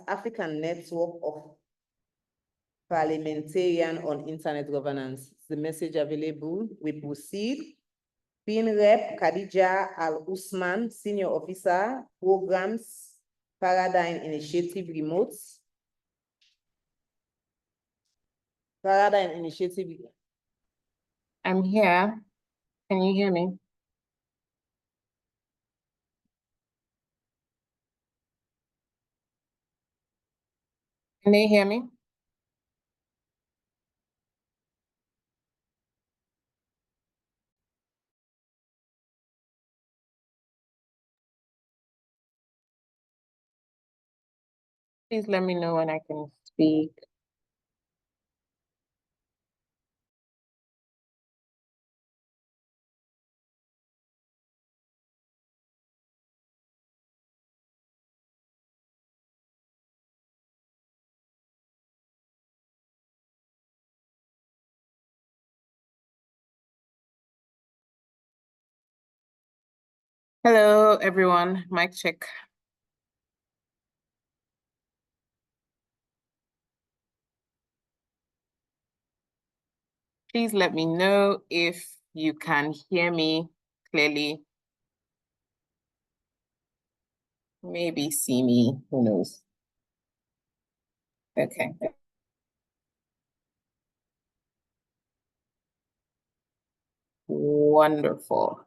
African Network of Parliamentarian on Internet Governance. Is the message available? We proceed. Pin Rep Khadija Al-Usman, Senior Officer, Programs, Paradigm Initiative Remotes. Paradigm Initiative. I'm here. Can you hear me? Can they hear me? Please let me know when I can speak. Hello, everyone. Mic check. Please let me know if you can hear me clearly. Maybe see me, who knows? Okay. Wonderful.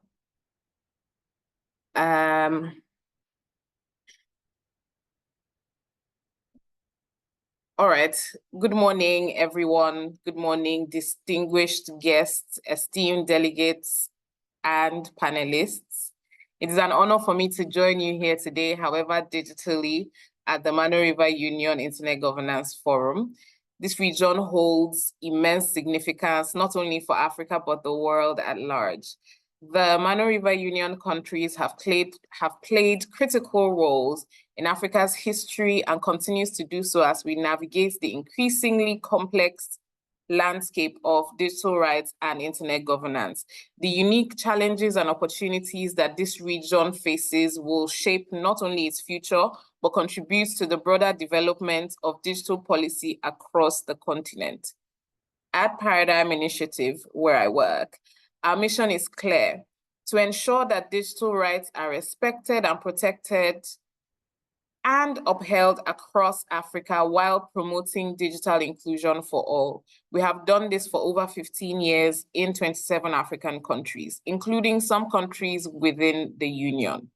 All right. Good morning, everyone. Good morning, distinguished guests, esteemed delegates, and panelists. It is an honor for me to join you here today, however, digitally, at the Mano Union Internet Governance Forum. This region holds immense significance, not only for Africa, but the world at large. The Mano Union countries have played critical roles in Africa's history and continues to do so as we navigate the increasingly complex landscape of digital rights and internet governance. The unique challenges and opportunities that this region faces will shape not only its future, but contributes to the broader development of digital policy across the continent. At Paradigm Initiative, where I work, our mission is clear: to ensure that digital rights are respected and protected and upheld across Africa while promoting digital inclusion for all. We have done this for over 15 years in 27 African countries, including some countries within the Union.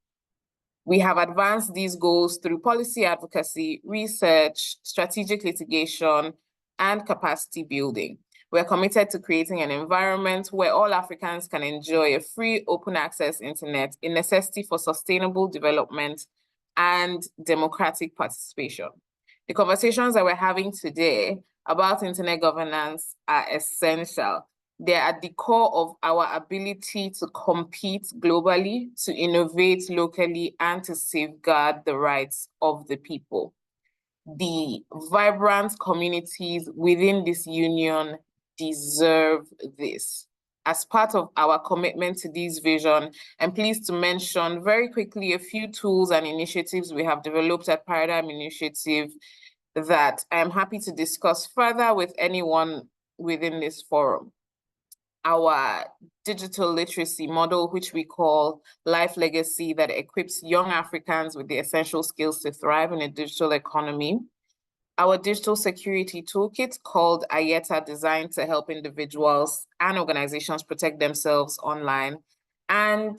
We have advanced these goals through policy advocacy, research, strategic litigation, and capacity building. We're committed to creating an environment where all Africans can enjoy a free, open access internet, a necessity for sustainable development and democratic participation. The conversations that we're having today about internet governance are essential. They're at the core of our ability to compete globally, to innovate locally, and to safeguard the rights of the people. The vibrant communities within this union deserve this. As part of our commitment to this vision, I'm pleased to mention very quickly a few tools and initiatives we have developed at Paradigm Initiative that I'm happy to discuss further with anyone within this forum. Our digital literacy model, which we call Life Legacy, that equips young Africans with the essential skills to thrive in a digital economy. Our digital security toolkit called Ayeta, designed to help individuals and organizations protect themselves online. And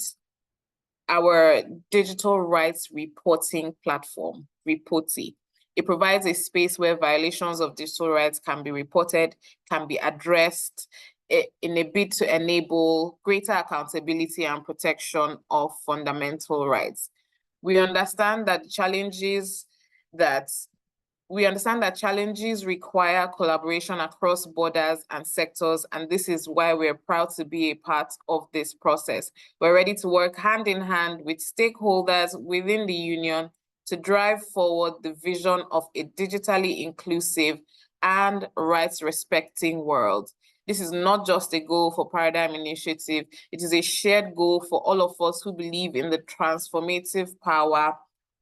our digital rights reporting platform, Reporti. It provides a space where violations of digital rights can be reported, can be addressed in a bid to enable greater accountability and protection of fundamental rights. We understand that challenges require collaboration across borders and sectors, and this is why we're proud to be a part of this process. We're ready to work hand in hand with stakeholders within the union to drive forward the vision of a digitally inclusive and rights-respecting world. This is not just a goal for Paradigm Initiative, it is a shared goal for all of us who believe in the transformative power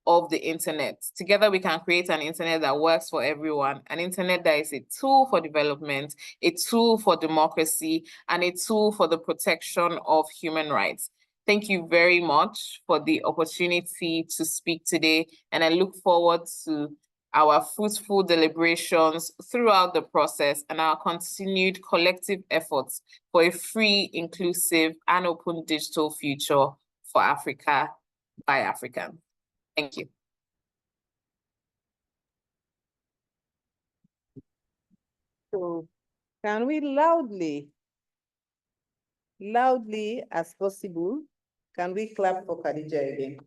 of the internet. Together, we can create an internet that works for everyone, an internet that is a tool for development, a tool for democracy, and a tool for the protection of human rights. Thank you very much for the opportunity to speak today, and I look forward to our fruitful deliberations throughout the process and our continued collective efforts for a free, inclusive, and open digital future for Africa by Africans. Thank you. So can we loudly as possible, can we clap for Khadija again?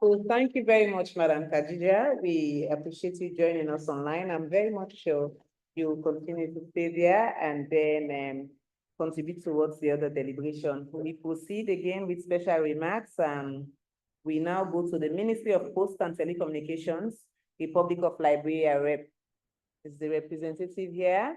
So thank you very much, Madam Khadija. We appreciate you joining us online. I'm very much sure you will continue to stay there and then contribute towards the other deliberation. We proceed again with special remarks. We now go to the Ministry of Post and Telecommunications, Republic of Liberia rep. Is the representative here?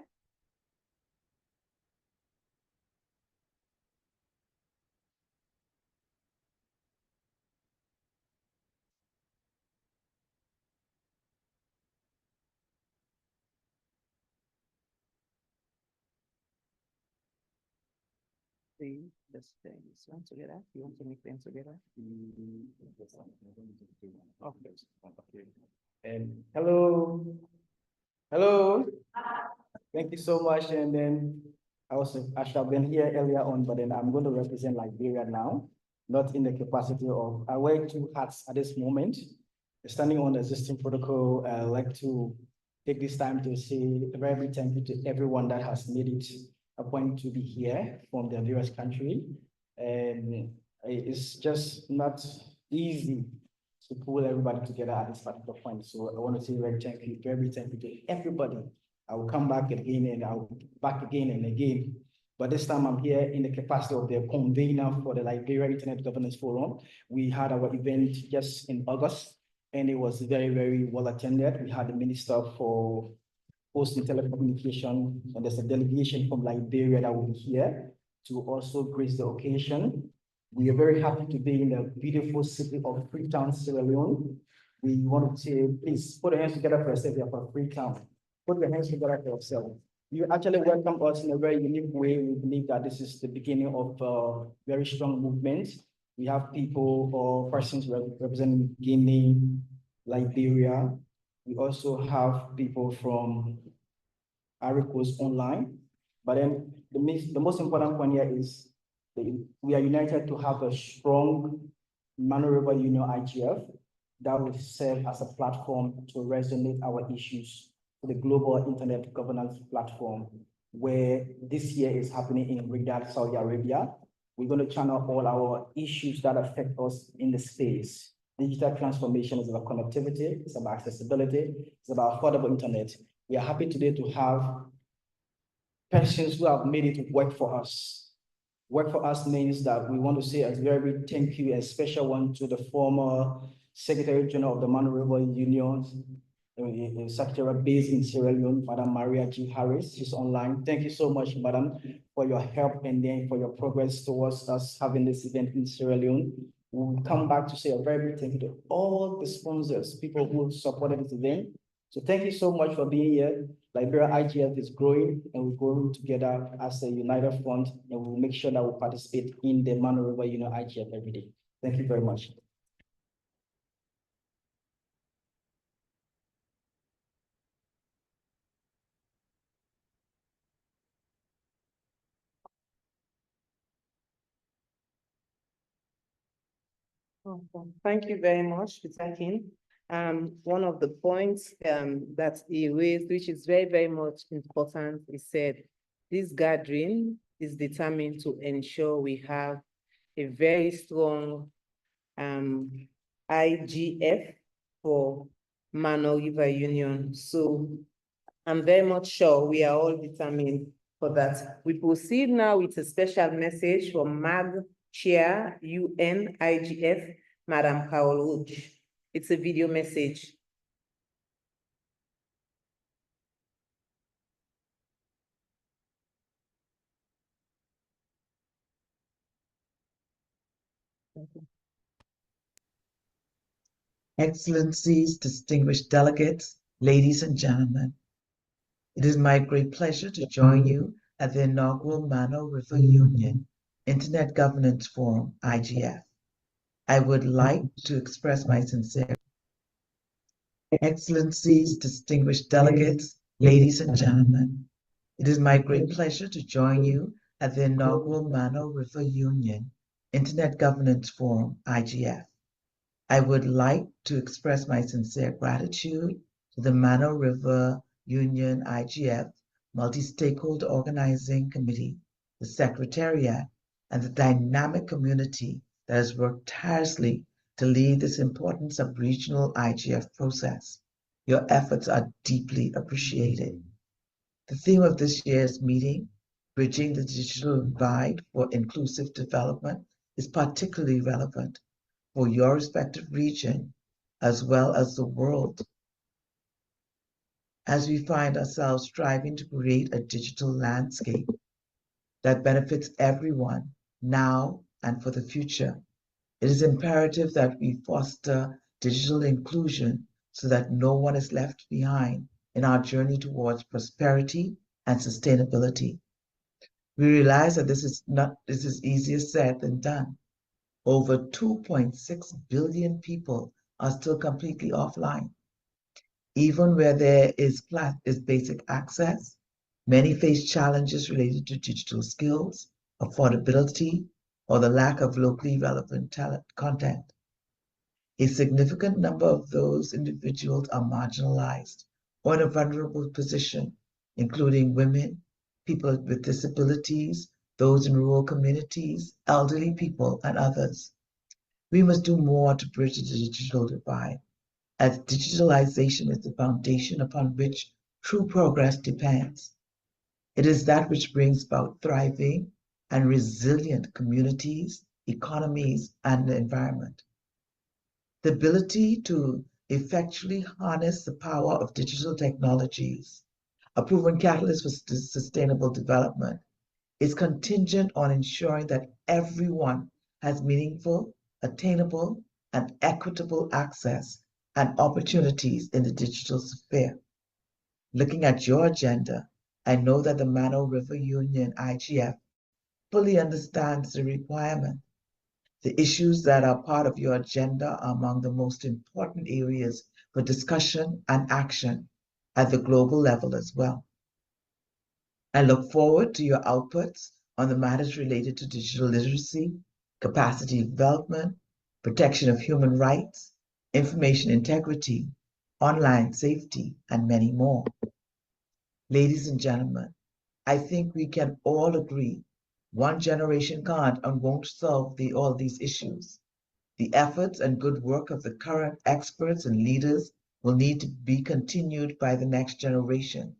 Let's bring this one together. You want to make them together? Okay. And hello. Thank you so much. And then I should have been here earlier on, but then I'm going to represent Liberia now, not in the capacity of, I wear two hats at this moment. Standing on the existing protocol, I'd like to take this time to say a very big thank you to everyone that has made it a point to be here from the various country. And it's just not easy to pull everybody together at this particular point. So I want to say very thank you to everybody. I will come back again and I'll be back again and again. But this time I'm here in the capacity of the convener for the Liberia Internet Governance Forum. We had our event just in August and it was very, very well attended. We had the Minister for Post and Telecommunication, and there's a delegation from Liberia that will be here to also grace the occasion. We are very happy to be in the beautiful city of Freetown, Sierra Leone. We want to say, please put your hands together for yourself here for Freetown. Put your hands together for yourself. You actually welcome us in a very unique way. We believe that this is the beginning of a very strong movement. We have people or persons representing Guinea, Liberia. We also have people from Ivory Coast online. But then the most important point here is we are united to have a strong Mano River Union IGF that will serve as a platform to resonate our issues to the global internet governance platform, where this year is happening in Riyadh, Saudi Arabia. We're going to channel all our issues that affect us in the space. Digital transformation is about connectivity, it's about accessibility, it's about affordable internet. We are happy today to have persons who have made it work for us. Work for us means that we want to say a very big thank you, a special one to the former Secretary General of the Mano River Union, Secretary based in Sierra Leone, Madam Maria G. Harris. She's online. Thank you so much, Madam, for your help and then for your progress towards us having this event in Sierra Leone. We'll come back to say a very big thank you to all the sponsors, people who supported this event. So thank you so much for being here. Liberia IGF is growing and we're growing together as a united front, and we'll make sure that we participate in the Mano River Union IGF every day. Thank you very much. Thank you very much, Mr. King. One of the points that he raised, which is very, very much important, he said, this gathering is determined to ensure we have a very strong IGF for Mano River Union. So I'm very much sure we are all determined for that. We proceed now with a special message from MAG Chair UN IGF, Madam Carol Roach. It's a video message. Excellencies, distinguished delegates, ladies and gentlemen, it is my great pleasure to join you at the inaugural Mano River Union Internet Governance Forum, IGF. I would like to express my sincere Excellencies, distinguished delegates, ladies and gentlemen, it is my great pleasure to join you at the inaugural Mano River Union Internet Governance Forum, IGF. I would like to express my sincere gratitude to the Mano River Union IGF Multi-Stakeholder Organizing Committee, the Secretariat, and the dynamic community that has worked tirelessly to lead this important sub-regional IGF process. Your efforts are deeply appreciated. The theme of this year's meeting, Bridging the Digital Divide for Inclusive Development, is particularly relevant for your respective region as well as the world, as we find ourselves striving to create a digital landscape that benefits everyone now and for the future. It is imperative that we foster digital inclusion so that no one is left behind in our journey towards prosperity and sustainability. We realize that this is easier said than done. Over 2.6 billion people are still completely offline. Even where there is basic access, many face challenges related to digital skills, affordability, or the lack of locally relevant content. A significant number of those individuals are marginalized or in a vulnerable position, including women, people with disabilities, those in rural communities, elderly people, and others. We must do more to bridge the digital divide, as digitalization is the foundation upon which true progress depends. It is that which brings about thriving and resilient communities, economies, and the environment. The ability to effectually harness the power of digital technologies, a proven catalyst for sustainable development, is contingent on ensuring that everyone has meaningful, attainable, and equitable access and opportunities in the digital sphere. Looking at your agenda, I know that the Mano River Union IGF fully understands the requirement. The issues that are part of your agenda are among the most important areas for discussion and action at the global level as well. I look forward to your outputs on the matters related to digital literacy, capacity development, protection of human rights, information integrity, online safety, and many more. Ladies and gentlemen, I think we can all agree one generation can't and won't solve all these issues. The efforts and good work of the current experts and leaders will need to be continued by the next generation.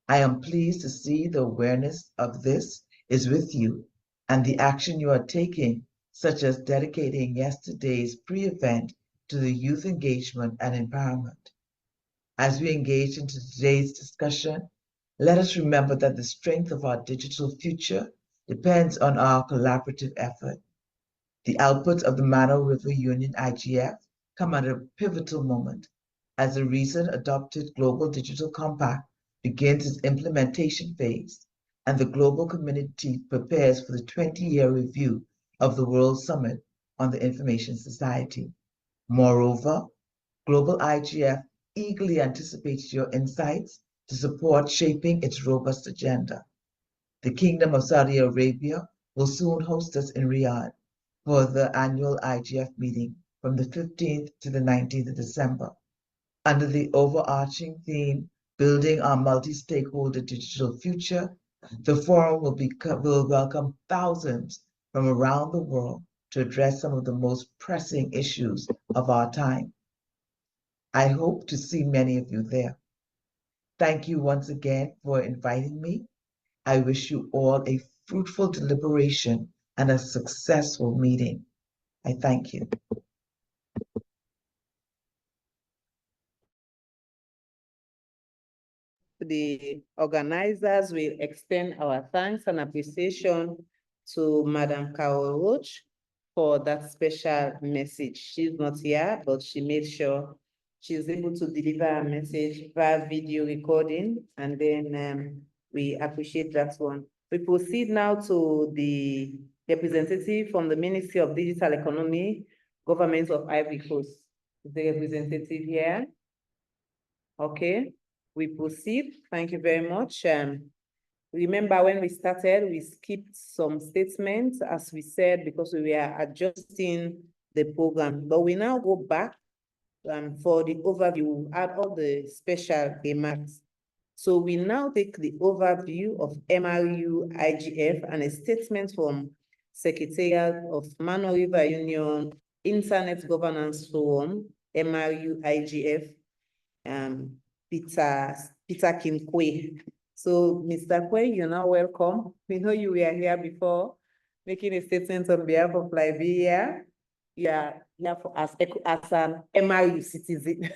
I am pleased to see the awareness of this is with you and the action you are taking, such as dedicating yesterday's pre-event to the youth engagement and empowerment. As we engage into today's discussion, let us remember that the strength of our digital future depends on our collaborative effort. The outputs of the Mano River Union IGF come at a pivotal moment as the recent adopted Global Digital Compact begins its implementation phase, and the global community prepares for the 20-year review of the World Summit on the Information Society. Moreover, Global IGF eagerly anticipates your insights to support shaping its robust agenda. The Kingdom of Saudi Arabia will soon host us in Riyadh for the annual IGF meeting from the 15th to the 19th of December. Under the overarching theme, Building Our Multi-Stakeholder Digital Future, the forum will welcome thousands from around the world to address some of the most pressing issues of our time. I hope to see many of you there. Thank you once again for inviting me. I wish you all a fruitful deliberation and a successful meeting. I thank you. The organizers will extend our thanks and appreciation to Madam Carol Roach for that special message. She's not here, but she made sure she's able to deliver a message via video recording, and then we appreciate that one. We proceed now to the representative from the Ministry of Digital Economy, Government of Ivory Coast. Is the representative here? Okay, we proceed. Thank you very much. Remember when we started, we skipped some statements, as we said, because we were adjusting the program. But we now go back for the overview, add all the special remarks. So we now take the overview of MRU IGF and a statement from Secretariat of Mano River Union Internet Governance Forum, MRU IGF, Peter Kinkwe. So, Mr. Kwe, you're now welcome. We know you were here before, making a statement on behalf of Liberia. You are here as an MRU citizen.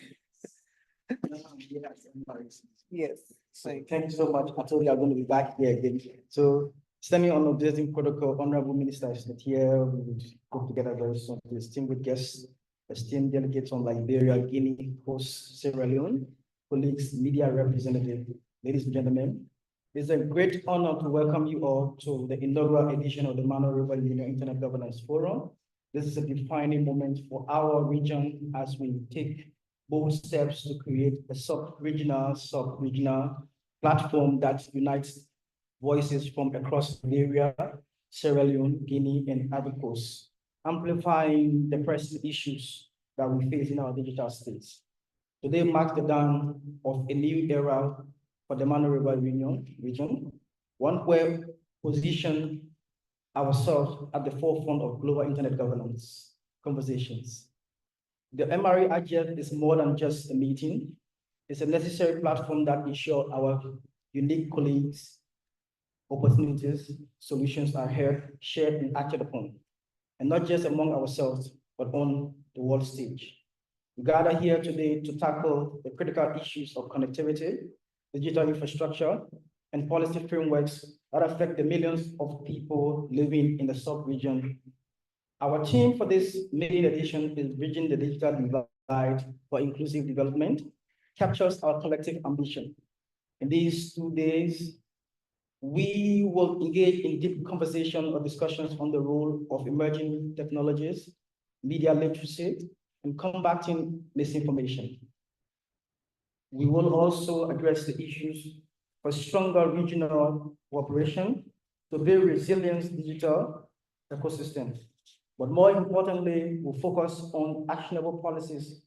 Yes. So thank you so much. I told you I'm going to be back here again. So standing on observing protocol, Honorable Minister is not here. We would come together very soon. Distinguished guests, esteemed delegates from Liberia, Guinea, Coast, Sierra Leone, colleagues, media representatives, ladies and gentlemen. It's a great honor to welcome you all to the inaugural edition of the Mano River Union Internet Governance Forum. This is a defining moment for our region as we take bold steps to create a sub-regional platform that unites voices from across Liberia, Sierra Leone, Guinea, and Ivory Coast, amplifying the pressing issues that we face in our digital states. Today marks the dawn of a new era for the Mano River region, one where we position ourselves at the forefront of global internet governance conversations. The MRU IGF is more than just a meeting. It's a necessary platform that ensures our unique colleagues, opportunities, solutions are heard, shared, and acted upon, and not just among ourselves, but on the world stage. We gather here today to tackle the critical issues of connectivity, digital infrastructure, and policy frameworks that affect the millions of people living in the sub-region. Our theme for this maiden edition is Bridging the Digital Divide for Inclusive Development, captures our collective ambition. In these 2 days, we will engage in deep conversation or discussions on the role of emerging technologies, media literacy, and combating misinformation. We will also address the issues for stronger regional cooperation to build resilient digital ecosystems. But more importantly, we'll focus on actionable policies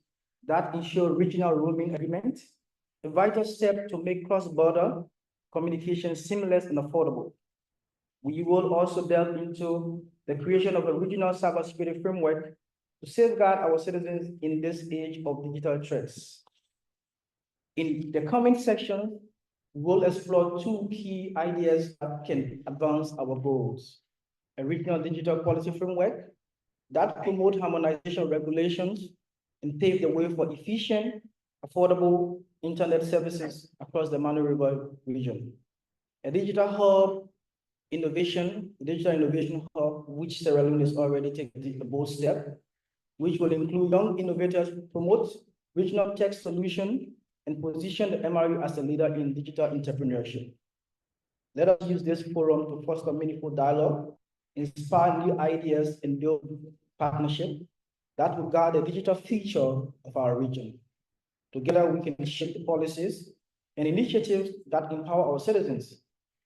that ensure regional roaming agreement, a vital step to make cross-border communication seamless and affordable. We will also delve into the creation of a regional cybersecurity framework to safeguard our citizens in this age of digital threats. In the coming section, we'll explore 2 key ideas that can advance our goals: a regional digital policy framework that promote harmonization regulations and pave the way for efficient, affordable internet services across the Mano River region. A digital innovation hub, which Sierra Leone is already taking a bold step, which will include young innovators who promote regional tech solutions and position the MRU as a leader in digital entrepreneurship. Let us use this forum to foster meaningful dialogue, inspire new ideas, and build partnership that will guard the digital future of our region. Together, we can shape the policies and initiatives that empower our citizens,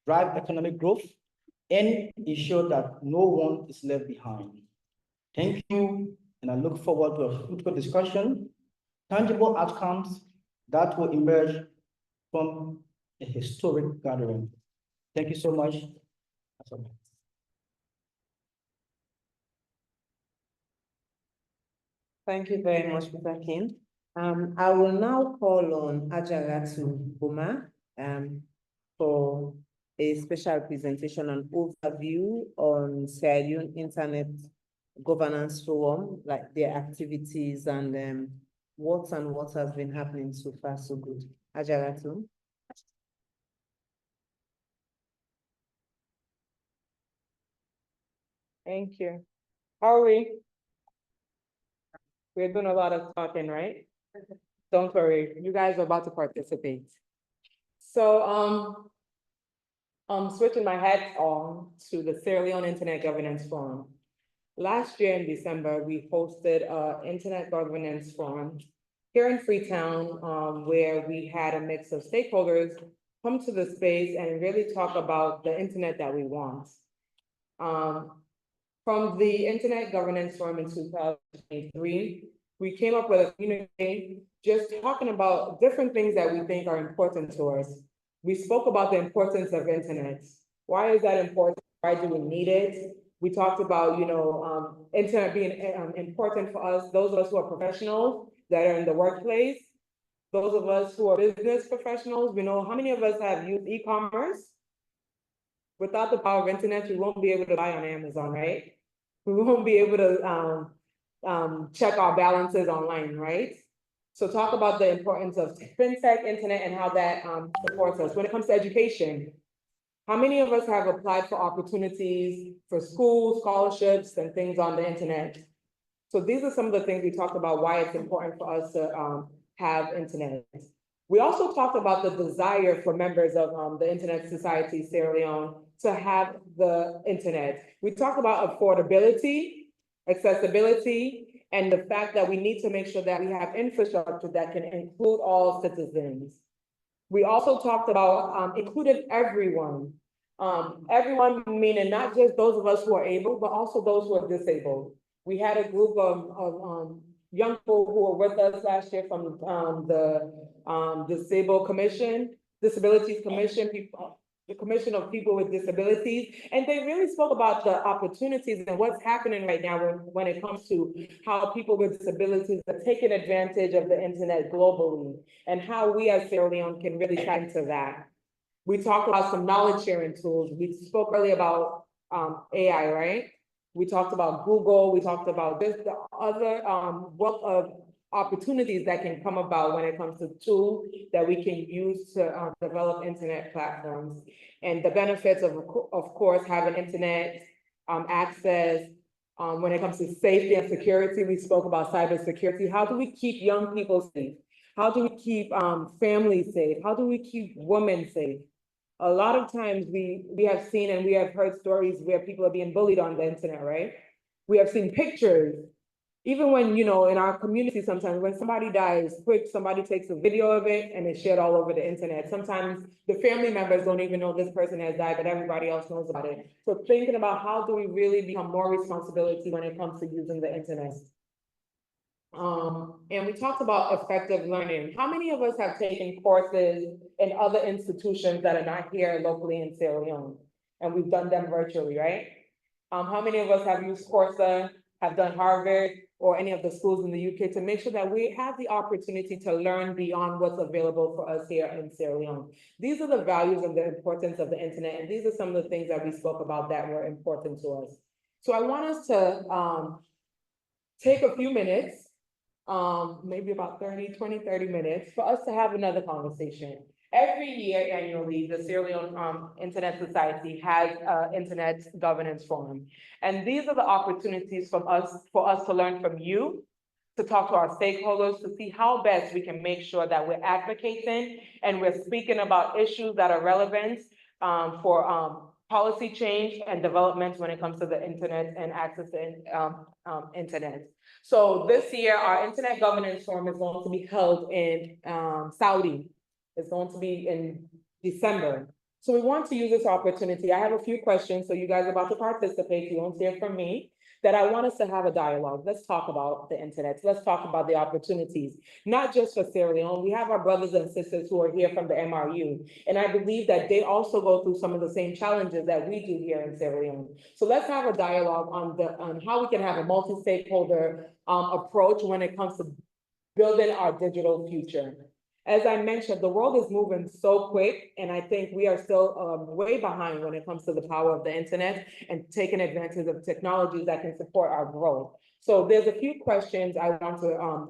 drive economic growth, and ensure that no one is left behind. Thank you, and I look forward to a fruitful discussion, tangible outcomes that will emerge from a historic gathering. Thank you so much. Thank you very much, Mr. King. I will now call on Ajaratu Boma for a special presentation and overview on Sierra Leone Internet Governance Forum, like their activities and what has been happening so far so good. Ajaratu. Thank you. Are we? We're doing a lot of talking, right? Don't worry, you guys are about to participate. So, switching my hat on to the Sierra Leone Internet Governance Forum. Last year in December, we hosted an Internet Governance Forum here in Freetown, where we had a mix of stakeholders come to the space and really talk about the internet that we want. From the Internet Governance Forum in 2023, we came up with a communique just talking about different things that we think are important to us. We spoke about the importance of internet. Why is that important? Why do we need it? We talked about, internet being important for us, those of us who are professionals that are in the workplace, those of us who are business professionals. We know how many of us have used e-commerce. Without the power of internet, we won't be able to buy on Amazon, right? We won't be able to check our balances online, right? So talk about the importance of fintech, internet, and how that supports us. When it comes to education, how many of us have applied for opportunities for schools, scholarships, and things on the internet? So these are some of the things we talked about, why it's important for us to have internet. We also talked about the desire for members of the Internet Society Sierra Leone to have the internet. We talked about affordability, accessibility, and the fact that we need to make sure that we have infrastructure that can include all citizens. We also talked about including everyone. Everyone meaning not just those of us who are able, but also those who are disabled. We had a group of young people who were with us last year from the Disabilities Commission, the Commission of People with Disabilities, and they really spoke about the opportunities and what's happening right now when it comes to how people with disabilities are taking advantage of the internet globally, and how we as Sierra Leone can really tap into that. We talked about some knowledge sharing tools. We spoke earlier about AI, right? We talked about Google. We talked about this, the other wealth of opportunities that can come about when it comes to tools that we can use to develop internet platforms, and the benefits of course, having internet access. When it comes to safety and security, we spoke about cybersecurity. How do we keep young people safe? How do we keep families safe? How do we keep women safe? A lot of times we have seen and we have heard stories where people are being bullied on the internet, right? We have seen pictures. Even when, in our community, sometimes when somebody dies, quick, somebody takes a video of it and it's shared all over the internet. Sometimes the family members don't even know this person has died, but everybody else knows about it. So thinking about how do we really become more responsibility when it comes to using the internet. And we talked about effective learning. How many of us have taken courses in other institutions that are not here locally in Sierra Leone? And we've done them virtually, right? How many of us have used Coursera, have done Harvard, or any of the schools in the UK to make sure that we have the opportunity to learn beyond what's available for us here in Sierra Leone? These are the values and the importance of the internet, and these are some of the things that we spoke about that were important to us. So I want us to take a few minutes, maybe about 30 minutes, for us to have another conversation. Every year annually, the Sierra Leone Internet Society has an Internet Governance Forum. And these are the opportunities for us to learn from you, to talk to our stakeholders, to see how best we can make sure that we're advocating and we're speaking about issues that are relevant for policy change and development when it comes to the internet and access to internet. So this year, our Internet Governance Forum is going to be held in Saudi. It's going to be in December. So we want to use this opportunity. I have a few questions, so you guys are about to participate. You won't hear from me, that I want us to have a dialogue. Let's talk about the internet. Let's talk about the opportunities, not just for Sierra Leone. We have our brothers and sisters who are here from the MRU, and I believe that they also go through some of the same challenges that we do here in Sierra Leone. So let's have a dialogue on how we can have a multi-stakeholder approach when it comes to building our digital future. As I mentioned, the world is moving so quick, and I think we are still way behind when it comes to the power of the internet and taking advantage of technologies that can support our growth. So there's a few questions I want to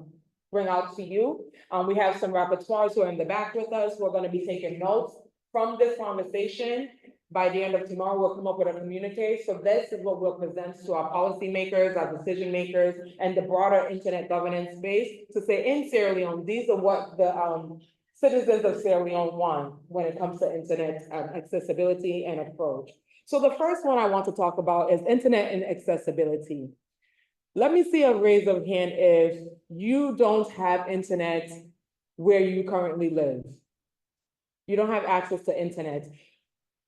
bring out to you. We have some rapporteurs who are in the back with us who are going to be taking notes from this conversation. By the end of tomorrow, we'll come up with a communique. So this is what we'll present to our policymakers, our decision makers, and the broader internet governance space to say in Sierra Leone, these are what the citizens of Sierra Leone want when it comes to internet accessibility and approach. So the first one I want to talk about is internet and accessibility. Let me see a raise of hand if you don't have internet where you currently live. You don't have access to internet.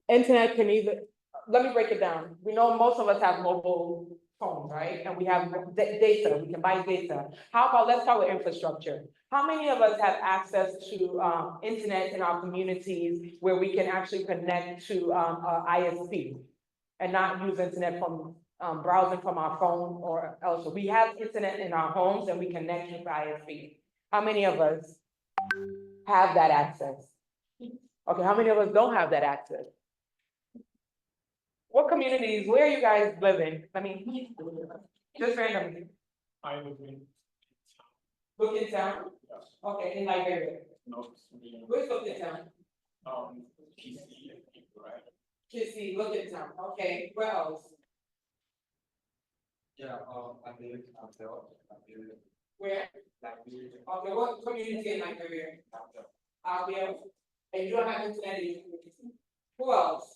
Internet can either, let me break it down. We know most of us have mobile phones, right? And we have data, we can buy data. How about, let's start with infrastructure. How many of us have access to internet in our communities where we can actually connect to ISP and not use internet from browsing from our phone or else? We have internet in our homes and we connect with ISP. How many of us have that access? Okay, how many of us don't have that access? What communities, where are you guys living? I mean, just randomly. I live in. Look in town? Okay, in Liberia. No. Where's Look in town? PC, right? Kissy, Look in town. Okay, where else? Yeah, I live Liberia. Where? Liberia. Okay, what community in Liberia? Albia. And you don't have internet in your community? Who else?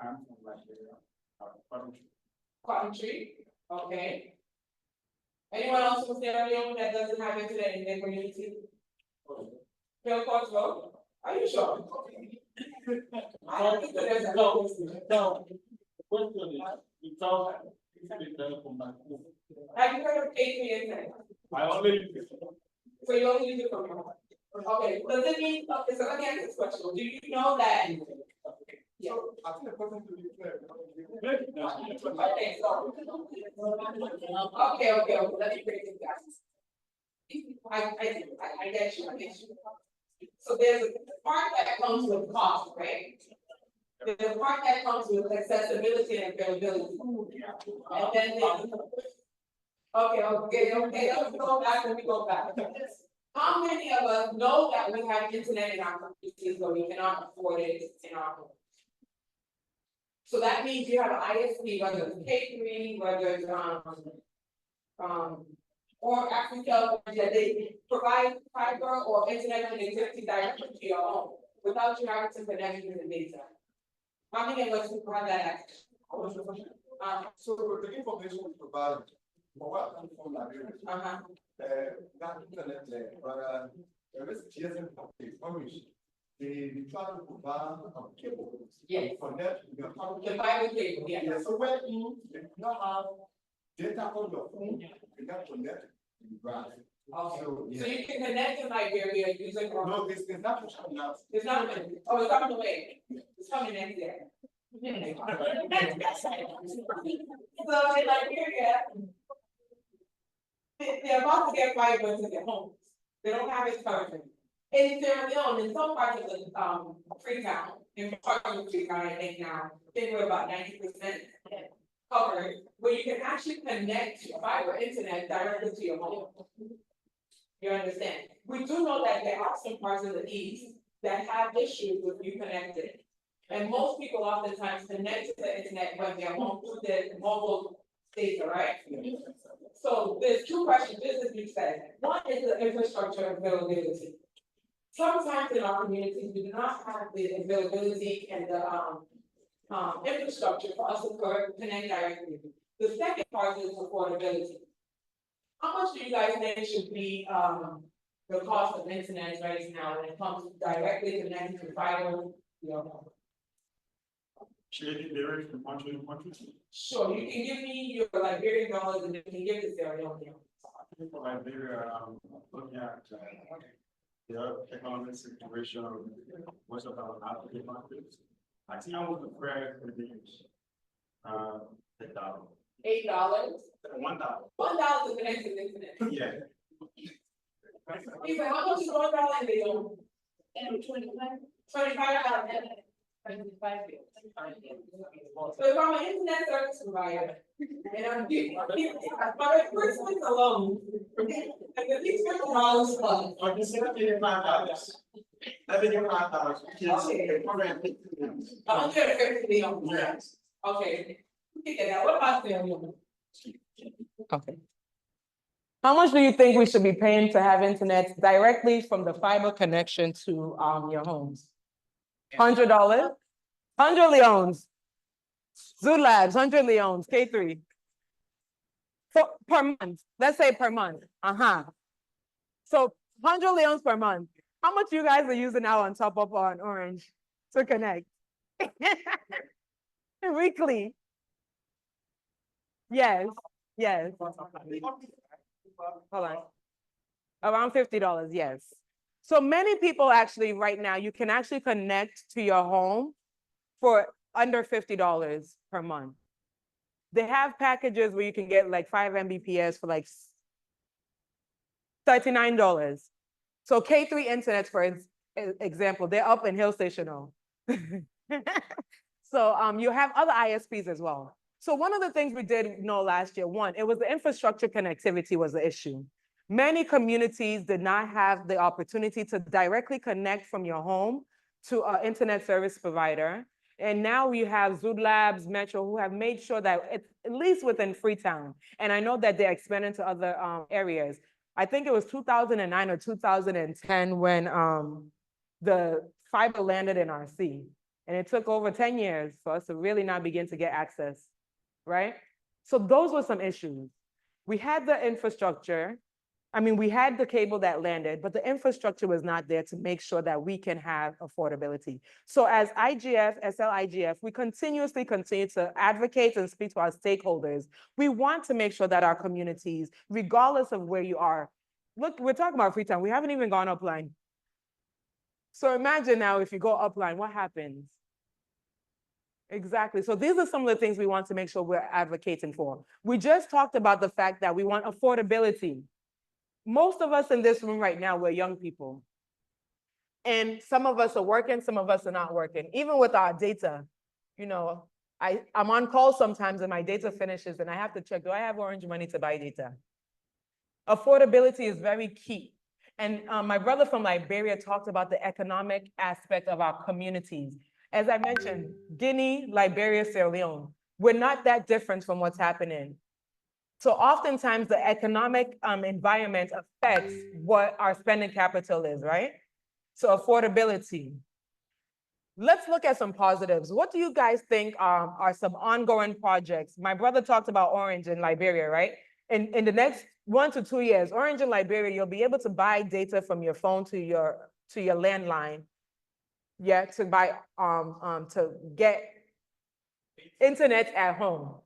I'm from Liberia. Cotton Tree? Okay. Anyone else from Sierra Leone that doesn't have internet in their community? Philpott Road? Are you sure? I don't think that there's a No, the question is, without the telephone, Have you heard of K3 internet? I already. So you only use it from your home? Okay, does it mean, okay, so let me ask this question, do you know that? Yeah. I think the person to be clear. Okay, so. Okay, let me break it down. I get you, So there's a part that comes with cost, right? There's a part that comes with accessibility and availability. And then there's. Okay, let's go back and we go back. How many of us know that we have internet in our communities, but we cannot afford it in our homes? So that means you have an ISP, whether it's K3, whether it's or Africa, that they provide fiber or internet connectivity directly to your home without you having to connect to the data. How many of us can provide that access? So the information we provide, for what comes from Liberia, that internet there, but there is GSM information. They try to provide a cable. Yes. Connect the The fiber cable, yeah. Yeah, so when you do not have data on your phone, you can connect to the brand. Okay, So, yeah. so you can connect to Liberia using. No, it's not pushing out. It's not, oh, it's on the way, it's coming in there. So in Liberia, they're about to get fiber to their homes, they don't have it covered. In Sierra Leone, in some parts of the Freetown, in part of the Freetown, I think now, they were about 90% covered, where you can actually connect your fiber internet directly to your home. You understand? We do know that there are some parts of the east that have issues with you connected. And most people oftentimes connect to the internet when they're home through their mobile data, right? So there's two questions, just as you said. One is the infrastructure availability. Sometimes in our communities, we do not have the availability and the infrastructure for us to connect directly. The second part is affordability. How much do you guys think should be the cost of internet right now when it comes to directly connecting to fiber? Should it vary from country to country? Sure, you can give me your Liberian dollars and you can give this Sierra Leone. I think for Liberia, looking at the economic situation of most of our African markets, I think I was afraid to use $8. $8? $1. $1 to connect to the internet. Yeah. He said, how much is $1 in the home? $25. So if I'm an internet service provider, and I'm giving, my first alone, and the least $50 plus. Or just $5. Let me give you 5,000. Okay. What about them? Okay. How much do you think we should be paying to have internet directly from the fiber connection to your homes? $100? 100 leones. Zoo Labs, 100 leones, K3. Per month, let's say per month. So 100 leones per month. How much you guys are using now on top of on Orange to connect? Weekly. Yes, yes. Hold on. Around $50, yes. So many people actually right now, you can actually connect to your home for under $50 per month. They have packages where you can get like 5 Mbps for like $39. So K3 Internet, for example, they're up in Hill Station. So you have other ISPs as well. So one of the things we did know last year, one, it was the infrastructure connectivity was the issue. Many communities did not have the opportunity to directly connect from your home to an internet service provider. And now we have Zoo Labs, Metro, who have made sure that it's at least within Freetown. And I know that they're expanding to other areas. I think it was 2009 or 2010 when the fiber landed in RC. And it took over 10 years for us to really not begin to get access, right? So those were some issues. We had the infrastructure. I mean, we had the cable that landed, but the infrastructure was not there to make sure that we can have affordability. So as IGF, SLIGF, we continuously continue to advocate and speak to our stakeholders. We want to make sure that our communities, regardless of where you are, look, we're talking about Freetown. We haven't even gone upline. So imagine now if you go upline, what happens? Exactly. So these are some of the things we want to make sure we're advocating for. We just talked about the fact that we want affordability. Most of us in this room right now, we're young people. And some of us are working, some of us are not working. Even with our data, you know, I'm on call sometimes and my data finishes and I have to check, do I have Orange money to buy data? Affordability is very key. And my brother from Liberia talked about the economic aspect of our communities. As I mentioned, Guinea, Liberia, Sierra Leone, we're not that different from what's happening. So oftentimes the economic environment affects what our spending capital is, right? So affordability. Let's look at some positives. What do you guys think are some ongoing projects? My brother talked about Orange in Liberia, right? In the next 1 to 2 years, Orange in Liberia, you'll be able to buy data from your phone to your landline. Yeah, to buy to get internet at home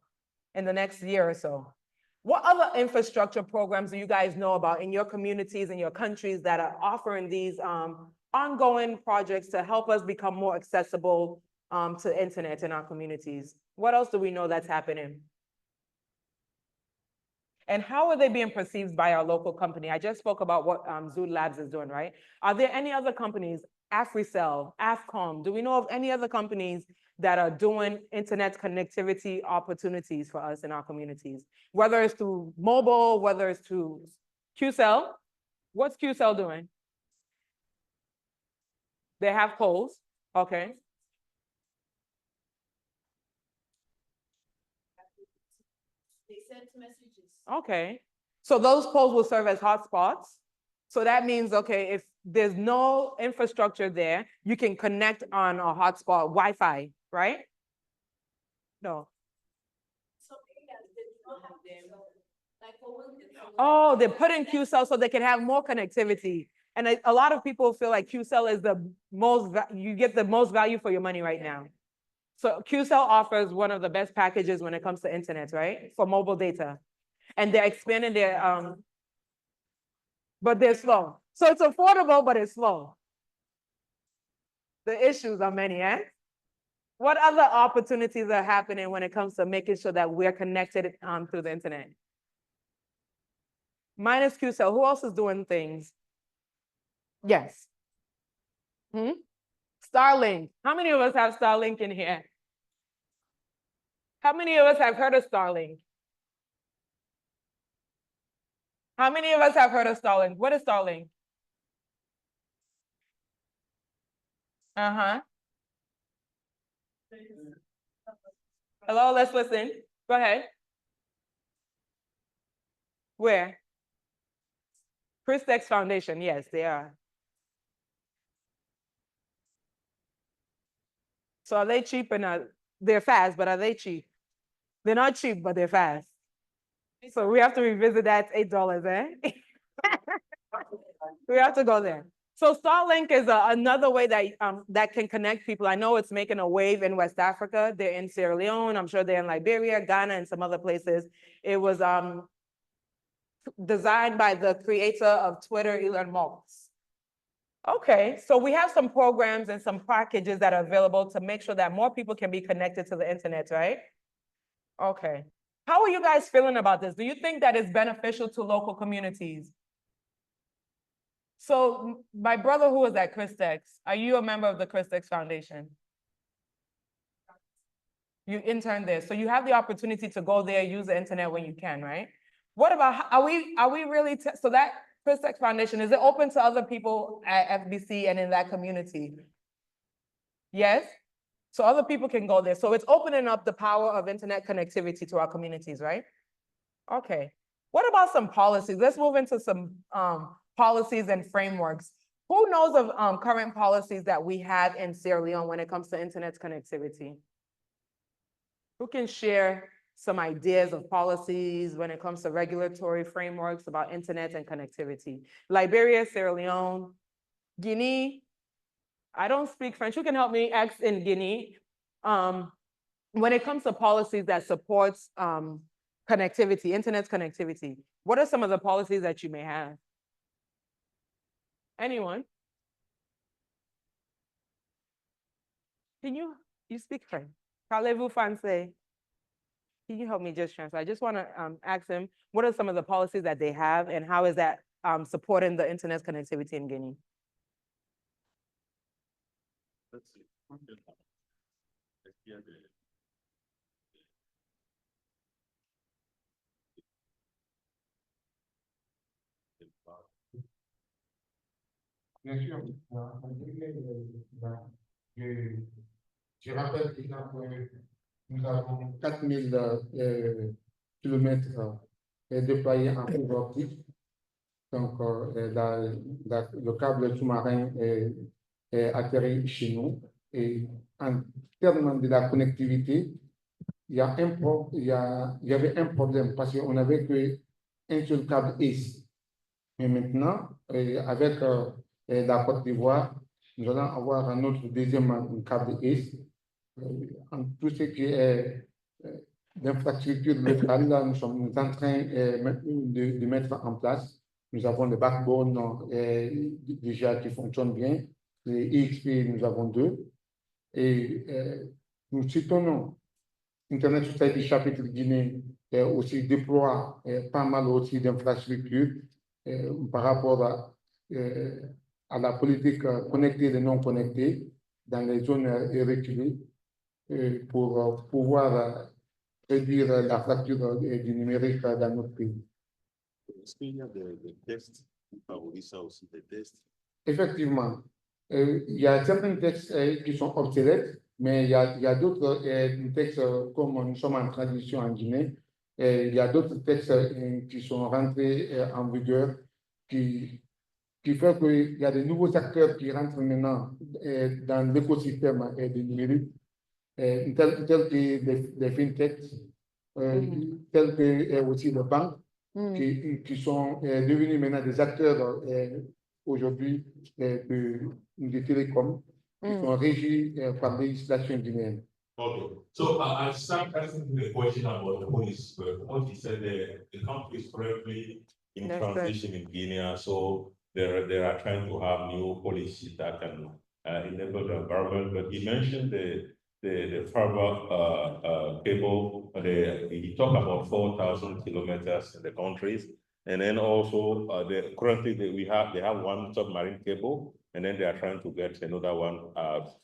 in the next year or so. What other infrastructure programs do you guys know about in your communities and your countries that are offering these ongoing projects to help us become more accessible to internet in our communities? What else do we know that's happening? And how are they being perceived by our local company? I just spoke about what Zoo Labs is doing, right? Are there any other companies, AfriCell, AFCOM, do we know of any other companies that are doing internet connectivity opportunities for us in our communities? Whether it's through mobile, whether it's through QCell. What's QCell doing? They have poles, okay. They send messages. Okay, so those poles will serve as hotspots. So that means, okay, if there's no infrastructure there, you can connect on a hotspot Wi-Fi, right? No. So areas that do not have them, like Oh, they're putting QCell so they can have more connectivity. And a lot of people feel like QCell is the most, you get the most value for your money right now. So QCell offers one of the best packages when it comes to internet, right? For mobile data. And they're expanding their, but they're slow. So it's affordable, but it's slow. The issues are many, eh? What other opportunities are happening when it comes to making sure that we're connected through the internet? Minus QCell, who else is doing things? Yes. Starlink. How many of us have Starlink in here? How many of us have heard of Starlink? How many of us have heard of Starlink? What is Starlink? Uh-huh. Hello, let's listen. Go ahead. Where? Christex Foundation, yes, they are. So are they cheap and they're fast, but are they cheap? They're not cheap, but they're fast. So we have to revisit that $8, eh? We have to go there. So Starlink is another way that can connect people. I know it's making a wave in West Africa. They're in Sierra Leone. I'm sure they're in Liberia, Ghana, and some other places. It was designed by the creator of Twitter, Elon Musk. Okay, so we have some programs and some packages that are available to make sure that more people can be connected to the internet, right? Okay. How are you guys feeling about this? Do you think that it's beneficial to local communities? So my brother who was at Christex, are you a member of the Christex Foundation? You interned there, so you have the opportunity to go there, use the internet when you can, right? What about, are we really, so that Christex Foundation, is it open to other people at FBC and in that community? Yes? So other people can go there. So it's opening up the power of internet connectivity to our communities, right? Okay. What about some policies? Let's move into some policies and frameworks. Who knows of current policies that we have in Sierra Leone when it comes to internet connectivity? Who can share some ideas of policies when it comes to regulatory frameworks about internet and connectivity? Liberia, Sierra Leone, Guinea. I don't speak French. Who can help me? Ask in Guinea. When it comes to policies that supports connectivity, internet connectivity, what are some of the policies that you may have? Anyone? Can you speak French? Parlez-vous français? Can you help me just translate? I just want to ask them, what are some of the policies that they have and how is that supporting the internet connectivity in Guinea? Let's see. Bien sûr, je rappelle déjà que nous avons 4000 kilomètres déployés en fibre optique. Donc, le câble sous-marin est atterri chez nous. Et en termes de la connectivité, il y avait un problème parce qu'on n'avait qu'un seul câble ACE. Mais maintenant, avec la Côte d'Ivoire, nous allons avoir un autre deuxième câble ACE. En tout ce qui est d'infrastructure locale, là, nous sommes en train de mettre en place. Nous avons le backbone déjà qui fonctionne bien. Les IXP, nous avons 2. Et nous soutenons Internet Society chapitre Guinée aussi déploie pas mal aussi d'infrastructures par rapport à la politique connectée et non connectée dans les zones reculées pour pouvoir réduire la fracture du numérique dans notre pays. Est-ce qu'il y a des textes qui favorisent aussi des tests? Effectivement, il y a certains textes qui sont obsolètes, mais il y a d'autres textes, comme nous sommes en transition en Guinée, il y a d'autres textes qui sont rentrés en vigueur, qui fait qu'il y a de nouveaux acteurs qui rentrent maintenant dans l'écosystème du numérique, tels que les fintechs, tels que aussi les banques, qui sont devenus maintenant des acteurs aujourd'hui de télécom, qui sont régis par la législation guinéenne. Okay, so I start asking the question about the police. What you said, the country is currently in transition in Guinea, so they are trying to have new policies that can enable the government. But he mentioned the fiber cable. He talked about 4,000 kilometers in the countries, and then also currently they have one submarine cable, and then they are trying to get another one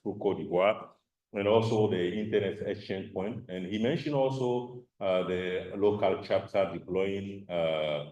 through Côte d'Ivoire. And also the internet exchange point. And he mentioned also the local chapter deploying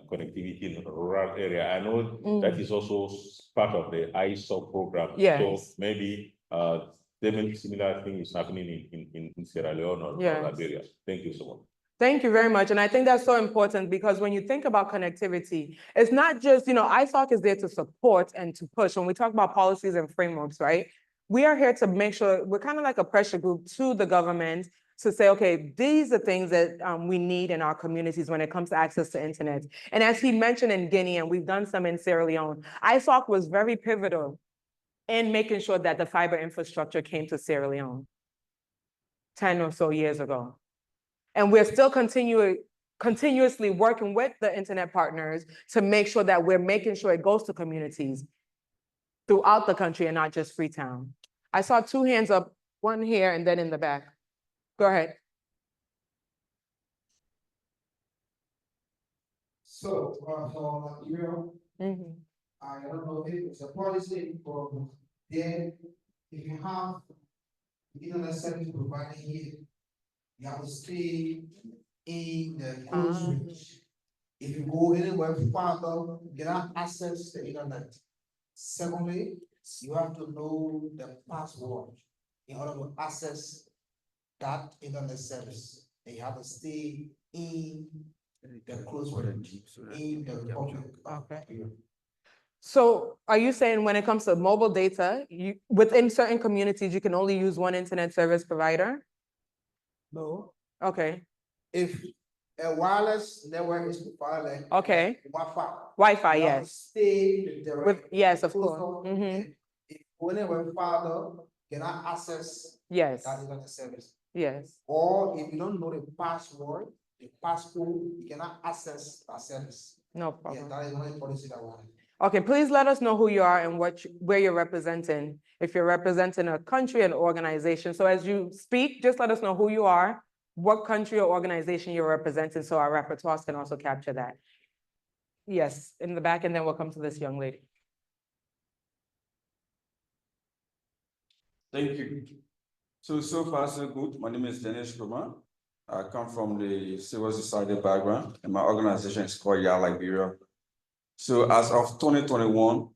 connectivity in the rural area. I know that is also part of the ISO program. Yes. So maybe Similar thing is happening in Sierra Leone or Yes. Liberia. Thank you so much. Thank you very much. And I think that's so important because when you think about connectivity, it's not just, ISOC is there to support and to push. When we talk about policies and frameworks, right? We are here to make sure we're kind of like a pressure group to the government to say, okay, these are things that we need in our communities when it comes to access to internet. And as he mentioned in Guinea, and we've done some in Sierra Leone, ISOC was very pivotal in making sure that the fiber infrastructure came to Sierra Leone 10 or so years ago. And we're still continuously working with the internet partners to make sure that we're making sure it goes to communities throughout the country and not just Freetown. I saw 2 hands up, one here and then in the back. Go ahead. So, for Europe, I don't know if it's a policy for there, if you have internet service provider here, you have to stay in the close range. If you go anywhere farther, you cannot access the internet. Secondly, you have to know the password in order to access that internet service. And you have to stay in the close range, in the public. Okay. So are you saying when it comes to mobile data, within certain communities, you can only use one internet service provider? No. Okay. If a wireless network is provided, like Okay. Wi-Fi. Wi-Fi, you have to yes. Stay With, yes, of course. If whenever father cannot access Yes. that internet service. Yes. Or if you don't know the password, the passcode, you cannot access that service. No problem. Yeah, that is one policy that we have. Okay, please let us know who you are and where you're representing. If you're representing a country and organization. So as you speak, just let us know who you are, what country or organization you're representing, so our repertoires can also capture that. Yes, in the back, and then we'll come to this young lady. Thank you. So far, so good. My name is Dennis Kumar. I come from the civil society background, and my organization is called YA Liberia. So as of 2021,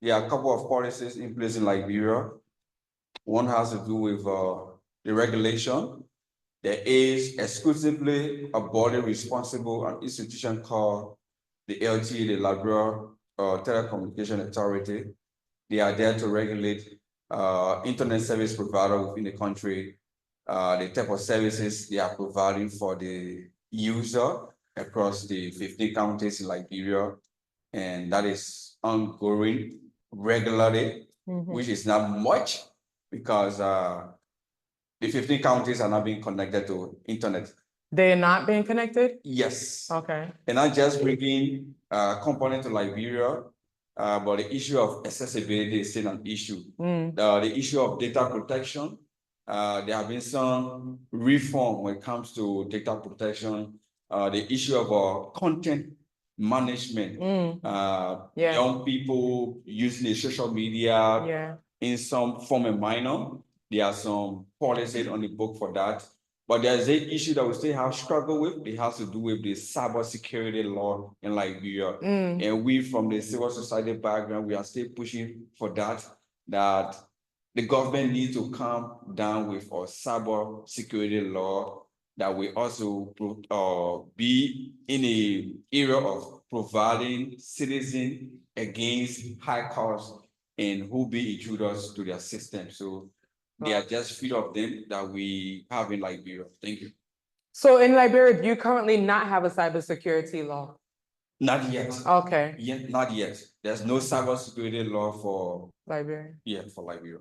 there are a couple of policies in place in Liberia. One has to do with the regulation. There is exclusively a body responsible, an institution called the LT, the Liberia Telecommunication Authority. They are there to regulate internet service provider within the country, the type of services they are providing for the user across the 15 counties in Liberia. And that is ongoing regularly, which is not much because the 15 counties are not being connected to internet. They're not being connected? Yes. Okay. And not just bringing component to Liberia, but the issue of accessibility is still an issue. The issue of data protection, there have been some reform when it comes to data protection. The issue of content management, young people using the social media in some form and minor. There are some policies on the book for that. But there's an issue that we still have struggled with. It has to do with the cybersecurity law in Liberia. And we from the civil society background, we are still pushing for that the government needs to come down with a cybersecurity law that will also be in the area of providing citizens against high costs and who be intruders to their system. So there are just few of them that we have in Liberia. Thank you. So in Liberia, do you currently not have a cybersecurity law? Not yet. Okay. Not yet. There's no cybersecurity law for Liberia. Yeah, for Liberia.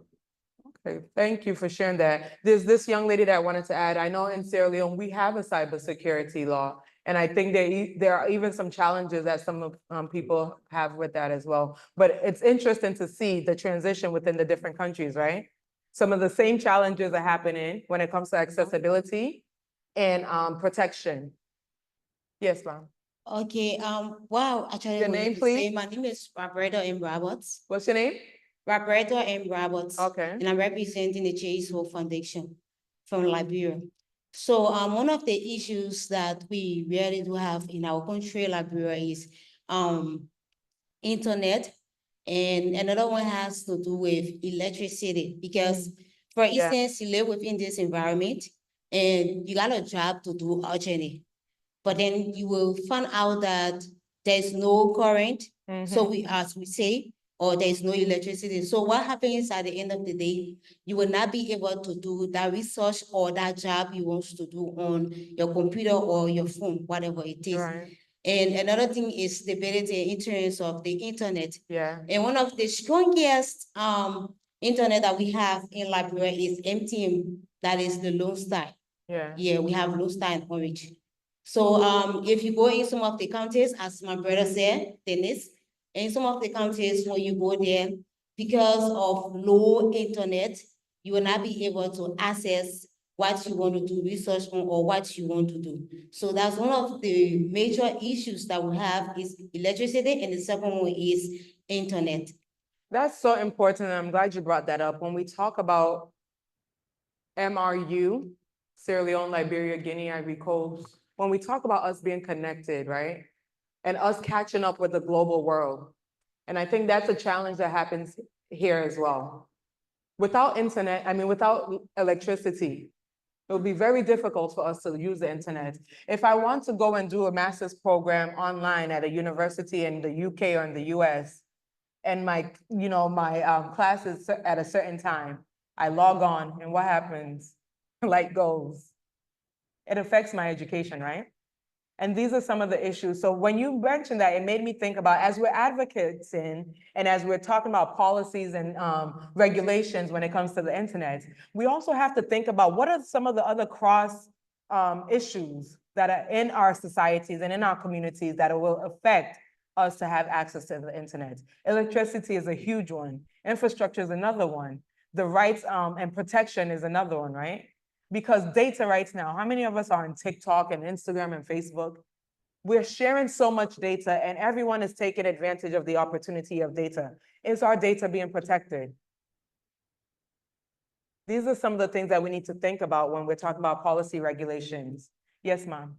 Okay, thank you for sharing that. There's this young lady that wanted to add, I know in Sierra Leone, we have a cybersecurity law. And I think there are even some challenges that some people have with that as well. But it's interesting to see the transition within the different countries, right? Some of the same challenges are happening when it comes to accessibility and protection. Yes, ma'am. Okay, wow, actually. Your name, please? My name is Roberto M. Roberts. What's your name? Roberto M. Roberts. Okay. And I'm representing the Chase Hope Foundation from Liberia. So one of the issues that we really do have in our country, Liberia, is internet. And another one has to do with electricity, because for instance, you live within this environment and you got a job to do urgently, but then you will find out that there's no current. So as we say, or there's no electricity. So what happens at the end of the day, you will not be able to do that research or that job you want to do on your computer or your phone, whatever it is. Right. And another thing is stability in terms of the internet. Yeah. And one of the strongest internet that we have in Liberia is MTM, that is the Lone Star. Yeah. Yeah, we have Lone Star and Orange. So if you go in some of the counties, as my brother said, Dennis, in some of the counties when you go there, because of low internet, you will not be able to access what you want to do research on or what you want to do. So that's one of the major issues that we have is electricity, and the second one is internet. That's so important, and I'm glad you brought that up. When we talk about MRU, Sierra Leone, Liberia, Guinea, Ivory Coast, when we talk about us being connected, right? And us catching up with the global world. And I think that's a challenge that happens here as well. Without internet, without electricity, it would be very difficult for us to use the internet. If I want to go and do a master's program online at a university in the UK or in the US, and my class is at a certain time, I log on, and what happens? Light goes. It affects my education, right? And these are some of the issues. So when you mentioned that, it made me think about, as we're advocates and as we're talking about policies and regulations when it comes to the internet, we also have to think about what are some of the other cross issues that are in our societies and in our communities that will affect us to have access to the internet. Electricity is a huge one. Infrastructure is another one. The rights and protection is another one, right? Because data right now, how many of us are on TikTok and Instagram and Facebook? We're sharing so much data, and everyone is taking advantage of the opportunity of data. Is our data being protected? These are some of the things that we need to think about when we're talking about policy regulations. Yes, ma'am.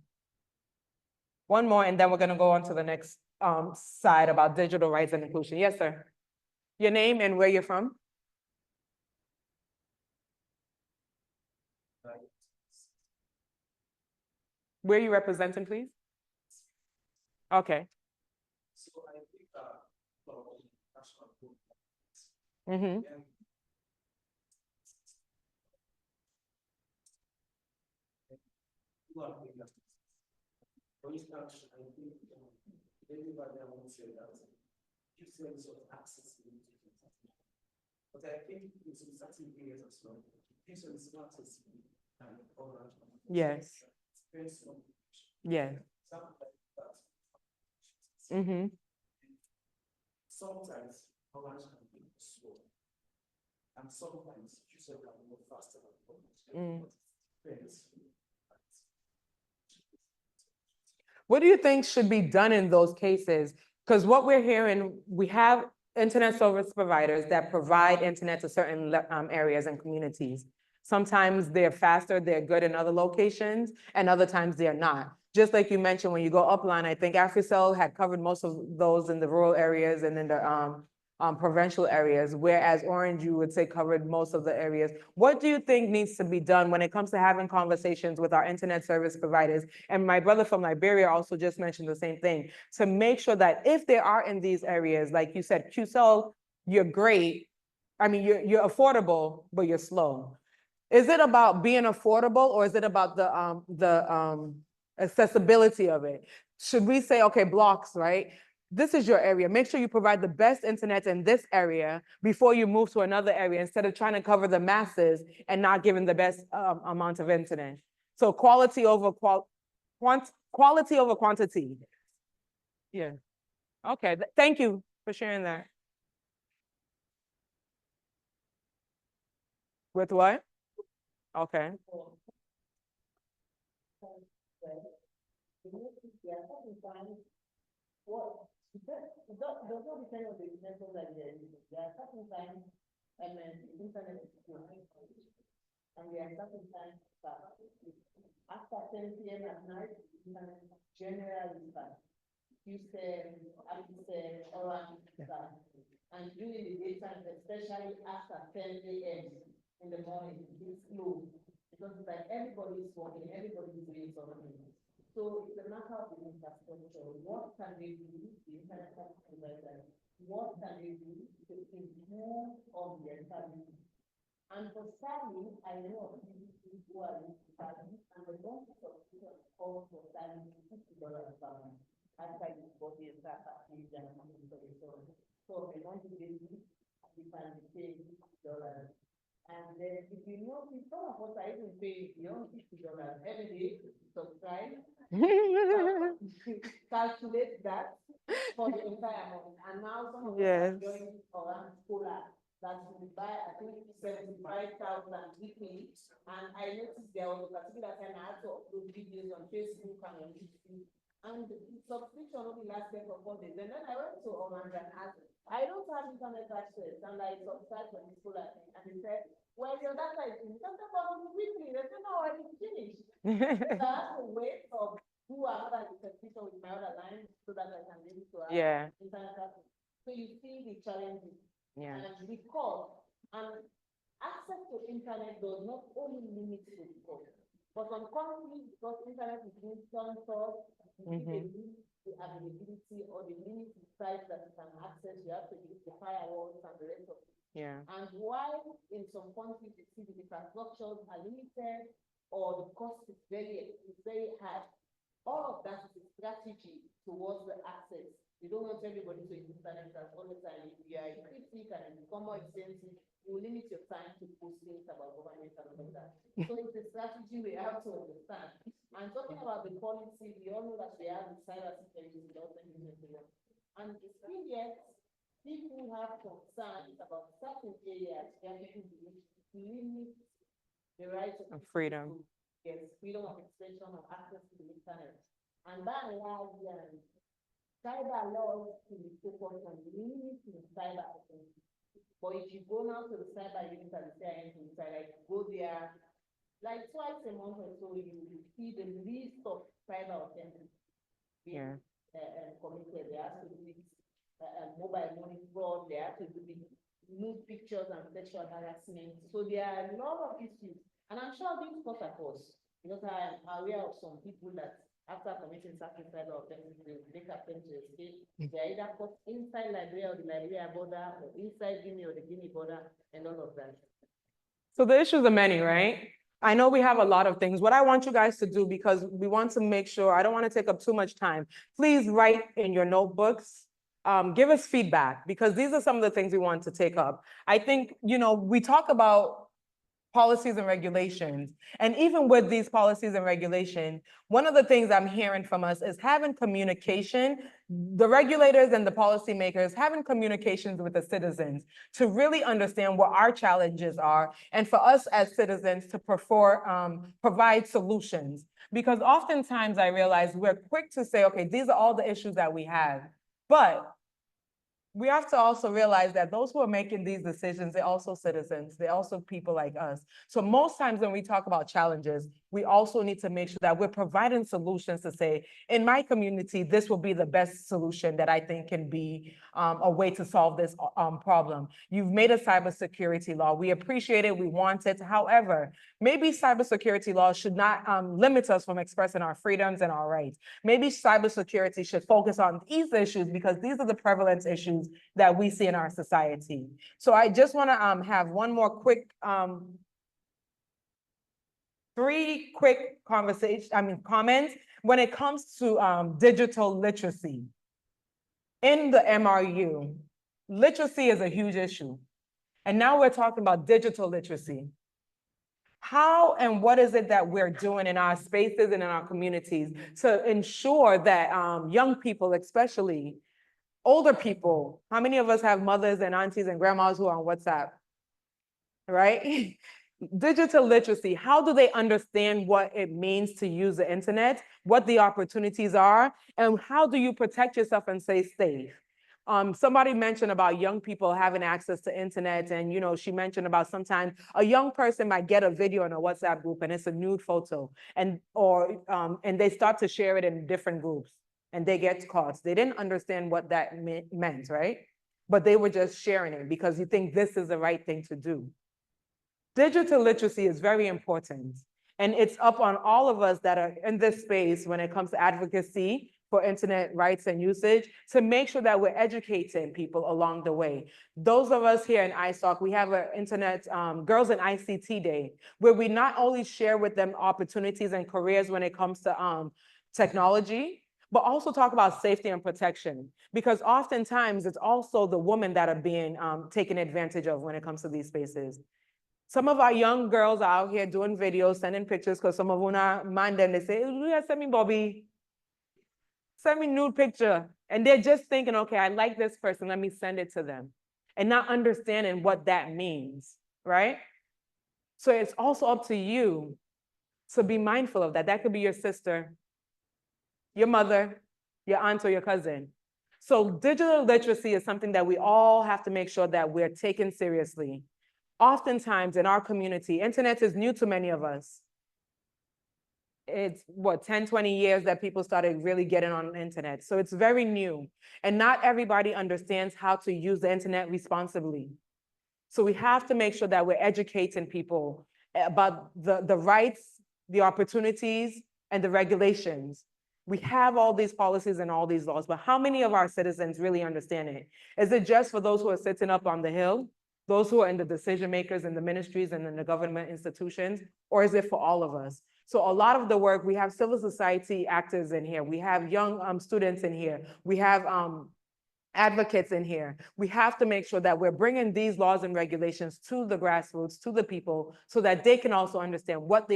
One more, and then we're gonna go on to the next side about digital rights and inclusion. Yes, sir. Your name and where you're from? Where are you representing, please? Okay. So I think national Mm-hmm. For instance, I think everybody won't say that you sense of accessibility. But I think in some certain areas as well, this is not accessible and orange. Yes. Yeah. Mm-hmm. Sometimes orange can be slow, and sometimes you can move faster than orange. What do you think should be done in those cases? Because what we're hearing, we have internet service providers that provide internet to certain areas and communities. Sometimes they're faster, they're good in other locations, and other times they're not. Just like you mentioned, when you go upline, I think AfriCell had covered most of those in the rural areas and in the provincial areas, whereas Orange, you would say, covered most of the areas. What do you think needs to be done when it comes to having conversations with our internet service providers? And my brother from Liberia also just mentioned the same thing, to make sure that if they are in these areas, like you said, QCell, you're great. I mean, you're affordable, but you're slow. Is it about being affordable, or is it about the accessibility of it? Should we say, okay, blocks, right? This is your area. Make sure you provide the best internet in this area before you move to another area, instead of trying to cover the masses and not giving the best amount of internet. So quality over quality over quantity. Yeah. Okay. Thank you for sharing that. With what? Okay. Well, does not depend on the example that there are certain times the internet is slow. And there are certain times that after 10 p.m. at night, the internet generally is fast. You said, Orange, And during the daytime, especially after 10 a.m. in the morning, it's slow. Because it's like everybody is working, everybody is doing something. So it's a matter of the infrastructure. What can they do? The internet has to like that. What can they do to improve on their service? And for Sally, I know of people who are in Sally, and the benefit of people call for Sally $50 per month. After you body and start package and money for the store. So if you want to get it, you can pay $50. And then if you know, some of us are even paying beyond $50 every day to subscribe. Calculate that for the entire month. And now some of us are going around Cola that will buy, I think, 75,000 weekly. And I noticed there was a particular time I had to upload videos on Facebook and on YouTube. And the subscription only lasted for 4 days. And then I went to Oman and asked, I don't have internet access, and I subscribed for this Cola thing. And they said, well, your data is finished. Something about weekly. They said, no, it's finished. So I have to wait or do another subscription with my other line so that I can be able to have internet access. So you see the challenges. And because access to internet does not only limit the cost, but unfortunately, because internet is being censored, the availability or the limited size that you can access, you have to use the firewalls and the rest of it. And while in some countries you see the infrastructures are limited or the cost is very high, all of that is a strategy towards the access. You don't want everybody to use internet all the time. If you are critic and it become more expensive, you limit your time to post things about government and all of that. So it's a strategy we have to understand. And talking about the policy, we all know that we have the cyber security laws and still yet, people have concerns about certain areas where people limit the right of freedom. Yes, freedom of expression or access to the internet. And by and large, cyber laws to be focused on limiting cyber offenses. But if you go now to the cyber unit and say inside, like go there, like twice a month or so, you see the list of cyber offenses being committed. They have to do with mobile money fraud, they have to do with nude pictures and sexual harassment. So there are a lot of issues. And I'm sure these cut across, because I am aware of some people that after committing certain cyber offenses, they attempt to escape. They are either caught inside Liberia or the Liberia border, or inside Guinea or the Guinea border, and all of that. So the issues are many, right? I know we have a lot of things. What I want you guys to do, because we want to make sure, I don't want to take up too much time, please write in your notebooks, give us feedback, because these are some of the things we want to take up. I think, we talk about policies and regulations. And even with these policies and regulation, one of the things I'm hearing from us is having communication, the regulators and the policymakers having communications with the citizens to really understand what our challenges are, and for us as citizens to provide solutions. Because oftentimes I realize we're quick to say, okay, these are all the issues that we have, but we have to also realize that those who are making these decisions, they're also citizens. They're also people like us. So most times when we talk about challenges, we also need to make sure that we're providing solutions to say, in my community, this will be the best solution that I think can be a way to solve this problem. You've made a cybersecurity law. We appreciate it. We want it. However, maybe cybersecurity laws should not limit us from expressing our freedoms and our rights. Maybe cybersecurity should focus on these issues because these are the prevalent issues that we see in our society. So I just want to have one more quick, three quick comments when it comes to digital literacy. In the MRU, literacy is a huge issue. And now we're talking about digital literacy. How and what is it that we're doing in our spaces and in our communities to ensure that young people, especially older people, how many of us have mothers and aunties and grandmas who are on WhatsApp, right? Digital literacy, how do they understand what it means to use the internet, what the opportunities are, and how do you protect yourself and stay safe? Somebody mentioned about young people having access to internet, and she mentioned about sometimes a young person might get a video in a WhatsApp group and it's a nude photo, and they start to share it in different groups and they get caught. They didn't understand what that meant, right? but they were just sharing it because you think this is the right thing to do. Digital literacy is very important. And it's up on all of us that are in this space when it comes to advocacy for internet rights and usage to make sure that we're educating people along the way. Those of us here in ISOC, we have an internet Girls in ICT Day, where we not only share with them opportunities and careers when it comes to technology, but also talk about safety and protection. Because oftentimes it's also the women that are being taken advantage of when it comes to these spaces. Some of our young girls are out here doing videos, sending pictures, because some of them are man, then they say, "Yeah, send me Bobby. Send me nude picture." And they're just thinking, okay, I like this person, let me send it to them. And not understanding what that means, right? So it's also up to you to be mindful of that. That could be your sister, your mother, your aunt, or your cousin. So digital literacy is something that we all have to make sure that we're taking seriously. Oftentimes in our community, internet is new to many of us. It's what, 10, 20 years that people started really getting on the internet. So it's very new. And not everybody understands how to use the internet responsibly. So we have to make sure that we're educating people about the rights, the opportunities, and the regulations. We have all these policies and all these laws, but how many of our citizens really understand it? Is it just for those who are sitting up on the hill? Those who are in the decision makers in the ministries and in the government institutions, or is it for all of us? So a lot of the work, we have civil society actors in here, we have young students in here, we have advocates in here. We have to make sure that we're bringing these laws and regulations to the grassroots, to the people, so that they can also understand what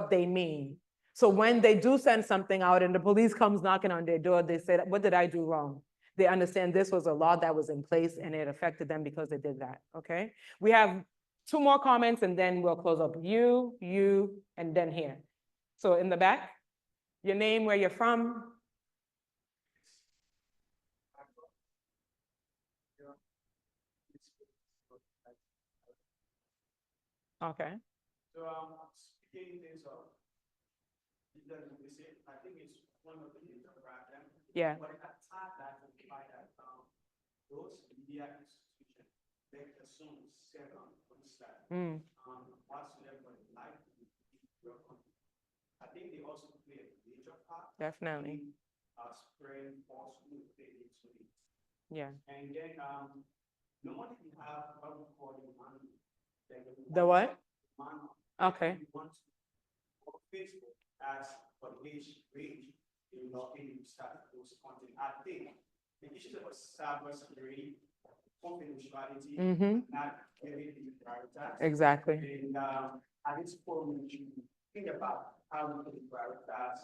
they mean. So when they do send something out and the police comes knocking on their door, they say, "What did I do wrong?" They understand this was a law that was in place and it affected them because they did that, okay? We have 2 more comments and then we'll close up. You, and then here. So in the back, your name, where you're from. Okay. So speaking this of I think it's one of the problems. Yeah. But at time that those media institutions, they assume second whatsoever life I think they also play a major part. Definitely. In, spreading false news. Yeah. And then normally we have what we call the Mano. The what? Mano. Okay. We want to Facebook as for page in locking start those content. I think the issues of cybersecurity, confidentiality, not getting the prioritized. Exactly. And at this point, we should think about how we can prioritize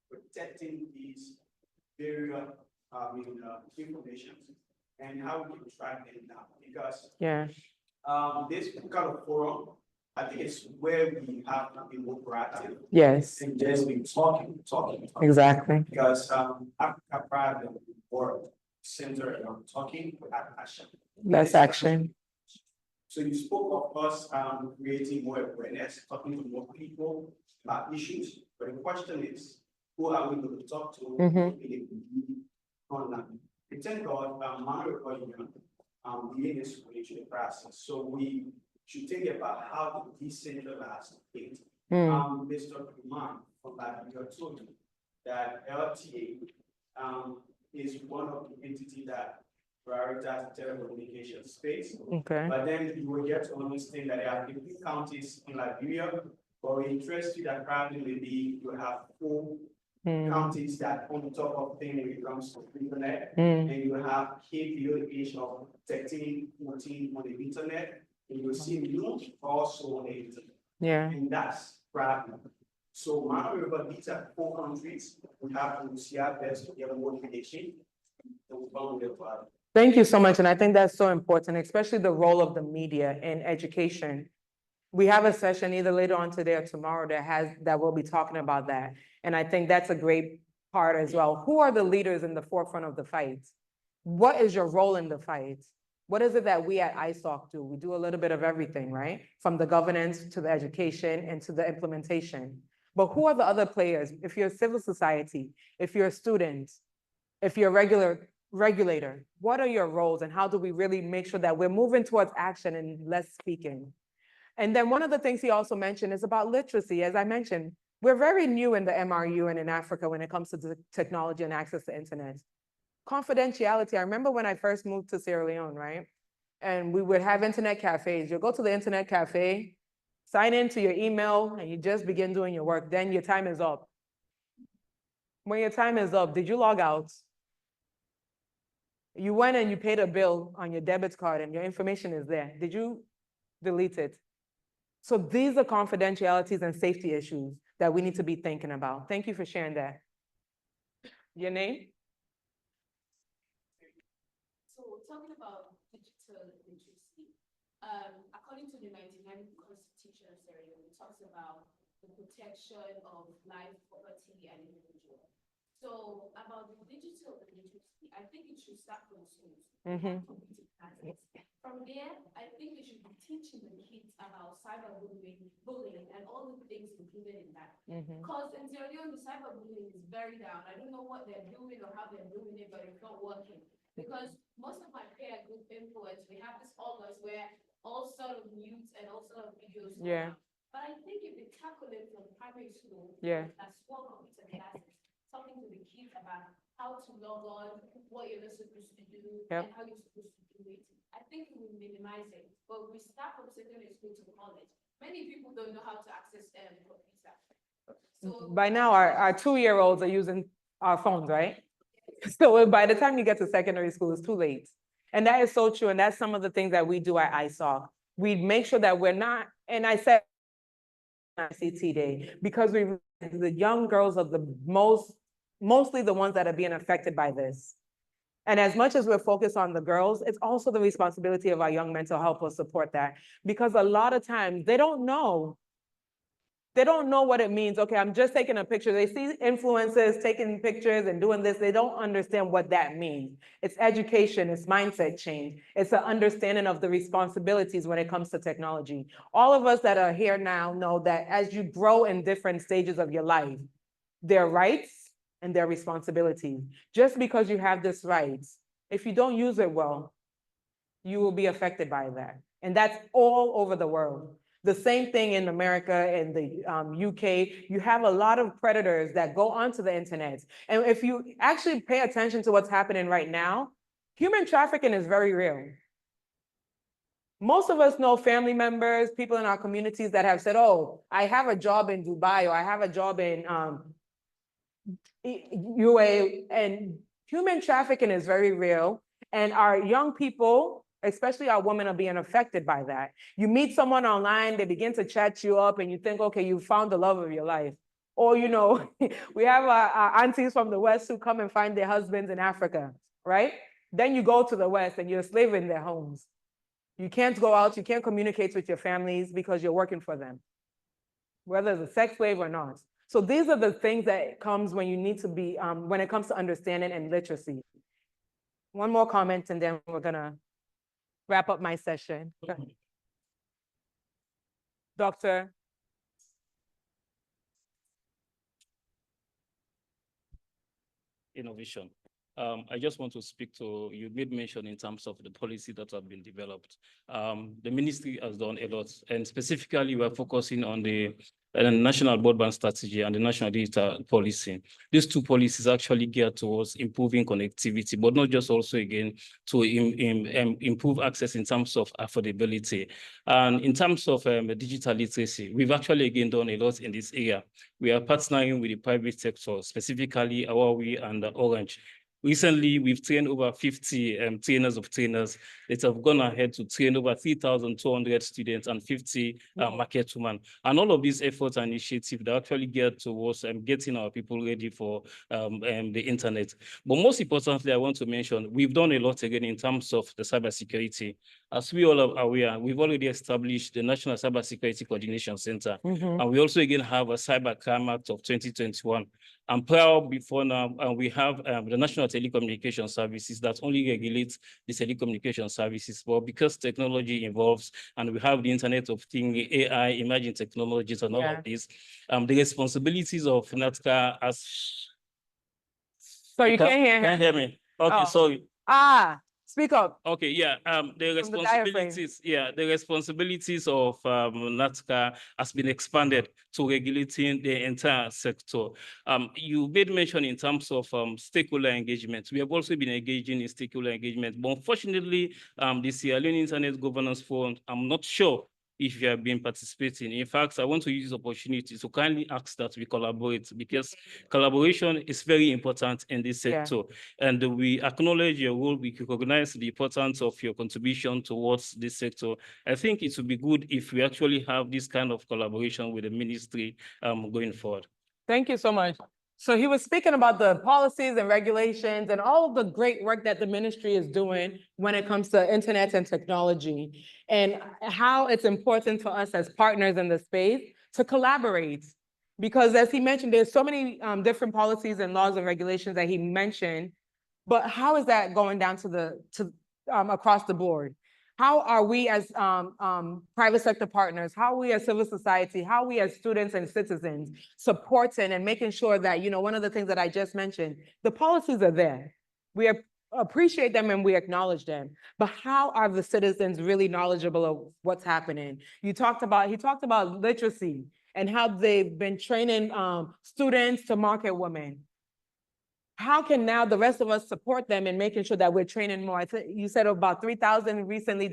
protecting these various information and how we can track them down. Because this kind of forum, I think it's where we have to be more proactive. Yes. And just be talking. Exactly. Because Africa Pride and work centered on talking without action. Less action. So you spoke of us creating more awareness, talking to more people about issues. But the question is, who are we going to talk to online? And thank God, Mano being this relationship process. So we should think about how to decentralize it. Mr. Kuman from Liberia told me that LTA is one of the entities that prioritize telecommunication space. Okay. But then you will get to understand that there are 15 counties in Liberia, but we interest you that probably maybe you have 4 counties that on top of things when it comes to internet, and you have KPO of 13, 14 on the internet, and you see you also on the internet. Yeah. And that's problem. So Mano, these are 4 countries. We have to see our best to get more information. Thank you so much. And I think that's so important, especially the role of the media in education. We have a session either later on today or tomorrow that will be talking about that. And I think that's a great part as well. Who are the leaders in the forefront of the fight? What is your role in the fight? What is it that we at ISOC do? We do a little bit of everything, right? From the governance to the education and to the implementation. But who are the other players? If you're civil society, if you're a student, if you're a regular regulator, what are your roles and how do we really make sure that we're moving towards action and less speaking? And then one of the things he also mentioned is about literacy. As I mentioned, we're very new in the MRU and in Africa when it comes to the technology and access to internet. Confidentiality, I remember when I first moved to Sierra Leone, right? And we would have internet cafes. You'll go to the internet cafe, sign into your email, and you just begin doing your work. Then your time is up. When your time is up, did you log out? You went and you paid a bill on your debit card and your information is there. Did you delete it? So these are confidentialities and safety issues that we need to be thinking about. Thank you for sharing that. Your name? So talking about digital literacy, according to the 99th Constitution of Sierra Leone, it talks about the protection of life, property, and individual. So about the digital literacy, I think it should start from schools. From there, I think we should be teaching the kids about cyberbullying, bullying, and all the things included in that. Because in Sierra Leone, the cyberbullying is very down. I don't know what they're doing or how they're doing it, but it's not working. Because most of my peer group influence, we have this August where all sort of news and all sort of videos go out. But I think if they tackle it from primary school, as small computer classes, talking to the kids about how to log on, what you're not supposed to do, and how you're supposed to do it, I think we will minimize it. But we start from secondary school to college. Many people don't know how to access computer. So by now, our 2-year-olds are using our phones, right? So by the time you get to secondary school, it's too late. And that is so true. And that's some of the things that we do at ISOC. We make sure that we're not, and I said ICT Day, because the young girls are the mostly the ones that are being affected by this. And as much as we're focused on the girls, it's also the responsibility of our young men to help us support that. Because a lot of times they don't know. They don't know what it means. Okay, I'm just taking a picture. They see influencers taking pictures and doing this. They don't understand what that means. It's education, it's mindset change. It's an understanding of the responsibilities when it comes to technology. All of us that are here now know that as you grow in different stages of your life, there are rights and their responsibilities. Just because you have this rights, if you don't use it well, you will be affected by that. And that's all over the world. The same thing in America and the UK, you have a lot of predators that go onto the internet. And if you actually pay attention to what's happening right now, human trafficking is very real. Most of us know family members, people in our communities that have said, oh, I have a job in Dubai or I have a job in UAE, and human trafficking is very real. And our young people, especially our women, are being affected by that. You meet someone online, they begin to chat you up and you think, okay, you found the love of your life. Or, you know, we have our aunties from the West who come and find their husbands in Africa, right? Then you go to the West and you're a slave in their homes. You can't go out, you can't communicate with your families because you're working for them, whether it's a sex slave or not. So these are the things that comes when you need to be, when it comes to understanding and literacy. One more comment and then we're gonna wrap up my session. Doctor. Innovation. I just want to speak to, you made mention in terms of the policy that have been developed. The ministry has done a lot, and specifically we're focusing on the national broadband strategy and the national digital policy. These two policies actually geared towards improving connectivity, but not just also again to improve access in terms of affordability. And in terms of digital literacy, we've actually again done a lot in this area. We are partnering with the private sector, specifically Huawei and Orange. Recently, we've trained over 50 trainers of trainers that have gone ahead to train over 3,200 students and 50 market women. And all of these efforts and initiatives are actually geared towards getting our people ready for the internet. But most importantly, I want to mention, we've done a lot again in terms of the cybersecurity. As we all are aware, we've already established the National Cybersecurity Coordination Center. And we also again have a Cyber Crime Act of 2021. And prior before now, we have the National Telecommunication Services that only regulates the telecommunication services. But because technology evolves and we have the Internet of Things, AI, emerging technologies and all of these, the responsibilities of NATCA as... So you can't hear him. Can't hear me? Okay, Oh. sorry. Speak up. Okay, yeah, the From the diaphragm. responsibilities of NATCA has been expanded to regulating the entire sector. You made mention in terms of stakeholder engagement. We have also been engaging in stakeholder engagement, but unfortunately, the Sierra Leone Internet Governance Forum, I'm not sure if you have been participating. In fact, I want to use this opportunity to kindly ask that we collaborate, because collaboration is very important in this sector. And we acknowledge your role, we recognize the importance of your contribution towards this sector. I think it would be good if we actually have this kind of collaboration with the ministry going forward. Thank you so much. So he was speaking about the policies and regulations and all of the great work that the ministry is doing when it comes to internet and technology, and how it's important for us as partners in the space to collaborate. Because as he mentioned, there's so many different policies and laws and regulations that he mentioned, but how is that going down to across the board? How are we as private sector partners, how are we as civil society, how are we as students and citizens supporting and making sure that, you know, one of the things that I just mentioned, the policies are there. We appreciate them and we acknowledge them, but how are the citizens really knowledgeable of what's happening? He talked about literacy and how they've been training students to market women. How can now the rest of us support them in making sure that we're training more? You said about 3,000 recently,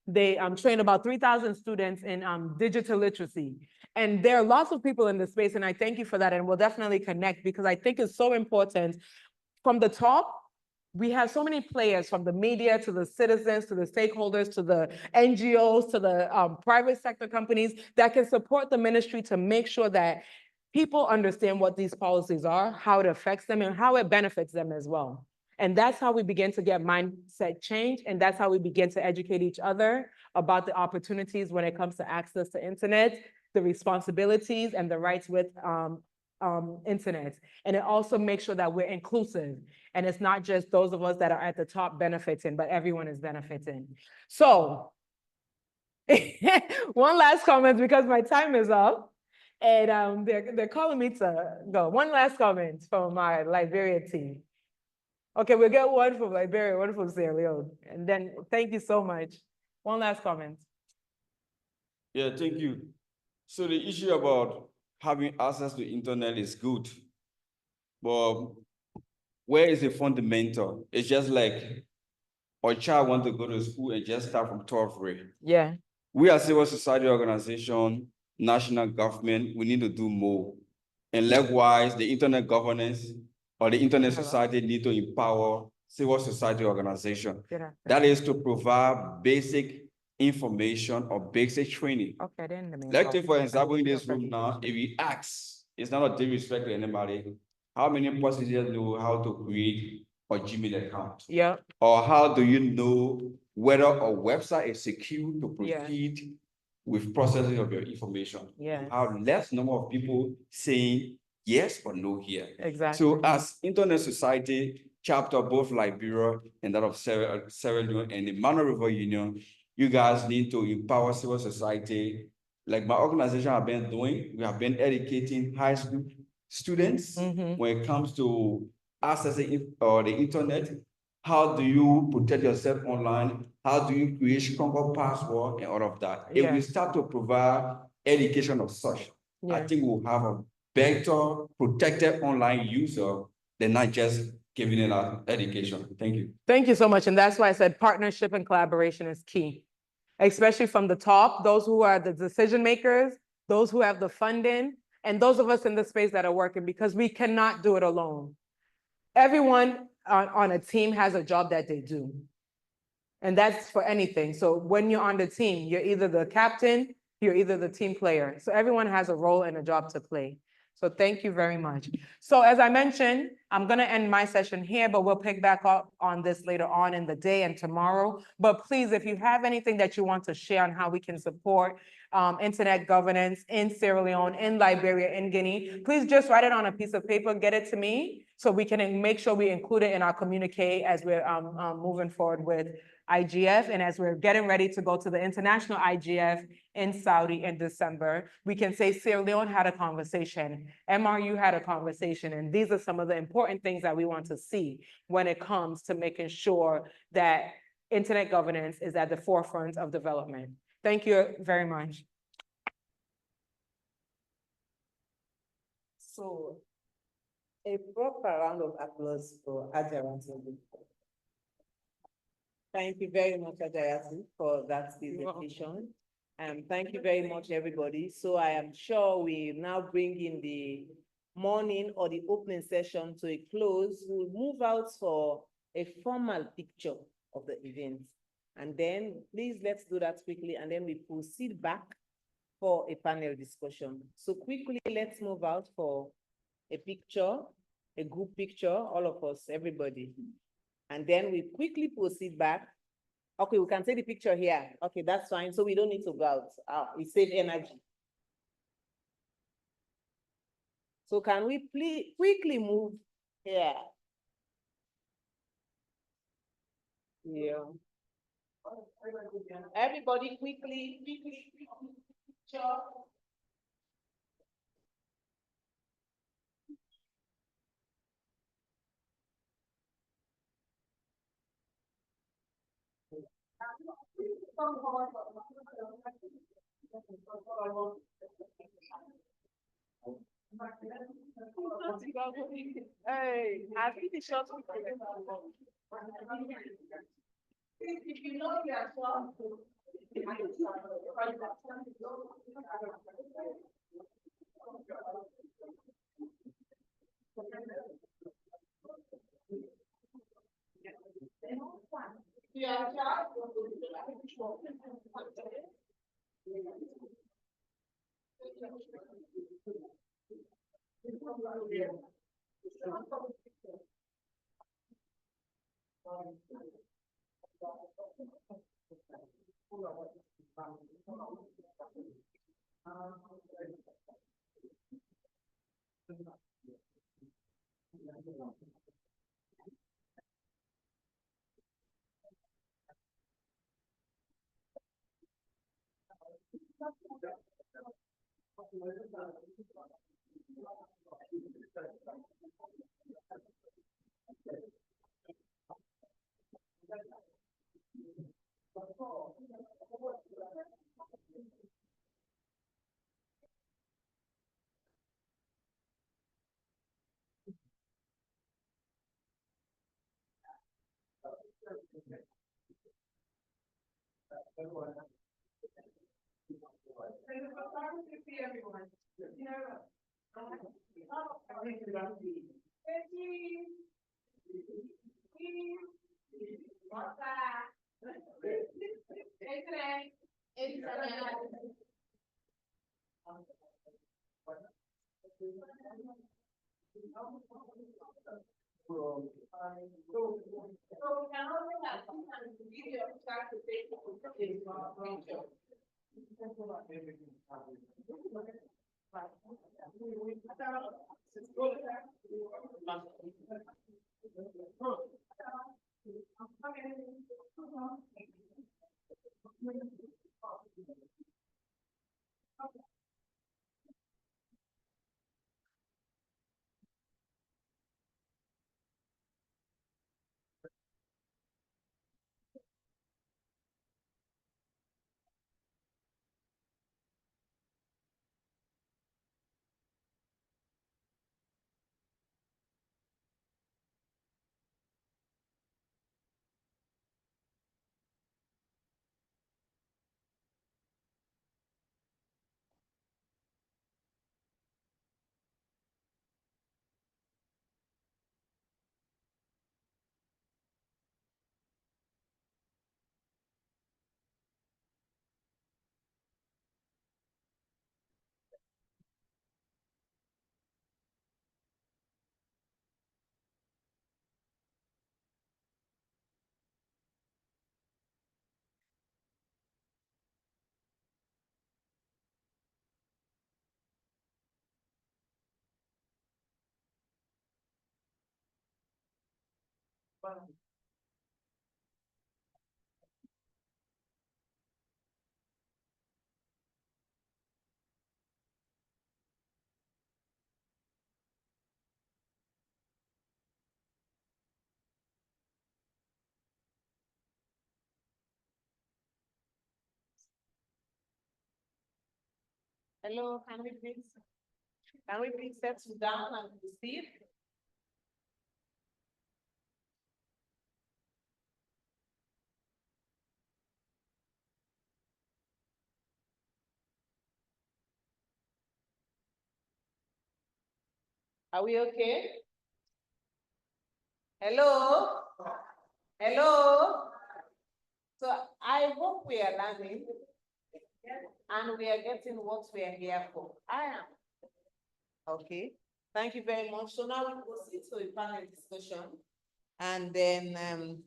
they trained about 3,000 students in digital literacy. And there are lots of people in this space, and I thank you for that, and we'll definitely connect, because I think it's so important. From the top, we have so many players, from the media to the citizens, to the stakeholders, to the NGOs, to the private sector companies that can support the ministry to make sure that people understand what these policies are, how it affects them, and how it benefits them as well. And that's how we begin to get mindset change, and that's how we begin to educate each other about the opportunities when it comes to access to internet, the responsibilities and the rights with internet. And it also makes sure that we're inclusive, and it's not just those of us that are at the top benefiting, but everyone is benefiting. So one last comment, because my time is up. And they're calling me to go. One last comment from my Liberia team. Okay, we'll get one from Liberia, one from Sierra Leone. And then thank you so much. One last comment. Yeah, thank you. So the issue about having access to internet is good, but where is the fundamental? It's just like our child want to go to school and just start from 12th grade. Yeah. We are civil society organization, national government, we need to do more. And likewise, the internet governance or the internet society need to empower civil society organization. That is to provide basic information or basic training. Okay, then. Let's take, for example, in this room now, if we ask, it's not a disrespect to anybody, how many passengers know how to create a Gmail account? Yeah. Or how do you know whether a website is secure to proceed with processing of your information? Yeah. You have less number of people saying yes or no here. Exactly. So as Internet Society chapter, both Liberia and that of Sierra Leone and the Mano River Union, you guys need to empower civil society. Like my organization have been doing, we have been educating high school students when it comes to accessing the internet. How do you protect yourself online? How do you create stronger password and all of that? If we start to provide education of such, I think we'll have a better protected online user than not just giving it out education. Thank you. Thank you so much. And that's why I said partnership and collaboration is key, especially from the top, those who are the decision makers, those who have the funding, and those of us in the space that are working, because we cannot do it alone. Everyone on a team has a job that they do. And that's for anything. So when you're on the team, you're either the captain, you're either the team player. So everyone has a role and a job to play. So thank you very much. So as I mentioned, I'm gonna end my session here, but we'll pick back up on this later on in the day and tomorrow. But please, if you have anything that you want to share on how we can support internet governance in Sierra Leone, in Liberia, in Guinea, please just write it on a piece of paper, get it to me, so we can make sure we include it in our communique as we're moving forward with IGF, and as we're getting ready to go to the international IGF in Saudi in December, we can say Sierra Leone had a conversation, MRU had a conversation, and these are some of the important things that we want to see when it comes to making sure that internet governance is at the forefront of development. Thank you very much. So, a proper round of applause for Ajayati. Thank you very much, Ajayati, for that presentation. Thank you very much, everybody. So I am sure we now bring in the morning or the opening session to a close. We'll move out for a formal picture of the event. And then please let's do that quickly, and then we proceed back for a panel discussion. So quickly, let's move out for a picture, a group picture, all of us, everybody. And then we quickly proceed back. Okay, we can take the picture here. Okay, that's fine. So we don't need to go out. We save energy. So can we please quickly move here? Yeah. Everybody quickly, picture. Hey, I think the short. If you know you are short, Hello, can we please settle down and proceed? Are we okay? Hello? Hello? So I hope we are learning and we are getting what we are here for. I am. Okay, thank you very much. So now we proceed to a panel discussion. And then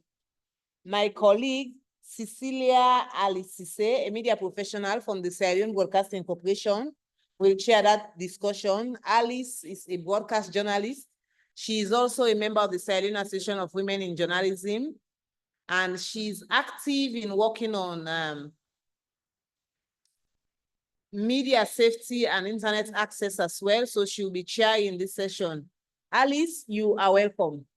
my colleague, Cecilia Alicise, a media professional from the Sierra Leone Broadcasting Corporation, will chair that discussion. Alice is a broadcast journalist. She is also a member of the Sierra Leone Association of Women in Journalism, and she's active in working on media safety and internet access as well. So she'll be chairing this session. Alice, you are welcome.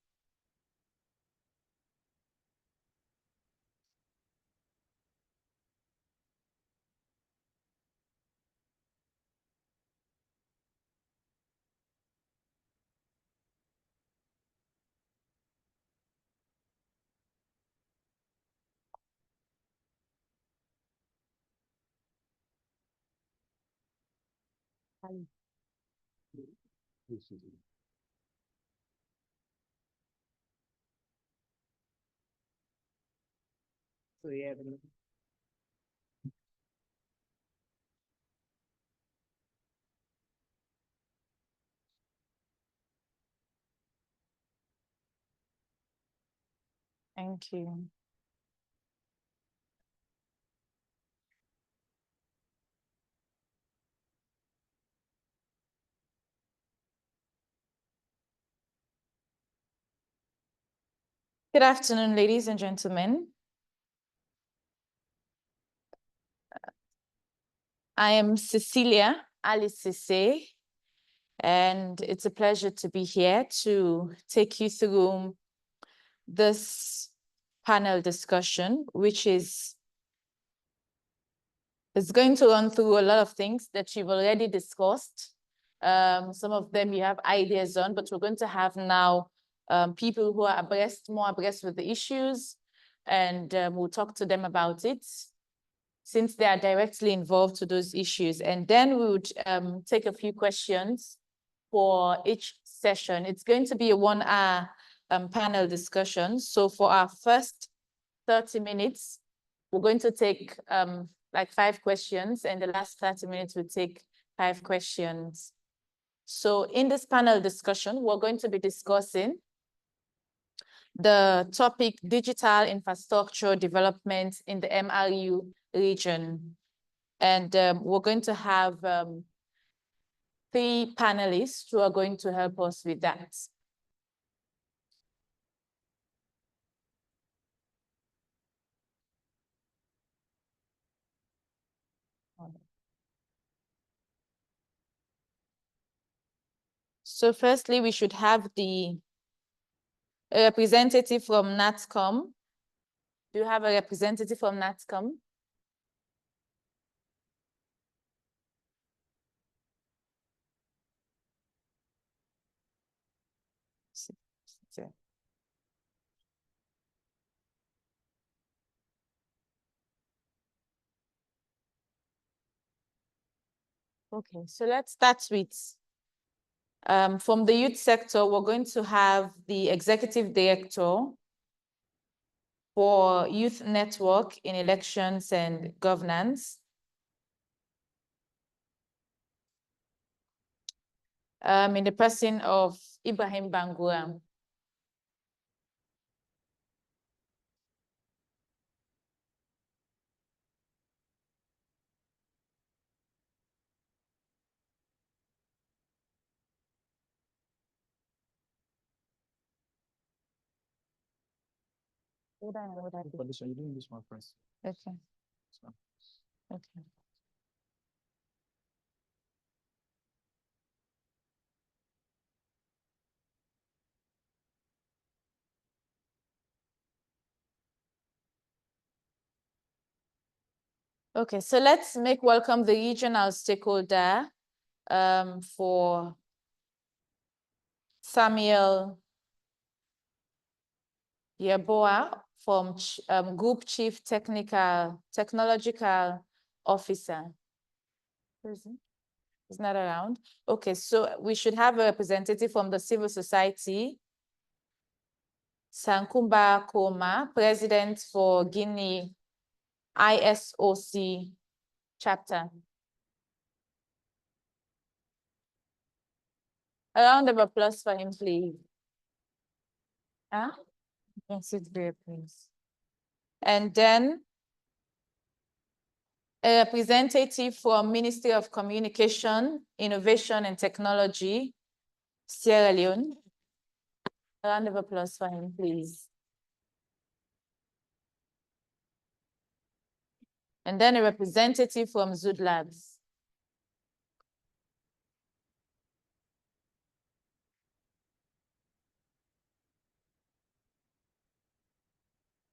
So yeah. Thank you. Good afternoon, ladies and gentlemen. I am Cecilia Alicise, and it's a pleasure to be here to take you through this panel discussion, which is going to run through a lot of things that you've already discussed. Some of them you have ideas on, but we're going to have now people who are more abreast with the issues, and we'll talk to them about it since they are directly involved to those issues. And then we would take a few questions for each session. It's going to be a 1-hour panel discussion. So for our first 30 minutes, we're going to take like 5 questions, and the last 30 minutes we'll take 5 questions. So in this panel discussion, we're going to be discussing the topic digital infrastructure development in the MRU region. And we're going to have 3 panelists who are going to help us with that. So firstly, we should have a representative from NATCOM. Do you have a representative from NATCOM? Okay, so let's start with, from the youth sector, we're going to have the executive director for Youth Network in Elections and Governance. In the person of Ibrahim Bangura. You're doing this one first. Okay. Okay. Okay, so let's make welcome the regional stakeholder for Samuel Yeboah from Group Chief Technological Officer. He's not around. Okay, so we should have a representative from the civil society. Sankumba Koma, President for Guinea ISOC chapter. A round of applause for him, please. Huh? Yes, it's very please. And then a representative from Ministry of Communication, Innovation and Technology, Sierra Leone. A round of applause for him, please. And then a representative from Zood Labs.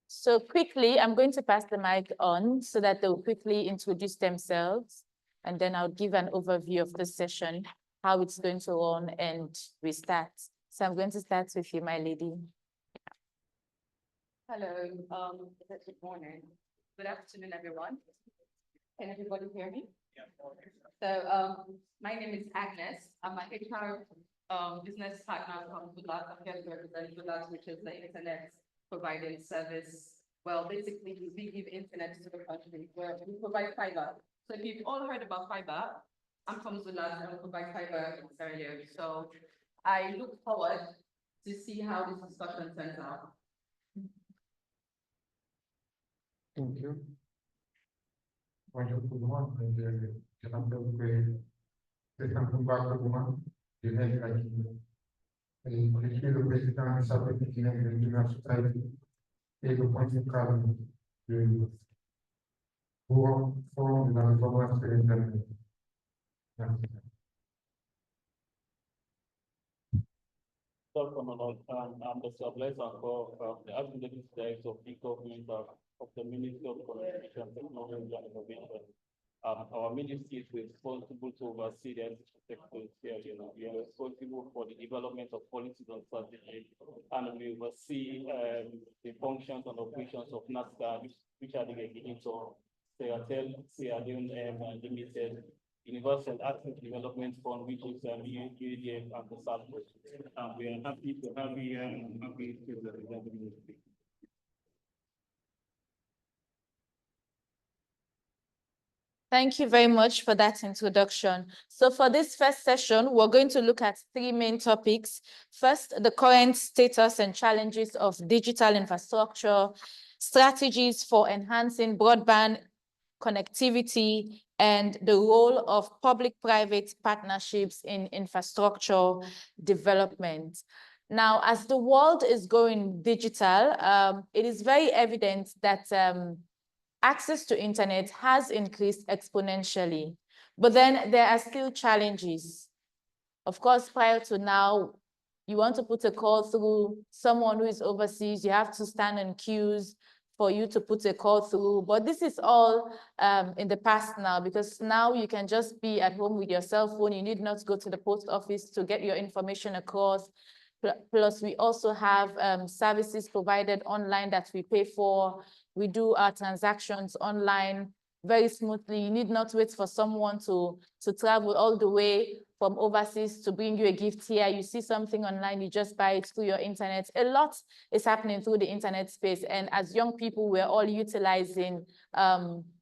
So quickly, I'm going to pass the mic on so that they'll quickly introduce themselves. And then I'll give an overview of the session, how it's going to run, and we start. So I'm going to start with you, my lady. Hello, good morning. Good afternoon, everyone. Can everybody hear me? Yeah. So my name is Agnes. I'm a HR business partner from Goodluck. I'm here to represent Goodluck, which is the internet providing service. Well, basically, we give internet to the country where we provide fiber. So if you've all heard about fiber, I'm from Goodluck and we provide fiber in Sierra Leone. So I look forward to see how this discussion turns out. Thank you. Bonjour tout le monde. Je m'appelle Sankumba Koma. Je viens de la Guinée. Je suis le président de South African Regional Society et le principal du forum de la gouvernance de l'Internet. Merci. I'm the Subless the Academic Director of e-government of the Ministry of Communication, Technology and Innovation. Our ministry is responsible to oversee the sector here. We are responsible for the development of policies and strategies, and we oversee the functions and operations of NASCA, which are the regulator, Sierra Leone Limited, Universal Access Development Fund, which is UADF and the SALPO. We are happy to have you here and happy to represent the ministry. Thank you very much for that introduction. So for this first session, we're going to look at three main topics. First, the current status and challenges of digital infrastructure, strategies for enhancing broadband connectivity, and the role of public-private partnerships in infrastructure development. Now, as the world is going digital, it is very evident that access to internet has increased exponentially, but then there are still challenges. Of course, prior to now, you want to put a call through someone who is overseas, you have to stand in queues for you to put a call through, but this is all in the past now, because now you can just be at home with your cell phone. You need not go to the post office to get your information across. Plus, we also have services provided online that we pay for. We do our transactions online very smoothly. You need not wait for someone to travel all the way from overseas to bring you a gift here. You see something online, you just buy it through your internet. A lot is happening through the internet space. And as young people, we're all utilizing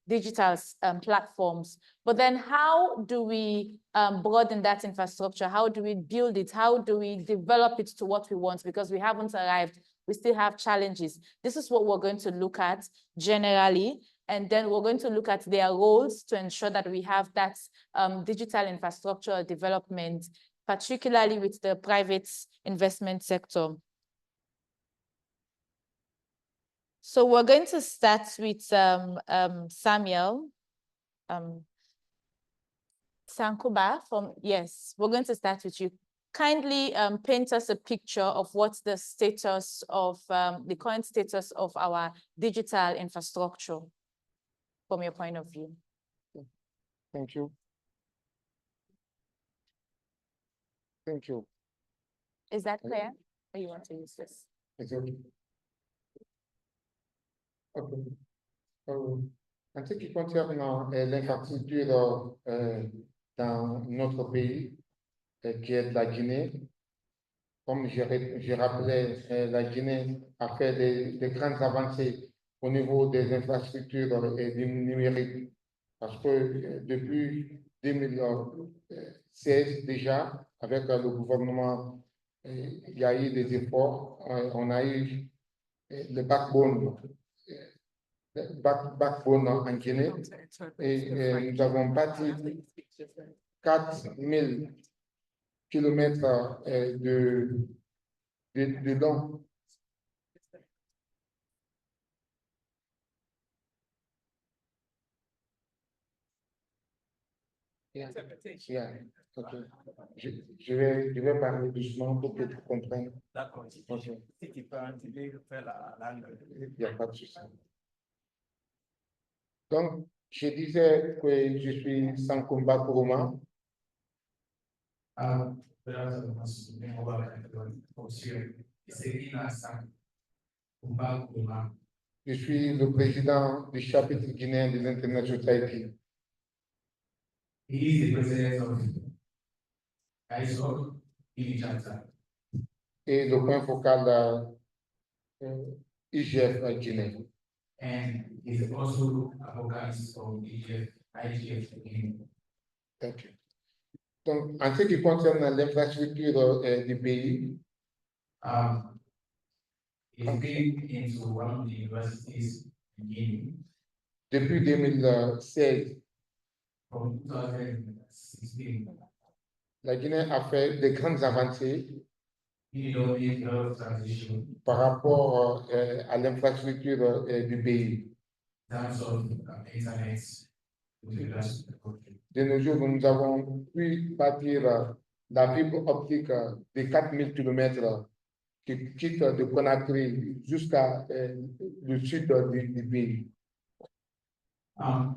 digital platforms. But then how do we broaden that infrastructure? How do we build it? How do we develop it to what we want? Because we haven't arrived. We still have challenges. This is what we're going to look at generally. And then we're going to look at their roles to ensure that we have that digital infrastructure development, particularly with the private investment sector. So we're going to start with Samuel Sankuba from, yes, we're going to start with you. Kindly paint us a picture of what's the status of, the current status of our digital infrastructure. from your point of view. Thank you. Thank you. Is that clear? Or you want to use this? It's okay. Okay. En ce qui concerne l'infrastructure dans notre pays, qui est la Guinée, comme je rappelais, la Guinée a fait des grandes avancées au niveau des infrastructures et du numérique, parce que depuis 2016 déjà, avec le gouvernement, il y a eu des efforts, on a eu le backbone en Guinée, et nous avons bâti 4000 kilomètres de long. Yeah. Okay. Je vais parler doucement pour que tu comprennes. D'accord. Okay. Si tu peux anticiper, faire la langue. Il n'y a pas de souci. Donc, je disais que je suis sans combat pour moi. Je suis le président du chapitre guinéen de l'Internet Society. He is the president of ISO Et le point focal IGF à Guinée. and he's also a vocalist of IGF Guinea. Thank you. Donc, en ce qui concerne l'infrastructure du pays, He's been into one of the universities in Guinea. Depuis 2016, From 2016, la Guinée a fait de grandes avancées par rapport à l'infrastructure du pays. De nos jours, nous avons pu bâtir la fibre optique de 4000 km qui quitte de Conakry jusqu'à le sud du pays.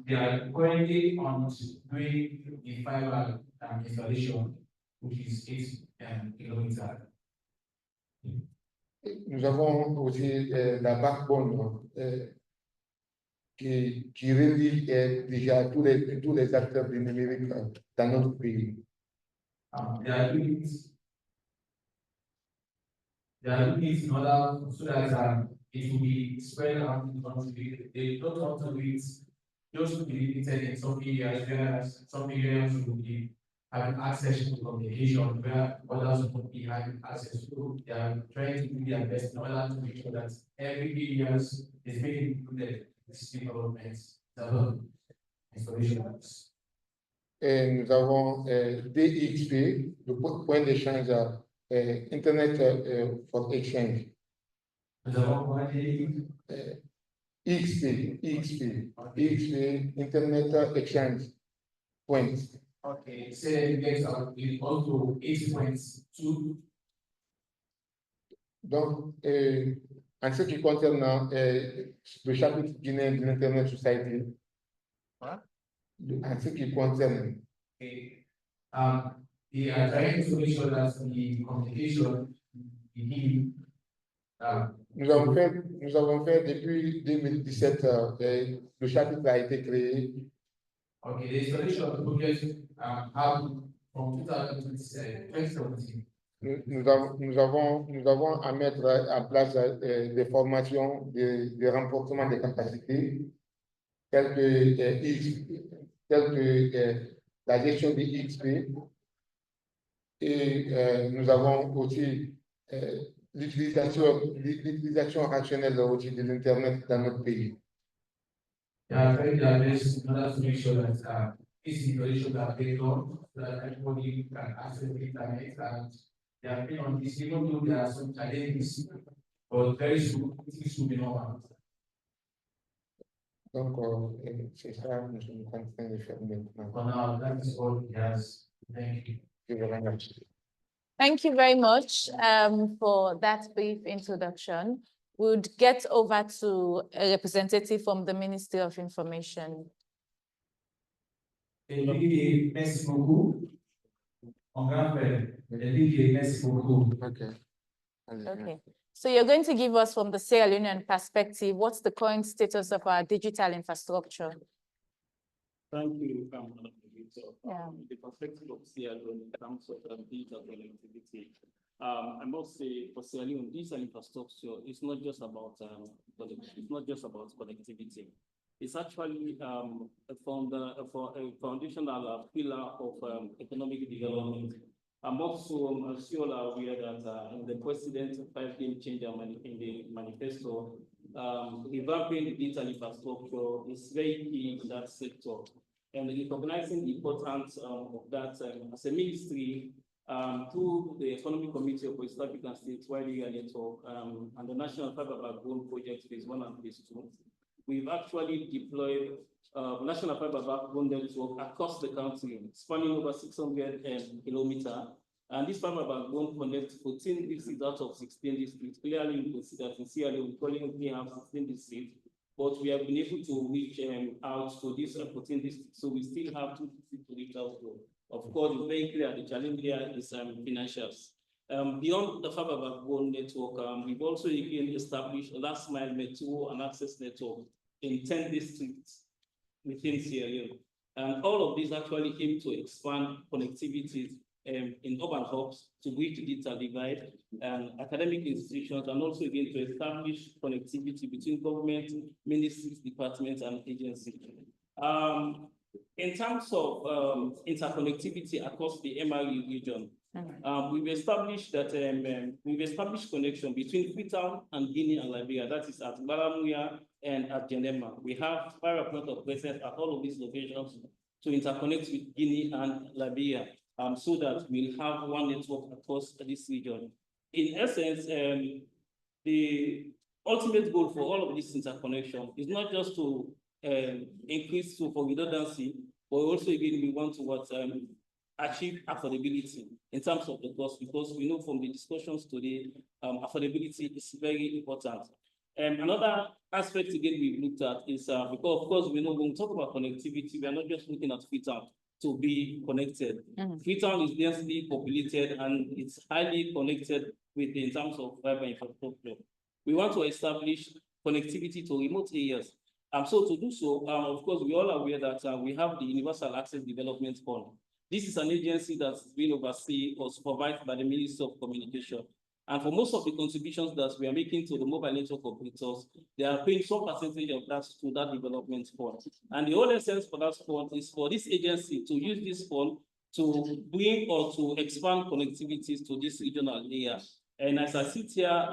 They are currently on doing the fiber installation, which is 8 kilometers. Nous avons aussi la backbone qui relie déjà tous les acteurs du numérique dans notre pays. They are doing it in order so that it will be spread out in the country. They don't want to do it just to be limited in some areas, whereas some areas will be having access to communication where others will be having access to. They are trying to do their best in order to make sure that every area is being included in this development installations. Et nous avons DXP, le point d'échange Internet for Exchange. Nous avons XP, Internet Exchange Point. Okay, so you guys are also 8 points too. Donc, en ce qui concerne le chapitre guinéen de l'Internet Society, en ce qui concerne they are trying to make sure that the communication between nous avons fait depuis 2017, le chapitre a été créé. Okay, the installation of the project happened from 2017. Nous avons à mettre en place des formations de renforcement des capacités, telles que la gestion des XP. Et nous avons aussi l'utilisation rationnelle aussi de l'Internet dans notre pays. They are trying their best in order to make sure that this installation are paid on, so that everybody can access the internet, and they are paying on this, even though there are some challenges, but very soon, things will be normal. Donc, c'est ça que nous sommes en train de faire maintenant. For now, that is all he has. Thank you. Je vous remercie. Thank you very much for that brief introduction. would get over to a representative from the Ministry of Information. Merci beaucoup. Mon grand frère, merci beaucoup. Okay. Okay. So you're going to give us from the Sierra Leonean perspective, what's the current status of our digital infrastructure? Thank you, Madam Director. Yeah. The perspective of Sierra Leone in terms of digital connectivity. I must say, for Sierra Leone, digital infrastructure is not just about connectivity. It's actually a foundational pillar of economic development. I'm also as you all are aware that in the President's 5-game changer in the manifesto, revamping the digital infrastructure is very key in that sector. And recognizing the importance of that as a ministry, through the Economic Committee of West African States, Wide Area Network, and the National Fiber Backbone Project Phase 1 and Phase 2, we've actually deployed National Fiber Backbone Network across the country, spanning over 600 kilometers. And this fiber backbone connects 14 districts out of 16 districts. Clearly, you can see that in Sierra Leone, we currently have 16 districts, but we have been able to reach out to these 14 districts. So we still have 2 districts to reach out to. Of course, it's very clear the challenge here is financials. Beyond the fiber backbone network, we've also again established a last mile metro and access network in 10 districts within Sierra Leone. And all of these actually aim to expand connectivity in urban hubs to bridge the digital divide and academic institutions, and also again to establish connectivity between government, ministries, departments, and agencies. In terms of interconnectivity across the MRU region, we've established connection between Freetown and Guinea and Liberia. That is at Baramuya and at Genema. We have fiber point of presence at all of these locations to interconnect with Guinea and Liberia, so that we'll have one network across this region. In essence, the ultimate goal for all of this interconnection is not just to increase for redundancy, but also again we want to achieve affordability in terms of the cost, because we know from the discussions today, affordability is very important. Another aspect again we've looked at is because of course we know when we talk about connectivity, we are not just looking at Freetown to be connected. Freetown is densely populated and it's highly connected in terms of fiber infrastructure. We want to establish connectivity to remote areas. So to do so, of course, we all are aware that we have the Universal Access Development Fund. This is an agency that's been overseen or supervised by the Ministry of Communication. And for most of the contributions that we are making to the mobile network operators, they are paying some percentage of that to that development fund. And the whole essence for that fund is for this agency to use this fund to bring or to expand connectivities to this regional area. And as I sit here,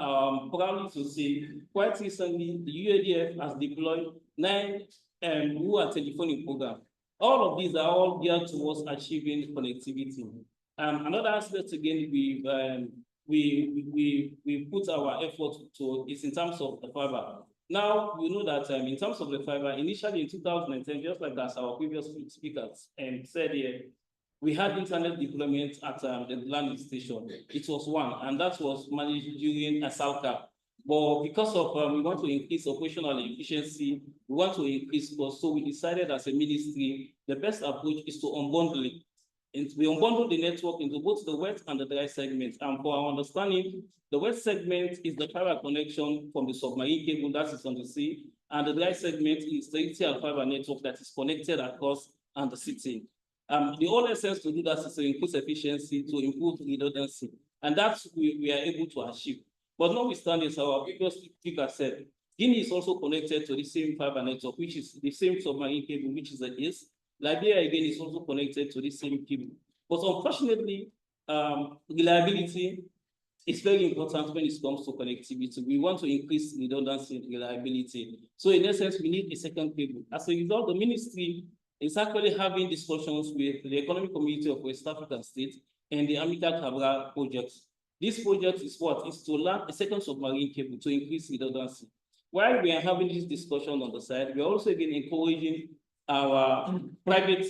proudly to say, quite recently, the UADF has deployed 9 MRU telephony programs. All of these are all geared towards achieving connectivity. Another aspect again we put our effort to is in terms of the fiber. Now you know that in terms of the fiber, initially in 2010, just like as our previous speakers said here, we had internet deployment at the landing station. It was one, and that was managed during a SALCA. But because of we want to increase operational efficiency, we want to increase cost, so we decided as a ministry, the best approach is to unbundle it. And we unbundle the network into both the wet and the dry segments. And for our understanding, the wet segment is the fiber connection from the submarine cable that is on the sea, and the dry segment is the ETL fiber network that is connected across and the city. The whole essence to do that is to increase efficiency, to improve redundancy, and that's we are able to achieve. But notwithstanding, as our previous speaker said, Guinea is also connected to the same fiber network, which is the same submarine cable, which is the east. Liberia again is also connected to the same cable. But unfortunately, reliability is very important when it comes to connectivity. We want to increase redundancy and reliability. So in essence, we need a second cable. As a result, the ministry is actually having discussions with the Economic Committee of West African States and the Amica Cabral projects. This project is what? Is to land a second submarine cable to increase redundancy. While we are having this discussion on the side, we are also again encouraging our private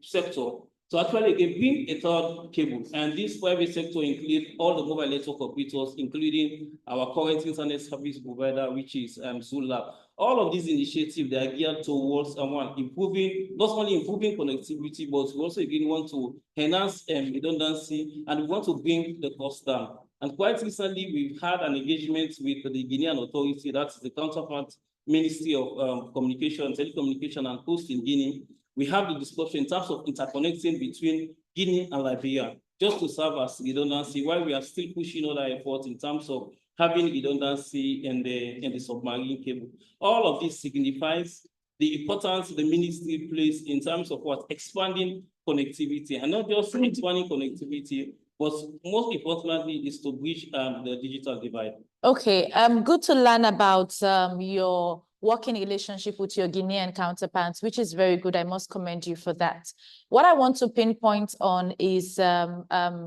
sector So actually, again, bring a third cable, and this private sector include all the mobile network operators, including our current internet service provider, which is Zulab. All of these initiatives, they are geared towards improving, not only improving connectivity, but we also again want to enhance redundancy, and we want to bring the cost down. And quite recently, we've had an engagement with the Guinean authority, that's the counterpart Ministry of Communication, Telecommunication and Post in Guinea. We have the discussion in terms of interconnecting between Guinea and Liberia, just to serve as redundancy, while we are still pushing other efforts in terms of having redundancy in the submarine cable. All of this signifies the importance the ministry plays in terms of what expanding connectivity, and not just expanding connectivity, but most importantly is to bridge the digital divide. Okay, good to learn about your working relationship with your Guinean counterparts, which is very good. I must commend you for that. What I want to pinpoint on is how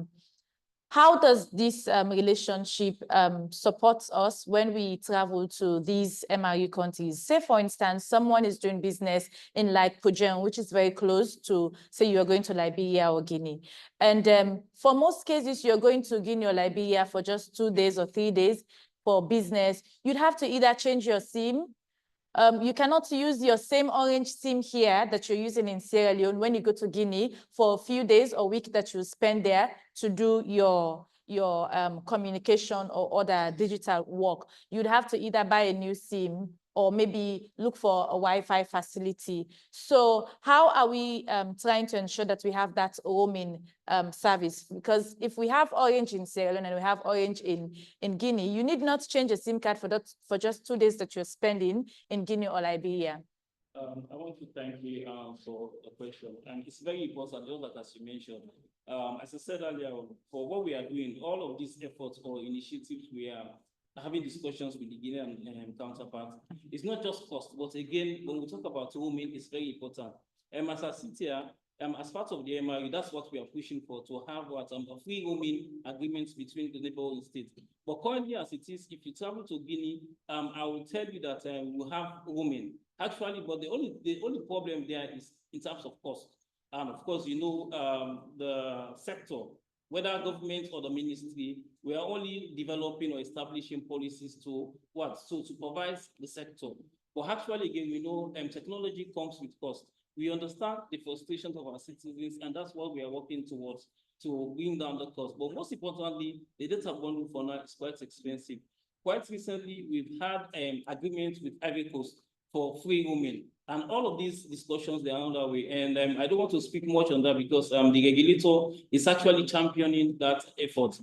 does this relationship support us when we travel to these MRU countries? Say, for instance, someone is doing business in like Pujan, which is very close to, say, you are going to Liberia or Guinea. And for most cases, you're going to Guinea or Liberia for just 2 days or 3 days for business. You'd have to either change your SIM. You cannot use your same orange SIM here that you're using in Sierra Leone when you go to Guinea for a few days or week that you spend there to do your communication or other digital work. You'd have to either buy a new SIM or maybe look for a Wi-Fi facility. So how are we trying to ensure that we have that roaming service? Because if we have Orange in Sierra Leone and we have Orange in Guinea, you need not change a SIM card for just 2 days that you're spending in Guinea or Liberia. I want to thank you for the question, and it's very important, just like as you mentioned. As I said earlier, for what we are doing, all of these efforts or initiatives we are having discussions with the Guinean counterpart, it's not just cost, but again, when we talk about roaming, it's very important. As I sit here, as part of the MRU, that's what we are pushing for, to have a free roaming agreements between the neighboring states. But currently, as it is, if you travel to Guinea, I will tell you that we have roaming. Actually, but the only problem there is in terms of cost. Of course, you know, the sector, whether government or the ministry, we are only developing or establishing policies to what? So to provide the sector. But actually, again, we know technology comes with cost. We understand the frustrations of our citizens, and that's what we are working towards, to bring down the cost. But most importantly, the data bundle for now is quite expensive. Quite recently, we've had agreements with Ivory Coast for free roaming. And all of these discussions, they are underway. And I don't want to speak much on that because the regulator is actually championing that effort.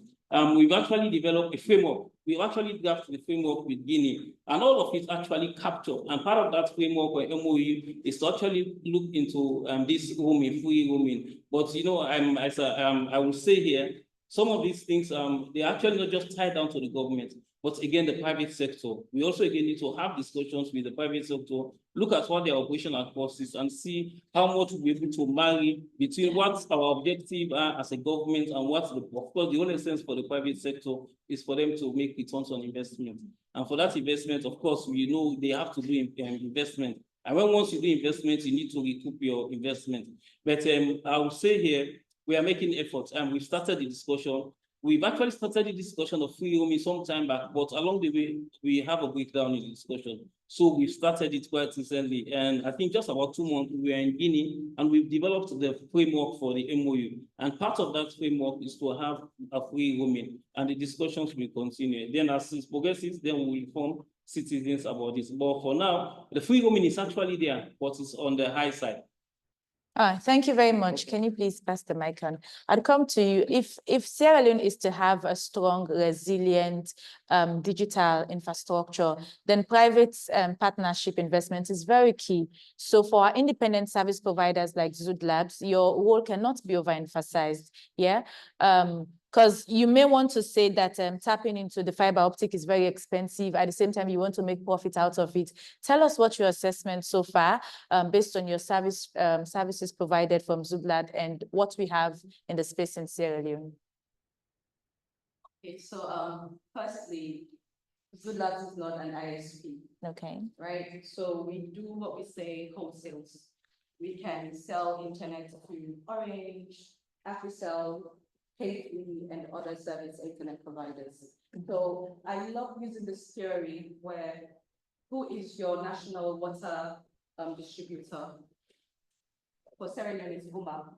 We've actually developed a framework. We've actually drafted the framework with Guinea, and all of it actually captured. And part of that framework or MOU is to actually look into this roaming, free roaming. But you know, I will say here, some of these things, they're actually not just tied down to the government, but again, the private sector. We also again need to have discussions with the private sector, look at what their operational costs is, and see how much we're able to marry between what our objective are as a government and what, of course, the only sense for the private sector is for them to make returns on investment. And for that investment, of course, we know they have to do investment. And once you do investment, you need to recoup your investment. But I will say here, we are making efforts, and we've started the discussion. We've actually started the discussion of free roaming some time back, but along the way, we have a breakdown in the discussion. So we've started it quite recently. And I think just about 2 months, we were in Guinea, and we've developed the framework for the MOU. And part of that framework is to have a free roaming, and the discussions will continue. Then as it progresses, then we will inform citizens about this. But for now, the free roaming is actually there, but it's on the high side. Thank you very much. Can you please pass the mic on? I'd come to you. If Sierra Leone is to have a strong, resilient digital infrastructure, then private partnership investment is very key. So for our independent service providers like Zood Labs, your role cannot be overemphasized. Yeah. Because you may want to say that tapping into the fiber optic is very expensive. At the same time, you want to make profit out of it. Tell us what your assessment so far, based on your services provided from Zood Labs and what we have in the space in Sierra Leone. Okay, so firstly, Zood Labs is not an ISP. Okay. Right, so we do what we say wholesales. we can sell internet to Orange, AfriCell, K3, and other service internet providers. So I love using this theory where who is your national water distributor? For Sierra Leone, it's Buma,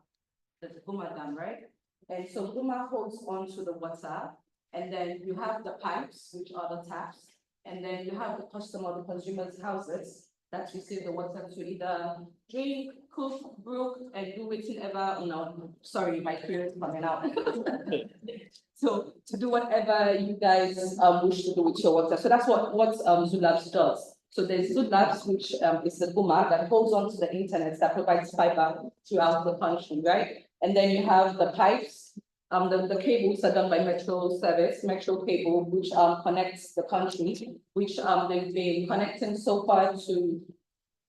the Buma Dam, right? And so Buma holds on to the water, and then you have the pipes, which are the taps, and then you have the customer, the consumer's houses that receive the water to either drink, cook, brew, and do whatever, sorry, my period is coming out. So to do whatever you guys wish to do with your water. So that's what Zoo Labs does. So there's Zoo Labs, which is the Buma that holds on to the internet that provides fiber throughout the country, right? And then you have the pipes. The cables are done by Metro Cable, which connects the country, which they've been connecting so far to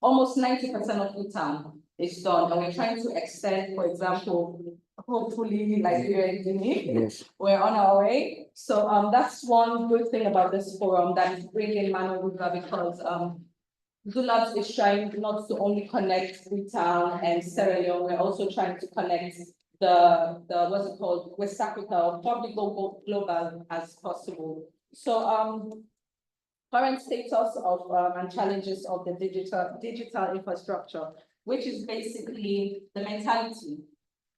almost 90% of the town is done. And we're trying to extend, for example, hopefully Liberia and Guinea. Yes. We're on our way. So that's one good thing about this forum that is bringing Mano because Zoo Labs is trying not to only connect Freetown and Sierra Leone, we're also trying to connect the what's it called, West Africa, probably go global as possible. So current status of and challenges of the digital infrastructure, which is basically the mentality,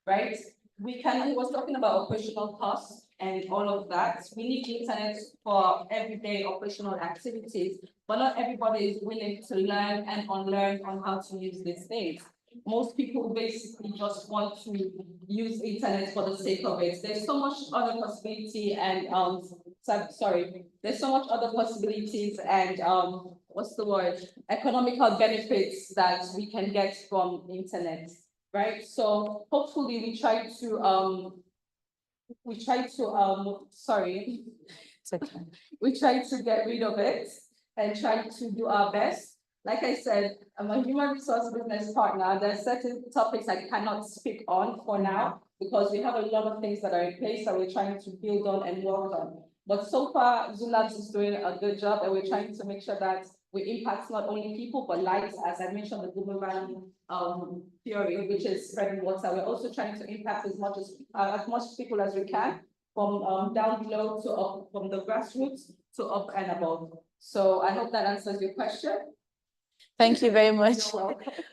right? We was talking about operational costs and all of that. We need internet for everyday operational activities, but not everybody is willing to learn and unlearn on how to use these things. Most people basically just want to use internet for the sake of it. There's so much other possibility and there's so much other possibilities and what's the word? Economical benefits that we can get from internet, right? So hopefully we try to get rid of it and try to do our best. Like I said, I'm a human resource business partner. There are certain topics I cannot speak on for now because we have a lot of things that are in place that we're trying to build on and work on. But so far, Zoo Labs is doing a good job, and we're trying to make sure that we impact not only people, but lives, as I mentioned, the boomerang theory, which is spreading water. We're also trying to impact as much people as we can, from down below to up, from the grassroots to up and above. So I hope that answers your question. Thank you very much.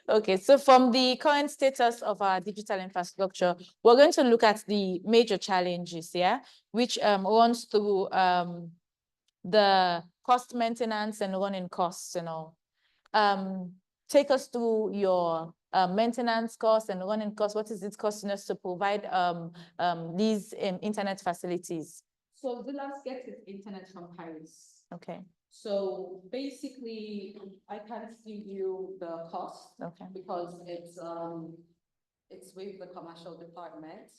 Okay, so from the current status of our digital infrastructure, we're going to look at the major challenges, which runs through the cost maintenance and running costs and all. Take us through your maintenance costs and running costs. What is it costing us to provide these internet facilities? So Zoo Labs gets its internet from Paris. Okay. So basically, I can't give you the cost because it's with the commercial department.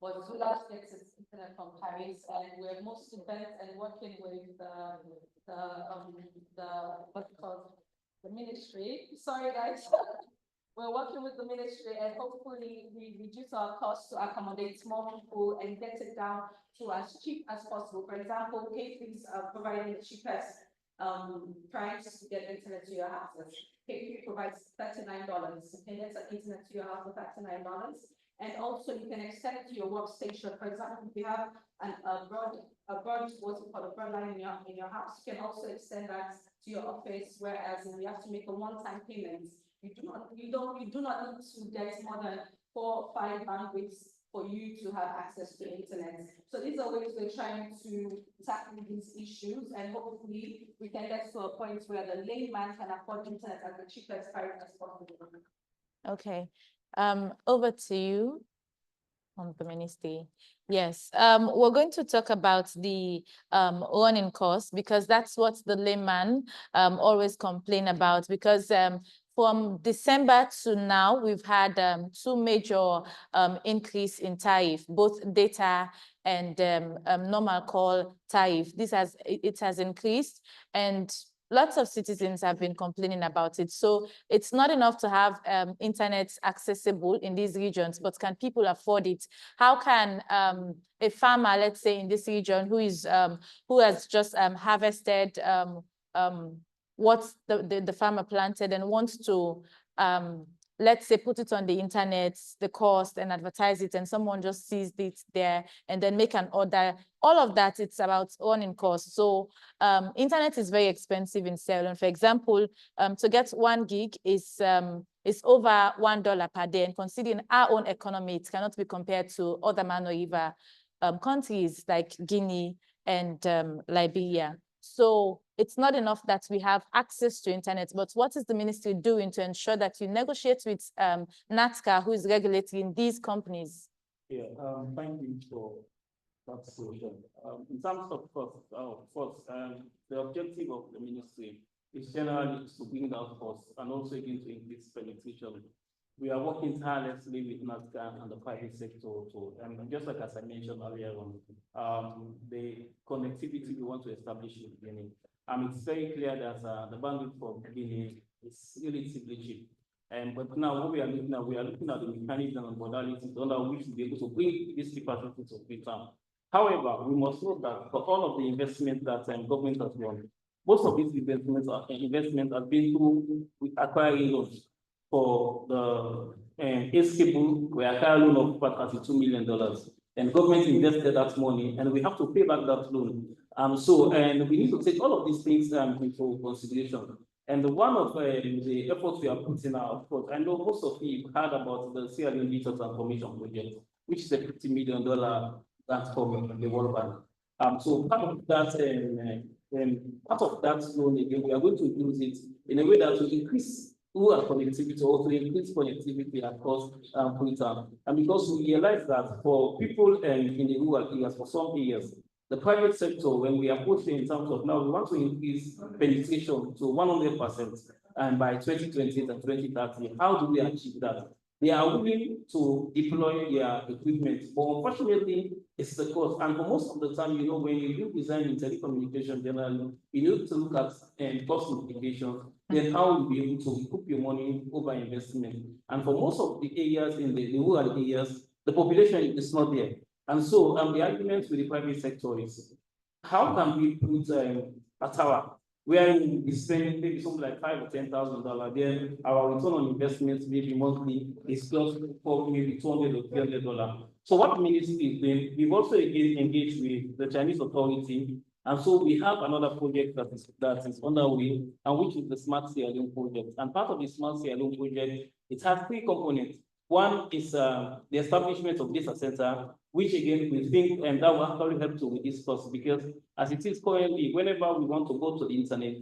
But Zoo Labs gets its internet from Paris, and we're mostly bent and working with the ministry. Sorry, guys. We're working with the ministry, and hopefully we reduce our costs to accommodate more people and get it down to as cheap as possible. For example, K3 is providing the cheapest price to get internet to your houses. K3 provides $39. You can get internet to your house for $39. And also you can extend it to your workstation. For example, if you have a broad line in your house, you can also extend that to your office, whereas you have to make a one-time payment. You do not need to get more than 4 or 5 bandwidths for you to have access to internet. So these are ways we're trying to tackle these issues, and hopefully we can get to a point where the layman can afford internet at the cheapest price as possible. Okay, over to you on the ministry. Yes, we're going to talk about the running costs, because that's what the layman always complain about, because from December to now, we've had 2 major increase in tariff, both data and normal call tariff. It has increased, and lots of citizens have been complaining about it. So it's not enough to have internet accessible in these regions, but can people afford it? How can a farmer, let's say in this region, who has just harvested what the farmer planted and wants to let's say, put it on the internet, the cost, and advertise it, and someone just sees it there and then make an order. All of that, it's about running costs. So internet is very expensive in Sierra Leone. For example, to get 1 gig is over $1 per day. And considering our own economy, it cannot be compared to other Mano River countries like Guinea and Liberia. So it's not enough that we have access to internet, but what is the ministry doing to ensure that you negotiate with NATCA, who is regulating these companies? Yeah, thank you for that solution. In terms of cost, the objective of the ministry is generally to bring down costs and also again to increase penetration. We are working tirelessly with NATCA and the private sector to, and just like as I mentioned earlier on, the connectivity we want to establish in Guinea. It's very clear that the bandwidth for Guinea is relatively cheap. But now what we are looking at the mechanisms and modalities under which to be able to bring this capacity to return. However, we must note that for all of the investment that government has done, most of these investments have been through acquiring loans. For the cable, we acquired a loan of about $32 million, and government invested that money, and we have to pay back that loan. And we need to take all of these things into consideration. And one of the efforts we are putting out, of course, I know most of you heard about the Sierra Leone Digital Transformation Project, which is a $50 million grant from the World Bank. So part of that loan, again, we are going to use it in a way that will increase rural connectivity, or to increase connectivity across Freetown. And because we realize that for people in the rural areas, for some areas, the private sector, when we approach it in terms of now, we want to increase penetration to 100% and by 2028 and 2030. How do we achieve that? They are willing to deploy their equipment, but unfortunately, it's the cost. And for most of the time, you know, when you do design in telecommunication generally, you need to look at cost implications, then how will you be able to recoup your money over investment? And for most of the areas in the rural areas, the population is not there. And so the argument with the private sector is, how can we put a tower where we spend maybe something like $5,000 or $10,000, then our return on investment maybe monthly is close to maybe $200 or $300. So what the ministry is doing, we've also engaged with the Chinese authority, and so we have another project that is underway, and which is the Smart Sierra Leone project. And part of the Smart Sierra Leone project, it has 3 components. One is the establishment of data center, which again we think that will actually help to reduce costs, because as it is currently, whenever we want to go to the internet,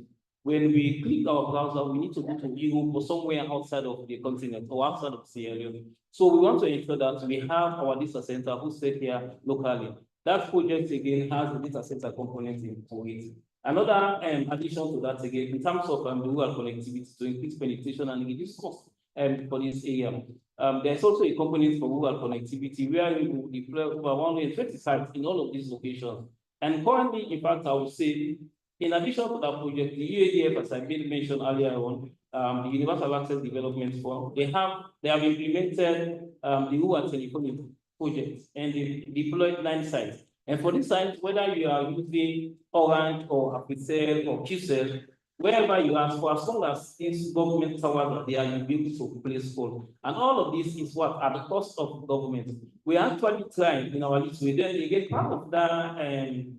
when we click our browser, we need to go to Europe or somewhere outside of the continent or outside of Sierra Leone. So we want to ensure that we have our data center who sit here locally. That project again has a data center component into it. Another addition to that again, in terms of the rural connectivity to increase penetration and reduce costs for this area. There's also a component for rural connectivity where we will deploy over 120 sites in all of these locations. And currently, in fact, I would say, in addition to that project, the UADF, as I made mention earlier on, the Universal Access Development Fund, they have implemented the rural telephony project, and they deployed 9 sites. And for these sites, whether you are using Orange or Africell or QCell, wherever you ask for, as long as it's government towers, they are built to place phone. And all of this is what at the cost of government. We are actually trying in our list. We then again part of that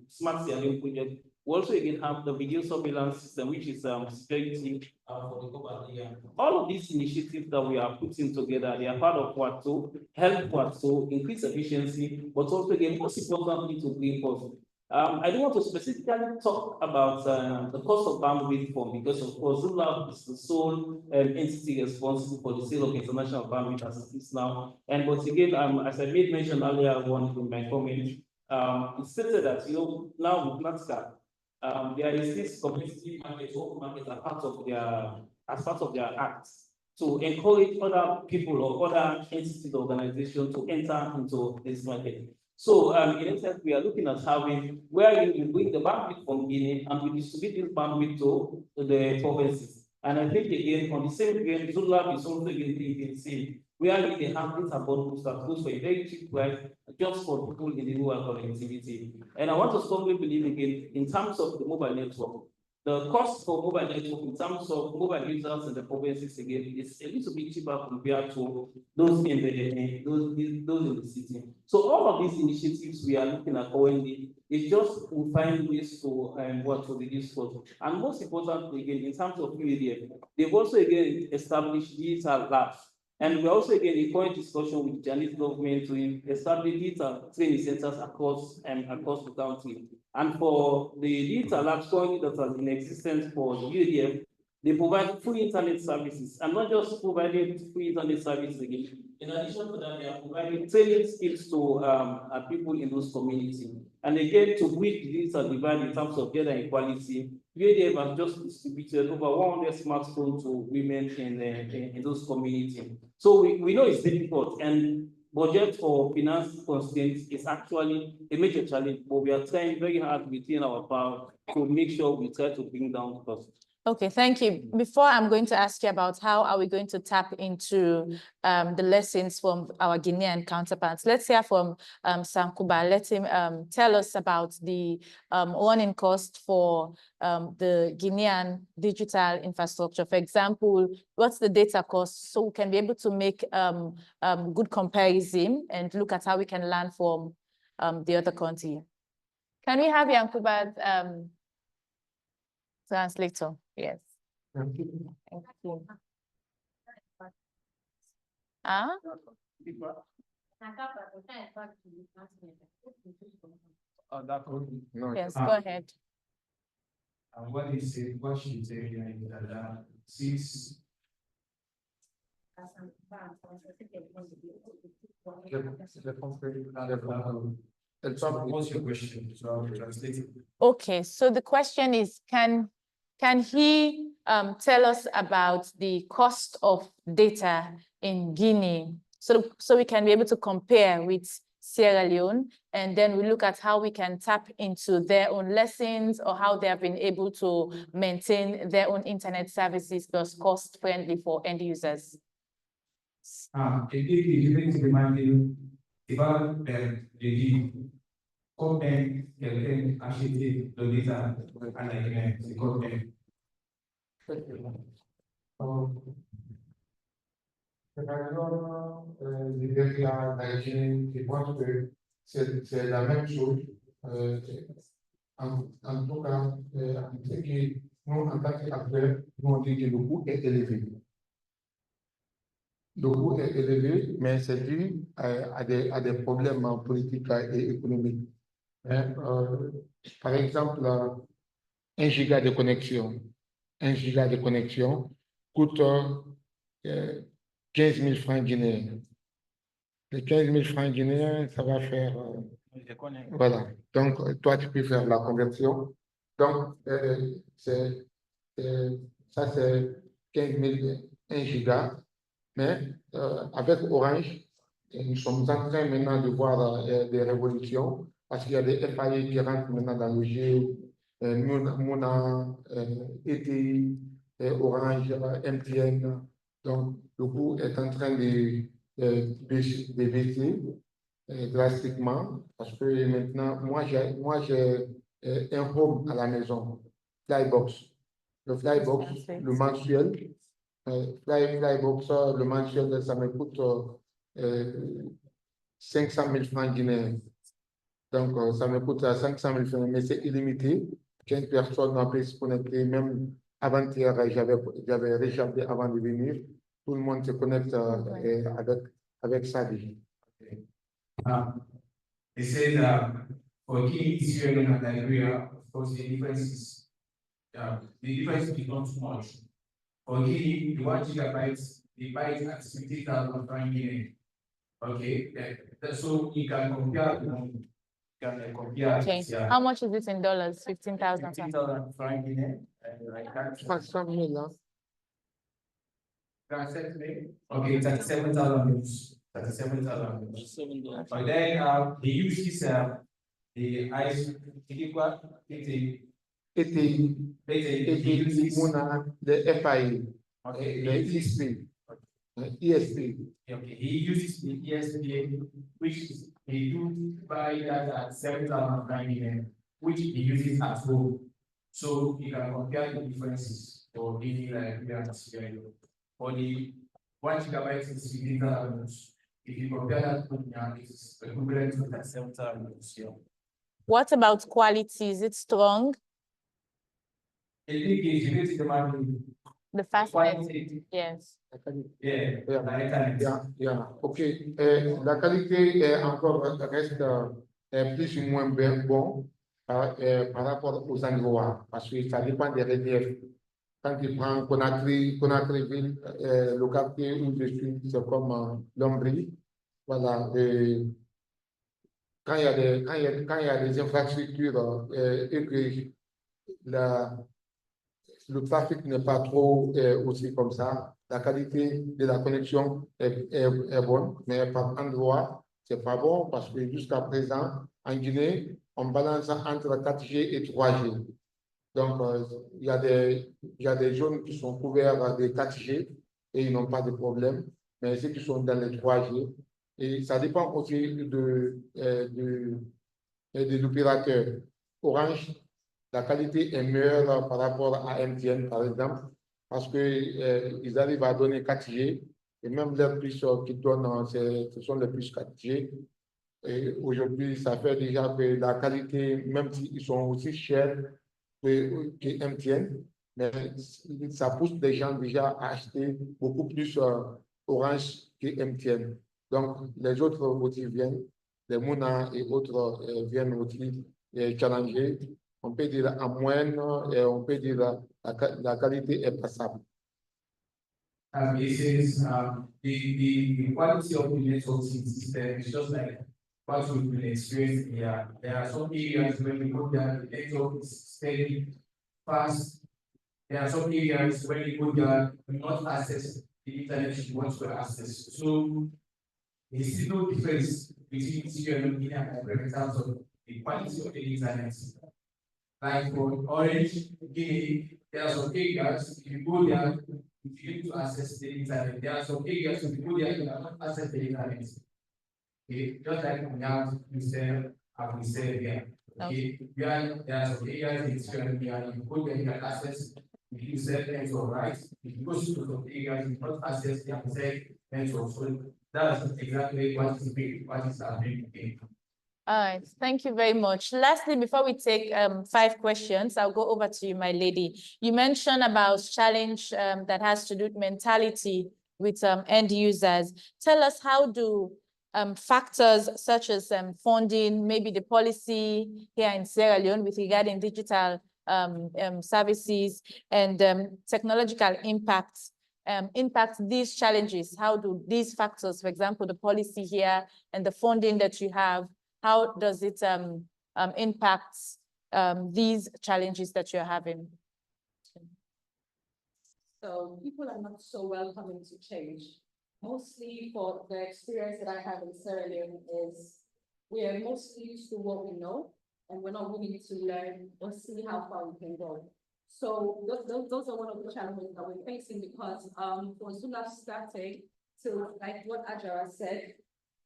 Smart Sierra Leone project. We also again have the video surveillance system, which is security for the global area. All of these initiatives that we are putting together, they are part of what to help what to increase efficiency, but also again most importantly to bring cost. I don't want to specifically talk about the cost of bandwidth fund, because of course ZULAB is the sole entity responsible for the sale of international bandwidth as it is now. And but again, as I made mention earlier on in my comment, it stated that now with NATCA, there is this competitive market, open market as part of their acts to encourage other people or other entities or organizations to enter into this market. So in essence, we are looking at having where you bring the bandwidth from Guinea and we distribute this bandwidth to the provinces. And I think again, on the same game, ZULAB is also the same, where they have this abundance that goes for a very cheap price just for people in the rural connectivity. And I want to strongly believe again, in terms of the mobile network, The cost for mobile network in terms of mobile users in the provinces again is a little bit cheaper compared to those in those in the city. So all of these initiatives we are looking at currently is just to find ways to reduce cost. And most importantly, again, in terms of UADF, they've also again established digital labs. And we're also again in current discussion with the Chinese government to establish digital training centers across the country. And for the digital labs currently that are in existence for the UADF, they provide free internet services, and not just providing free internet services again. In addition to that, they are providing training skills to people in those communities. And again, to bridge the digital divide in terms of gender equality, UADF has just distributed over 100 smartphones to women in those communities. So we know it's difficult, and budget for finance constraints is actually a major challenge, but we are trying very hard within our power to make sure we try to bring down costs. Okay, thank you. Before I'm going to ask you about how are we going to tap into the lessons from our Guinean counterparts, let's hear from Sankuba. Let him tell us about the running cost for the Guinean digital infrastructure. For example, what's the data cost, so we can be able to make good comparison and look at how we can learn from the other country. Can we have Yankuba's translator? Yes. Thank you. Thank you. Ah? Yes, go ahead. What she said here is that since what's your question? So I'll translate it. Okay, so the question is, can he tell us about the cost of data in Guinea, so we can be able to compare with Sierra Leone, and then we look at how we can tap into their own lessons or how they have been able to maintain their own internet services plus cost-friendly for end users. C'est la même chose. En tout cas, ce qui, nous, en tant qu'acteurs, nous on dit que le coût est élevé. Le coût est élevé, mais c'est dû à des problèmes politiques et économiques. Par exemple, 1 giga de connexion. 1 giga de connexion coûte 15 000 francs guinéens. Les 15 000 francs guinéens, ça va faire... voilà. Donc, toi, tu peux faire la conversion. Donc, ça, c'est 15 000, 1 giga. Mais avec Orange, nous sommes en train maintenant de voir des révolutions parce qu'il y a des FAI qui rentrent maintenant dans le jeu. Mano, ETI, Orange, MTN. Donc, le coût est en train de baisser drastiquement parce que maintenant, moi, j'ai un home à la maison, Flybox. Le Flybox, le mensuel, Flybox, le mensuel, ça me coûte 500 000 francs guinéens. Donc, ça me coûte 500 000 francs, mais c'est illimité. 15 personnes ont pu se connecter. Même avant-hier, j'avais rechargé avant de venir. Tout le monde se connecte avec sa vie. They said for Guinea, Israel, and Liberia, of course, the difference is not too much. For Guinea, the 1 gigabyte, they buy it at 50,000 francs Guinea. Okay, so you can compare. Okay, how much is this in dollars? 15,000. 15,000 francs Guinea. Okay, 37,000. 37,000. But then they use this the ice the FIA, the ESP. ESP. Okay, he uses the ESP, which he do buy that at 7,000 francs, which he uses at home. So you can compare the differences for daily Liberian and Sierra Leone. For the 1 gigabyte is digital avenues. If you compare that to Ghana, it's equivalent to that 70 avenues here. What about quality? Is it strong? The fastness, yes. OK. La qualité est encore reste plus ou moins bon par rapport aux endroits, parce que ça dépend des reliefs. Quand tu prends Conakry-Ville, le quartier où je suis, c'est comme Lombrie. Voilà. Quand il y a des infrastructures et que le trafic n'est pas trop aussi comme ça, la qualité de la connexion est bonne, mais par endroit, c'est pas bon parce que jusqu'à présent, en Guinée, on balance entre 4G et 3G. Donc, il y a des zones qui sont couvertes de 4G et ils n'ont pas de problème, mais ceux qui sont dans les 3G, et ça dépend aussi de l'opérateur. Orange, la qualité est meilleure par rapport à MTN, par exemple, parce qu'ils arrivent à donner 4G, et même les puces qu'ils donnent, ce sont les puces 4G. Et aujourd'hui, ça fait déjà que la qualité, même s'ils sont aussi chers que MTN, mais ça pousse les gens déjà à acheter beaucoup plus Orange que MTN. Donc, les autres aussi viennent, les Mona et autres viennent aussi challenger. On peut dire en moyenne, et on peut dire la qualité est passable. It says the quality of the network system is just like what we've been experiencing here. There are some areas where we go there, the network is steady, fast. There are some areas where you go there, you not access the internet you want to access. So there's no difference between Syria and Guinea in terms of the quality of the internet. Like for Orange, Guinea, there are some areas, if you go there, you need to access the internet. There are some areas, if you go there, you cannot access the internet. Okay, just like we have we said here. Okay, there are some areas in Syria and Guinea, if you go there, you can access the user network, right? If you go to some areas, you cannot access the user network. So that's exactly what is happening. All right, thank you very much. Lastly, before we take 5 questions, I'll go over to you, my lady. You mentioned about challenge that has to do with mentality with end users. Tell us, how do factors such as funding, maybe the policy here in Sierra Leone with regarding digital services and technological impacts impact these challenges? How do these factors, for example, the policy here and the funding that you have, how does it impact these challenges that you're having? So people are not so welcoming to change. Mostly for the experience that I have in Sierra Leone is we are mostly used to what we know, and we're not willing to learn or see how far we can go. So those are one of the challenges that we're facing, because for Zula starting, so like what Ajara said,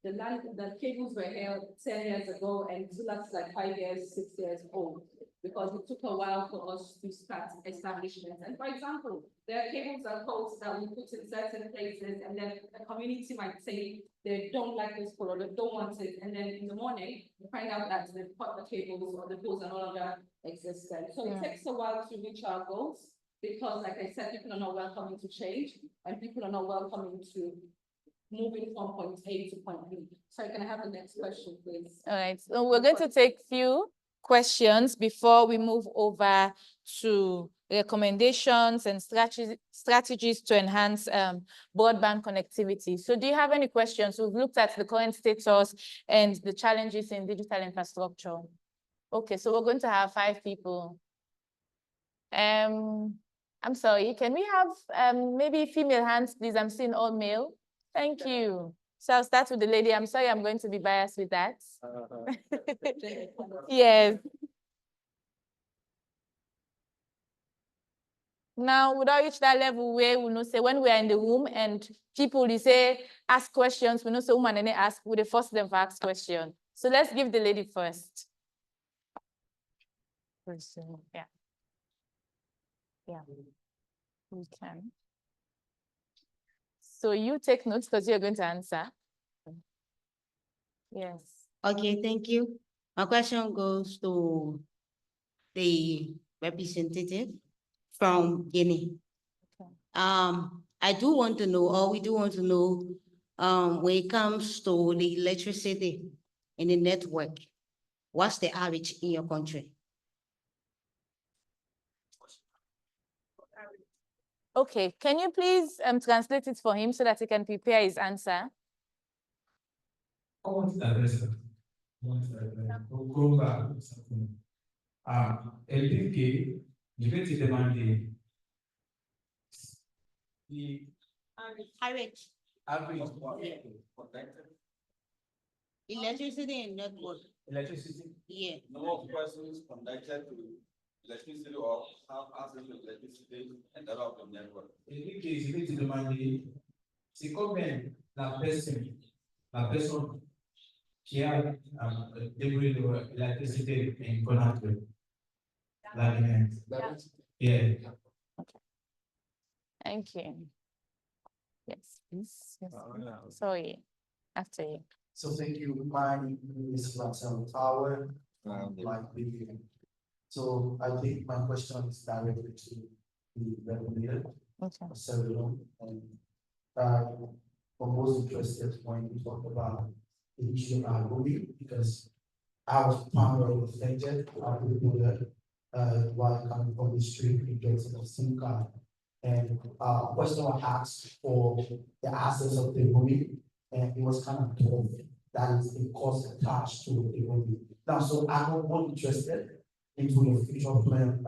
the cables were held 10 years ago, and Zula's like 5 years, 6 years old, because it took a while for us to start establishments. And for example, there are cables and poles that we put in certain places, and then the community might say they don't like this pole or they don't want it, and then in the morning you find out that they've cut the cables or the poles are no longer existent. So it takes a while to reach our goals, because like I said, people are not welcoming to change, and people are not welcoming to moving from point A to point B. So can I have the next question, please? All right, so we're going to take few questions before we move over to recommendations and strategies to enhance broadband connectivity. So do you have any questions? We've looked at the current status and the challenges in digital infrastructure. Okay, so we're going to have 5 people. I'm sorry, can we have maybe female hands, please? I'm seeing all male. Thank you. So I'll start with the lady. I'm sorry, I'm going to be biased with that. Yes. Now, would I reach that level where we know, say, when we are in the room and people, they say, ask questions, we know, say, woman, and they ask, we force them to ask questions. So let's give the lady first. Yeah. Yeah, we can. So you take notes because you're going to answer. Yes. Okay, thank you. My question goes to the representative from Guinea. Okay. I do want to know, or we do want to know, when it comes to the electricity in the network, what's the average in your country? Okay, can you please translate it for him so that he can prepare his answer? Elle dit que je vais te demander Average. average Electricity and network. electricity. Yeah. Number of persons connected to electricity or have access to electricity and that of the network. Elle dit que je vais te demander c'est combien la personne qui a débrouillé de l'électricité en Conakry. La Guinée. Yeah. Thank you. Yes, please. Yes. Sorry, after you. So thank you. My name is Marcel Tower. So I think my question is directed to the regulator. Okay. Several, and I'm most interested when we talk about the issue of bullying, because I was primarily affected while coming from the street because of SIM card. And question was asked for the access of the movie, and it was kind of told that is the cost attached to the movie. Now, so I'm more interested into your future plan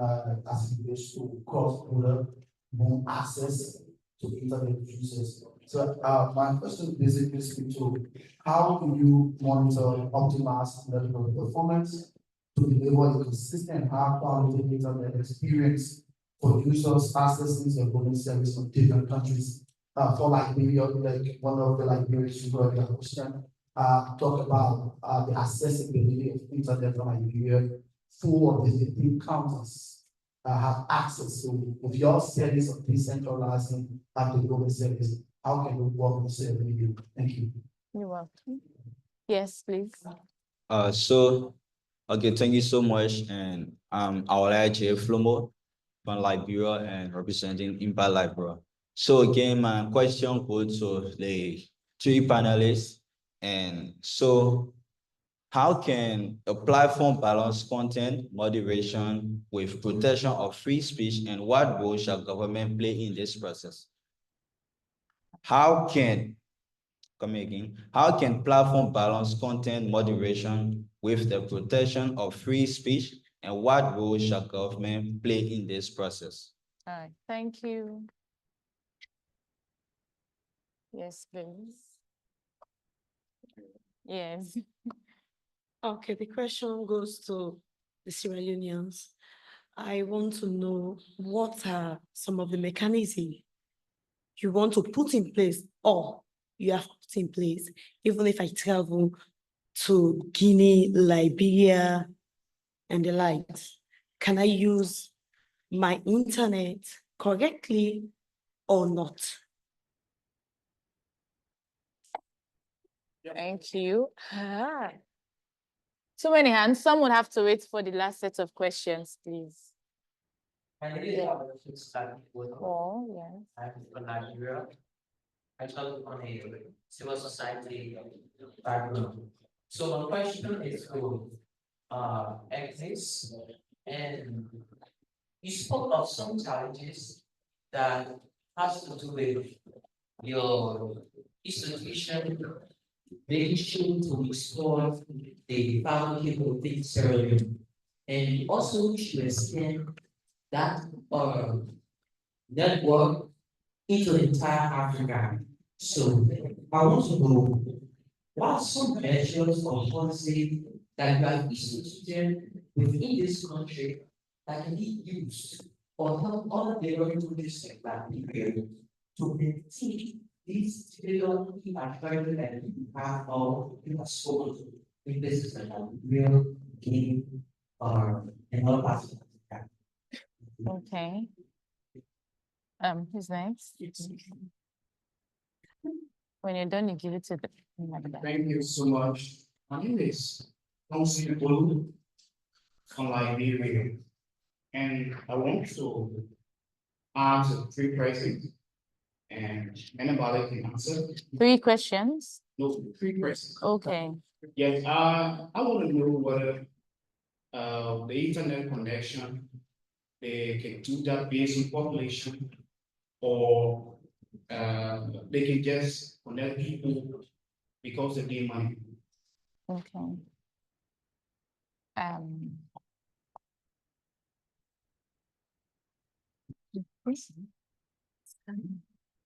as it relates to cross-border more access to internet users. So my question basically speaks to how do you monitor optimize network performance to deliver a consistent high quality internet experience for users accessing the voting service from different countries? For Liberia, like one of the Liberians who brought the question, talk about the accessibility of internet from Liberia for the 15 counties have access to. With your service of decentralizing the global service, how can we work with you? Thank you. You're welcome. Yes, please. Okay, thank you so much. And I would like to Flomo from Liberia and representing Impact Liberia. So again, my question goes to the three panelists. And so how can a platform balance content moderation with protection of free speech, and what role shall government play in this process? How can platform balance content moderation with the protection of free speech, and what role shall government play in this process? All right, thank you. Yes, please. Yes. Okay, the question goes to the Sierra Leoneans. I want to know what are some of the mechanisms you want to put in place, or you have put in place, even if I travel to Guinea, Liberia, and the likes. Can I use my internet correctly or not? Thank you. Too many hands. Some would have to wait for the last set of questions, please. Yeah. Oh, yes. I'm from Nigeria. I come from a civil society background. So my question is to ethics, and you spoke of some challenges that has to do with your institution making sure to explore the valuable things ceremony, and also to extend that network into the entire Africa. So I want to know what are some measures or policy that you have instituted within this country that can be used or help other neighboring countries like Liberia to maintain these typical advantages that you have or you have spoken to in business like real game and other parts of Africa. Okay. Who's next? When you're done, you give it to the. Thank you so much. My name is Onsi Blue from Liberia. And I want to ask 3 questions. And anybody can answer. 3 questions? No, 3 questions. Okay. Yes, I want to know whether the internet connection, they can do that based on population, or they can just connect people because they need money. Okay. My question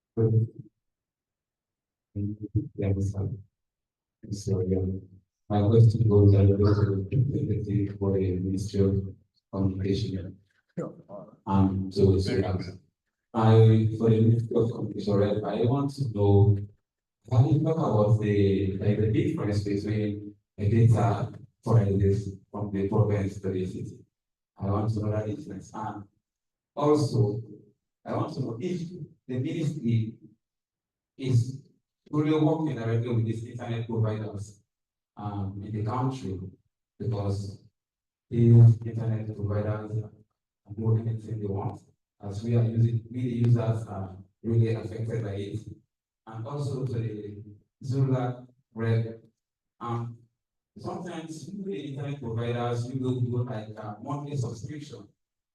goes for the Ministry of Communication. For the Ministry of Communication, I want to know, can you talk about the difference between a data forensics from the province to the city? I want to know that difference. And also, I want to know if the ministry is truly working directly with these internet providers in the country, because these internet providers do anything they want, as we the users are really affected by it. And also to the Zula Red, sometimes the internet providers, you will do like a monthly subscription.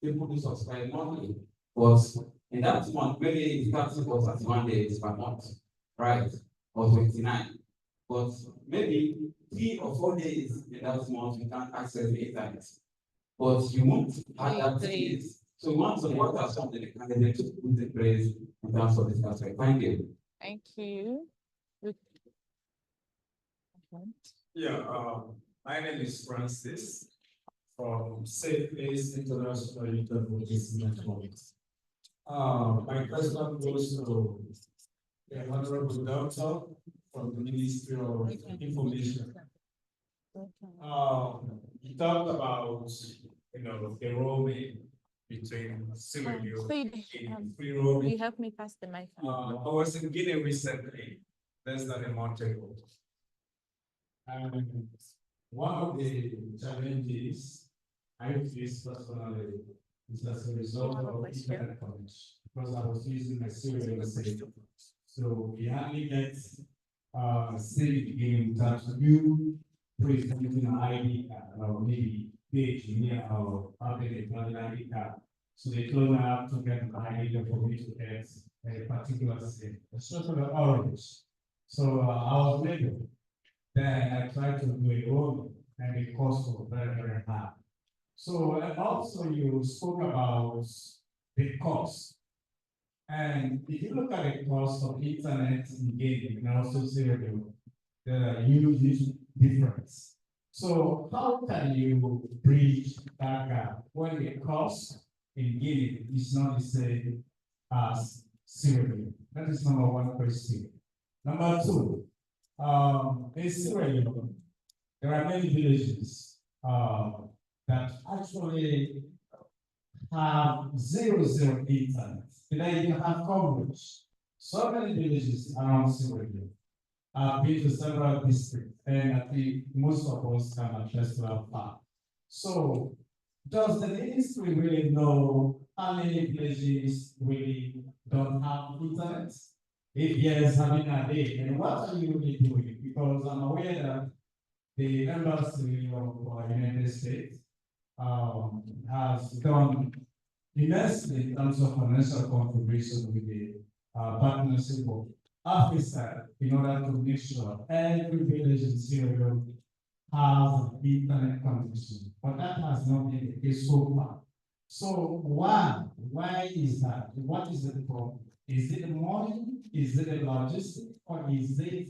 People do subscribe monthly, but in that month, maybe it's 30 or 31 days per month, right? Or 29. But maybe 3 or 4 days in that month, you can't access the internet. But you won't have that 3 days. So we want to know what are some of the candidates to put in place in terms of this aspect. Thank you. Thank you. Yeah, my name is Francis from Safe Place International Network. My question goes to the Honorable Doctor from the Ministry of Information. You talked about, the roaming between Sierra Leone and free roaming. You help me pass the mic. I was in Guinea recently, less than a month ago. And one of the challenges I faced personally is as a result of internet connection, because I was using my Sierra system. So we hardly get civic in terms of you presenting an ID card or maybe page near or having a valid ID card. So they told me I have to get an ID for me to get a particular state, especially orange. So I was labeled. Then I tried to do it all, and the cost was very, very high. So, and also you spoke about the cost. And if you look at the cost of internet in gaming and also serial, there are huge difference. So how can you bridge that gap when the cost in gaming is not the same as serial? That is number 1 question. Number 2, in Sierra Leone, there are many villages that actually have zero internet. They even have coverage. So many villages around Sierra Leone. I've been to several districts, and I think most of us can attest to that fact. So, does the ministry really know how many villages really don't have internet? If yes, how many are they? And what are you really doing? Because I'm aware that the embassy of the United States has done immensely in terms of financial contribution with the partnership of Africa in order to make sure every village in Sierra Leone has internet connection. But that has not been the case so far. So why is that? What is the problem? Is it the money? Is it the logistics? Or is it,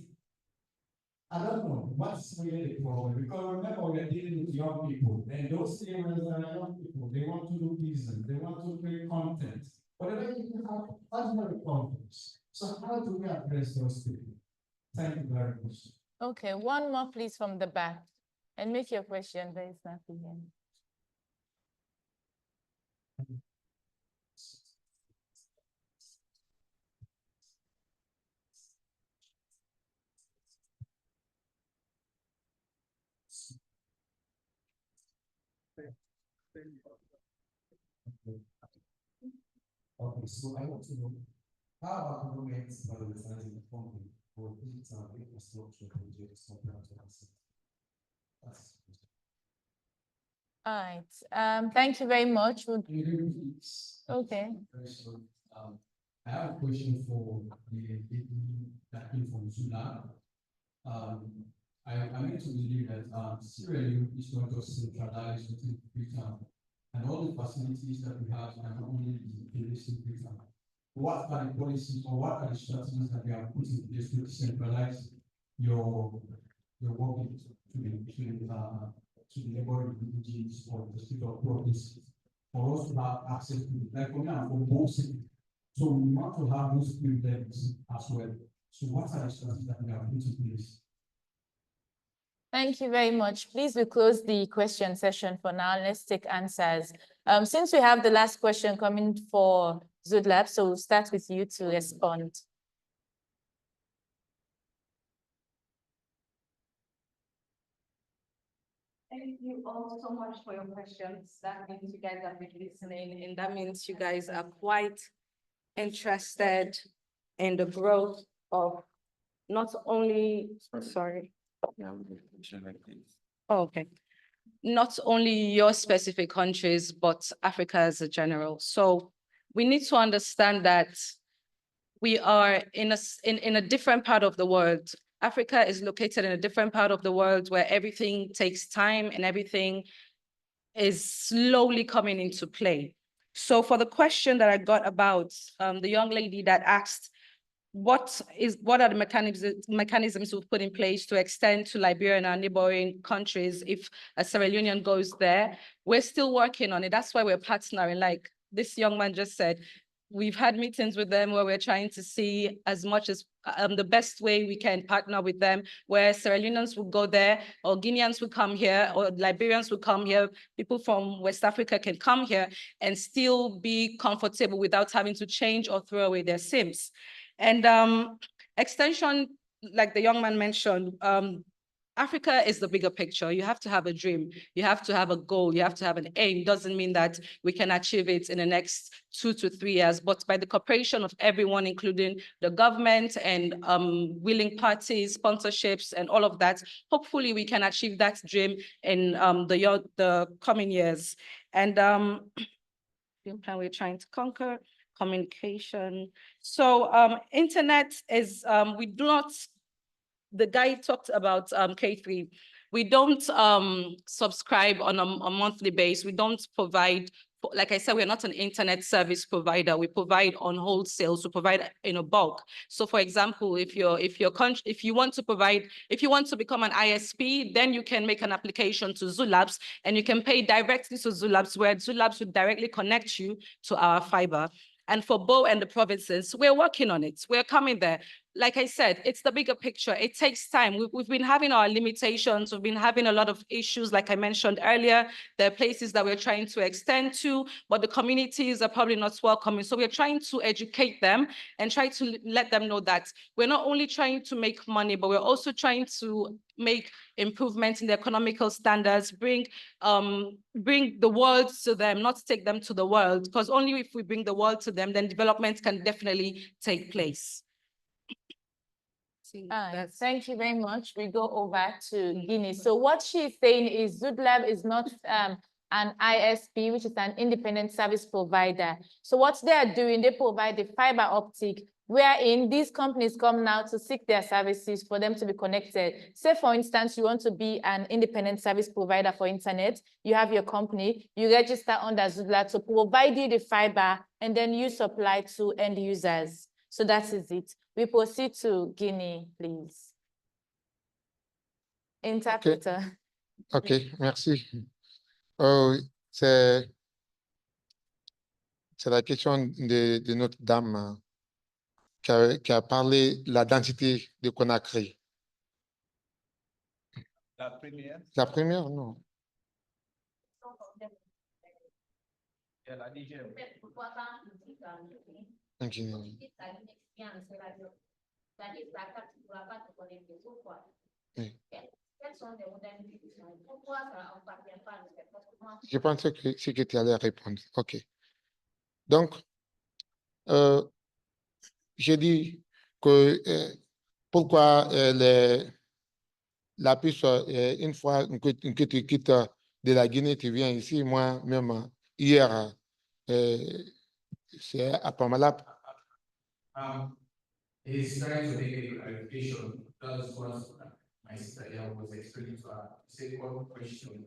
I don't know, what's really the problem? Because remember, we're dealing with young people, and those areas are young people. They want to do business, they want to create content, but they don't even have ordinary content. So how do we address those people? Thank you very much. Okay, one more please from the back, and make your question very snappy. Okay, so I want to know how our governments prioritizing the funding for digital infrastructure projects compared to us. All right. Thank you very much. Okay. I have a question for the lady that came from Zula. I meant to believe that Sierra Leone is not just centralized within Britain, and all the facilities that we have are not only based in Britain. What are the policies or what are the strategies that we have put in place to decentralize your work to the neighboring villages or the state of provinces for us to have access to it? Like for me, I'm from both cities, so we want to have those privileges as well. So what are the strategies that we have put in place? Thank you very much. Please, we close the question session for now. Let's take answers. Since we have the last question coming for Zudlab, so we'll start with you to respond. Thank you all so much for your questions. That means you guys have been listening, and that means you guys are quite interested in the growth of not only, sorry. Oh, okay. Not only your specific countries, but Africa as a general. So we need to understand that we are in a different part of the world. Africa is located in a different part of the world where everything takes time and everything is slowly coming into play. So for the question that I got about the young lady that asked, what are the mechanisms we've put in place to extend to Liberia and our neighboring countries if a Sierra Leonean goes there? We're still working on it. That's why we're partnering. Like this young man just said, we've had meetings with them where we're trying to see as much as the best way we can partner with them, where Sierra Leoneans will go there, or Guineans will come here, or Liberians will come here. People from West Africa can come here and still be comfortable without having to change or throw away their SIMs. And extension, like the young man mentioned, Africa is the bigger picture. You have to have a dream. You have to have a goal. You have to have an aim. Doesn't mean that we can achieve it in the next 2 to 3 years, but by the cooperation of everyone, including the government and willing parties, sponsorships, and all of that, hopefully we can achieve that dream in the coming years. And we're trying to conquer communication. So internet is, we do not, the guy talked about K3. We don't subscribe on a monthly basis. We don't provide, like I said, we're not an internet service provider. We provide on wholesale, so provide in a bulk. So for example, if you want to become an ISP, then you can make an application to Zulabs and you can pay directly to Zulabs, where Zulabs will directly connect you to our fiber. And for Bo and the provinces, we're working on it. We're coming there. Like I said, it's the bigger picture. It takes time. We've been having our limitations. We've been having a lot of issues, like I mentioned earlier. There are places that we're trying to extend to, but the communities are probably not welcoming. So we're trying to educate them and try to let them know that we're not only trying to make money, but we're also trying to make improvements in the economical standards, bring the world to them, not take them to the world, because only if we bring the world to them, then development can definitely take place. Thank you very much. We go over to Guinea. So what she's saying is Zudlab is not an ISP, which is an independent service provider. So what they are doing, they provide the fiber optic, wherein these companies come now to seek their services for them to be connected. Say, for instance, you want to be an independent service provider for internet, you have your company, you register under Zudlab to provide you the fiber, and then you supply to end users. So that is it. We proceed to Guinea, please. Interpreter. Ok, merci. C'est la question de notre dame qui a parlé de la densité de Conakry. La première? La première, non. Elle a dit En Guinée. Oui. sont des modernités. Pourquoi ça appartient pas à nous? Je pensais que c'est que tu allais répondre. OK. Donc, j'ai dit que pourquoi la puce, une fois que tu quittes de la Guinée, tu viens ici, moi-même, hier, c'est à Pamalap. He's trying to make a clarification. That's what my sister here was explaining to her. Say one question.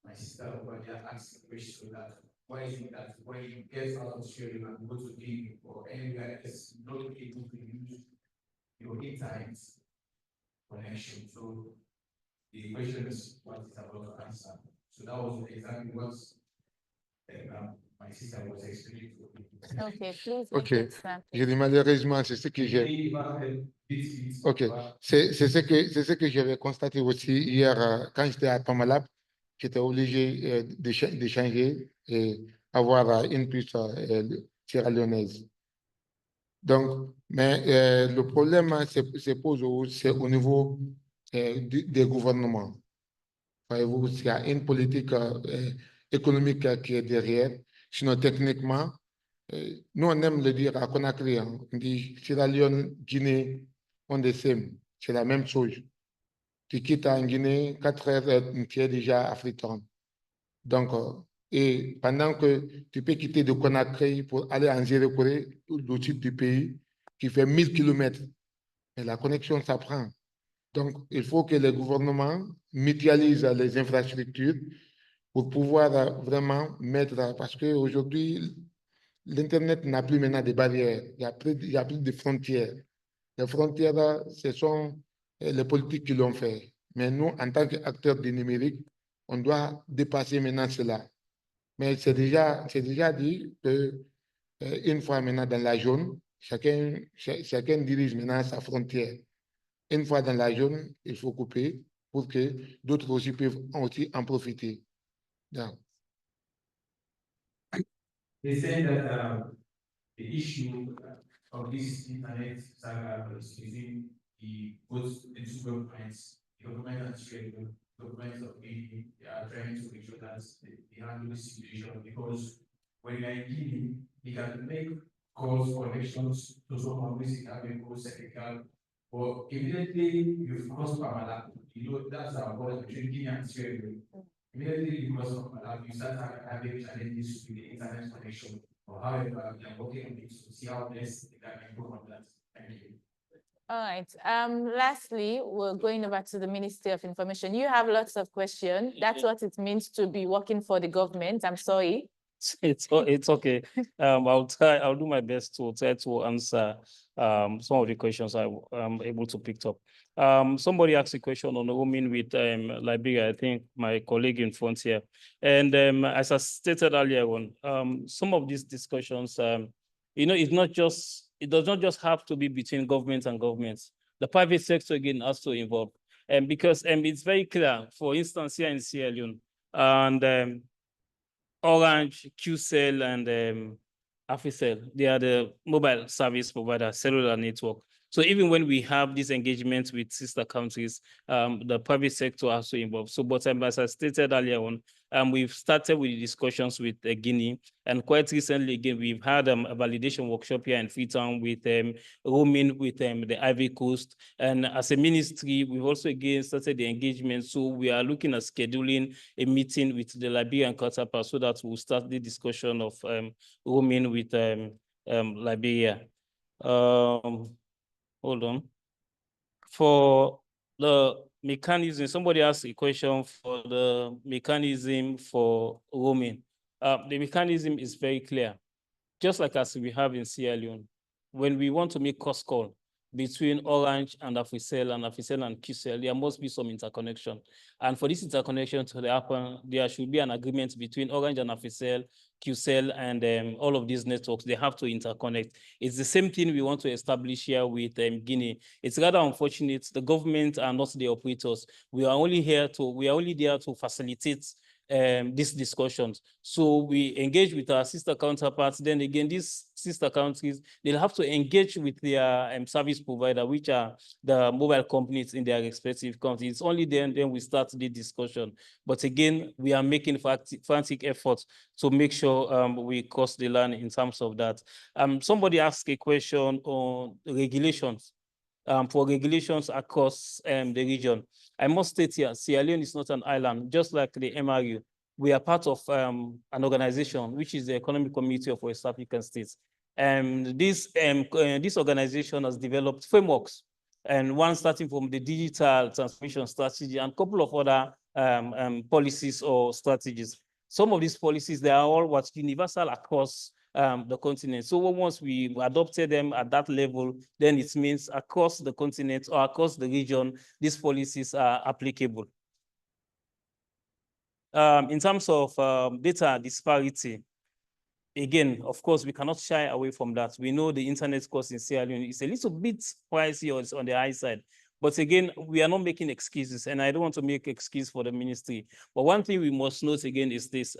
My sister over there asked the question that why is it that when you get out of Australia and go to Guinea or anywhere else, not able to use your internet connection? So the question is what is about to answer. So that was exactly what my sister was explaining to me. Okay, please. OK. Je dis malheureusement, c'est ce que j'ai. OK. C'est ce que j'avais constaté aussi hier quand j'étais à Pamalap. J'étais obligé de changer et avoir une puce sierra-léonaise. Donc, mais le problème se pose c'est au niveau des gouvernements. Voyez-vous, il y a une politique économique qui est derrière. Sinon, techniquement, nous, on aime le dire à Conakry, hein, on dit Sierra Leone, Guinée, on the same. C'est la même chose. Tu quittes en Guinée, 4 heures, tu es déjà à Freetown. Donc, et pendant que tu peux quitter de Conakry pour aller en Zéro-Corée, le sud du pays, qui fait 1000 km, et la connexion, ça prend. Donc, il faut que les gouvernements mutualisent les infrastructures pour pouvoir vraiment mettre, parce qu'aujourd'hui, l'Internet n'a plus maintenant de barrières, il n'y a plus de frontières. Les frontières, ce sont les politiques qui l'ont fait. Mais nous, en tant qu'acteurs du numérique, on doit dépasser maintenant cela. Mais c'est déjà dit que une fois maintenant dans la zone, chacun dirige maintenant sa frontière. Une fois dans la zone, il faut couper pour que d'autres aussi peuvent aussi en profiter. Yeah. They say that the issue of this internet saga is using both the two governments, the government and Australia, governments of Guinea, they are trying to make sure that they handle the situation because when you are in Guinea, you can make calls for elections to someone who is in Africa, Senegal, but immediately you've crossed Pamela, you know that's our border between Guinea and Sierra Leone. Immediately you cross Pamela, you start having challenges with the internet connection. Or however, we are working on it to see how best they can improve on that. Thank you. All right. Lastly, we're going over to the Ministry of Information. You have lots of questions. That's what it means to be working for the government. I'm sorry. It's okay. I'll do my best to try to answer some of the questions I'm able to pick up. Somebody asked a question on roaming with Liberia, I think my colleague in front here. And as I stated earlier on, some of these discussions, you know, it does not just have to be between government and governments. The private sector again has to involve. And because it's very clear, for instance, here in Sierra Leone, and Orange, QCell, and Africell, they are the mobile service provider, cellular network. So even when we have these engagements with sister countries, the private sector has to involve. So, but as I stated earlier on, we've started with the discussions with Guinea, and quite recently, again, we've had a validation workshop here in Freetown with roaming with the Ivory Coast. And as a ministry, we've also again started the engagement. So we are looking at scheduling a meeting with the Liberian counterpart so that we'll start the discussion of roaming with Liberia. Hold on. For the mechanism, somebody asked a question for the mechanism for roaming. The mechanism is very clear. Just like as we have in Sierra Leone, when we want to make cost call between Orange and Africell and QCell, there must be some interconnection. And for this interconnection to happen, there should be an agreement between Orange and Africell, QCell, and all of these networks. They have to interconnect. It's the same thing we want to establish here with Guinea. It's rather unfortunate. The government are not the operators. We are only there to facilitate these discussions. So we engage with our sister counterparts. Then again, these sister countries, they'll have to engage with their service provider, which are the mobile companies in their respective countries. It's only then we start the discussion. But again, we are making frantic efforts to make sure we cross the line in terms of that. Somebody asked a question on regulations. For regulations across the region. I must state here, Sierra Leone is not an island, just like the MRU. We are part of an organization, which is the Economic Community of West African States. This organization has developed frameworks, and one starting from the digital transformation strategy and a couple of other policies or strategies. Some of these policies, they are all what's universal across the continent. So once we adopted them at that level, then it means across the continent or across the region, these policies are applicable. In terms of data disparity, again, of course, we cannot shy away from that. We know the internet cost in Sierra Leone is a little bit pricey or it's on the high side. But again, we are not making excuses, and I don't want to make excuse for the ministry. But one thing we must note again is this.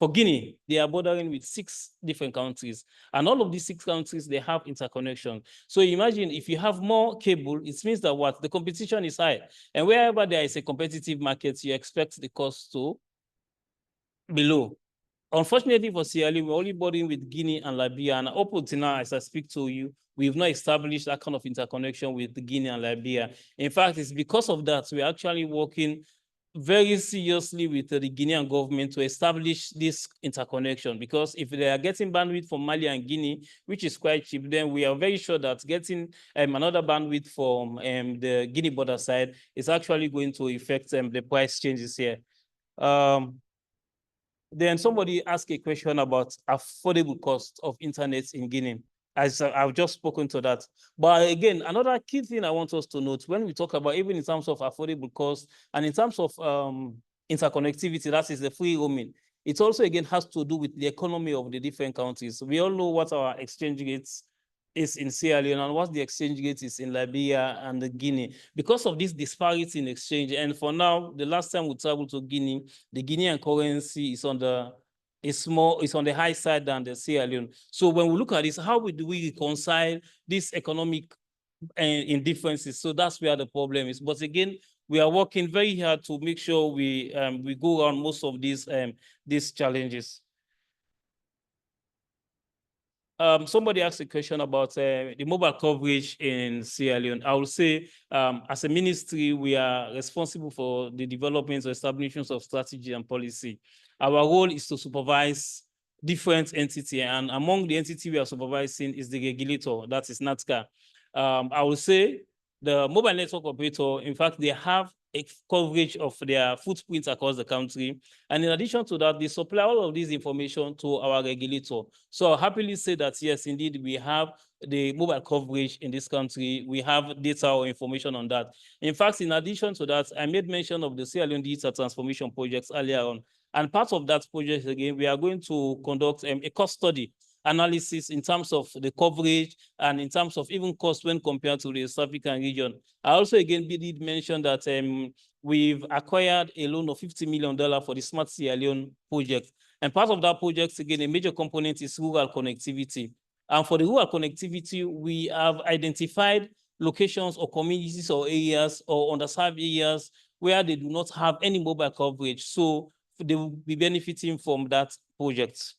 For Guinea, they are bordering with 6 different countries, and all of these 6 countries, they have interconnection. So imagine if you have more cable, it means that what? The competition is high. And wherever there is a competitive market, you expect the cost to be low. Unfortunately for Sierra Leone, we're only bordering with Guinea and Liberia, and up until now, as I speak to you, we've not established that kind of interconnection with Guinea and Liberia. In fact, it's because of that we're actually working very seriously with the Guinean government to establish this interconnection, because if they are getting bandwidth from Mali and Guinea, which is quite cheap, then we are very sure that getting another bandwidth from the Guinea border side is actually going to affect the price changes here. Then somebody asked a question about affordable cost of internet in Guinea. As I've just spoken to that. But again, another key thing I want us to note when we talk about, even in terms of affordable cost and in terms of interconnectivity, that is the free roaming, it also again has to do with the economy of the different countries. We all know what our exchange rates is in Sierra Leone and what the exchange rate is in Liberia and the Guinea. Because of this disparity in exchange, and for now, the last time we traveled to Guinea, the Guinean currency is on the it's on the high side than the Sierra Leone. So when we look at this, how do we reconcile these economic indifferences? So that's where the problem is. But again, we are working very hard to make sure we go around most of these challenges. Somebody asked a question about the mobile coverage in Sierra Leone. I will say, as a ministry, we are responsible for the development or establishment of strategy and policy. Our role is to supervise different entities, and among the entities we are supervising is the regulator, that is NATCA. I will say the mobile network operator, in fact, they have a coverage of their footprints across the country. And in addition to that, they supply all of this information to our regulator. So I'll happily say that, yes, indeed, we have the mobile coverage in this country. We have data or information on that. In fact, in addition to that, I made mention of the Sierra Leone digital transformation projects earlier on. And part of that project, again, we are going to conduct a cost study analysis in terms of the coverage and in terms of even cost when compared to the East African region. I also again did mention that we've acquired a loan of $50 million for the Smart Sierra Leone project. And part of that project, again, a major component is rural connectivity. And for the rural connectivity, we have identified locations or communities or areas or underserved areas where they do not have any mobile coverage. So they will be benefiting from that project.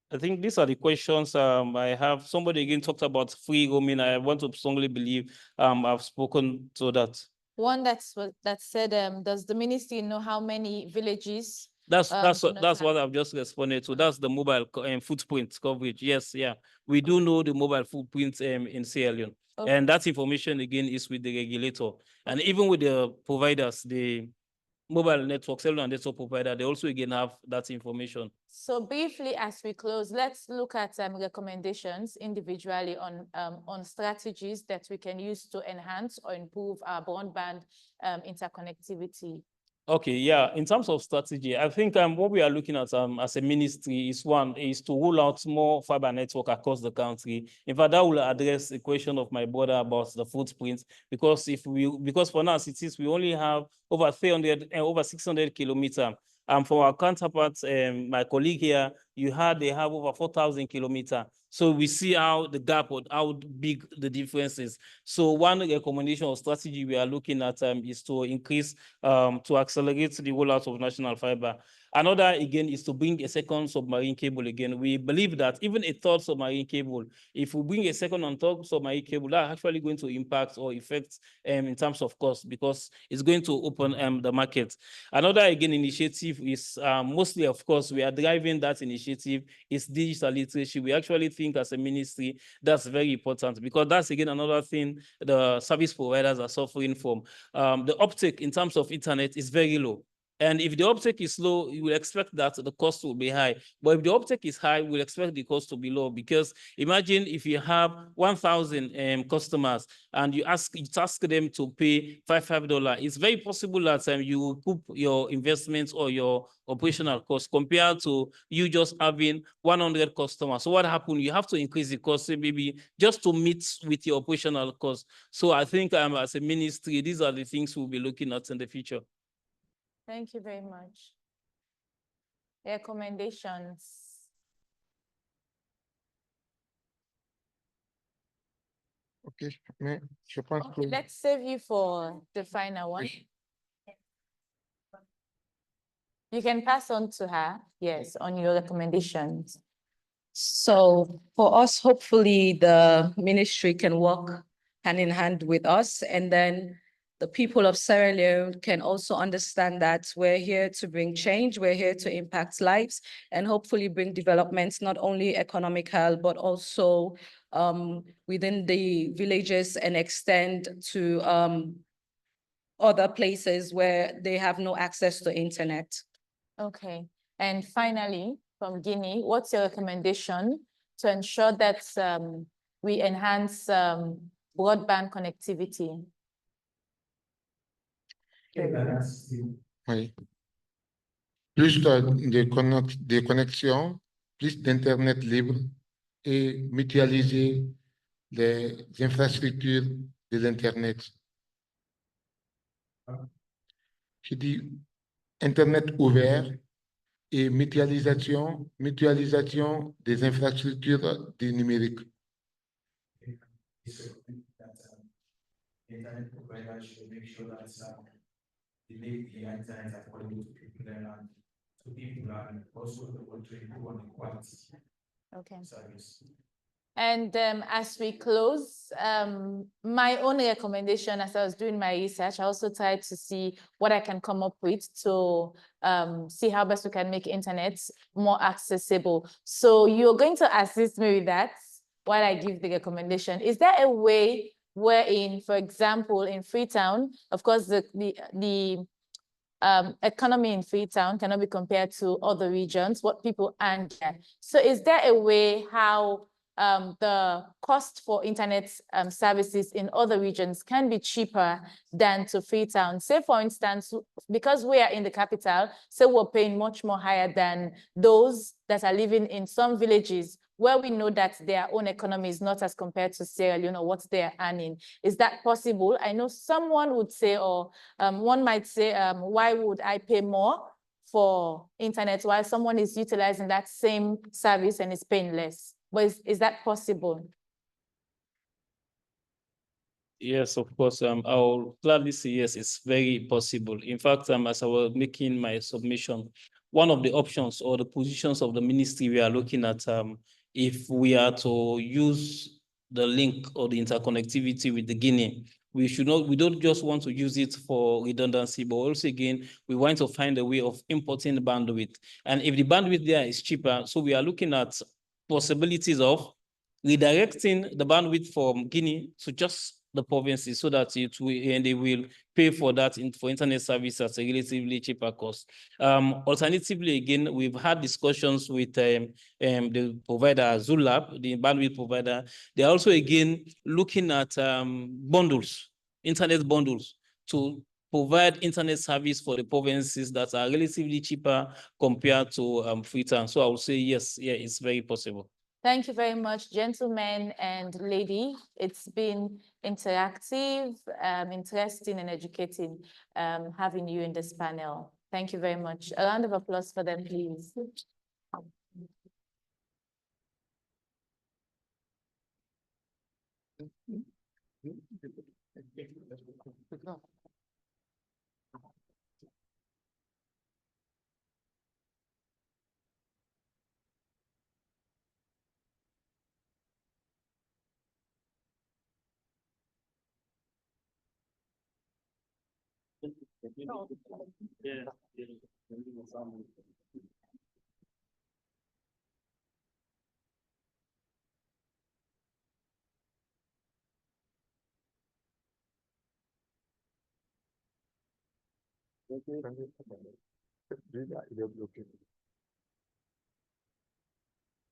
I think these are the questions I have. Somebody again talked about free roaming. I want to strongly believe I've spoken to that. One that said, does the ministry know how many villages? That's what I've just responded to. That's the mobile footprint coverage. Yes, yeah, we do know the mobile footprint in Sierra Leone, and that information again is with the regulator, and even with the providers, the mobile network, cellular network provider, they also again have that information. So briefly, as we close, let's look at recommendations individually on strategies that we can use to enhance or improve our broadband interconnectivity. Okay, yeah. In terms of strategy, I think what we are looking at as a ministry is to roll out more fiber network across the country. In fact, that will address the question of my brother about the footprint, because for now, it is we only have over 300 and over 600 kilometers. For our counterparts, my colleague here, they have over 4,000 kilometers. So we see how the gap or how big the difference is. So one recommendation or strategy we are looking at is to increase, to accelerate the rollout of national fiber. Another, again, is to bring a second submarine cable again. We believe that even a third submarine cable, if we bring a second and third submarine cable, that's actually going to impact or affect in terms of cost, because it's going to open the market. Another, again, initiative is mostly, of course, we are driving that initiative is digital literacy. We actually think as a ministry, that's very important, because that's, again, another thing the service providers are suffering from. The uptake in terms of internet is very low. And if the uptake is low, you will expect that the cost will be high. But if the uptake is high, we'll expect the cost to be low, because imagine if you have 1,000 customers and you ask them to pay $5. It's very possible that you will recoup your investments or your operational costs compared to you just having 100 customers. So what happened? You have to increase the cost maybe just to meet with your operational costs. So I think as a ministry, these are the things we'll be looking at in the future. Thank you very much. Recommendations. Okay, mais je pense Okay, que... let's save you for the final one. You can pass on to her, yes, on your recommendations. So for us, hopefully the ministry can work hand in hand with us, and then the people of Sierra Leone can also understand that we're here to bring change, we're here to impact lives, and hopefully bring developments, not only economical, but also within the villages and extend to other places where they have no access to internet. Okay, and finally, from Guinea, what's your recommendation to ensure that we enhance broadband connectivity? Oui. Plus de connexions, plus d'Internet libre et mutualiser les infrastructures de l'Internet. Je dis Internet ouvert et mutualisation des infrastructures du numérique. Internet providers should make sure that they make the internet affordable to people and to people, and also to improve on the quality. Okay. Service. And as we close, my own recommendation, as I was doing my research, I also tried to see what I can come up with to see how best we can make internet more accessible. So you're going to assist me with that while I give the recommendation. Is there a way wherein, for example, in Freetown, of course, the economy in Freetown cannot be compared to other regions, what people earn there. So is there a way how the cost for internet services in other regions can be cheaper than to Freetown? Say, for instance, because we are in the capital, so we're paying much more higher than those that are living in some villages where we know that their own economy is not as compared to Sierra Leone or what they're earning. Is that possible? I know someone would say, or one might say, why would I pay more for internet while someone is utilizing that same service and is paying less? But is that possible? Yes, of course. I'll gladly say yes, it's very possible. In fact, as I was making my submission, one of the options or the positions of the ministry we are looking at, if we are to use the link or the interconnectivity with the Guinea, we don't just want to use it for redundancy, but also, again, we want to find a way of importing the bandwidth. And if the bandwidth there is cheaper, so we are looking at possibilities of redirecting the bandwidth from Guinea to just the provinces, so that they will pay for that for internet service at a relatively cheaper cost. Alternatively, again, we've had discussions with the provider, Zulab, the bandwidth provider. They're also, again, looking at bundles, internet bundles, to provide internet service for the provinces that are relatively cheaper compared to Freetown. So I would say yes, yeah, it's very possible. Thank you very much, gentlemen and lady. It's been interactive, interesting and educating having you in this panel. Thank you very much. A round of applause for them, please.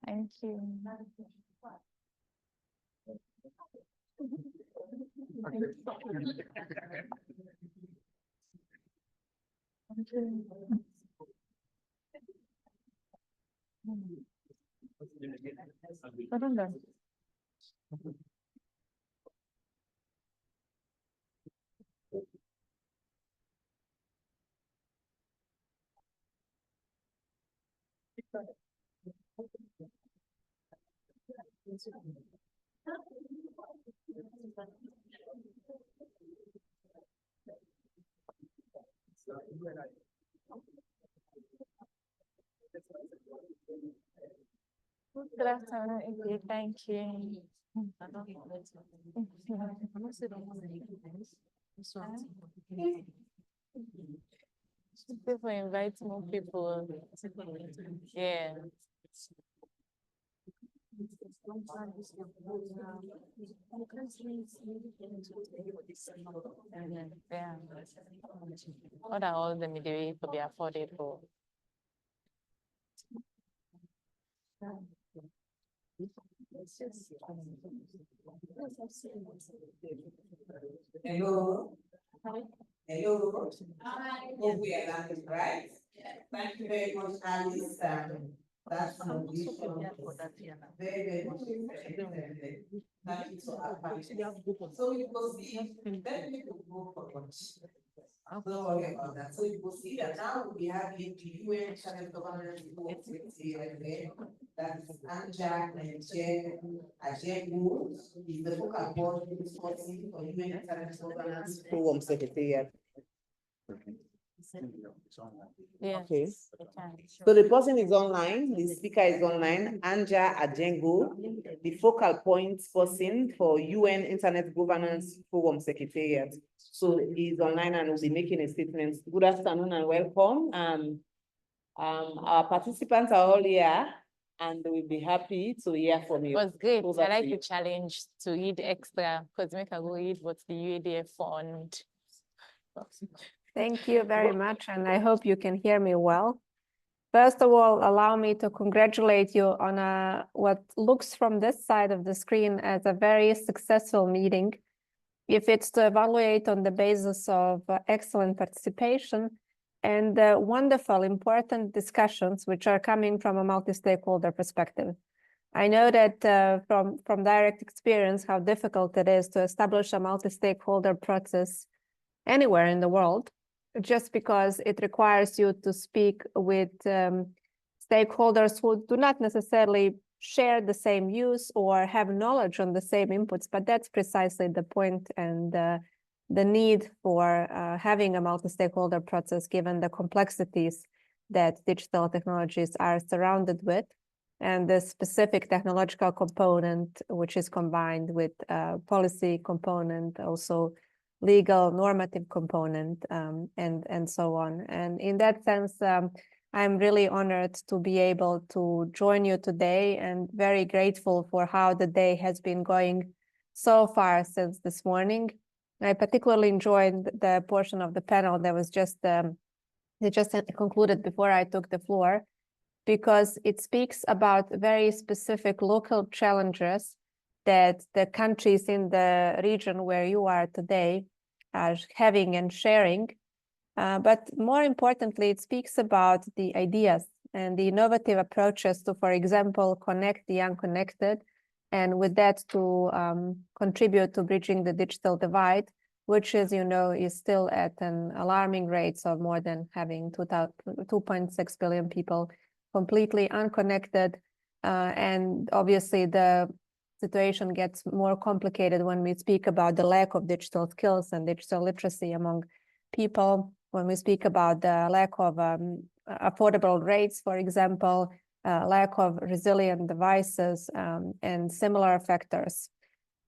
Thank you. Good afternoon, Igwe. Thank you. People invite more people. Yeah. Yeah. What are all the midway to be affordable? Hello. Hello. Hope we are landing right. Thank you very much, Alice. That's an audition. Very, very much. Thank you so much. So you will see, let me go forward. Don't worry about that. So you will see that now we have the UN Channel Governance Report that is Anja and Ajengu is the focal point discussing for UN Channel Governance Forum Secretariat. Yeah. Okay. So the person is online, the speaker is online, Anja Ajengu, the focal point person for UN Internet Governance Forum Secretariat. So he's online and will be making a statement. Good afternoon and welcome. Our participants are all here and we'll be happy to hear from you. It was great. Over I like to the you. challenge to read extra because make I go read what the UADF fund. Thank you very much, and I hope you can hear me well. First of all, allow me to congratulate you on what looks from this side of the screen as a very successful meeting. If it's to evaluate on the basis of excellent participation and wonderful, important discussions which are coming from a multi-stakeholder perspective. I know that from direct experience how difficult it is to establish a multi-stakeholder process anywhere in the world, just because it requires you to speak with stakeholders who do not necessarily share the same views or have knowledge on the same inputs, but that's precisely the point and the need for having a multi-stakeholder process given the complexities that digital technologies are surrounded with and the specific technological component which is combined with policy component, also legal normative component, and so on. And in that sense, I'm really honored to be able to join you today and very grateful for how the day has been going so far since this morning. I particularly enjoyed the portion of the panel that was just concluded before I took the floor, because it speaks about very specific local challenges that the countries in the region where you are today are having and sharing. But more importantly, it speaks about the ideas and the innovative approaches to, for example, connect the unconnected, and with that to contribute to bridging the digital divide, which, as you know, is still at an alarming rate of more than having 2.6 billion people completely unconnected. And obviously the situation gets more complicated when we speak about the lack of digital skills and digital literacy among people, when we speak about the lack of affordable rates, for example, lack of resilient devices, and similar factors.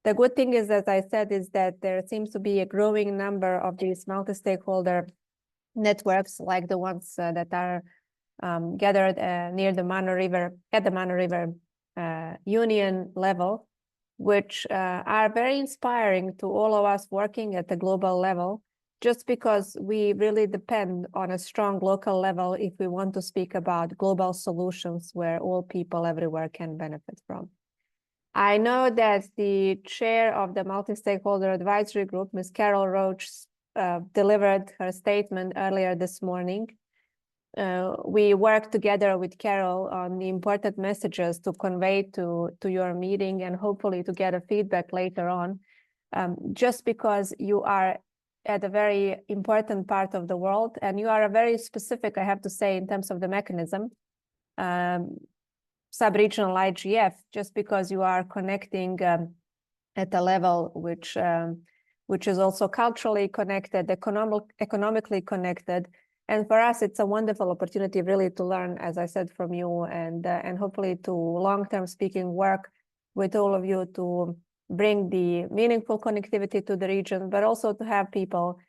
The good thing is, as I said, is that there seems to be a growing number of these multi-stakeholder networks, like the ones that are gathered near the Mano River, at the Mano River Union level, which are very inspiring to all of us working at the global level, just because we really depend on a strong local level if we want to speak about global solutions where all people everywhere can benefit from. I know that the chair of the Multi-Stakeholder Advisory Group, Ms. Carol Roach, delivered her statement earlier this morning. We worked together with Carol on the important messages to convey to your meeting, and hopefully to get a feedback later on, just because you are at a very important part of the world, and you are a very specific, I have to say, in terms of the mechanism, sub-regional IGF, just because you are connecting at a level which is also culturally connected, economically connected. And for us, it's a wonderful opportunity really to learn, as I said, from you, and hopefully to long-term speaking work with all of you to bring the meaningful connectivity to the region, but also to have people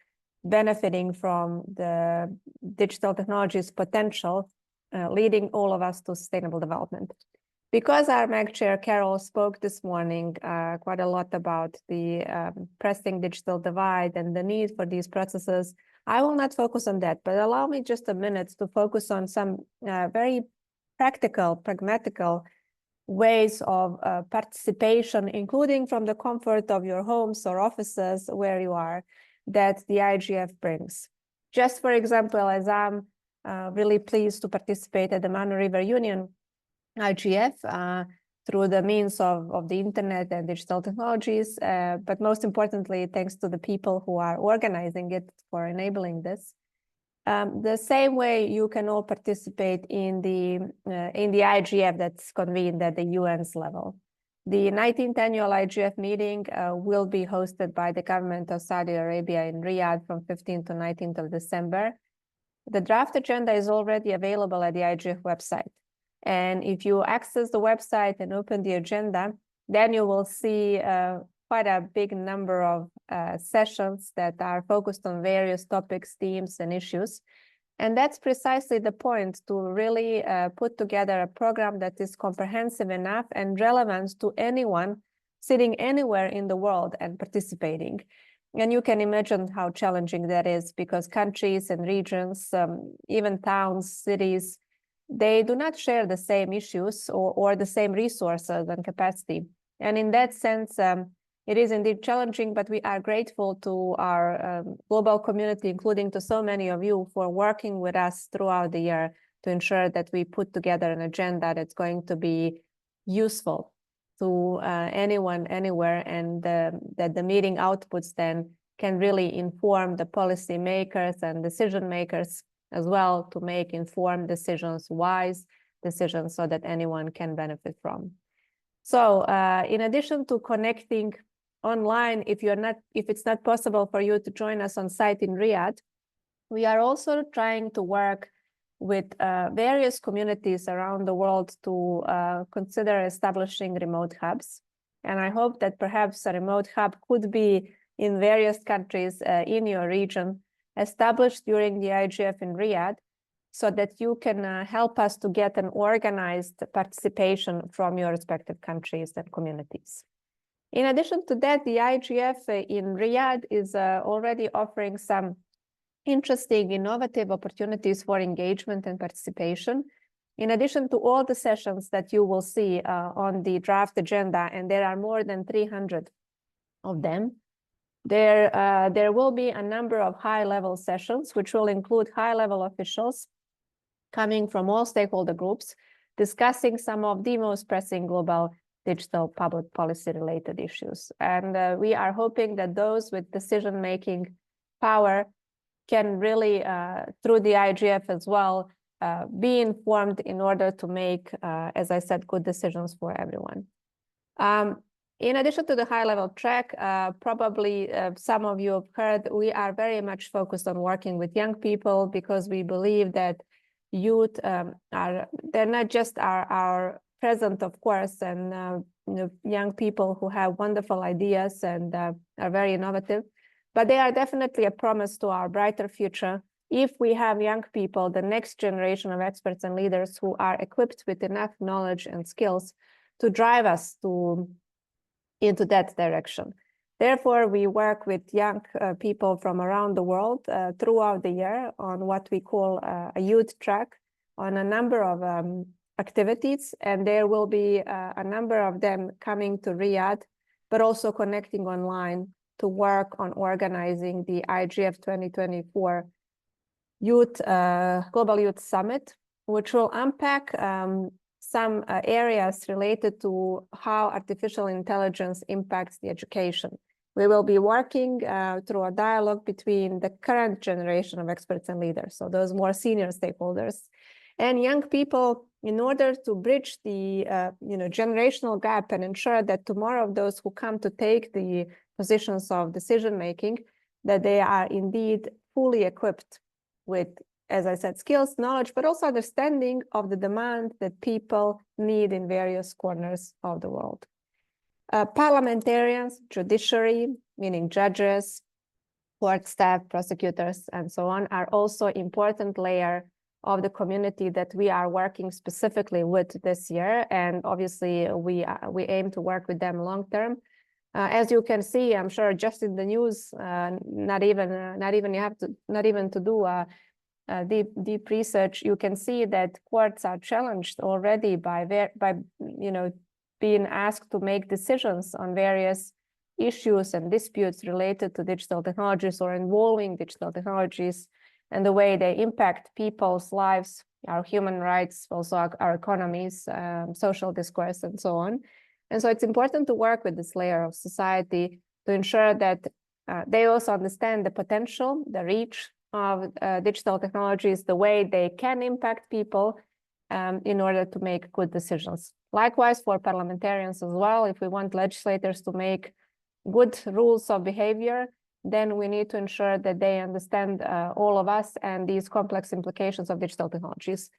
benefiting from the digital technology's potential, leading all of us to sustainable development. Because our MAG Chair, Carol, spoke this morning quite a lot about the pressing digital divide and the need for these processes, I will not focus on that, but allow me just a minute to focus on some very practical, pragmatical ways of participation, including from the comfort of your homes or offices where you are, that the IGF brings. Just for example, as I'm really pleased to participate at the Mano River Union IGF through the means of the internet and digital technologies, but most importantly, thanks to the people who are organizing it for enabling this. The same way you can all participate in the IGF that's convened at the UN's level. The 19th annual IGF meeting will be hosted by the government of Saudi Arabia in Riyadh from 15th to 19th of December. The draft agenda is already available at the IGF website. And if you access the website and open the agenda, then you will see quite a big number of sessions that are focused on various topics, themes, and issues. And that's precisely the point, to really put together a program that is comprehensive enough and relevant to anyone sitting anywhere in the world and participating. And you can imagine how challenging that is, because countries and regions, even towns, cities, they do not share the same issues or the same resources and capacity. And in that sense, it is indeed challenging, but we are grateful to our global community, including to so many of you, for working with us throughout the year to ensure that we put together an agenda that's going to be useful to anyone, anywhere, and that the meeting outputs then can really inform the policy makers and decision makers as well, to make informed decisions, wise decisions, so that anyone can benefit from. So in addition to connecting online, if it's not possible for you to join us on site in Riyadh, we are also trying to work with various communities around the world to consider establishing remote hubs. And I hope that perhaps a remote hub could be in various countries in your region, established during the IGF in Riyadh, so that you can help us to get an organized participation from your respective countries and communities. In addition to that, the IGF in Riyadh is already offering some interesting, innovative opportunities for engagement and participation. In addition to all the sessions that you will see on the draft agenda, and there are more than 300 of them, There will be a number of high-level sessions, which will include high-level officials coming from all stakeholder groups, discussing some of the most pressing global digital public policy-related issues. And we are hoping that those with decision-making power can really, through the IGF as well, be informed in order to make, as I said, good decisions for everyone. In addition to the high-level track, probably some of you have heard, we are very much focused on working with young people because we believe that youth they're not just our present, of course, and young people who have wonderful ideas and are very innovative, but they are definitely a promise to our brighter future if we have young people, the next generation of experts and leaders who are equipped with enough knowledge and skills to drive us into that direction. Therefore, we work with young people from around the world throughout the year on what we call a youth track on a number of activities, and there will be a number of them coming to Riyadh, but also connecting online to work on organizing the IGF 2024 Global Youth Summit, which will unpack some areas related to how artificial intelligence impacts the education. We will be working through a dialogue between the current generation of experts and leaders, so those more senior stakeholders, and young people, in order to bridge the generational gap and ensure that tomorrow those who come to take the positions of decision-making, that they are indeed fully equipped with, as I said, skills, knowledge, but also understanding of the demand that people need in various corners of the world. Parliamentarians, judiciary, meaning judges, court staff, prosecutors, and so on, are also important layer of the community that we are working specifically with this year. And obviously, we aim to work with them long term. As you can see, I'm sure just in the news, not even to do deep research, you can see that courts are challenged already by being asked to make decisions on various issues and disputes related to digital technologies or involving digital technologies and the way they impact people's lives, our human rights, also our economies, social discourse, and so on. And so it's important to work with this layer of society to ensure that they also understand the potential, the reach of digital technologies, the way they can impact people in order to make good decisions. Likewise, for parliamentarians as well, if we want legislators to make good rules of behavior, then we need to ensure that they understand all of us and these complex implications of digital technologies.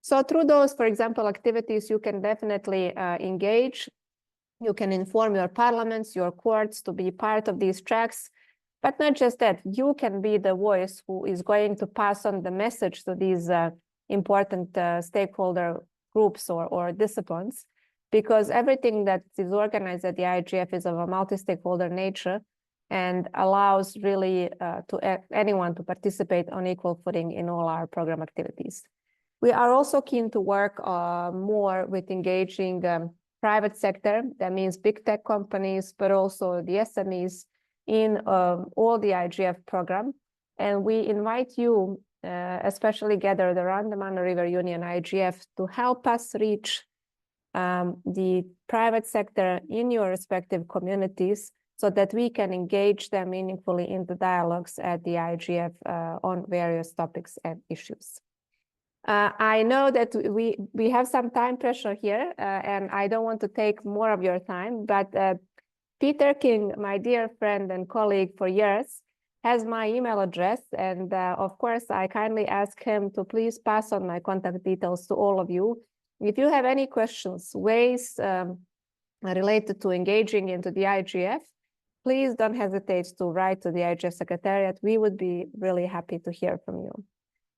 So through those, for example, activities, you can definitely engage. You can inform your parliaments, your courts to be part of these tracks. But not just that, you can be the voice who is going to pass on the message to these important stakeholder groups or disciplines, because everything that is organized at the IGF is of a multi-stakeholder nature and allows really anyone to participate on equal footing in all our program activities. We are also keen to work more with engaging private sector. That means big tech companies, but also the SMEs in all the IGF program. And we invite you, especially gathered around the Mano River Union IGF, to help us reach the private sector in your respective communities so that we can engage them meaningfully in the dialogues at the IGF on various topics and issues. I know that we have some time pressure here, and I don't want to take more of your time, but Peter King, my dear friend and colleague for years, has my email address. And of course, I kindly ask him to please pass on my contact details to all of you. If you have any questions, ways related to engaging into the IGF, please don't hesitate to write to the IGF Secretariat. We would be really happy to hear from you.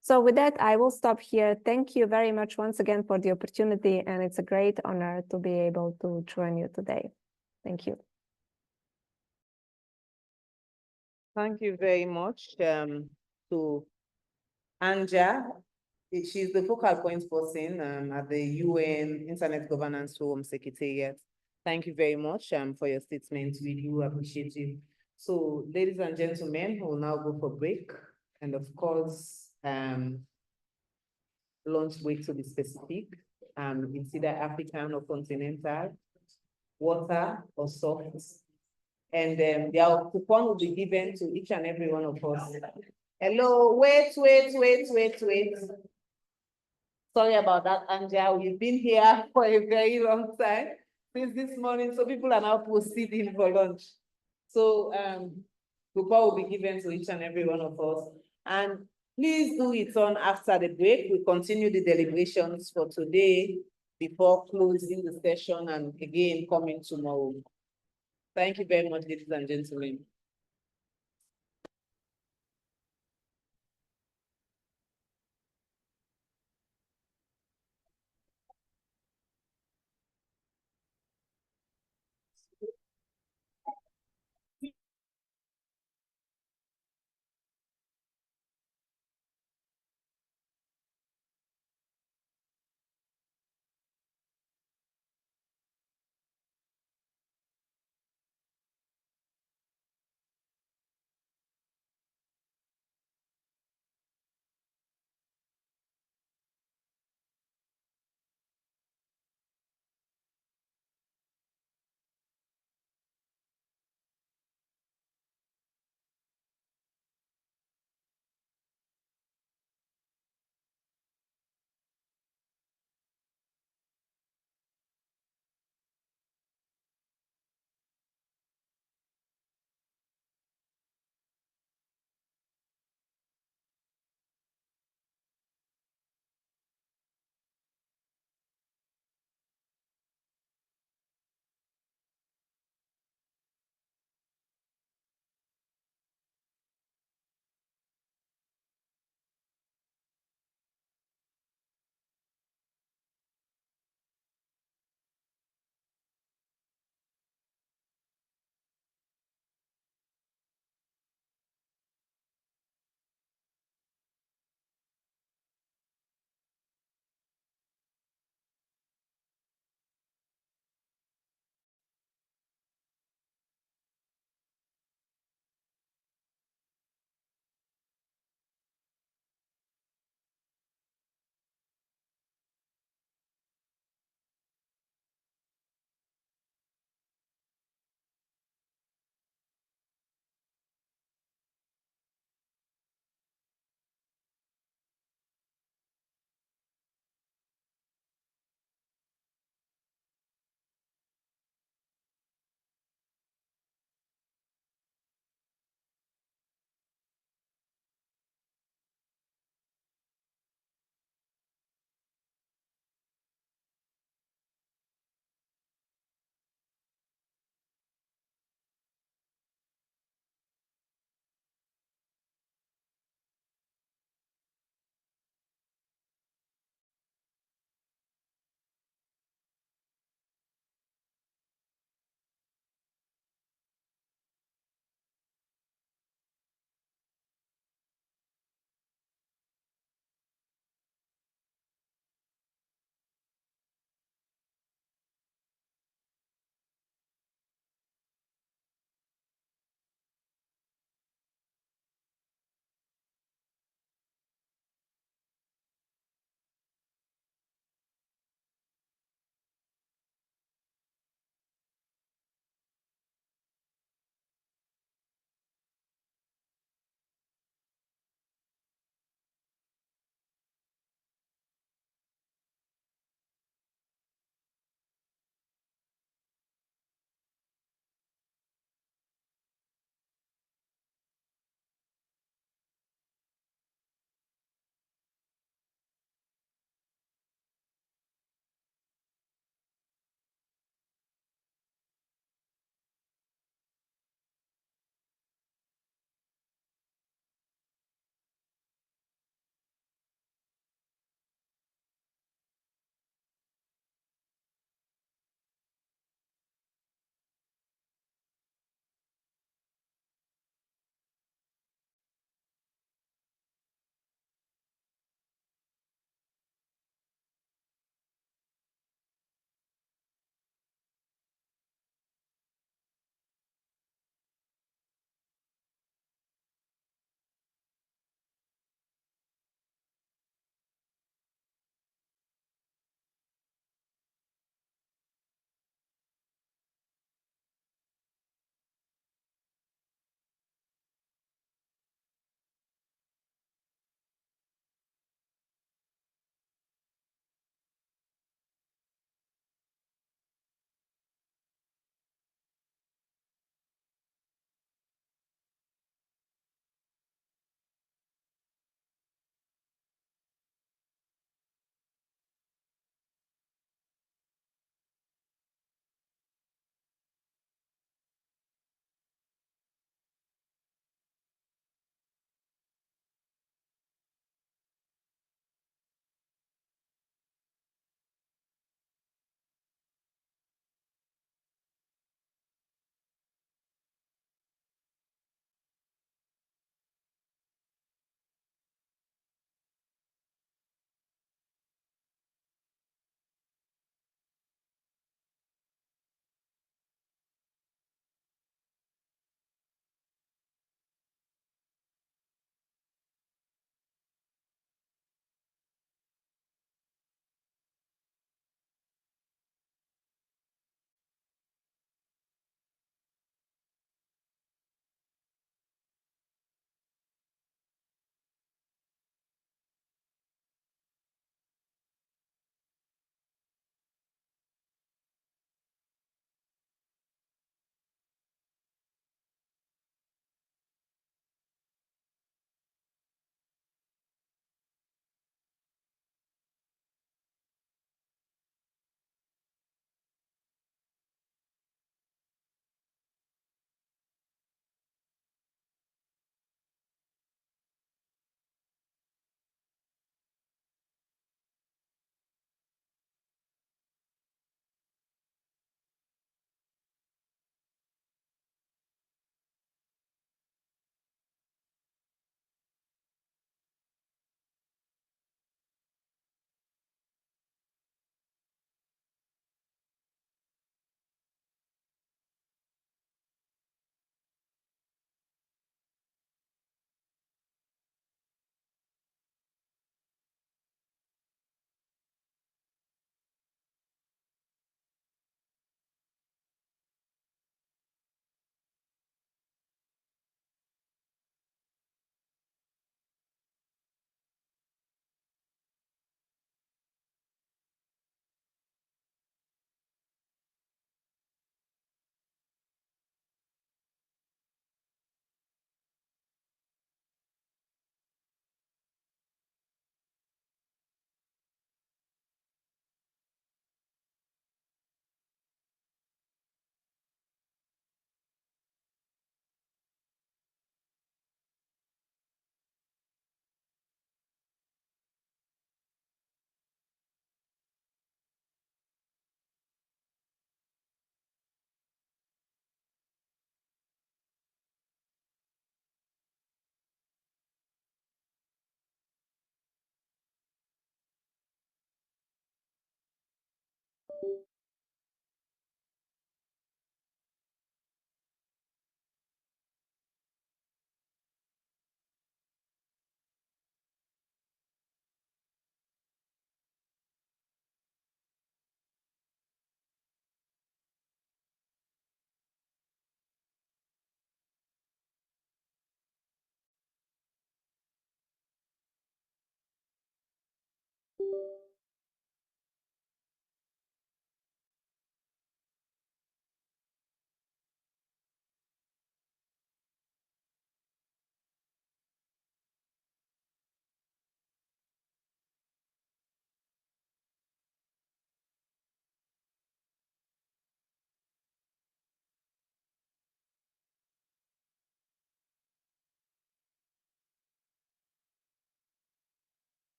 So with that, I will stop here. Thank you very much once again for the opportunity, and it's a great honor to be able to join you today. Thank you. Thank you very much to Anja. She's the focal point person at the UN Internet Governance Forum Secretariat. Thank you very much for your statement. We do appreciate you. So ladies and gentlemen, we'll now go for break. And of course, lunch break to be specific. It's either African or continental, water or soft. And their coupon will be given to each and every one of us. Hello, wait. Sorry about that, Anja. We've been here for a very long time since this morning, so people are now proceeding for lunch. So coupon will be given to each and every one of us. And please do return after the break. We continue the deliberations for today before closing the session and again coming tomorrow. Thank you very much, ladies and gentlemen.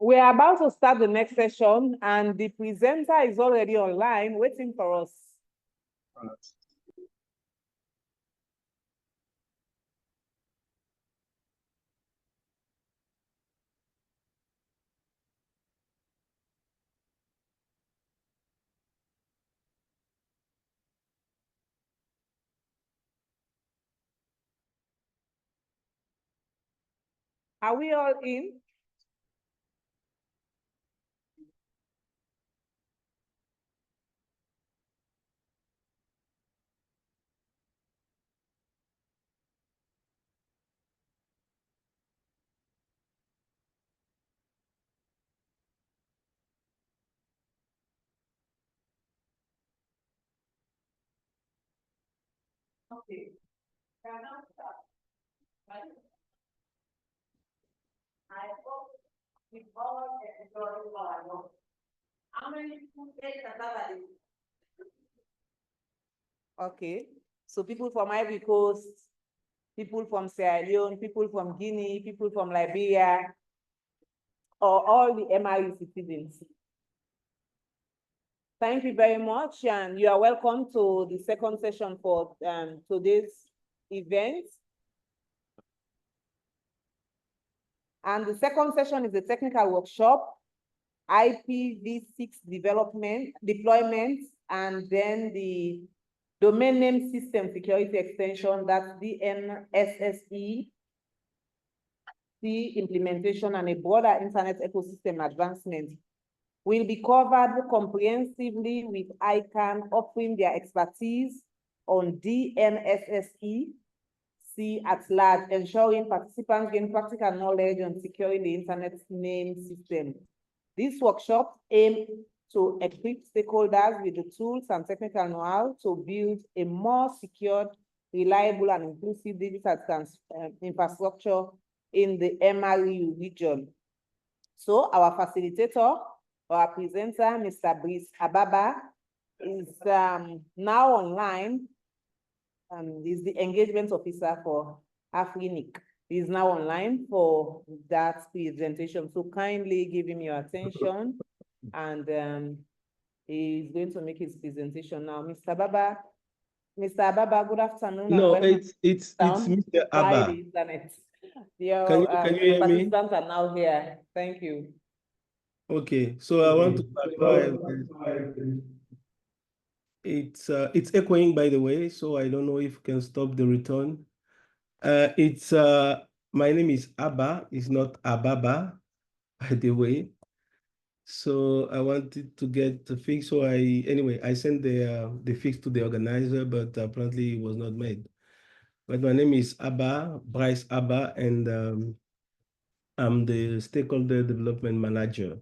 We are about to start the next session, and the presenter is already online waiting for us. Are we all in? Okay. I hope we all enjoy our work. How many people take Saturday? Okay, so people from Ivory Coast, people from Sierra Leone, people from Guinea, people from Liberia, or all the MRU citizens. Thank you very much, and you are welcome to the second session for today's event. And the second session is a technical workshop, IPv6 deployment, and then the domain name system security extension, that's DNSSE, the implementation, and a broader internet ecosystem advancement will be covered comprehensively with ICANN offering their expertise on DNSSE at large, ensuring participants gain practical knowledge on securing the internet name system. This workshop aims to equip stakeholders with the tools and technical know-how to build a more secured, reliable, and inclusive digital infrastructure in the MRU region. So our facilitator, our presenter, Mr. Brice Ababa, is now online. He's the engagement officer for Afrinic. He's now online for that presentation. So kindly give him your attention, and he's going to make his presentation now. Mr. Ababa, good afternoon. No, it's Mr. Abba. Your Can you hear me? participants are now here. Thank you. Okay, so I want to clarify. It's echoing, by the way, so I don't know if you can stop the return. My name is Abba. It's not Ababa, by the way. So I wanted to get the fix. So I sent the fix to the organizer, but apparently it was not made. But my name is Abba, Brice Abba, and I'm the stakeholder development manager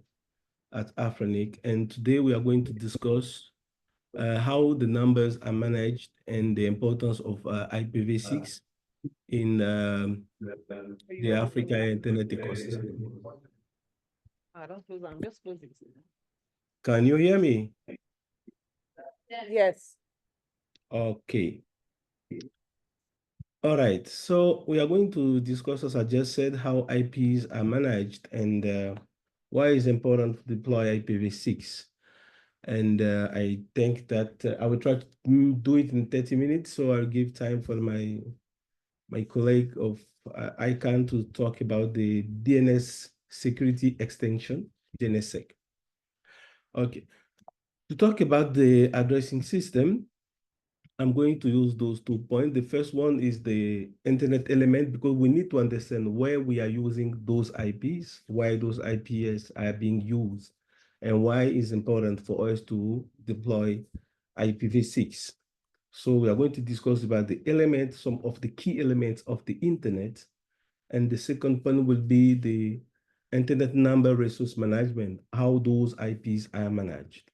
at Afrinic. And today we are going to discuss how the numbers are managed and the importance of IPv6 in the Africa Internet ecosystem. Don't close, I'm just closing. Can you hear me? Yes. Okay. All right, so we are going to discuss, as I just said, how IPs are managed and why it's important to deploy IPv6. And I think that I will try to do it in 30 minutes, so I'll give time for my colleague of ICANN to talk about the DNS security extension, DNSSEC. Okay, to talk about the addressing system, I'm going to use those 2 points. The first one is the internet element, because we need to understand where we are using those IPs, why those IPs are being used, and why it's important for us to deploy IPv6. So we are going to discuss about the elements, some of the key elements of the internet. And the second point will be the internet number resource management, how those IPs are managed.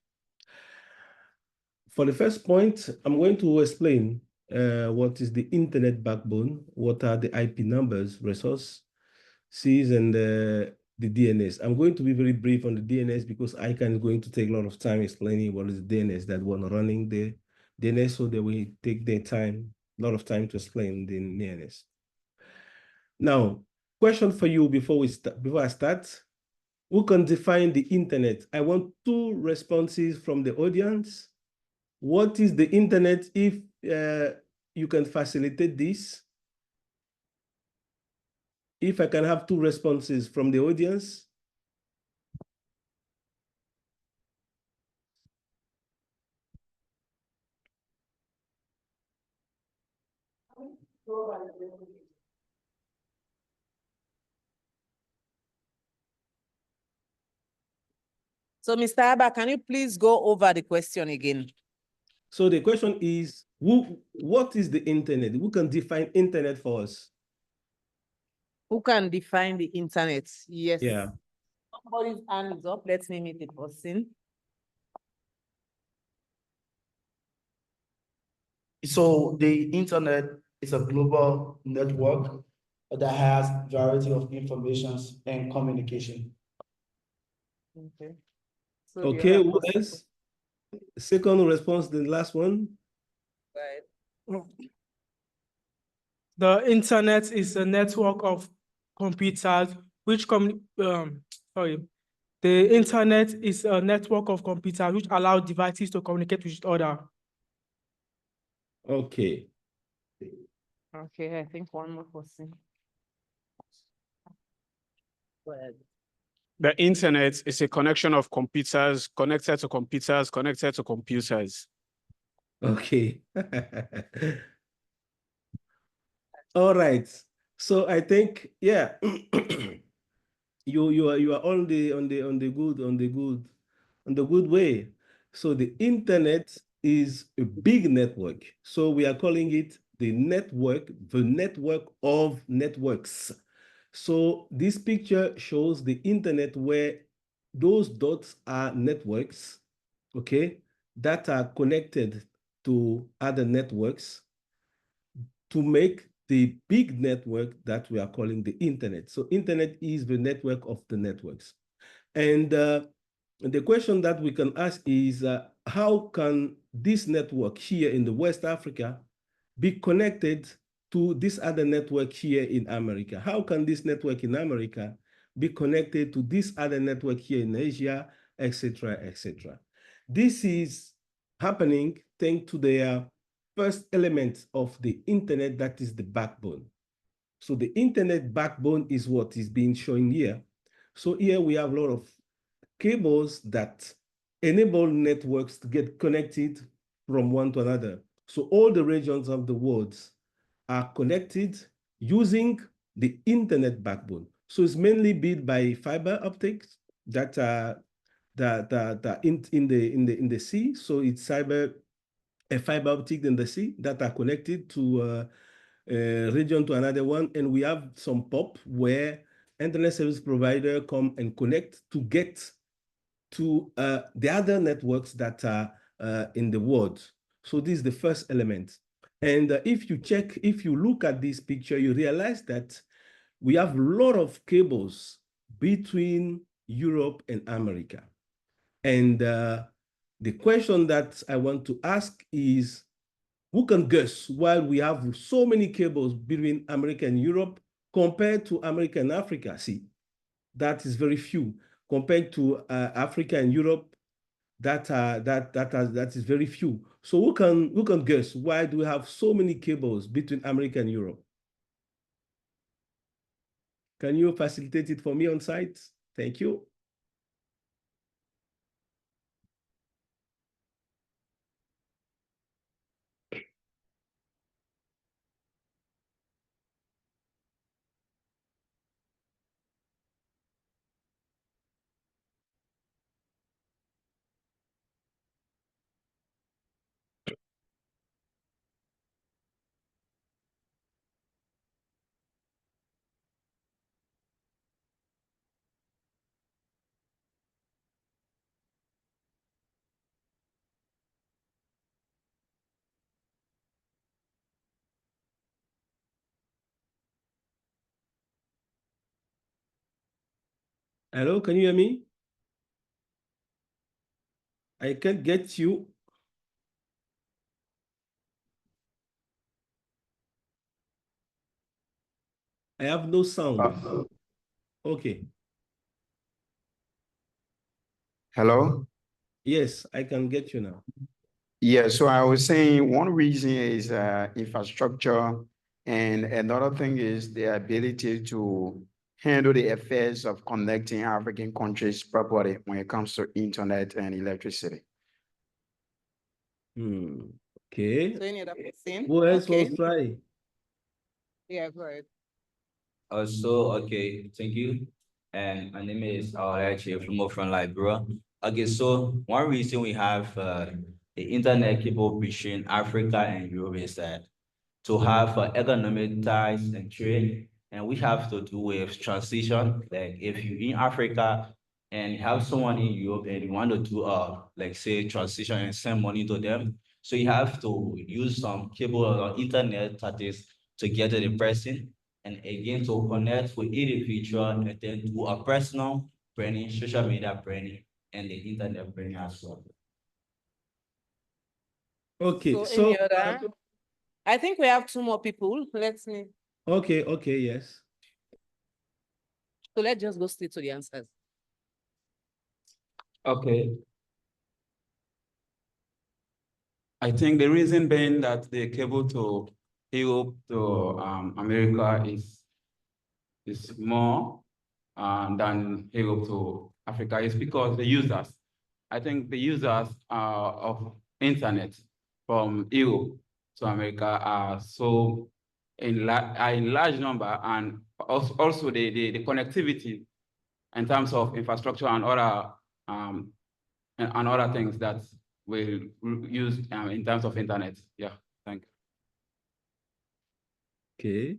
For the first point, I'm going to explain what is the internet backbone, what are the IP numbers, resources, and the DNS. I'm going to be very brief on the DNS because ICANN is going to take a lot of time explaining what is the DNS that we're running the DNS, so they will take their time, a lot of time to explain the DNS. Now, question for you before I start. Who can define the internet? I want 2 responses from the audience. What is the internet if you can facilitate this? If I can have 2 responses from the audience. So, Mr. Abba, can you please go over the question again? So the question is, what is the internet? Who can define internet for us? Who can define the internet? Yes. Yeah. Somebody's hand is up. Let's name it a person. So the internet is a global network that has variety of information and communication. Okay. So Okay, who else? Second response, the last one. Right. The internet is a network of computers the internet is a network of computers which allow devices to communicate with each other. Okay. Okay, I think one more person. Go ahead. The internet is a connection of computers connected to computers connected to computers. Okay. All right. So I think, yeah, you are on the good way. So the internet is a big network. So we are calling it the network of networks. So this picture shows the internet where those dots are networks, okay, that are connected to other networks to make the big network that we are calling the internet. So internet is the network of the networks. And the question that we can ask is, how can this network here in the West Africa be connected to this other network here in America? How can this network in America be connected to this other network here in Asia, etc., etc.? This is happening thanks to the first element of the internet, that is the backbone. So the internet backbone is what is being shown here. So here we have a lot of cables that enable networks to get connected from one to another. So all the regions of the world are connected using the internet backbone. So it's mainly built by fiber optics that are in the sea. So it's a fiber optic in the sea that are connected to a region to another one. And we have some POP where internet service provider come and connect to get to the other networks that are in the world. So this is the first element. And if you look at this picture, you realize that we have a lot of cables between Europe and America. And the question that I want to ask is, who can guess why we have so many cables between America and Europe compared to America and Africa? See, that is very few. Compared to Africa and Europe, that is very few. So who can guess why do we have so many cables between America and Europe? Can you facilitate it for me on site? Thank you. Hello, can you hear me? I can't get you. I have no sound. Okay. Hello? Yes, I can get you now. Yeah, so I was saying one reason is infrastructure, and another thing is the ability to handle the affairs of connecting African countries properly when it comes to internet and electricity. Okay. So any other person? Who else Okay. wants to try? Yeah, go ahead. Also, okay, thank you. And my name is actually from Liberia. Okay, so one reason we have the internet cable between Africa and Europe is that to have economic ties and trade, and we have to do with transition. Like if you're in Africa and you have someone in Europe and you want to do like say transition and send money to them, so you have to use some cable or internet that is to get to the person, and again to connect with individual and then do a personal branding, social media branding, and the internet branding as well. Okay, So any other? I think we have two more people. Let's me. okay, yes. So let's just go straight to the answers. Okay. I think the reason being that the cable to Europe to America is more than Europe to Africa is because the users. I think the users of internet from Europe to America are so in large number, and also the connectivity in terms of infrastructure and other things that will use in terms of internet. Yeah, thank you. Okay.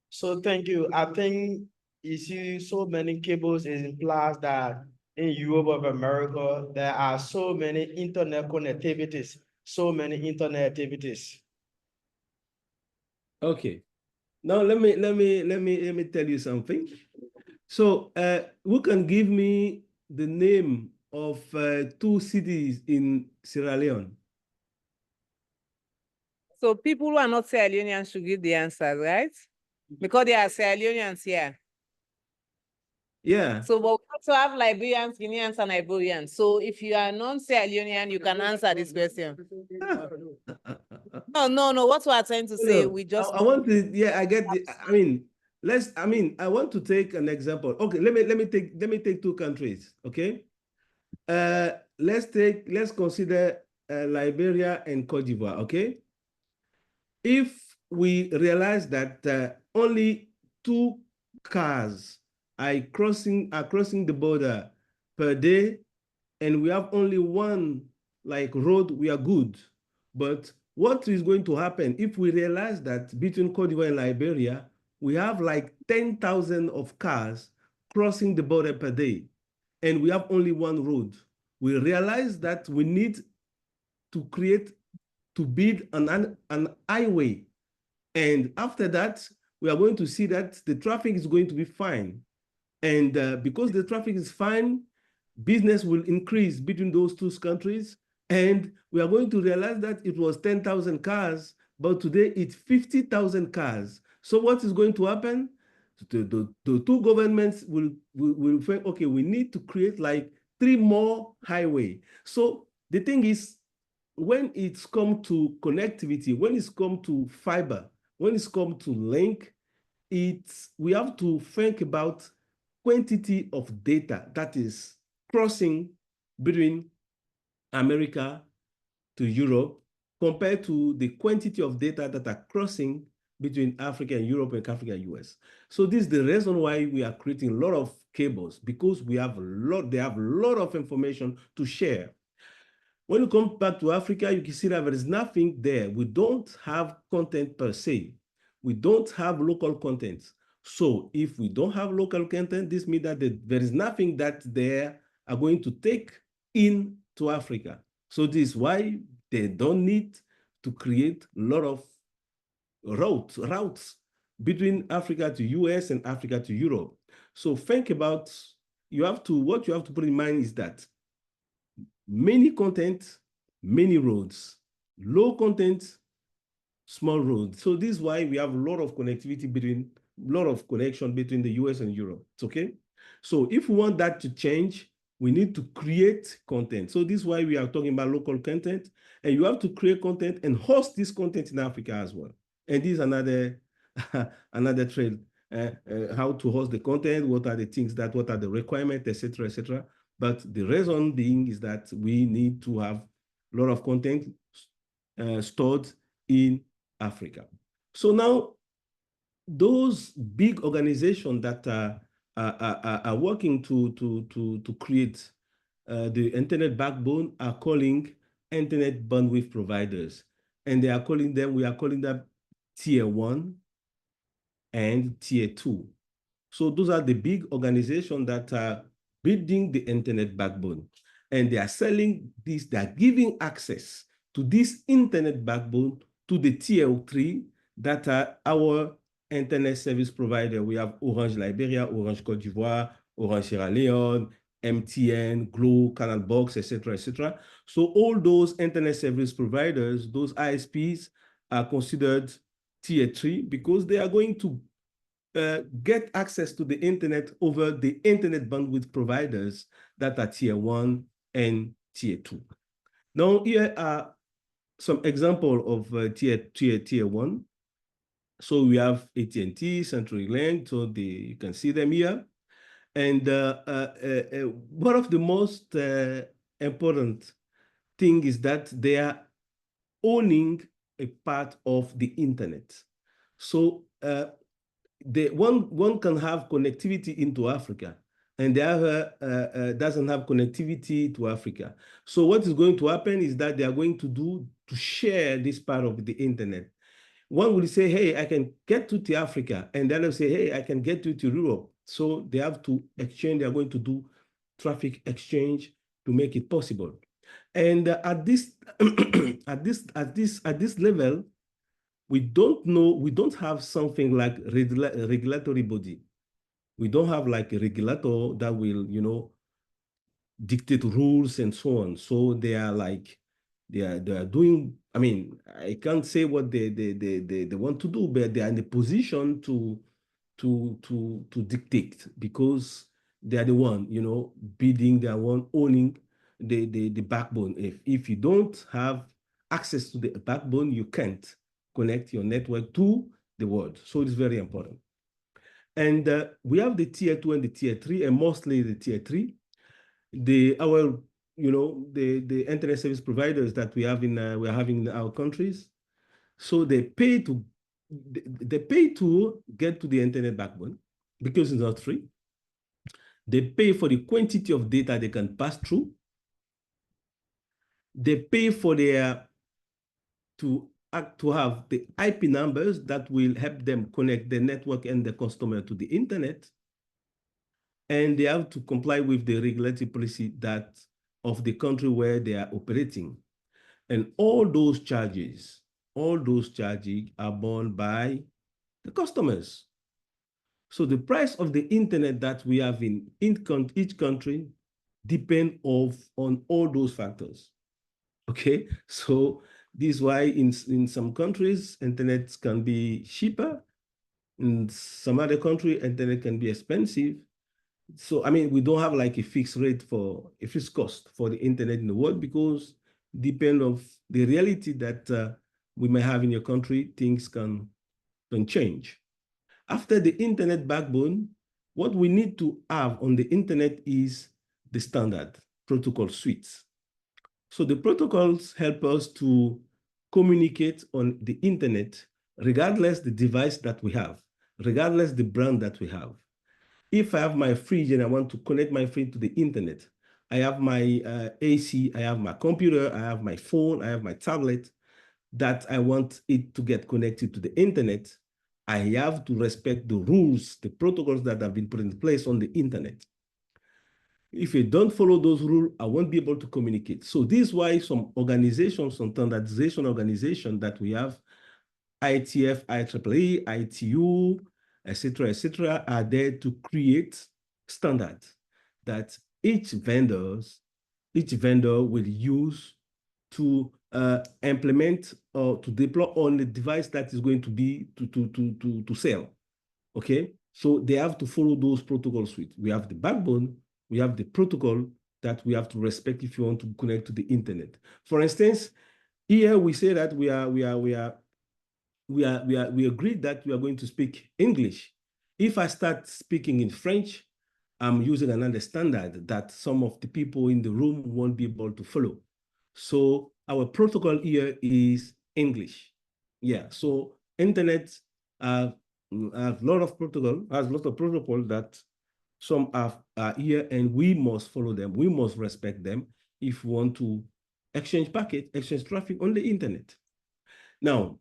So thank you. I think you see so many cables in place that in Europe of America, there are so many internet connectivities, so many internet activities. Okay. Now let me tell you something. So who can give me the name of two cities in Sierra Leone? So people who are not Sierra Leoneans should give the answers, right? Because they are Sierra Leoneans here. Yeah. So but we also have Liberians, Guineans, and Ivorians. So if you are non-Sierra Leonean, you can answer this question. No. What we are trying to say, we just. I want to. Yeah, I get the. I mean, I want to take an example. Okay, let me take two countries. Okay. Let's consider Liberia and Cote d'Ivoire. Okay. If we realize that only 2 cars are crossing the border per day, and we have only one like road, we are good. But what is going to happen if we realize that between Cote d'Ivoire and Liberia, we have like 10,000 of cars crossing the border per day, and we have only one road? We realize that we need to build an highway. And after that, we are going to see that the traffic is going to be fine. And because the traffic is fine, business will increase between those two countries. And we are going to realize that it was 10,000 cars, but today it's 50,000 cars. So what is going to happen? The two governments will think, okay, we need to create like 3 more highway. So the thing is, when it's come to connectivity, when it's come to fiber, when it's come to link, we have to think about quantity of data that is crossing between America to Europe compared to the quantity of data that are crossing between Africa and Europe and Africa and US. So this is the reason why we are creating a lot of cables, because they have a lot of information to share. When you come back to Africa, you can see that there is nothing there. We don't have content per se. We don't have local content. So if we don't have local content, this means that there is nothing that they are going to take in to Africa. So this is why they don't need to create a lot of routes between Africa to US and Africa to Europe. So think about, what you have to put in mind is that many content, many roads, low content, small roads. So this is why we have a lot of connectivity between, connection between the US and Europe. It's okay. So if we want that to change, we need to create content. So this is why we are talking about local content, and you have to create content and host this content in Africa as well. And this is another another trade, how to host the content, what are the things what are the requirements, etc., etc. But the reason being is that we need to have a lot of content stored in Africa. So now, those big organizations that are working to create the internet backbone are calling internet bandwidth providers, and we are calling them tier 1 and tier 2. So those are the big organizations that are building the internet backbone, and they are selling this, they are giving access to this internet backbone to the tier 3 that are our internet service provider. We have Orange Liberia, Orange Côte d'Ivoire, Orange Sierra Leone, MTN, Glo, Canal Box, etc., etc. So all those internet service providers, those ISPs, are considered tier 3 because they are going to get access to the internet over the internet bandwidth providers that are tier 1 and tier 2. Now, here are some example of tier 1. So we have AT&T, CenturyLink, so you can see them here. And one of the most important thing is that they are owning a part of the internet. So one can have connectivity into Africa, and the other doesn't have connectivity to Africa. So what is going to happen is that they are going to share this part of the internet. One will say, hey, I can get to Africa, and the other will say, hey, I can get to Europe. So they have to exchange, they are going to do traffic exchange to make it possible. And at this level, we don't have something like regulatory body. We don't have like a regulator that will, dictate rules and so on. So they are doing, I mean, I can't say what they want to do, but they are in a position to dictate, because they are the one, bidding, they are one owning the backbone. If you don't have access to the backbone, you can't connect your network to the world. So it's very important. And we have the tier 2 and the tier 3, and mostly the tier 3. The internet service providers that we have we're having in our countries. So they pay to get to the internet backbone because it's not free. They pay for the quantity of data they can pass through. They pay for to have the IP numbers that will help them connect the network and the customer to the internet. And they have to comply with the regulatory policy of the country where they are operating. And all those charges are borne by the customers. So the price of the internet that we have in each country depend on all those factors. Okay, so this is why in some countries, internet can be cheaper. In some other country, internet can be expensive. So, I mean, we don't have like a fixed cost for the internet in the world, because depend of the reality that we may have in your country, things can change. After the internet backbone, what we need to have on the internet is the standard protocol suites. So the protocols help us to communicate on the internet, regardless the device that we have, regardless the brand that we have. If I have my fridge and I want to connect my fridge to the internet, I have my AC, I have my computer, I have my phone, I have my tablet, that I want it to get connected to the internet, I have to respect the rules, the protocols that have been put in place on the internet. If you don't follow those rules, I won't be able to communicate. So this is why some organizations, some standardization organizations that we have, ITF, IEEE, ITU, etc., are there to create standards that each vendor will use to implement or to deploy on the device that is going to be to sell. Okay, so they have to follow those protocol suite. We have the backbone, we have the protocol that we have to respect if you want to connect to the internet. For instance, here we say that we agreed that we are going to speak English. If I start speaking in French, I'm using another standard that some of the people in the room won't be able to follow. So our protocol here is English. Yeah, so internet have a lot of protocol, that some are here, and we must follow them. We must respect them if we want to exchange packet, exchange traffic on the internet. Now,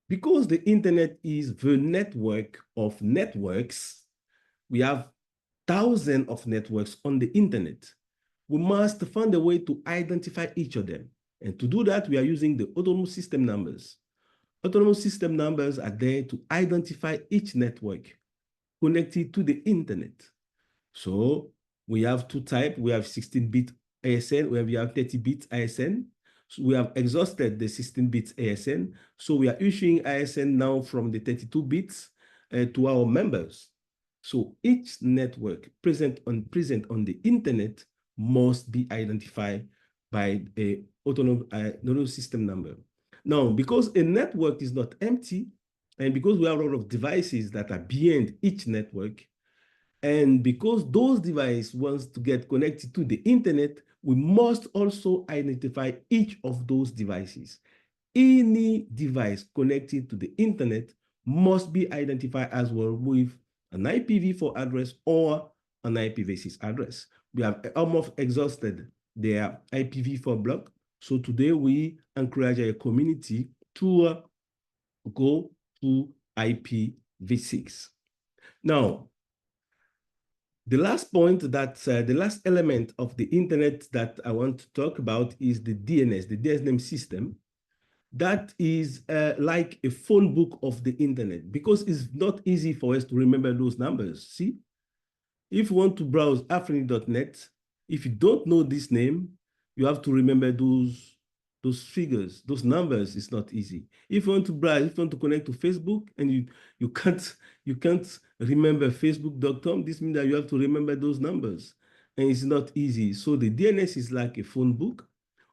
because the internet is the network of networks, we have thousands of networks on the internet. We must find a way to identify each of them. And to do that, we are using the autonomous system numbers. Autonomous system numbers are there to identify each network connected to the internet. So we have two types. We have 16-bit ASN, where we have 30-bit ASN. So we have exhausted the 16-bit ASN. So we are issuing ASN now from the 32 bits to our members. So each network present on the internet must be identified by a autonomous system number. Now, because a network is not empty, and because we have a lot of devices that are beyond each network, and because those devices want to get connected to the internet, we must also identify each of those devices. Any device connected to the internet must be identified as well with an IPv4 address or an IPv6 address. We have almost exhausted their IPv4 block. So today we encourage our community to go to IPv6. Now, the last point that, the last element of the internet that I want to talk about is the DNS, the DNS system. That is like a phone book of the internet, because it's not easy for us to remember those numbers. See, if you want to browse afrini.net, if you don't know this name, you have to remember those figures, those numbers. It's not easy. If you want to browse, if you want to connect to Facebook and you can't remember facebook.com, this means that you have to remember those numbers, and it's not easy. So the DNS is like a phone book,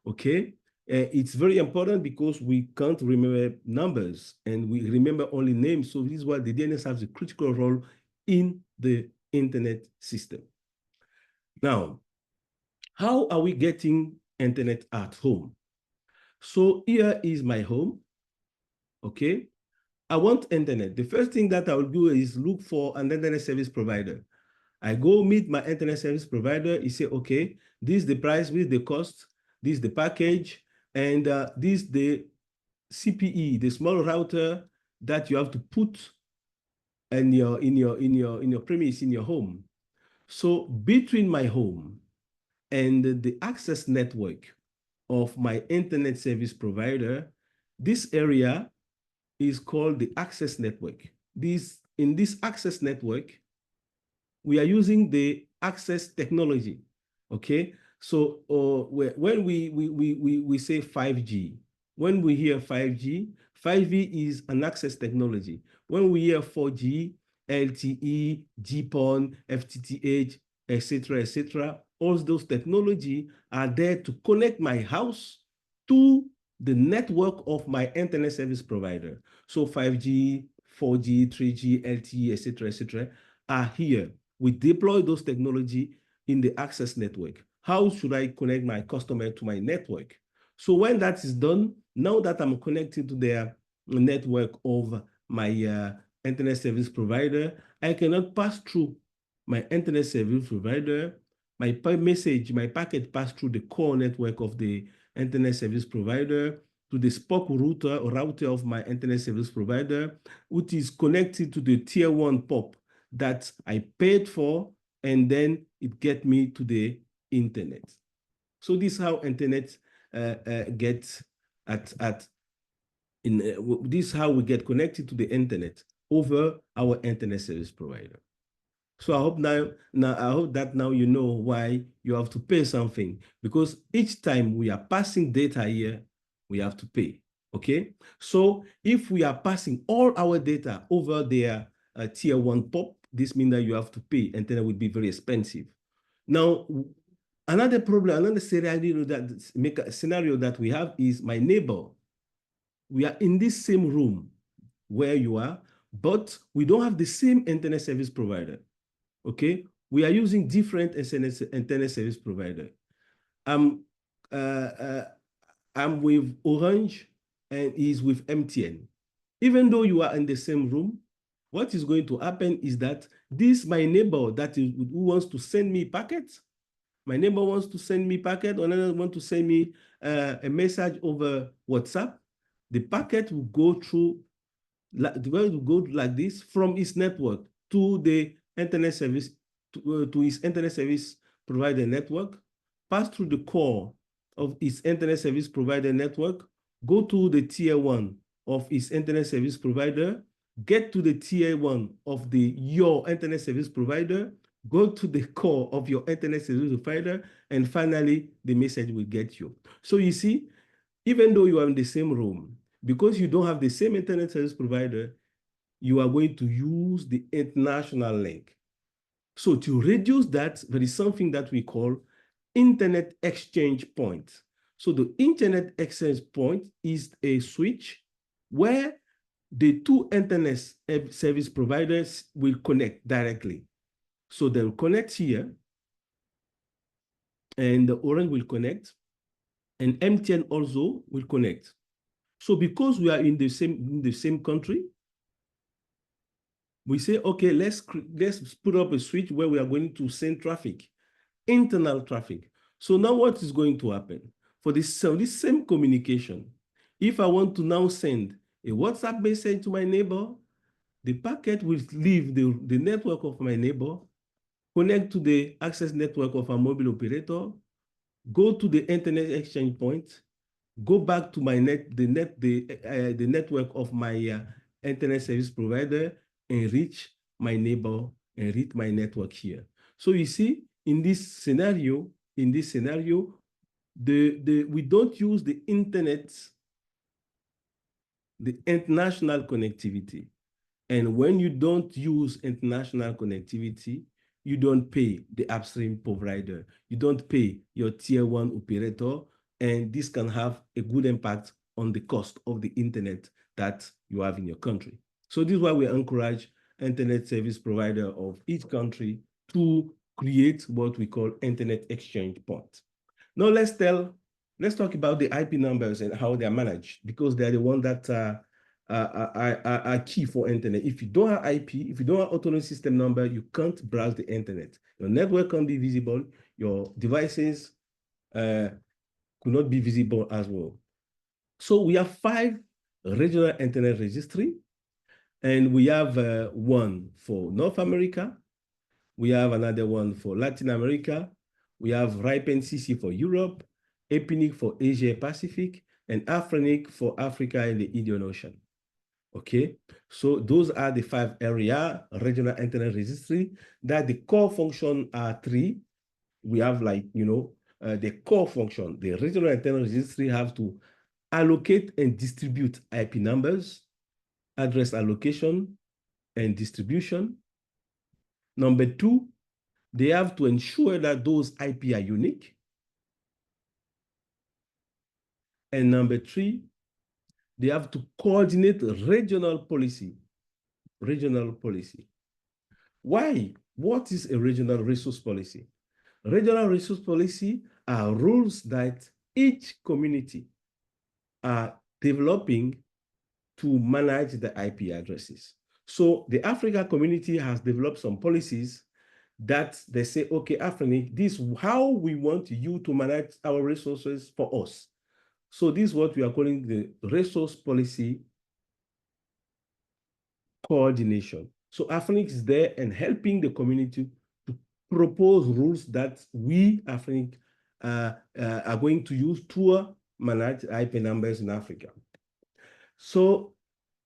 okay? It's very important because we can't remember numbers and we remember only names. So this is why the DNS has a critical role in the internet system. Now, how are we getting internet at home? So here is my home, okay? I want internet. The first thing that I will do is look for an internet service provider. I go meet my internet service provider. He say, okay, this is the price, this is the cost, this is the package, and this is the CPE, the small router that you have to put in your premise, in your home. So between my home and the access network of my internet service provider, this area is called the access network. In this access network, we are using the access technology, okay? So when we say 5G, when we hear 5G, 5G is an access technology. When we hear 4G, LTE, GPON, FTTH, etc., all those technology are there to connect my house to the network of my internet service provider. So 5G, 4G, 3G, LTE, etc., are here. We deploy those technology in the access network. How should I connect my customer to my network? So when that is done, now that I'm connected to their network of my internet service provider, I cannot pass through my internet service provider. My packet pass through the core network of the internet service provider to the spoke router of my internet service provider, which is connected to the tier 1 POP that I paid for, and then it gets me to the internet. So this is how internet gets this is how we get connected to the internet over our internet service provider. So I hope now you know why you have to pay something, because each time we are passing data here, we have to pay. Okay. So if we are passing all our data over their tier 1 POP, this means that you have to pay, and then it would be very expensive. Now, another problem, another scenario that we have is my neighbor. We are in this same room where you are, but we don't have the same internet service provider. Okay, we are using different internet service provider. I'm with Orange and he's with MTN. Even though you are in the same room, what is going to happen is that my neighbor who wants to send me packets, my neighbor wants to send me packet, or another wants to send me a message over WhatsApp. The packet will go through, like this from his network to the internet service, to his internet service provider network, pass through the core of his internet service provider network, go to the tier 1 of his internet service provider, get to the tier 1 of your internet service provider, go to the core of your internet service provider, and finally the message will get you. So you see, even though you are in the same room, because you don't have the same internet service provider, you are going to use the international link. So to reduce that, there is something that we call internet exchange point. So the internet exchange point is a switch where the two internet service providers will connect directly. So they'll connect here, and the Orange will connect, and MTN also will connect. So because we are in the same country, we say, okay, let's put up a switch where we are going to send traffic, internal traffic. So now what is going to happen? For this same communication, if I want to now send a WhatsApp message to my neighbor, the packet will leave the network of my neighbor, connect to the access network of a mobile operator, go to the internet exchange point, go back to my the network of my internet service provider, and reach my neighbor and reach my network here. So you see, in this scenario, we don't use the internet, the international connectivity. And when you don't use international connectivity, you don't pay the upstream provider. You don't pay your tier 1 operator, and this can have a good impact on the cost of the internet that you have in your country. So this is why we encourage internet service provider of each country to create what we call internet exchange point. Now let's talk about the IP numbers and how they are managed, because they're the ones that are key for internet. If you don't have IP, if you don't have autonomous system number, you can't browse the internet. Your network can't be visible. Your devices could not be visible as well. So we have 5 regional internet registry, and we have one for North America. We have another one for Latin America. We have RIPE-NCC for Europe, EPINIC for Asia Pacific, and AFRINIC for Africa and the Indian Ocean. Okay, so those are the 5 area regional internet registry. That the core function are 3. We have, like, the core function. The regional internet registry have to allocate and distribute IP numbers, address allocation and distribution. Number 2, they have to ensure that those IP are unique. And number 3, they have to coordinate regional policy. Why? What is a regional resource policy? Regional resource policy are rules that each community are developing to manage the IP addresses. So the Africa community has developed some policies that they say, okay, Africa, this is how we want you to manage our resources for us. So this is what we are calling the resource policy coordination. So Africa is there and helping the community to propose rules that we, Africa, are going to use to manage IP numbers in Africa. So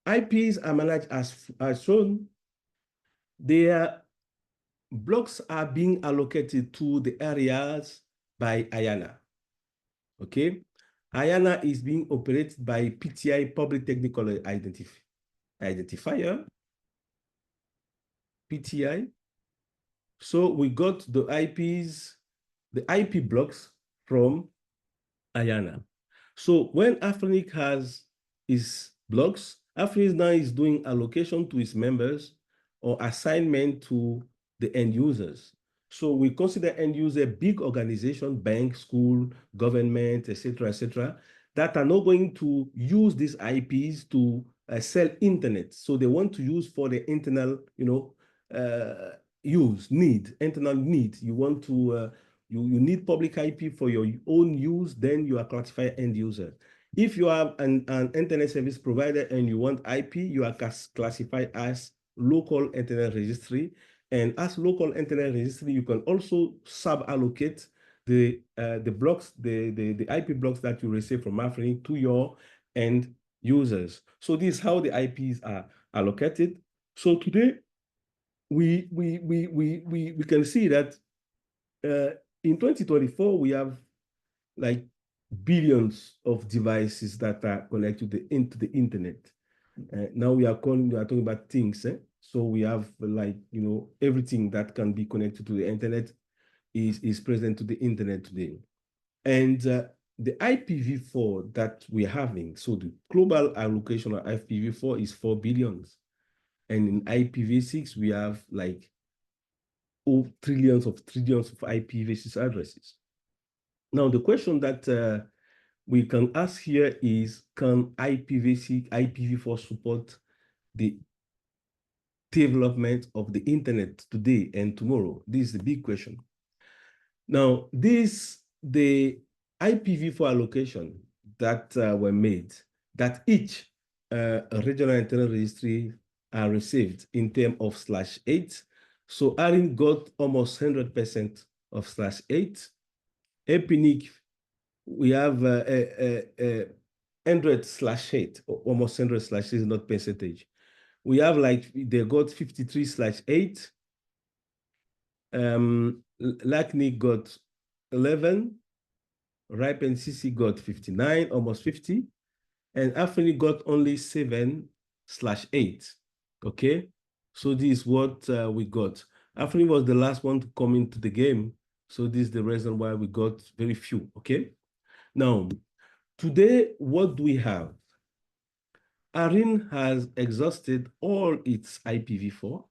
IPs are managed as shown. Their blocks are being allocated to the areas by IANA. Okay, IANA is being operated by PTI, Public Technical Identifier, PTI. So we got the IPs, the IP blocks from IANA. So when Afrinic has its blocks, Afrinic now is doing allocation to its members or assignment to the end users. So we consider end user big organization, bank, school, government, etc., that are not going to use these IPs to sell internet. So they want to use for the internal, internal need. You want to you need public IP for your own use, then you are classified end user. If you are an internet service provider and you want IP, you are classified as local internet registry. And as local internet registry, you can also sub-allocate the blocks, the IP blocks that you receive from Afrinic to your end users. So this is how the IPs are allocated. So today, we can see that in 2024, we have like billions of devices that are connected into the internet. Now we are talking about things. So we have like, everything that can be connected to the internet is present to the internet today. And the IPv4 that we're having, so the global allocation of IPv4 is 4 billion. And in IPv6, we have like trillions of IPv6 addresses. Now, the question that we can ask here is, can IPv4 support the development of the internet today and tomorrow? This is the big question. Now, the IPv4 allocation that were made, that each regional internet registry are received in terms of /8. So ARIN got almost 100% of /8. Epinic, we have 100/8, almost 100/8, not percentage. We have like, they got 53/8. LACNIC got 11. RIPE and CC got 59, almost 50. And Afrinic got only 7/8. Okay, so this is what we got. Afrinic was the last one to come into the game. So this is the reason why we got very few, okay? Now, today, what do we have? ARIN has exhausted all its IPv4,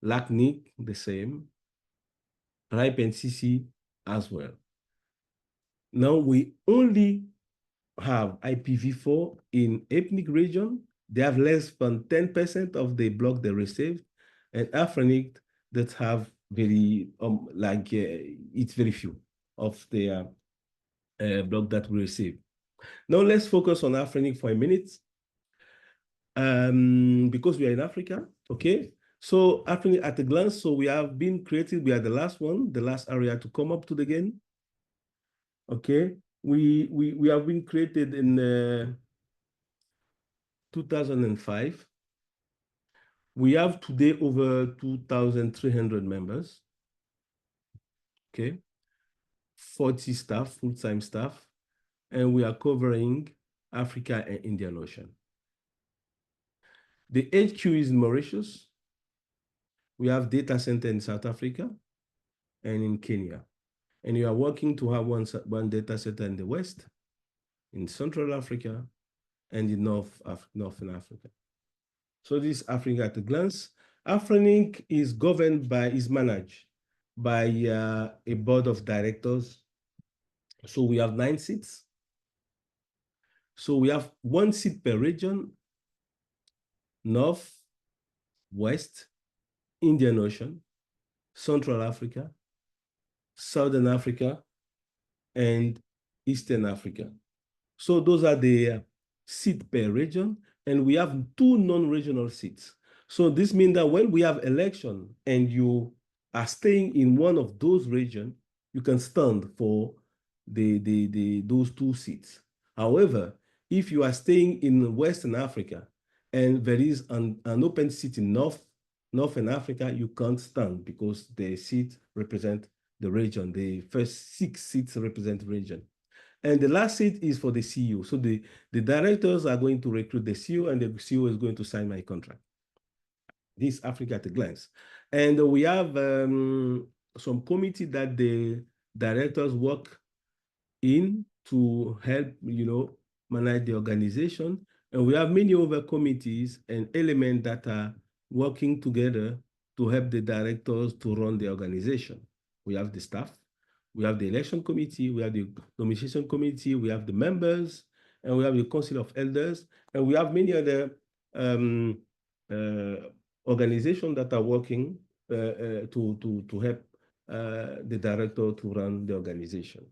LACNIC the same, RIPE and CC as well. Now we only have IPv4 in ethnic region. They have less than 10% of the block they received, and Afrinic that have very, it's very few of the block that we receive. Now let's focus on Afrinic for a minute. Because we are in Africa, okay? So Afrinic at a glance, so we have been created, we are the last one, the last area to come up to the game. Okay, we have been created in 2005. We have today over 2,300 members. Okay, 40 staff, full-time staff, and we are covering Africa and Indian Ocean. The HQ is in Mauritius. We have data center in South Africa and in Kenya. And we are working to have one data center in the West, in Central Africa, and in Northern Africa. So this is Africa at a glance. Afrinic is managed by a board of directors. So we have 9 seats. So we have 1 seat per region: North, West, Indian Ocean, Central Africa, Southern Africa, and Eastern Africa. So those are the seats per region, and we have 2 non-regional seats. So this means that when we have election and you are staying in one of those regions, you can stand for those 2 seats. However, if you are staying in Western Africa and there is an open seat in Northern Africa, you can't stand because the seat represent the region. The first 6 seats represent the region. And the last seat is for the CEO. So the directors are going to recruit the CEO, and the CEO is going to sign my contract. This Africa at a glance. And we have some committee that the directors work in to help, manage the organization. And we have many other committees and elements that are working together to help the directors to run the organization. We have the staff, we have the election committee, we have the nomination committee, we have the members, and we have the council of elders, and we have many other organizations that are working to help the director to run the organization.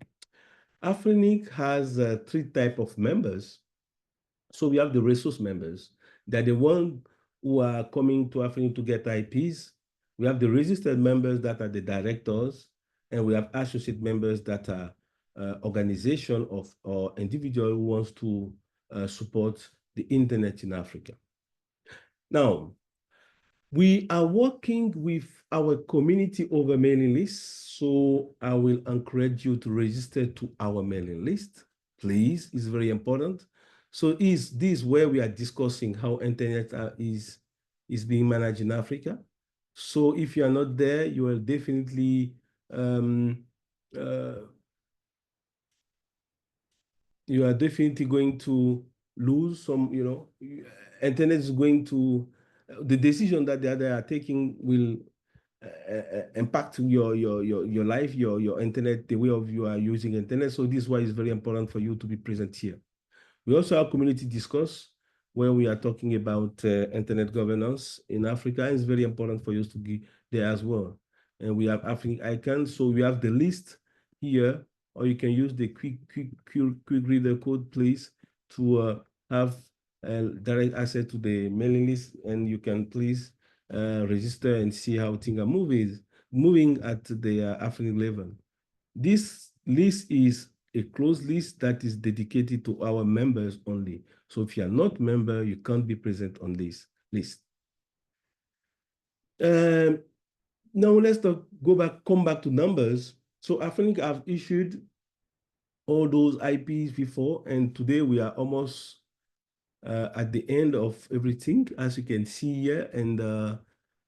Afrinic has 3 types of members. So we have the resource members. They're the ones who are coming to Afrinic to get IPs. We have the registered members that are the directors, and we have associate members that are organization or individual who wants to support the internet in Africa. Now, we are working with our community over mailing lists, so I will encourage you to register to our mailing list. Please, it's very important. So this is where we are discussing how internet is being managed in Africa. So if you are not there, you will definitely you are definitely going to lose some, internet is going to, the decision that they are taking will impact your life, your internet, the way of you are using internet. So this is why it's very important for you to be present here. We also have community discourse where we are talking about internet governance in Africa. It's very important for you to be there as well. And we have African icons. So we have the list here, or you can use the quick reader code, please, to have direct access to the mailing list, and you can please register and see how things are moving at the African level. This list is a closed list that is dedicated to our members only. So if you are not a member, you can't be present on this list. Now let's come back to numbers. So I think I've issued all those IPs before, and today we are almost at the end of everything, as you can see here, and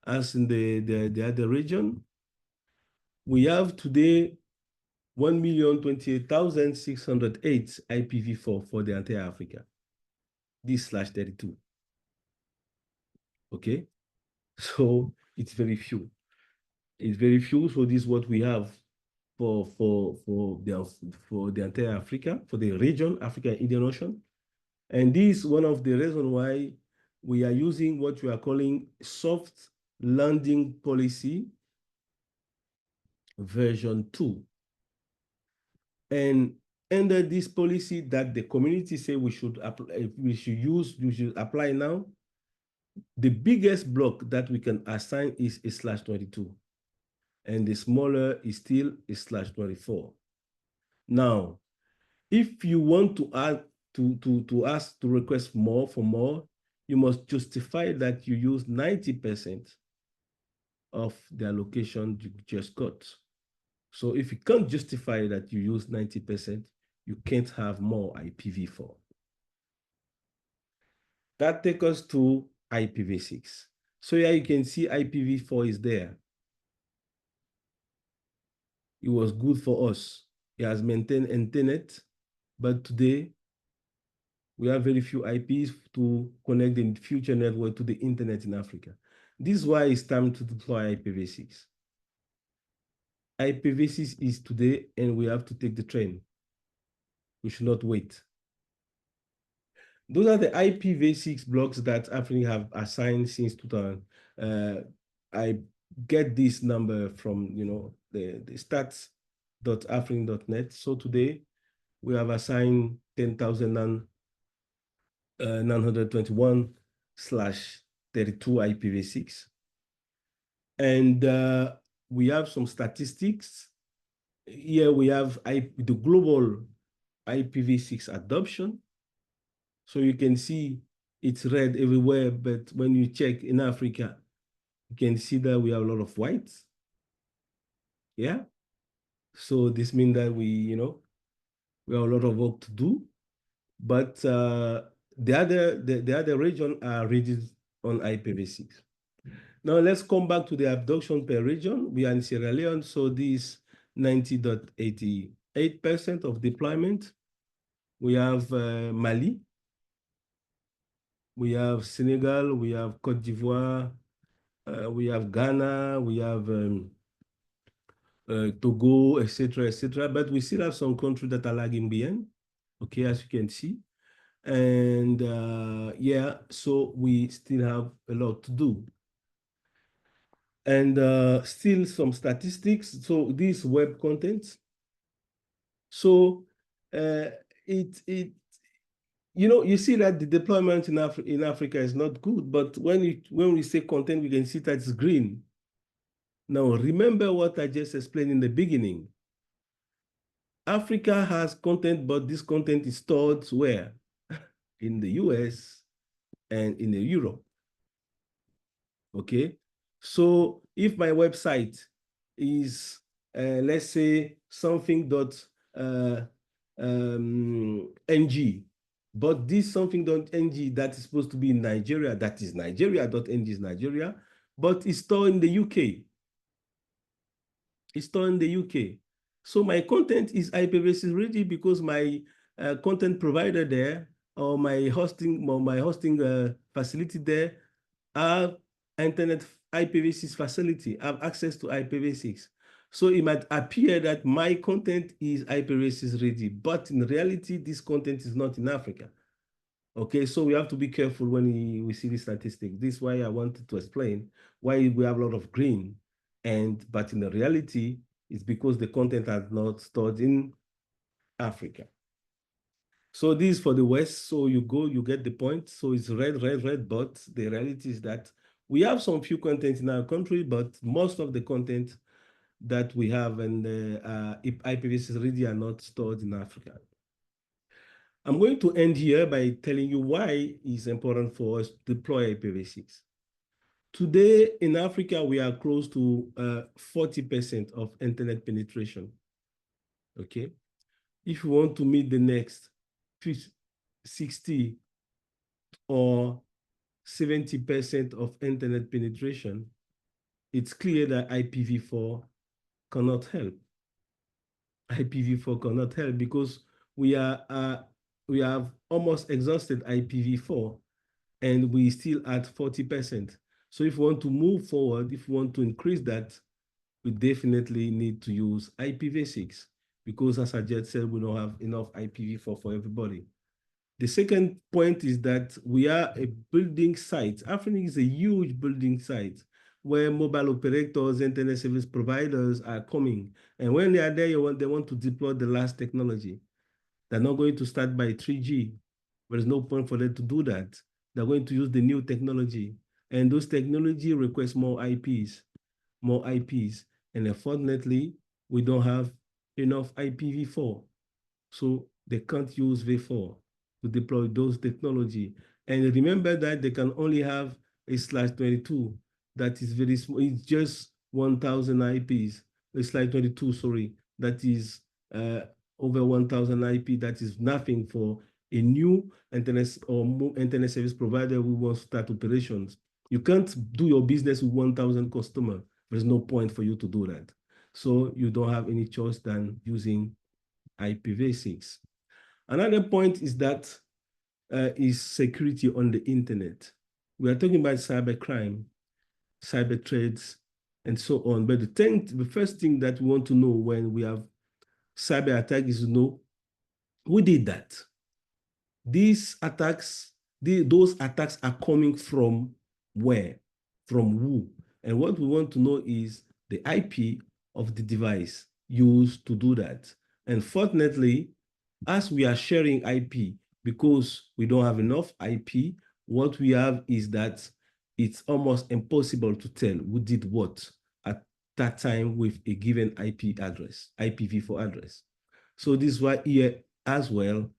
as in the other region. We have today 1,028,608 IPv4 for the entire Africa. This /32. Okay, so it's very few. It's very few. So this is what we have for the entire Africa, for the region, Africa and Indian Ocean. And this is one of the reasons why we are using what we are calling soft landing policy version 2. And under this policy that the community say we should apply now, the biggest block that we can assign is a /22. And the smaller is still a /24. Now, if you want to add to ask to request more for more, you must justify that you use 90% of the allocation you just got. So if you can't justify that you use 90%, you can't have more IPv4. That takes us to IPv6. So here you can see IPv4 is there. It was good for us. It has maintained internet, but today we have very few IPs to connect the future network to the internet in Africa. This is why it's time to deploy IPv6. IPv6 is today, and we have to take the train. We should not wait. Those are the IPv6 blocks that Africa have assigned since 2000. I get this number from the stats.african.net. So today we have assigned 10,921/32 IPv6. And we have some statistics. Here we have the global IPv6 adoption. So you can see it's red everywhere, but when you check in Africa, you can see that we have a lot of whites. Yeah. So this means that we have a lot of work to do. But the other region are ready on IPv6. Now let's come back to the abduction per region. We are in Sierra Leone, so this 90.88% of deployment. We have Mali, we have Senegal, we have Côte d'Ivoire, we have Ghana, we have Togo, etc., etc. But we still have some countries that are lagging behind, okay, as you can see. And yeah, so we still have a lot to do. And still some statistics. So this web content. So you see that the deployment in Africa is not good, but when we say content, we can see that it's green. Now, remember what I just explained in the beginning. Africa has content, but this content is stored where? In the US and in Europe. Okay, so if my website is, let's say, something.ng, but this something.ng that is supposed to be in Nigeria, that is Nigeria.ng is Nigeria, but it's stored in the UK. It's stored in the UK. So my content is IPv6 ready because my content provider there or my hosting facility there have internet IPv6 facility, have access to IPv6. So it might appear that my content is IPv6 ready, but in reality, this content is not in Africa. Okay, so we have to be careful when we see the statistics. This is why I wanted to explain why we have a lot of green, but in the reality, it's because the content are not stored in Africa. So this is for the West. So you get the point. So it's red, red, red, but the reality is that we have some few content in our country, but most of the content that we have and IPv6 ready are not stored in Africa. I'm going to end here by telling you why it's important for us to deploy IPv6. Today in Africa, we are close to 40% of internet penetration. Okay. If you want to meet the next 60 or 70% of internet penetration, it's clear that IPv4 cannot help. IPv4 cannot help because we have almost exhausted IPv4 and we still at 40%. So if we want to move forward, if we want to increase that, we definitely need to use IPv6 because as I just said, we don't have enough IPv4 for everybody. The second point is that we are a building site. Africa is a huge building site where mobile operators, internet service providers are coming. And when they are there, they want to deploy the last technology. They're not going to start by 3G. There's no point for them to do that. They're going to use the new technology. And those technology request more IPs. And unfortunately, we don't have enough IPv4. So they can't use V4 to deploy those technology. And remember that they can only have a /22 that is very small. It's just 1,000 IPs. A /22, sorry, that is over 1,000 IP. That is nothing for a new internet or internet service provider who wants to start operations. You can't do your business with 1,000 customers. There's no point for you to do that. So you don't have any choice than using IPv6. Another point is that is security on the internet. We are talking about cybercrime, cyber threats, and so on. But the first thing that we want to know when we have cyber attack is to know who did that. These attacks, those attacks are coming from where, from who. And what we want to know is the IP of the device used to do that. And fortunately, as we are sharing IP, because we don't have enough IP, what we have is that it's almost impossible to tell who did what at that time with a given IP address, IPv4 address. So this is why here as well,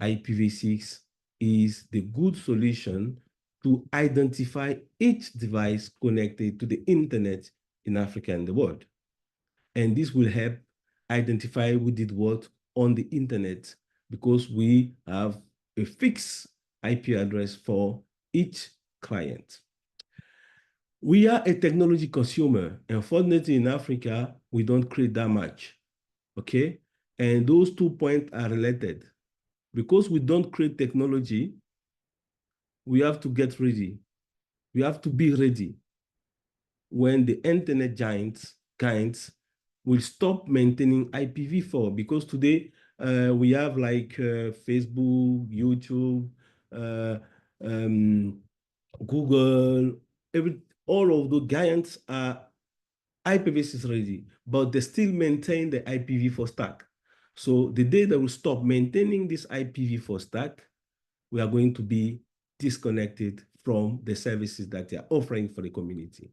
IPv6 is the good solution to identify each device connected to the internet in Africa and the world. And this will help identify who did what on the internet, because we have a fixed IP address for each client. We are a technology consumer. Unfortunately, in Africa, we don't create that much, okay? And those 2 points are related. Because we don't create technology, we have to get ready. We have to be ready when the internet giants will stop maintaining IPv4, because today we have like Facebook, YouTube, Google, all of the giants are IPv6 ready, but they still maintain the IPv4 stack. So the day they will stop maintaining this IPv4 stack, we are going to be disconnected from the services that they are offering for the community.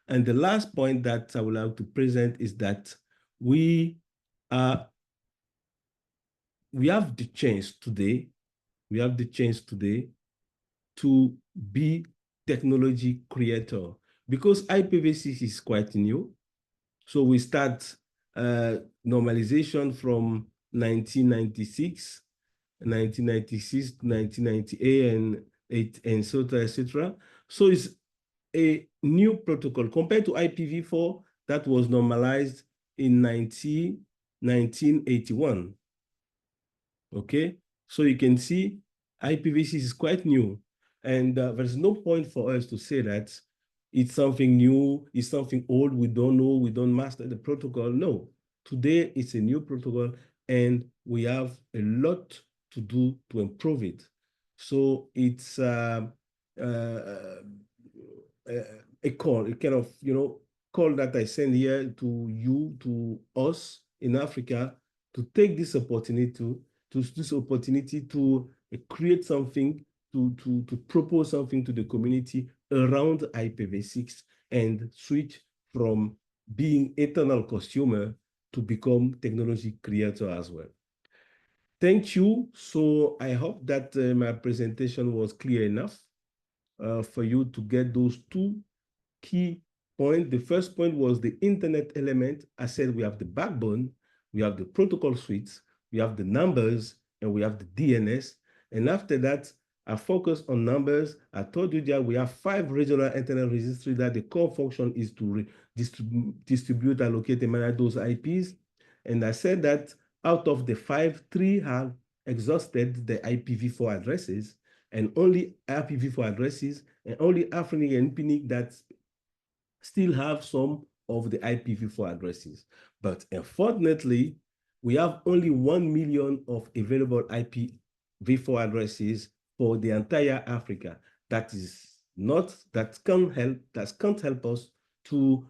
And the last point that I would like to present is that we have the chance today, to be technology creator, because IPv6 is quite new. So we start normalization from 1996 to 1998, and so on, etc. So it's a new protocol compared to IPv4 that was normalized in 1981. Okay, so you can see IPv6 is quite new, and there's no point for us to say that it's something new, it's something old, we don't know, we don't master the protocol. No, today it's a new protocol, and we have a lot to do to improve it. So it's a call, a kind of, call that I send here to you, to us in Africa, to take this opportunity to create something, to propose something to the community around IPv6, and switch from being eternal consumer to become technology creator as well. Thank you. So I hope that my presentation was clear enough for you to get those two key points. The first point was the internet element. I said we have the backbone, we have the protocol suites, we have the numbers, and we have the DNS. And after that, I focused on numbers. I told you that we have 5 regional internet registries that the core function is to distribute, allocate, and manage those IPs. And I said that out of the 5, 3 have exhausted the IPv4 addresses, and only IPv4 addresses, and only African and PNIC that still have some of the IPv4 addresses. But unfortunately, we have only 1 million of available IPv4 addresses for the entire Africa. That can't help us to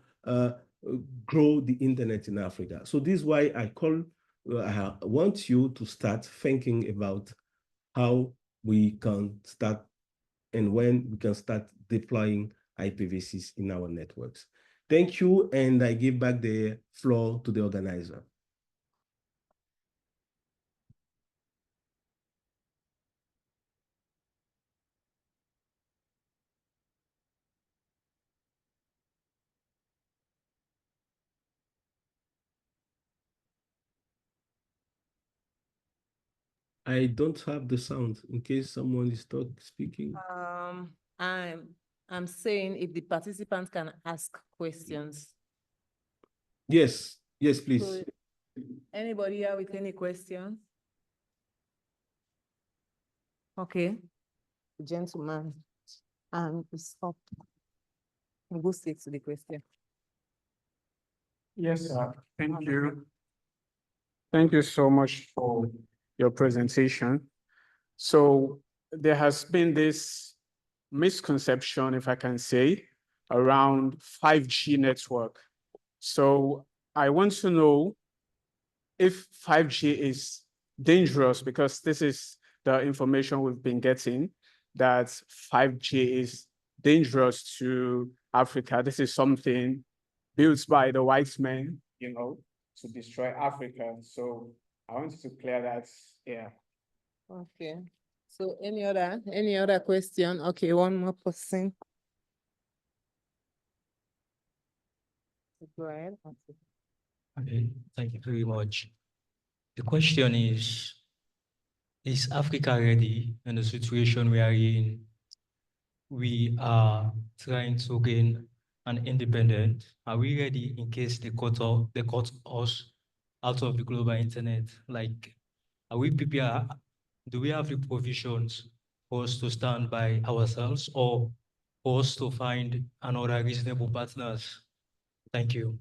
grow the internet in Africa. So this is why I want you to start thinking about how we can start and when we can start deploying IPv6 in our networks. Thank you, and I give back the floor to the organizer. I don't have the sound in case someone is speaking. I'm saying if the participants can ask questions. Yes, please. So, anybody here with any questions? Okay, gentleman, and stop. We'll go straight to the question. Yes, sir. Thank you. Thank you so much for your presentation. So there has been this misconception, if I can say, around 5G network. So I want to know if 5G is dangerous, because this is the information we've been getting, that 5G is dangerous to Africa. This is something built by the white men, to destroy Africa. So I wanted to clear that, yeah. Okay. So any other question? Okay, one more person. Go ahead. Okay, thank you very much. The question is Africa ready in the situation we are in? We are trying to gain an independent. Are we ready in case they cut us out of the global internet? Like, are we prepared? Do we have the provisions for us to stand by ourselves or for us to find another reasonable partners? Thank you.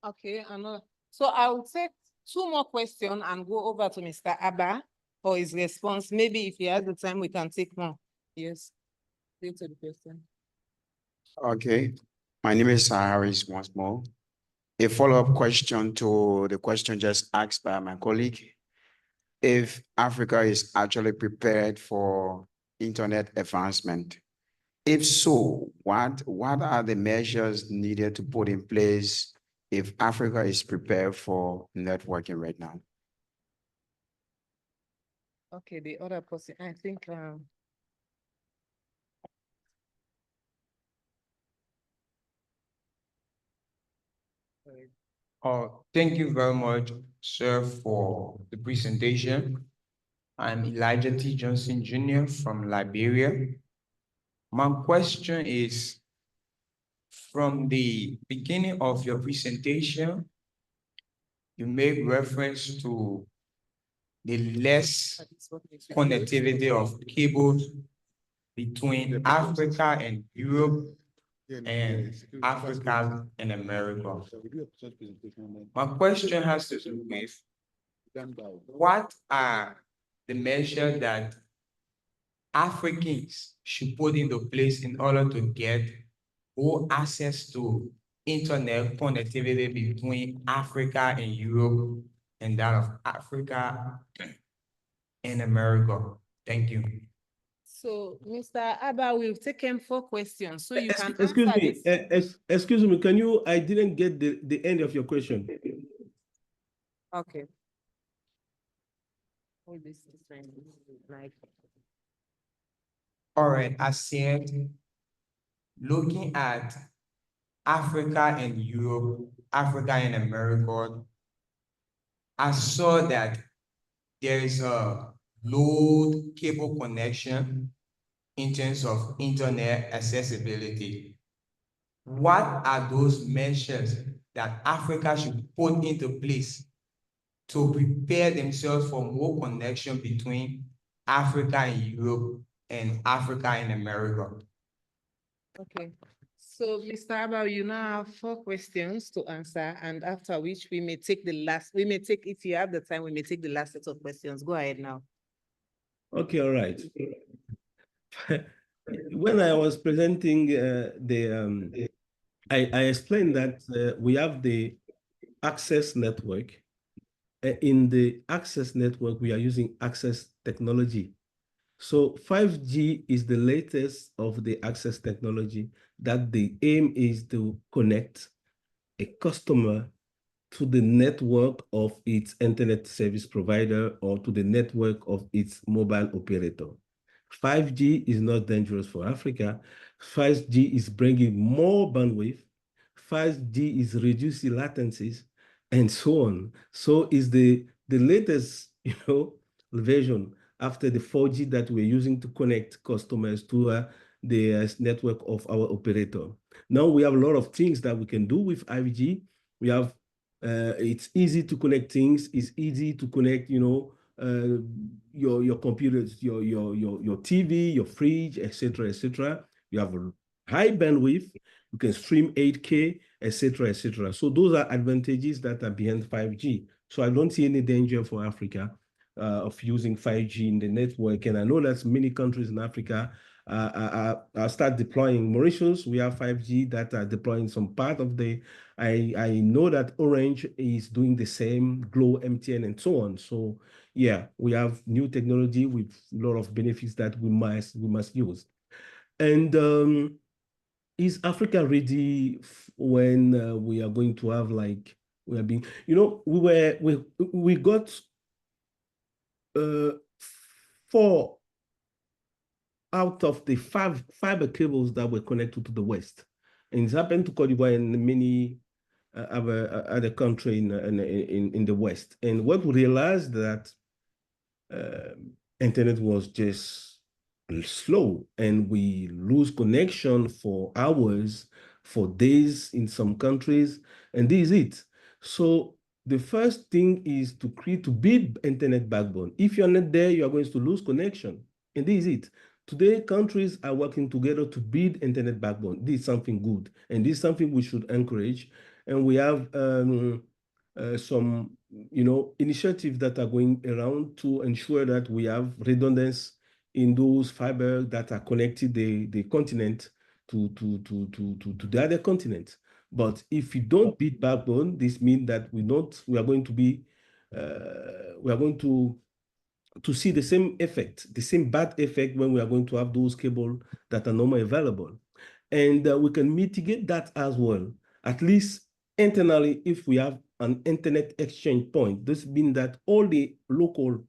Okay, so I will take two more questions and go over to Mr. Abba for his response. Maybe if he has the time, we can take more. Yes. Take to the question. Okay, my name is Harris once more. A follow-up question to the question just asked by my colleague. If Africa is actually prepared for internet advancement. If so, what are the measures needed to put in place if Africa is prepared for networking right now? Okay, the other person, I think, Thank you very much, sir, for the presentation. I'm Elijah T. Johnson Jr. from Liberia. My question is, from the beginning of your presentation, you made reference to the less connectivity of cables between Africa and Europe and Africa and America. My question has to do with what are the measures that Africans should put into place in order to get full access to internet connectivity between Africa and Europe and that of Africa and America. Thank you. so Mr. Abba, we've taken 4 questions, so you can Excuse answer me, this. excuse me, I didn't get the end of your question. Okay. Oh, this is like. All right, I said, looking at Africa and Europe, Africa and America, I saw that there is a low cable connection in terms of internet accessibility. What are those measures that Africa should put into place to prepare themselves for more connection between Africa and Europe and Africa and America? Okay. So, Mr. Abba, you now have 4 questions to answer, and after which we may take, if you have the time, we may take the last set of questions. Go ahead now. Okay, all right. When I was presenting I explained that we have the access network. In the access network, we are using access technology. So 5G is the latest of the access technology that the aim is to connect a customer to the network of its internet service provider or to the network of its mobile operator. 5G is not dangerous for Africa. 5G is bringing more bandwidth. 5G is reducing latencies and so on. So is the latest, version after the 4G that we're using to connect customers to the network of our operator. Now we have a lot of things that we can do with 5G. We have it's easy to connect things. It's easy to connect, your computers, your TV, your fridge, etc., etc. You have a high bandwidth. You can stream 8K, etc., etc. So those are advantages that are behind 5G. So I don't see any danger for Africa of using 5G in the network. And I know that many countries in Africa start deploying. Mauritius, we have 5G that are deploying some part of the. I know that Orange is doing the same, Glow, MTN, and so on. So yeah, we have new technology with a lot of benefits that we must use. And is Africa ready when we are going to have we got 4 out of the 5 fiber cables that were connected to the West. And it's happened to Cote d'Ivoire and many other countries in the West. And what we realized that internet was just slow, and we lose connection for hours, for days in some countries, and this is it. So the first thing is to build internet backbone. If you're not there, you are going to lose connection, and this is it. Today, countries are working together to build internet backbone. This is something good, and this is something we should encourage. And we have some, initiatives that are going around to ensure that we have redundancy in those fiber that are connected the continent to the other continent. But if we don't build backbone, this means that we are going to see the same effect, the same bad effect when we are going to have those cables that are normally available. And we can mitigate that as well, at least internally, if we have an internet exchange point. This means that all the local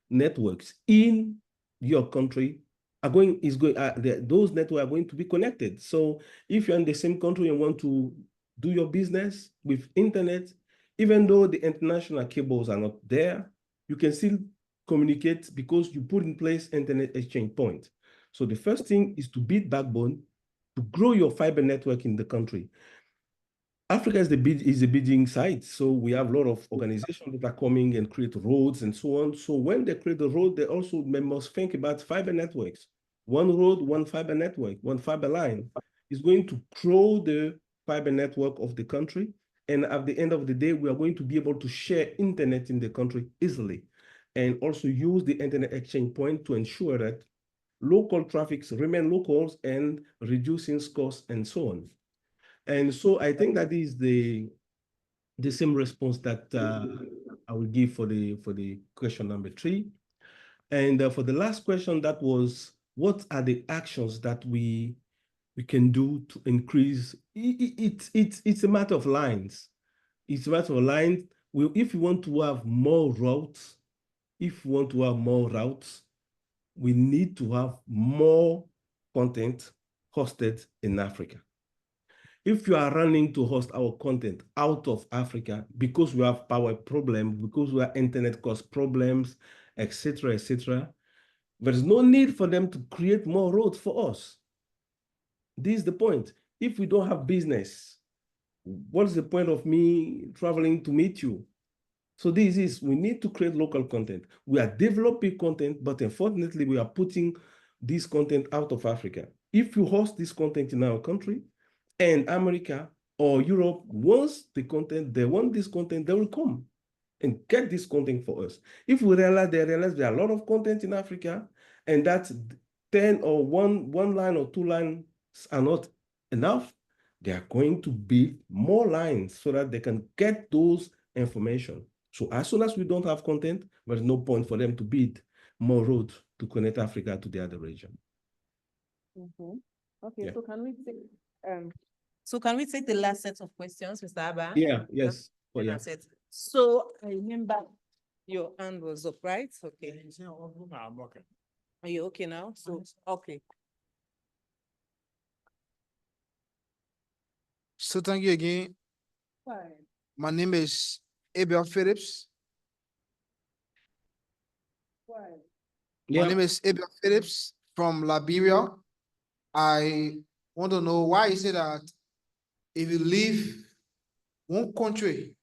networks in your country those networks are going to be connected. So if you're in the same country and want to do your business with internet, even though the international cables are not there, you can still communicate because you put in place internet exchange point. So the first thing is to build backbone, to grow your fiber network in the country. Africa is a bidding site, so we have a lot of organizations that are coming and create roads and so on. So when they create the road, they also must think about fiber networks. One road, one fiber network, one fiber line is going to grow the fiber network of the country. And at the end of the day, we are going to be able to share internet in the country easily, and also use the internet exchange point to ensure that local traffics remain locals and reducing costs and so on. And so I think that is the same response that I will give for the question number 3. And for the last question, that was, what are the actions that we can do to increase? It's a matter of lines. It's a matter of lines. If you want to have more routes, we need to have more content hosted in Africa. If you are running to host our content out of Africa because we have power problems, because we have internet cost problems, etc., there's no need for them to create more roads for us. This is the point. If we don't have business, what's the point of me traveling to meet you? So we need to create local content. We are developing content, but unfortunately, we are putting this content out of Africa. If you host this content in our country, and America or Europe wants the content, they want this content, they will come and get this content for us. If they realize there are a lot of content in Africa, and that 10 or one line or 2 lines are not enough, they are going to build more lines so that they can get those information. So as soon as we don't have content, there's no point for them to build more roads to connect Africa to the other region. Okay, Yeah. So can we take the last set of questions, Mr. Abba? Yeah, yes. Oh, yeah. So I remember your hand was up, right? Okay. Are you okay now? So, okay. So thank you again. My name is Abel Phillips. My name is Abel Phillips from Liberia. I want to know why is it that if you leave one country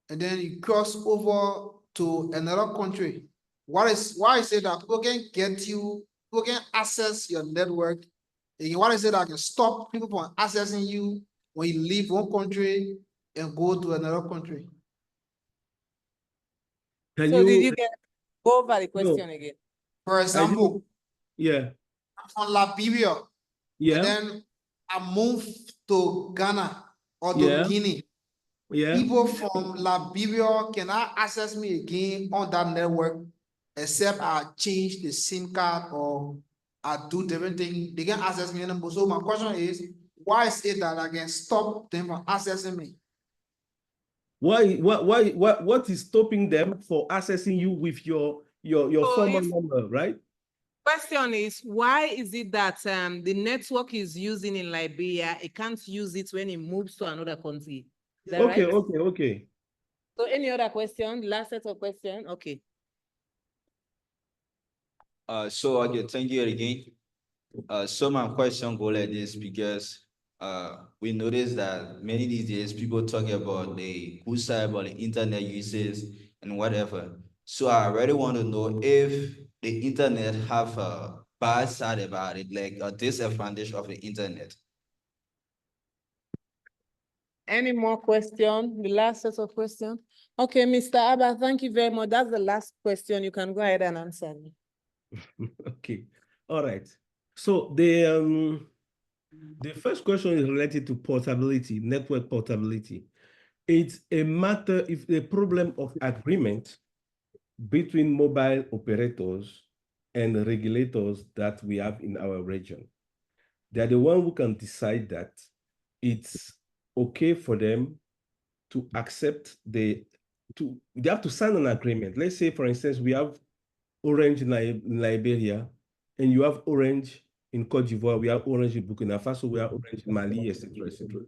and then you cross over to another country, why is it that people can people can access your network? And why is it that can stop people from accessing you when you leave one country and go to another country? Did you go over the question again? For example, I'm from Liberia, and then I moved to Ghana or to Guinea. People from Liberia cannot access me again on that network except I change the SIM card or I do different things. They can't access me anymore. So my question is, why is it that I can stop them from accessing me? What is stopping them for accessing you with your your So formal if- number, right? Question is, why is it that the network is using in Liberia, it can't use it when it moves to another country? Is that Okay, right? okay. So any other question? Last set of question? Okay. So again, thank you again. So my question go like this because we noticed that many these days people talk about the good side about the internet uses and whatever. So I really want to know if the internet have a bad side about it, like a disadvantage of the internet. Any more question? The last set of questions? Okay, Mr. Abba, thank you very much. That's the last question. You can go ahead and answer me. Okay, all right. So the first question is related to portability, network portability. It's a matter, if the problem of agreement between mobile operators and the regulators that we have in our region. They're the one who can decide that it's okay for them to accept they have to sign an agreement. Let's say, for instance, we have Orange in Liberia, and you have Orange in Cote d'Ivoire, we have Orange in Burkina Faso, we have Orange in Mali, etc., etc.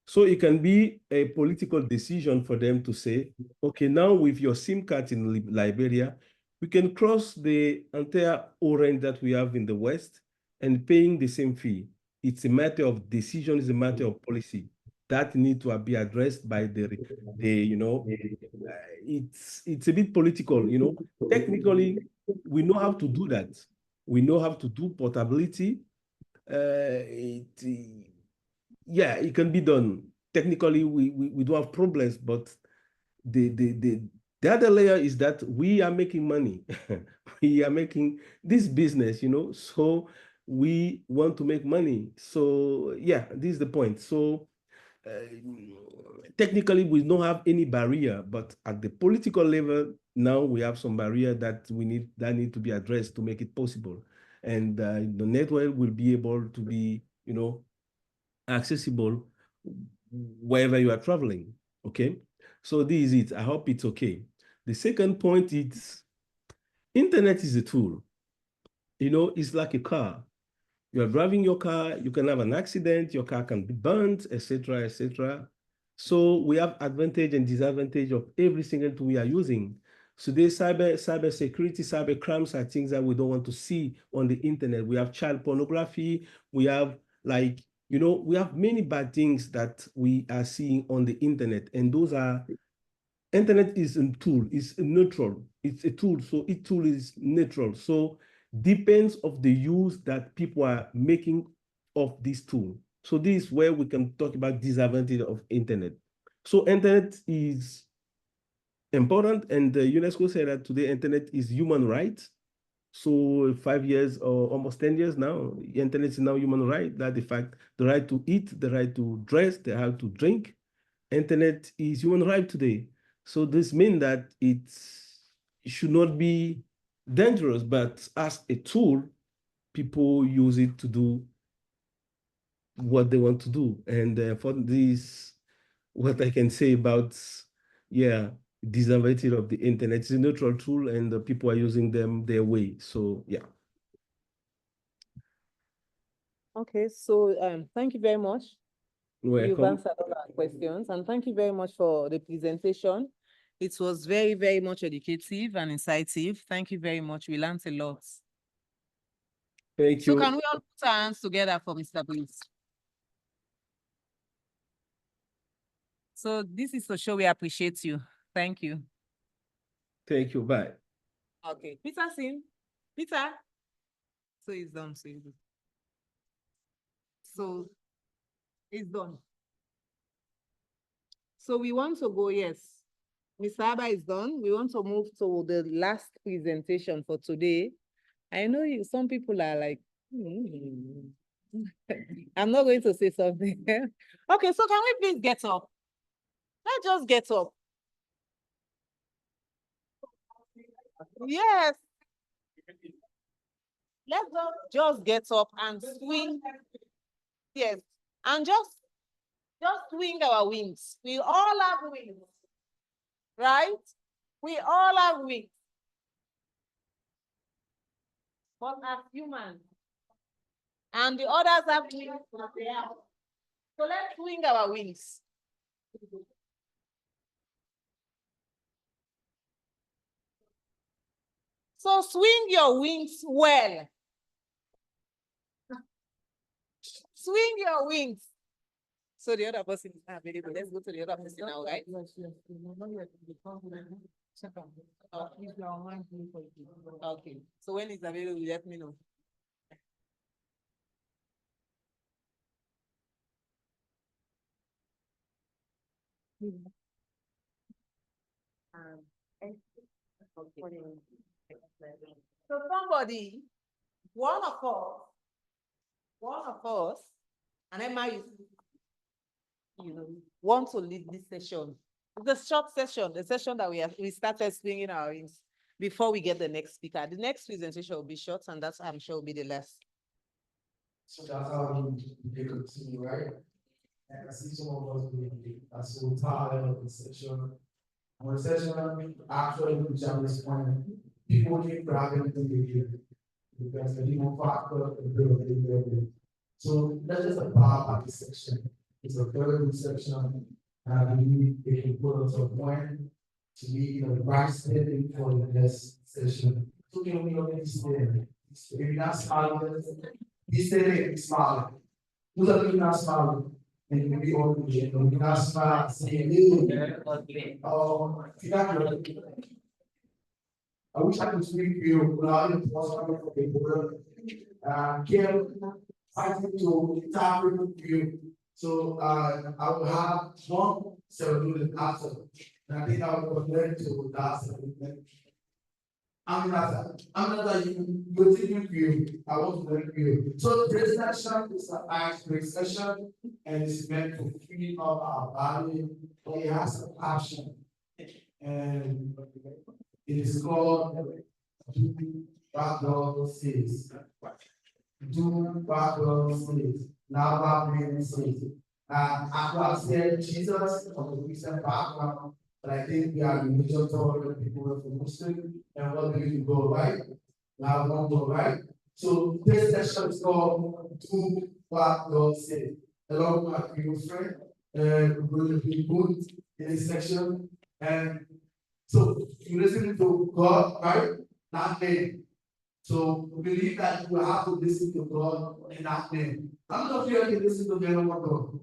So it can be a political decision for them to say, okay, now with your SIM card in Liberia, we can cross the entire orange that we have in the West and paying the same fee. It's a matter of decision, it's a matter of policy that need to be addressed by the it's a bit political, Technically, we know how to do that. We know how to do portability. Yeah, it can be done. Technically, we don't have problems, but the other layer is that we are making money. We are making this business, so we want to make money. So yeah, this is the point. So technically, we don't have any barrier, but at the political level, now we have some barrier that need to be addressed to make it possible. And the network will be able to be, accessible wherever you are traveling. Okay, so this is it. I hope it's okay. The second point is internet is a tool. It's like a car. You are driving your car, you can have an accident, your car can be burnt, etc., etc. So we have advantage and disadvantage of every single tool we are using. So cyber security, cyber crimes are things that we don't want to see on the internet. We have child pornography, we have we have many bad things that we are seeing on the internet, and those are internet is a tool, it's neutral, it's a tool, so each tool is neutral. So depends of the use that people are making of this tool. So this is where we can talk about disadvantage of internet. So internet is important, and UNESCO said that today internet is human rights. So 5 years or almost 10 years now, internet is now human right. That the right to eat, the right to dress, the right to drink. Internet is human right today. So this means that it should not be dangerous, but as a tool, people use it to do what they want to do. And for this, what I can say about, disadvantage of the internet is a neutral tool, and the people are using them their way. So yeah. Okay, so thank you very much. You've Welcome. answered all our questions, and thank you very much for the presentation. It was very, very much educative and insightful. Thank you very much. We learned a lot. Thank So you. can we all put our hands together for Mr. Please? So this is to show we appreciate you. Thank you. Thank you. Bye. Okay, Peter Sim. Peter. So it's done. So it's done. So we want to go, yes. Mr. Abba is done. We want to move to the last presentation for today. I know some people are like, I'm not going to say something. Okay, so can we please get up? Let's just get up. Yes. Let's just get up and swing. Yes. And just swing our wings. We all have wings. Right? We all have wings. but as humans. And the others have wings as they are. So let's swing our wings. So swing your wings well. Swing your wings. So the other person is not available. Let's go to the other person now, right? Okay. So when it's available, let me know. So somebody, one of us, and MRU, want to lead this session. It's a short session, the session that we started swinging our wings before we get the next speaker. The next presentation will be short, and that's, I'm sure, will be the last. So that's how we continue, right? And I see some of us are so tired of the session. And the session actually reach at this point, people keep grabbing to the because the human factor the building. So that's just a part of the section. It's a very good section. And I believe it can put us on point to be in the right standing for the next session. So can we already stand? If you're not smiling, be standing, smiling. Who's up, you're not smiling? And you can be open, you're not smiling, saying, oh, you're not good. I wish I could speak to you, but I didn't pause for people. Kim, fighting to tap with you. So I will have one ceremony after. And I think I will connect to that ceremony. I'm not you continue you. I want to learn you. So this session is an ice-break session and it's meant to free up our body. It has a passion. And it is called do what God says. Do what God says. Now what man says. After I said Jesus from the recent background, but I think we are religion tolerant people from Muslim and what do you go right? Now one go right. So this session is called Do What God Says. Along with my previous friend, we're going to be good in this section. And so you listen to God, right? Not me. So we believe that you have to listen to God and not men. How many of you can listen to men of God?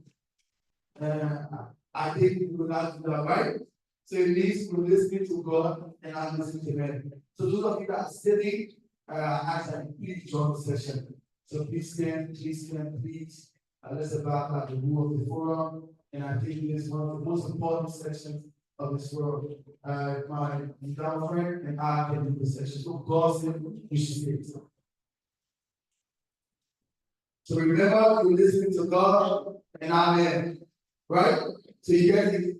I think we will not do that, right? So it means we're listening to God and not listening to men. So those of you that are sitting, as I please join the session. So please stand, please. Let's about the rule of the forum. And I think it is one of the most important sections of this world. My girlfriend and I can do this session. So God said we should say it. So remember, you're listening to God and Amen. Right? So you get it.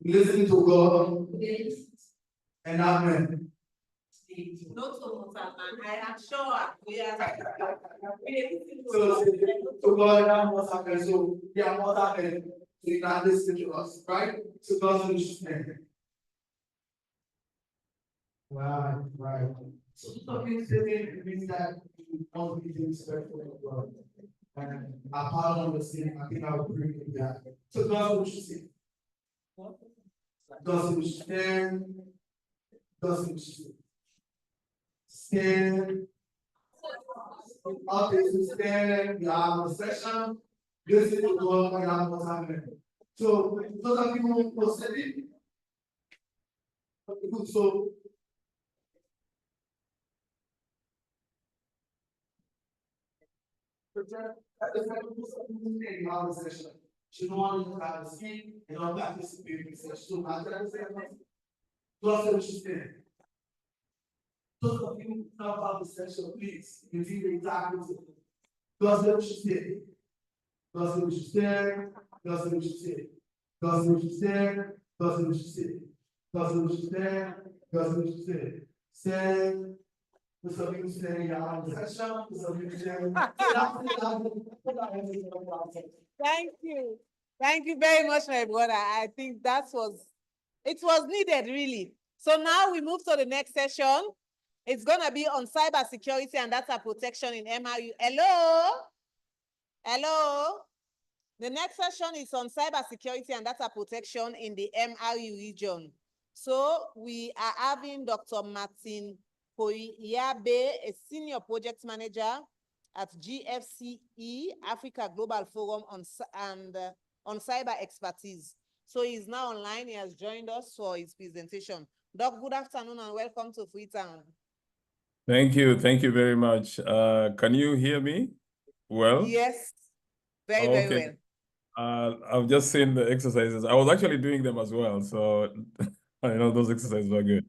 Listening to God and Amen. Not so much, man. I am sure we are. So God and Amen. So yeah, what happened? So you can listen to us, right? So God's understanding. Right. So it means that you want to be respectful of God. And apart from the sin, I think I would agree with that. So God what you say. God what you stand. God what you say. Stand. Okay, so stand, we have a session. Listen to God and have what's happening. So those are people who are sitting. So she don't want to have a seat and all that is being said. So I tell you, God said she's there. Those of you who know about the session, please, you see the exact God said she's there. God said she's there. God said she's there. God said she's there. God said she's there. God said she's there. God said she's there. Stand. Thank you. Thank you very much, my brother. I think it was needed, really. So now we move to the next session. It's gonna be on cybersecurity and data protection in MRU. Hello? Hello? The next session is on cybersecurity and data protection in the MRU region. So we are having Dr. Martin Koyabe, a senior project manager at GFCE, Africa Global Forum on cyber expertise. So he's now online. He has joined us for his presentation. Doc, good afternoon and welcome to Freetown. Thank you very much. Can you hear me well? Yes, very well. I've just seen the exercises. I was actually doing them as well, so I know those exercises are good.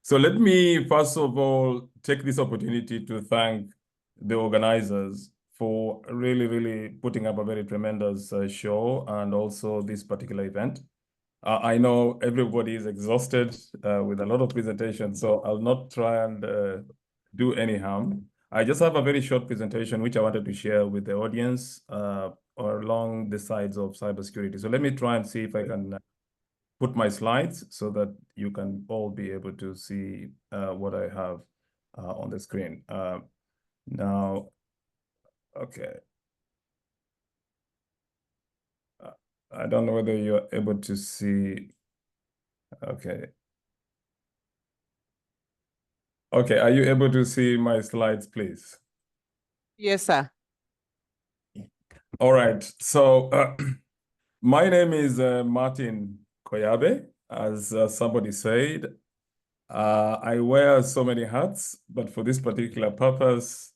So let me first of all take this opportunity to thank the organizers for really putting up a very tremendous show and also this particular event. I know everybody is exhausted with a lot of presentations, so I'll not try and do any harm. I just have a very short presentation which I wanted to share with the audience along the sides of cybersecurity. So let me try and see if I can put my slides so that you can all be able to see what I have on the screen. Now, okay. I don't know whether you're able to see. Okay. Okay, are you able to see my slides, please? Yes, sir. All right, so my name is Martin Koyabe, as somebody said. I wear so many hats, but for this particular purpose,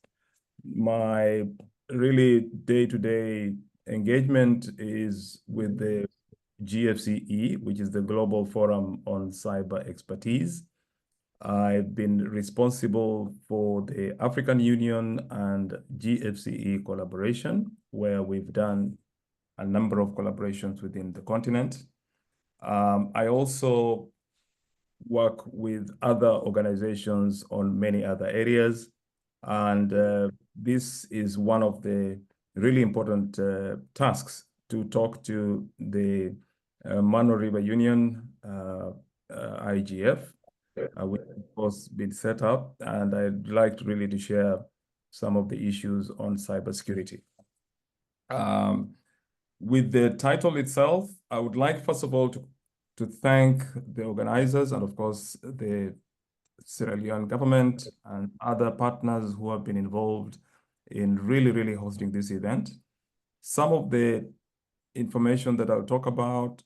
my really day-to-day engagement is with the GFCE, which is the Global Forum on Cyber Expertise. I've been responsible for the African Union and GFCE collaboration, where we've done a number of collaborations within the continent. I also work with other organizations on many other areas. And this is one of the really important tasks to talk to the Mano River Union, IGF, which of course been set up. And I'd like really to share some of the issues on cybersecurity. With the title itself, I would like, first of all, to thank the organizers and, of course, the Sierra Leone government and other partners who have been involved in really hosting this event. Some of the information that I'll talk about,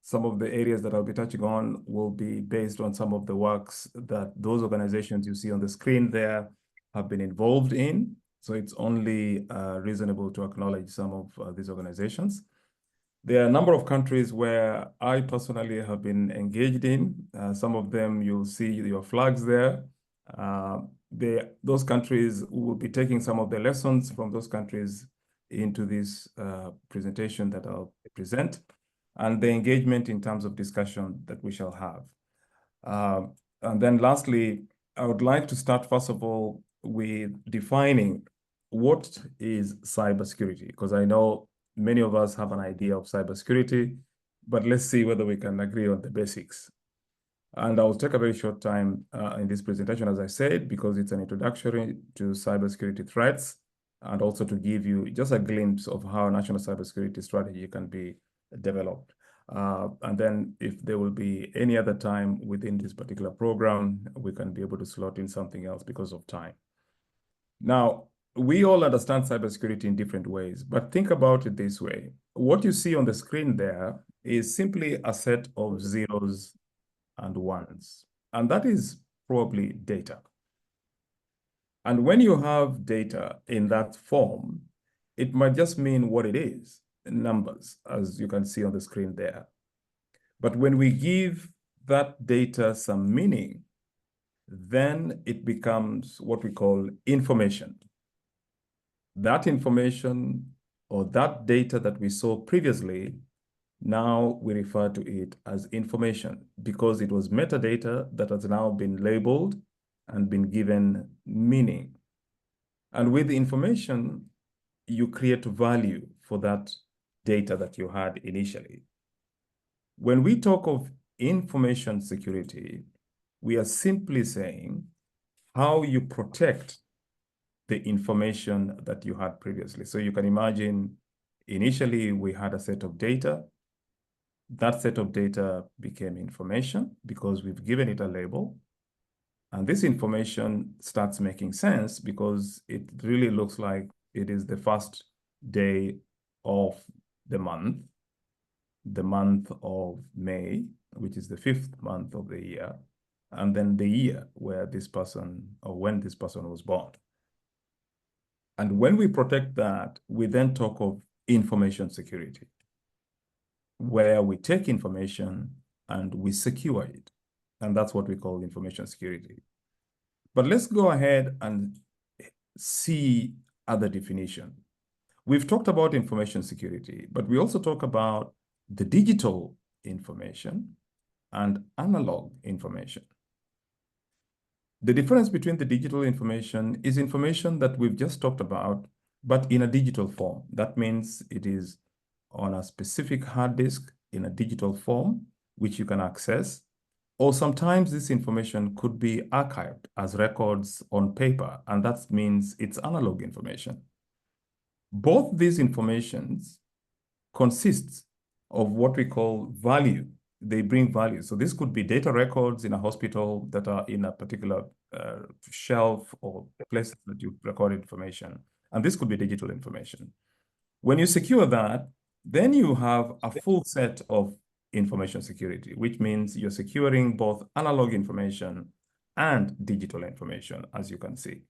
some of the areas that I'll be touching on will be based on some of the works that those organizations you see on the screen there have been involved in. So it's only reasonable to acknowledge some of these organizations. There are a number of countries where I personally have been engaged in. Some of them you'll see your flags there. Those countries will be taking some of the lessons from those countries into this presentation that I'll present, and the engagement in terms of discussion that we shall have. And then lastly, I would like to start first of all with defining what is cybersecurity, because I know many of us have an idea of cybersecurity, but let's see whether we can agree on the basics. And I'll take a very short time in this presentation, as I said, because it's an introduction to cybersecurity threats, and also to give you just a glimpse of how national cybersecurity strategy can be developed. And then if there will be any other time within this particular program, we can be able to slot in something else because of time. Now, we all understand cybersecurity in different ways, but think about it this way. What you see on the screen there is simply a set of zeros and ones, and that is probably data. And when you have data in that form, it might just mean what it is, numbers, as you can see on the screen there. But when we give that data some meaning, then it becomes what we call information. That information or that data that we saw previously, now we refer to it as information because it was metadata that has now been labeled and been given meaning. And with the information, you create value for that data that you had initially. When we talk of information security, we are simply saying, how you protect the information that you had previously. So you can imagine, initially we had a set of data. That set of data became information because we've given it a label. And this information starts making sense because it really looks like it is the first day of the month of May, which is the 5th month of the year, and then the year where this person or when this person was born. And when we protect that, we then talk of information security, where we take information and we secure it. And that's what we call information security. But let's go ahead and see other definition. We've talked about information security, but we also talk about the digital information and analog information. The difference between the digital information is information that we've just talked about, but in a digital form. That means it is on a specific hard disk in a digital form, which you can access, or sometimes this information could be archived as records on paper, and that means it's analog information. Both these informations consists of what we call value. They bring value. So this could be data records in a hospital that are in a particular shelf or place that you record information. And this could be digital information. When you secure that, then you have a full set of information security, which means you're securing both analog information and digital information, as you can see.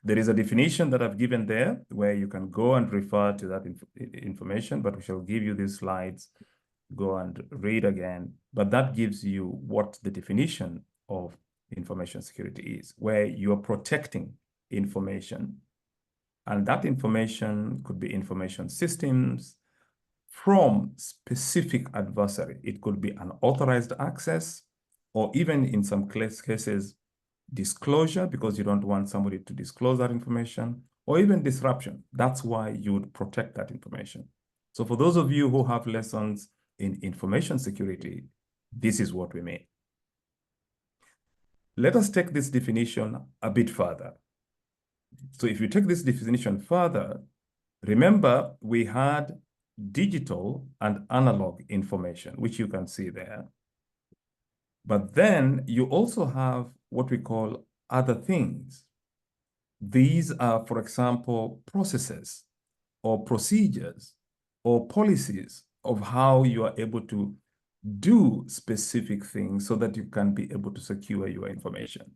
There is a definition that I've given there where you can go and refer to that information, but we shall give you these slides, go and read again. But that gives you what the definition of information security is, where you're protecting information. And that information could be information systems from specific adversary. It could be unauthorized access, or even in some cases, disclosure, because you don't want somebody to disclose that information, or even disruption. That's why you would protect that information. So for those of you who have lessons in information security, this is what we mean. Let us take this definition a bit further. So if you take this definition further, remember we had digital and analog information, which you can see there. But then you also have what we call other things. These are, for example, processes or procedures or policies of how you are able to do specific things so that you can be able to secure your information.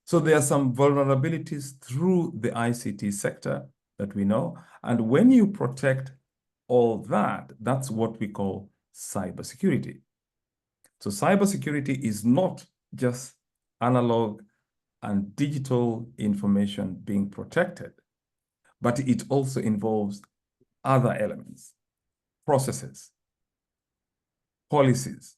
So there are some vulnerabilities through the ICT sector that we know. And when you protect all that, that's what we call cybersecurity. So cybersecurity is not just analog and digital information being protected, but it also involves other elements, processes, policies,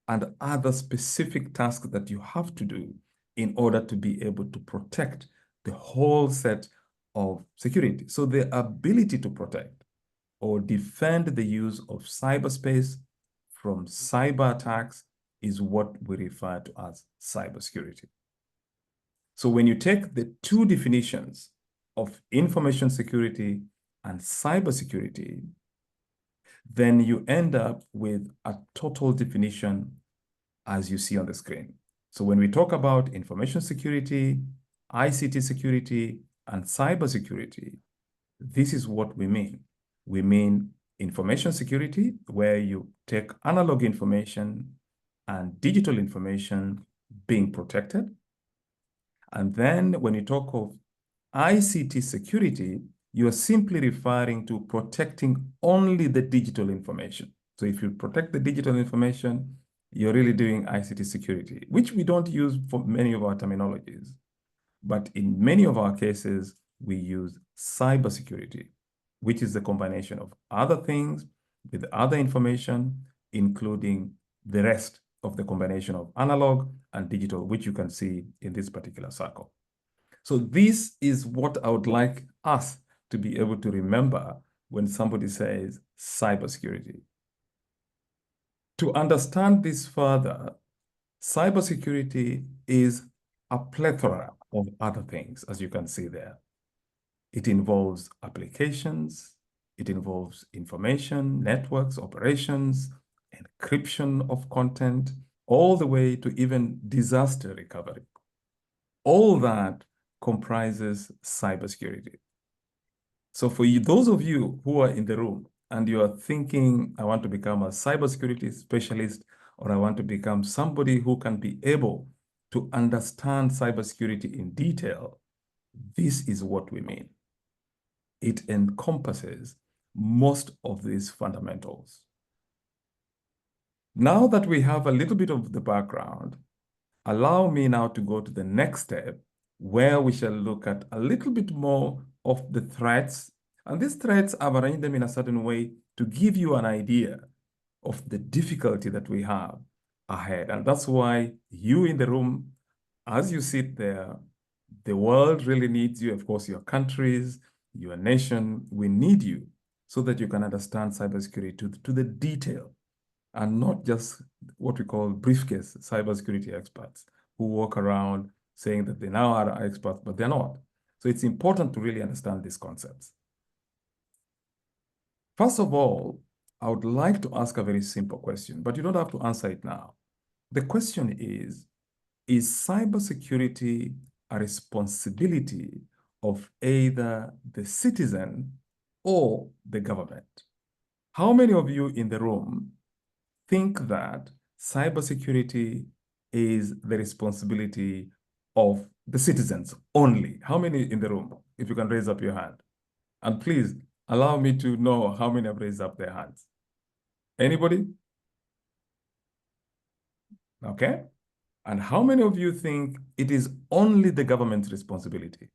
and other specific tasks that you have to do in order to be able to protect the whole set of security. So the ability to protect or defend the use of cyberspace from cyber attacks is what we refer to as cybersecurity. So when you take the two definitions of information security and cybersecurity, then you end up with a total definition as you see on the screen. So when we talk about information security, ICT security, and cybersecurity, this is what we mean. We mean information security, where you take analog information and digital information being protected. And then when you talk of ICT security, you are simply referring to protecting only the digital information. So if you protect the digital information, you're really doing ICT security, which we don't use for many of our terminologies. But in many of our cases, we use cybersecurity, which is the combination of other things with other information, including the rest of the combination of analog and digital, which you can see in this particular circle. So this is what I would like us to be able to remember when somebody says cybersecurity. To understand this further, cybersecurity is a plethora of other things, as you can see there. It involves applications, it involves information, networks, operations, encryption of content, all the way to even disaster recovery. All that comprises cybersecurity. So for you, those of you who are in the room and you are thinking, I want to become a cybersecurity specialist, or I want to become somebody who can be able to understand cybersecurity in detail, this is what we mean. It encompasses most of these fundamentals. Now that we have a little bit of the background, allow me now to go to the next step, where we shall look at a little bit more of the threats. And these threats, I've arranged them in a certain way to give you an idea of the difficulty that we have ahead. And that's why you in the room, as you sit there, the world really needs you. Of course, your countries, your nation, we need you so that you can understand cybersecurity to the detail, and not just what we call briefcase cybersecurity experts who walk around saying that they now are experts, but they're not. So it's important to really understand these concepts. First of all, I would like to ask a very simple question, but you don't have to answer it now. The question is cybersecurity a responsibility of either the citizen or the government? How many of you in the room think that cybersecurity is the responsibility of the citizens only? How many in the room? If you can raise up your hand. And please allow me to know how many have raised up their hands. Anybody? Okay. And how many of you think it is only the government's responsibility?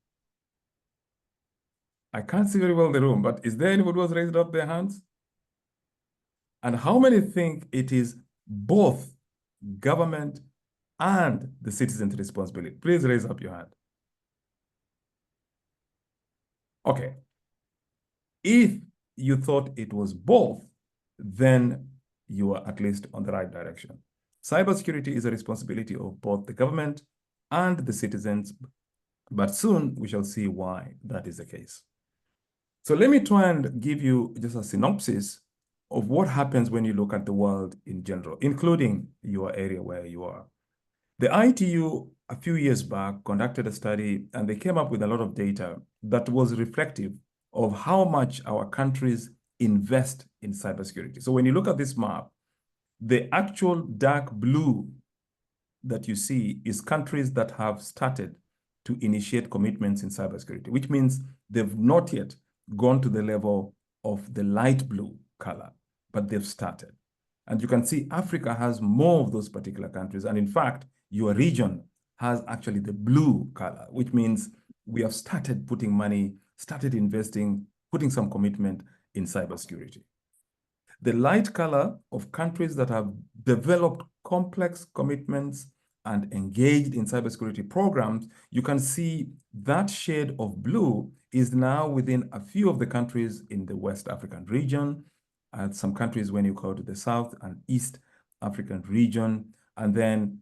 I can't see very well the room, but is there anybody who has raised up their hands? And how many think it is both government and the citizen's responsibility? Please raise up your hand. Okay. If you thought it was both, then you are at least on the right direction. Cybersecurity is a responsibility of both the government and the citizens, but soon we shall see why that is the case. So let me try and give you just a synopsis of what happens when you look at the world in general, including your area where you are. The ITU, a few years back, conducted a study, and they came up with a lot of data that was reflective of how much our countries invest in cybersecurity. So when you look at this map, the actual dark blue that you see is countries that have started to initiate commitments in cybersecurity, which means they've not yet gone to the level of the light blue color, but they've started. And you can see Africa has more of those particular countries. And in fact, your region has actually the blue color, which means we have started putting money, started investing, putting some commitment in cybersecurity. The light color of countries that have developed complex commitments and engaged in cybersecurity programs, you can see that shade of blue is now within a few of the countries in the West African region, and some countries when you go to the South and East African region, and then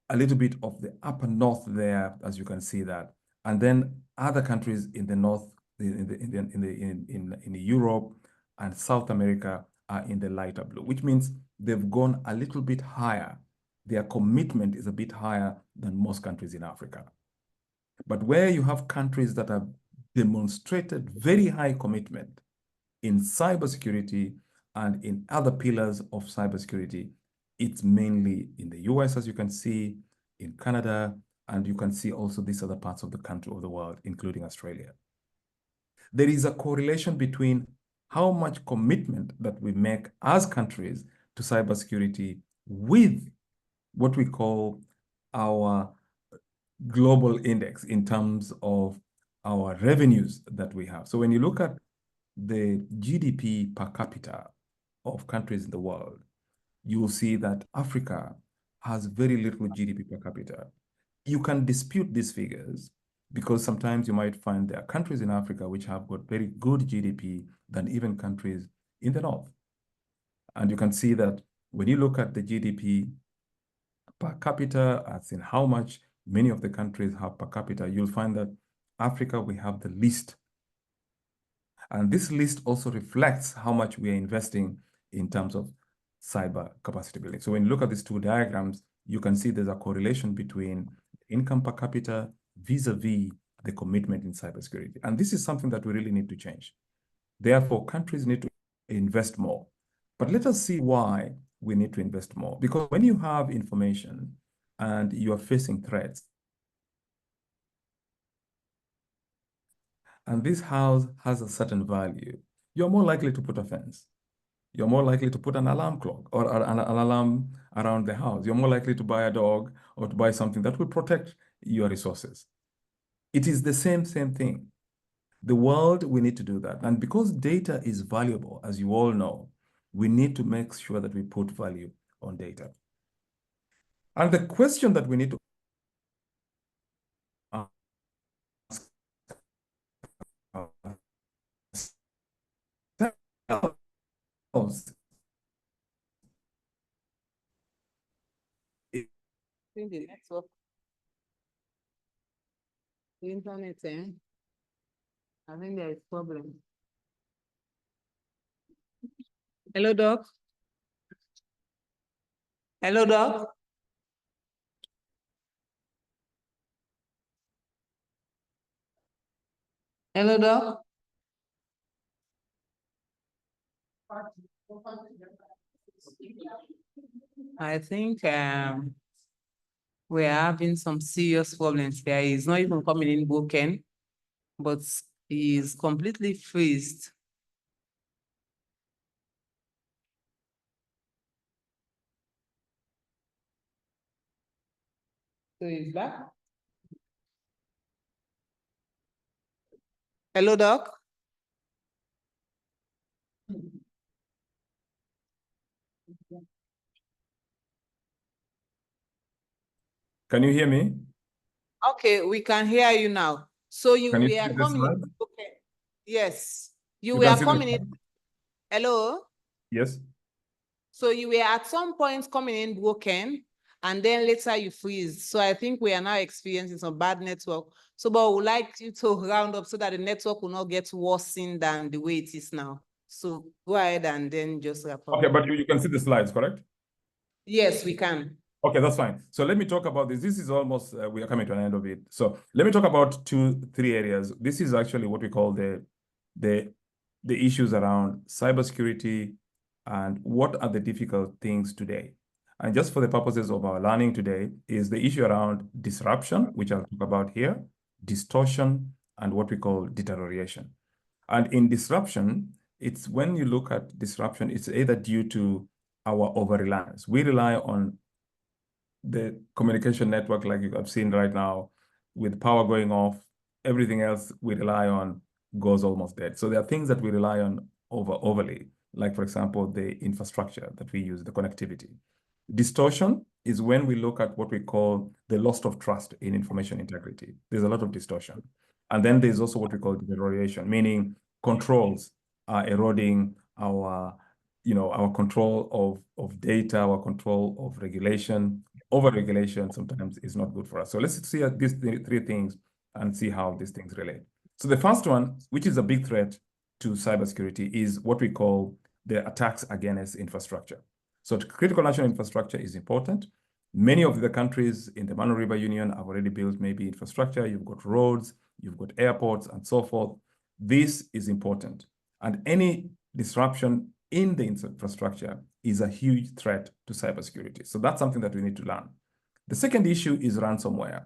a little bit of the upper north there, as you can see that, and then other countries in the north, in Europe and South America are in the lighter blue, which means they've gone a little bit higher. Their commitment is a bit higher than most countries in Africa. But where you have countries that have demonstrated very high commitment in cybersecurity and in other pillars of cybersecurity, it's mainly in the US, as you can see, in Canada, and you can see also these other parts of the country, of the world, including Australia. There is a correlation between how much commitment that we make as countries to cybersecurity with what we call our global index in terms of our revenues that we have. So when you look at the GDP per capita of countries in the world, you will see that Africa has very little GDP per capita. You can dispute these figures because sometimes you might find there are countries in Africa which have got very good GDP than even countries in the north. And you can see that when you look at the GDP per capita, as in how much many of the countries have per capita, you'll find that Africa, we have the least. And this list also reflects how much we are investing in terms of cyber capacity building. So when you look at these two diagrams, you can see there's a correlation between income per capita vis-a-vis the commitment in cybersecurity. And this is something that we really need to change. Therefore, countries need to invest more. But let us see why we need to invest more. Because when you have information and you are facing threats, and this house has a certain value, you're more likely to put a fence. You're more likely to put an alarm clock or an alarm around the house. You're more likely to buy a dog or to buy something that will protect your resources. It is the same thing. The world, we need to do that. And because data is valuable, as you all know, we need to make sure that we put value on data. And the question that we need to ask ourselves In the network. The internet, I think there is problem. Hello, Doc. Hello, Doc. Hello, Doc. I think we're having some serious problems there. He's not even coming in broken, but he's completely freezed. So he's back. Hello, Doc. Can you hear me? Okay, we can hear you now. So you Can you were see the coming slide? in. Okay. Yes. You You can were see the coming in. slide? Hello? Yes. So you were at some point coming in broken, and then later you freeze. So I think we are now experiencing some bad network. So, but we would like you to round up so that the network will not get worsened than the way it is now. So go ahead and then just wrap up. Okay, but you can see the slides, correct? Yes, we can. Okay, that's fine. So let me talk about this. This is almost, we are coming to an end of it. So let me talk about three areas. This is actually what we call the issues around cybersecurity and what are the difficult things today. And just for the purposes of our learning today is the issue around disruption, which I'll talk about here, distortion, and what we call deterioration. And in disruption, it's when you look at disruption, it's either due to our over-reliance. We rely on the communication network like you have seen right now, with power going off, everything else we rely on goes almost dead. So there are things that we rely on overly, like for example, the infrastructure that we use, the connectivity. Distortion is when we look at what we call the loss of trust in information integrity. There's a lot of distortion. And then there's also what we call deterioration, meaning controls are eroding our control of data, our control of regulation. Over-regulation sometimes is not good for us. So let's see these three things and see how these things relate. So the first one, which is a big threat to cybersecurity, is what we call the attacks against infrastructure. So critical national infrastructure is important. Many of the countries in the Mano River Union have already built maybe infrastructure. You've got roads, you've got airports, and so forth. This is important. And any disruption in the infrastructure is a huge threat to cybersecurity. So that's something that we need to learn. The second issue is ransomware.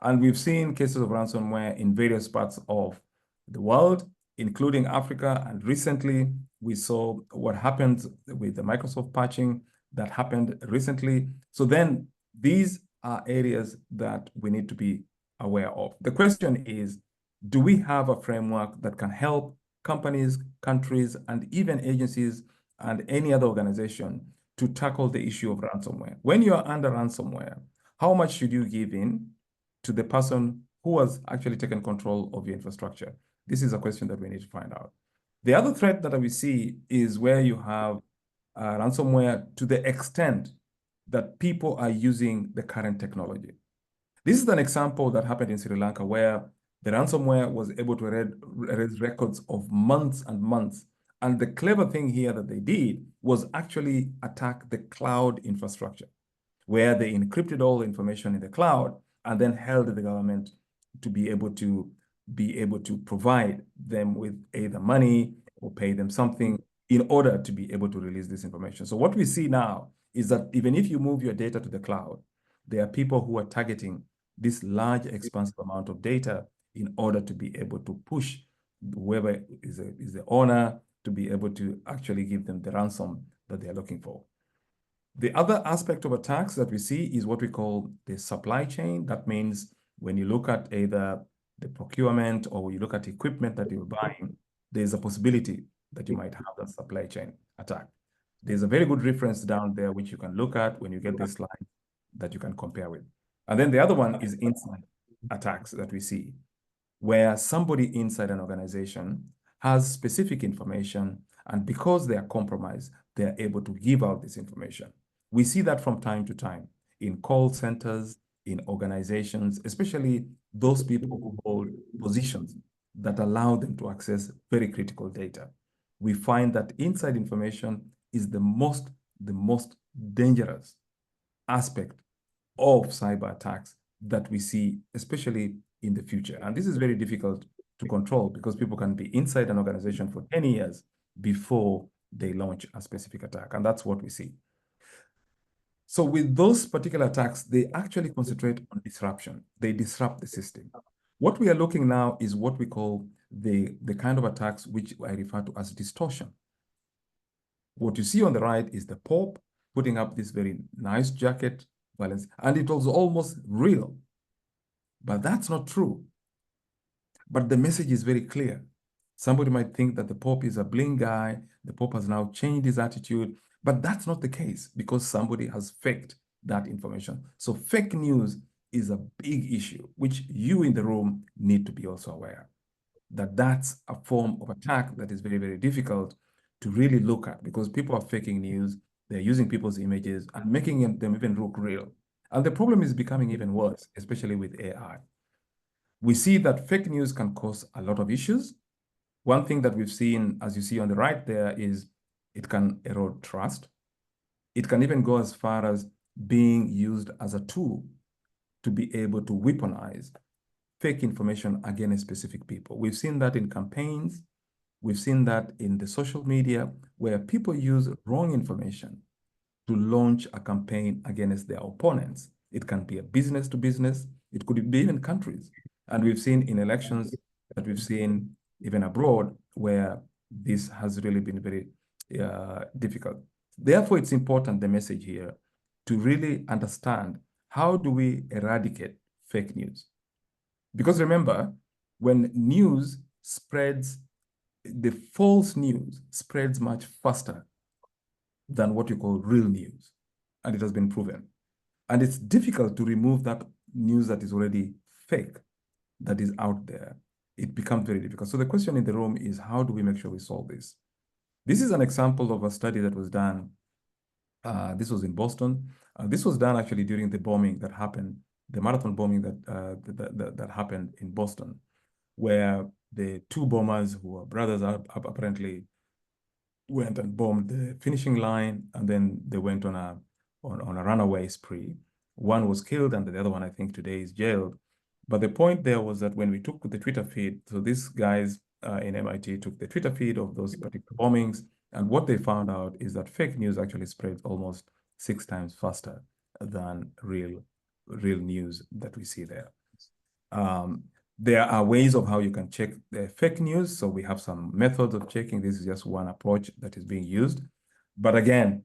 And we've seen cases of ransomware in various parts of the world, including Africa. And recently, we saw what happened with the Microsoft patching that happened recently. So then these are areas that we need to be aware of. The question is, do we have a framework that can help companies, countries, and even agencies and any other organization to tackle the issue of ransomware? When you are under ransomware, how much should you give in to the person who has actually taken control of your infrastructure? This is a question that we need to find out. The other threat that we see is where you have ransomware to the extent that people are using the current technology. This is an example that happened in Sri Lanka where the ransomware was able to erase records of months and months. And the clever thing here that they did was actually attack the cloud infrastructure, where they encrypted all the information in the cloud and then held the government to be able to provide them with either money or pay them something in order to be able to release this information. So what we see now is that even if you move your data to the cloud, there are people who are targeting this large expansive amount of data in order to be able to push whoever is the owner to be able to actually give them the ransom that they are looking for. The other aspect of attacks that we see is what we call the supply chain. That means when you look at either the procurement or you look at equipment that you're buying, there's a possibility that you might have that supply chain attack. There's a very good reference down there which you can look at when you get this slide that you can compare with. And then the other one is inside attacks that we see, where somebody inside an organization has specific information, and because they are compromised, they are able to give out this information. We see that from time to time in call centers, in organizations, especially those people who hold positions that allow them to access very critical data. We find that inside information is the most dangerous aspect of cyber attacks that we see, especially in the future. And this is very difficult to control because people can be inside an organization for 10 years before they launch a specific attack. And that's what we see. So with those particular attacks, they actually concentrate on disruption. They disrupt the system. What we are looking now is what we call the kind of attacks which I refer to as distortion. What you see on the right is the Pope putting up this very nice jacket, and it was almost real. But that's not true. But the message is very clear. Somebody might think that the Pope is a bling guy. The Pope has now changed his attitude. But that's not the case because somebody has faked that information. So fake news is a big issue, which you in the room need to be also aware that that's a form of attack that is very, very difficult to really look at because people are faking news. They're using people's images and making them even look real. And the problem is becoming even worse, especially with AI. We see that fake news can cause a lot of issues. One thing that we've seen, as you see on the right there, is it can erode trust. It can even go as far as being used as a tool to be able to weaponize fake information against specific people. We've seen that in campaigns. We've seen that in the social media where people use wrong information to launch a campaign against their opponents. It can be a business to business. It could be even countries. And we've seen in elections that we've seen even abroad where this has really been very difficult. Therefore, it's important, the message here, to really understand how do we eradicate fake news? Because remember, when news spreads, the false news spreads much faster than what you call real news. And it has been proven. And it's difficult to remove that news that is already fake, that is out there. It becomes very difficult. So the question in the room is, how do we make sure we solve this? This is an example of a study that was done. This was in Boston. This was done actually during the bombing that happened, the marathon bombing that happened in Boston, where the two bombers who were brothers apparently went and bombed the finishing line, and then they went on a runaway spree. One was killed, and the other one, I think, today is jailed. But the point there was that when we took the Twitter feed, so these guys in MIT took the Twitter feed of those particular bombings, and what they found out is that fake news actually spreads almost 6 times faster than real news that we see there. There are ways of how you can check the fake news. So we have some methods of checking. This is just one approach that is being used. But again,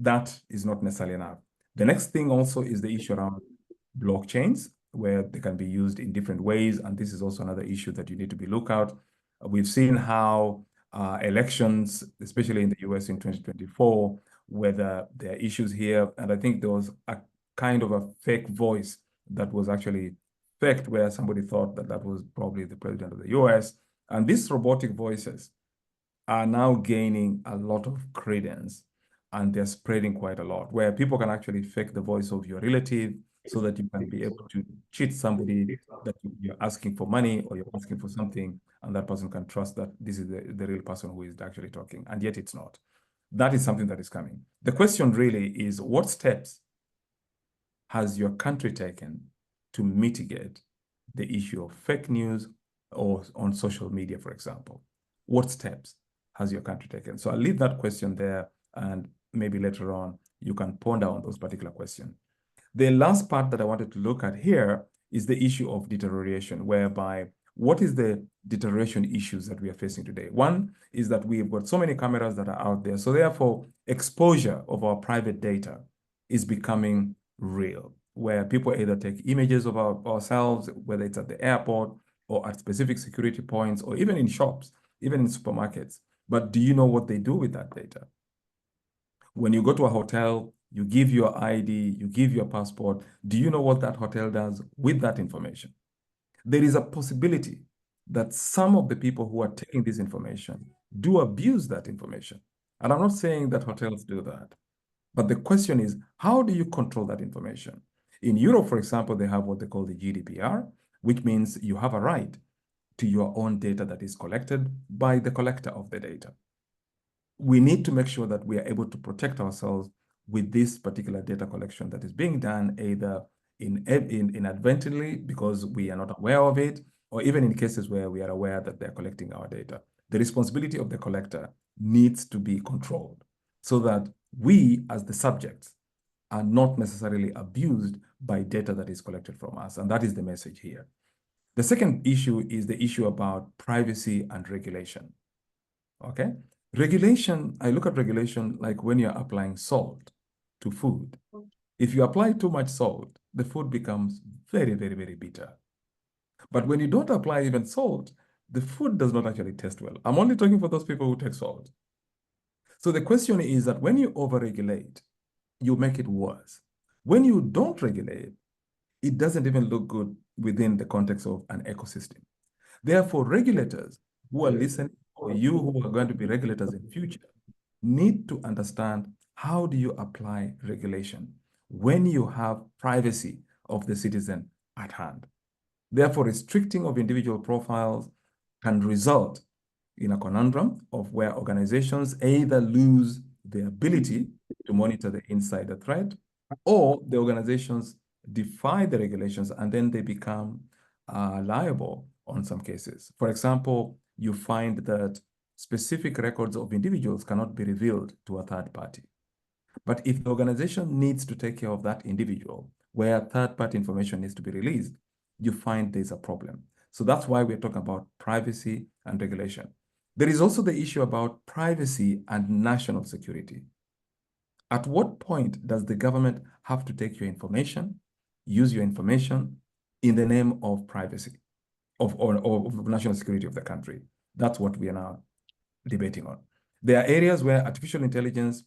that is not necessarily enough. The next thing also is the issue around blockchains, where they can be used in different ways. And this is also another issue that you need to be look out. We've seen how elections, especially in the US in 2024, whether there are issues here. And I think there was a kind of a fake voice that was actually faked, where somebody thought that that was probably the president of the US. And these robotic voices are now gaining a lot of credence, and they're spreading quite a lot, where people can actually fake the voice of your relative, so that you can be able to cheat somebody that you're asking for money or you're asking for something, and that person can trust that this is the real person who is actually talking, and yet it's not. That is something that is coming. The question really is, what steps has your country taken to mitigate the issue of fake news or on social media, for example? What steps has your country taken? So I'll leave that question there, and maybe later on you can ponder on those particular questions. The last part that I wanted to look at here is the issue of deterioration, whereby what is the deterioration issues that we are facing today? One is that we've got so many cameras that are out there. So therefore, exposure of our private data is becoming real, where people either take images of ourselves, whether it's at the airport or at specific security points, or even in shops, even in supermarkets. But do you know what they do with that data? When you go to a hotel, you give your ID, you give your passport. Do you know what that hotel does with that information? There is a possibility that some of the people who are taking this information do abuse that information. And I'm not saying that hotels do that. But the question is, how do you control that information? In Europe, for example, they have what they call the GDPR, which means you have a right to your own data that is collected by the collector of the data. We need to make sure that we are able to protect ourselves with this particular data collection that is being done either inadvertently because we are not aware of it, or even in cases where we are aware that they're collecting our data. The responsibility of the collector needs to be controlled so that we, as the subjects, are not necessarily abused by data that is collected from us. And that is the message here. The second issue is the issue about privacy and regulation. Okay? Regulation, I look at regulation like when you're applying salt to food. If you apply too much salt, the food becomes very, very, very bitter. But when you don't apply even salt, the food does not actually taste well. I'm only talking for those people who take salt. So the question is that when you overregulate, you make it worse. When you don't regulate, it doesn't even look good within the context of an ecosystem. Therefore, regulators who are listening, or you who are going to be regulators in future, need to understand how do you apply regulation when you have privacy of the citizen at hand. Therefore, restricting of individual profiles can result in a conundrum of where organizations either lose the ability to monitor the insider threat, or the organizations defy the regulations and then they become liable on some cases. For example, you find that specific records of individuals cannot be revealed to a third party. But if the organization needs to take care of that individual, where third-party information needs to be released, you find there's a problem. So that's why we're talking about privacy and regulation. There is also the issue about privacy and national security. At what point does the government have to take your information, use your information in the name of privacy, of national security of the country? That's what we are now debating on. There are areas where artificial intelligence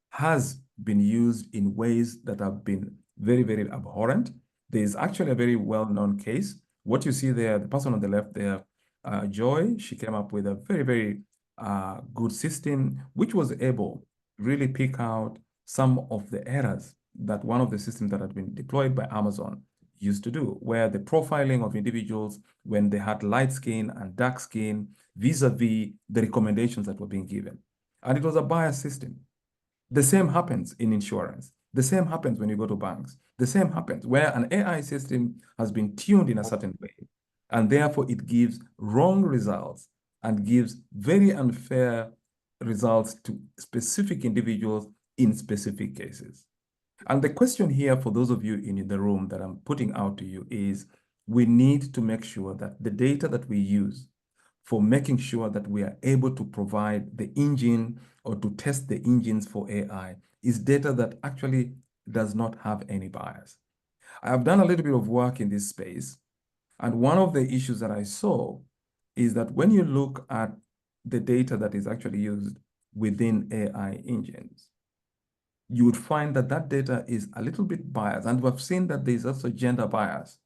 has been used in ways that have been very, very abhorrent. There is actually a very well-known case. What you see there, the person on the left there, Joy, she came up with a very, very good system, which was able to really pick out some of the errors that one of the systems that had been deployed by Amazon used to do, where the profiling of individuals when they had light skin and dark skin vis-a-vis the recommendations that were being given. And it was a biased system. The same happens in insurance. The same happens when you go to banks. The same happens where an AI system has been tuned in a certain way, and therefore it gives wrong results and gives very unfair results to specific individuals in specific cases. And the question here for those of you in the room that I'm putting out to you is, we need to make sure that the data that we use for making sure that we are able to provide the engine or to test the engines for AI is data that actually does not have any bias. I have done a little bit of work in this space, and one of the issues that I saw is that when you look at the data that is actually used within AI engines, you would find that that data is a little bit biased. And we've seen that there's also gender bias,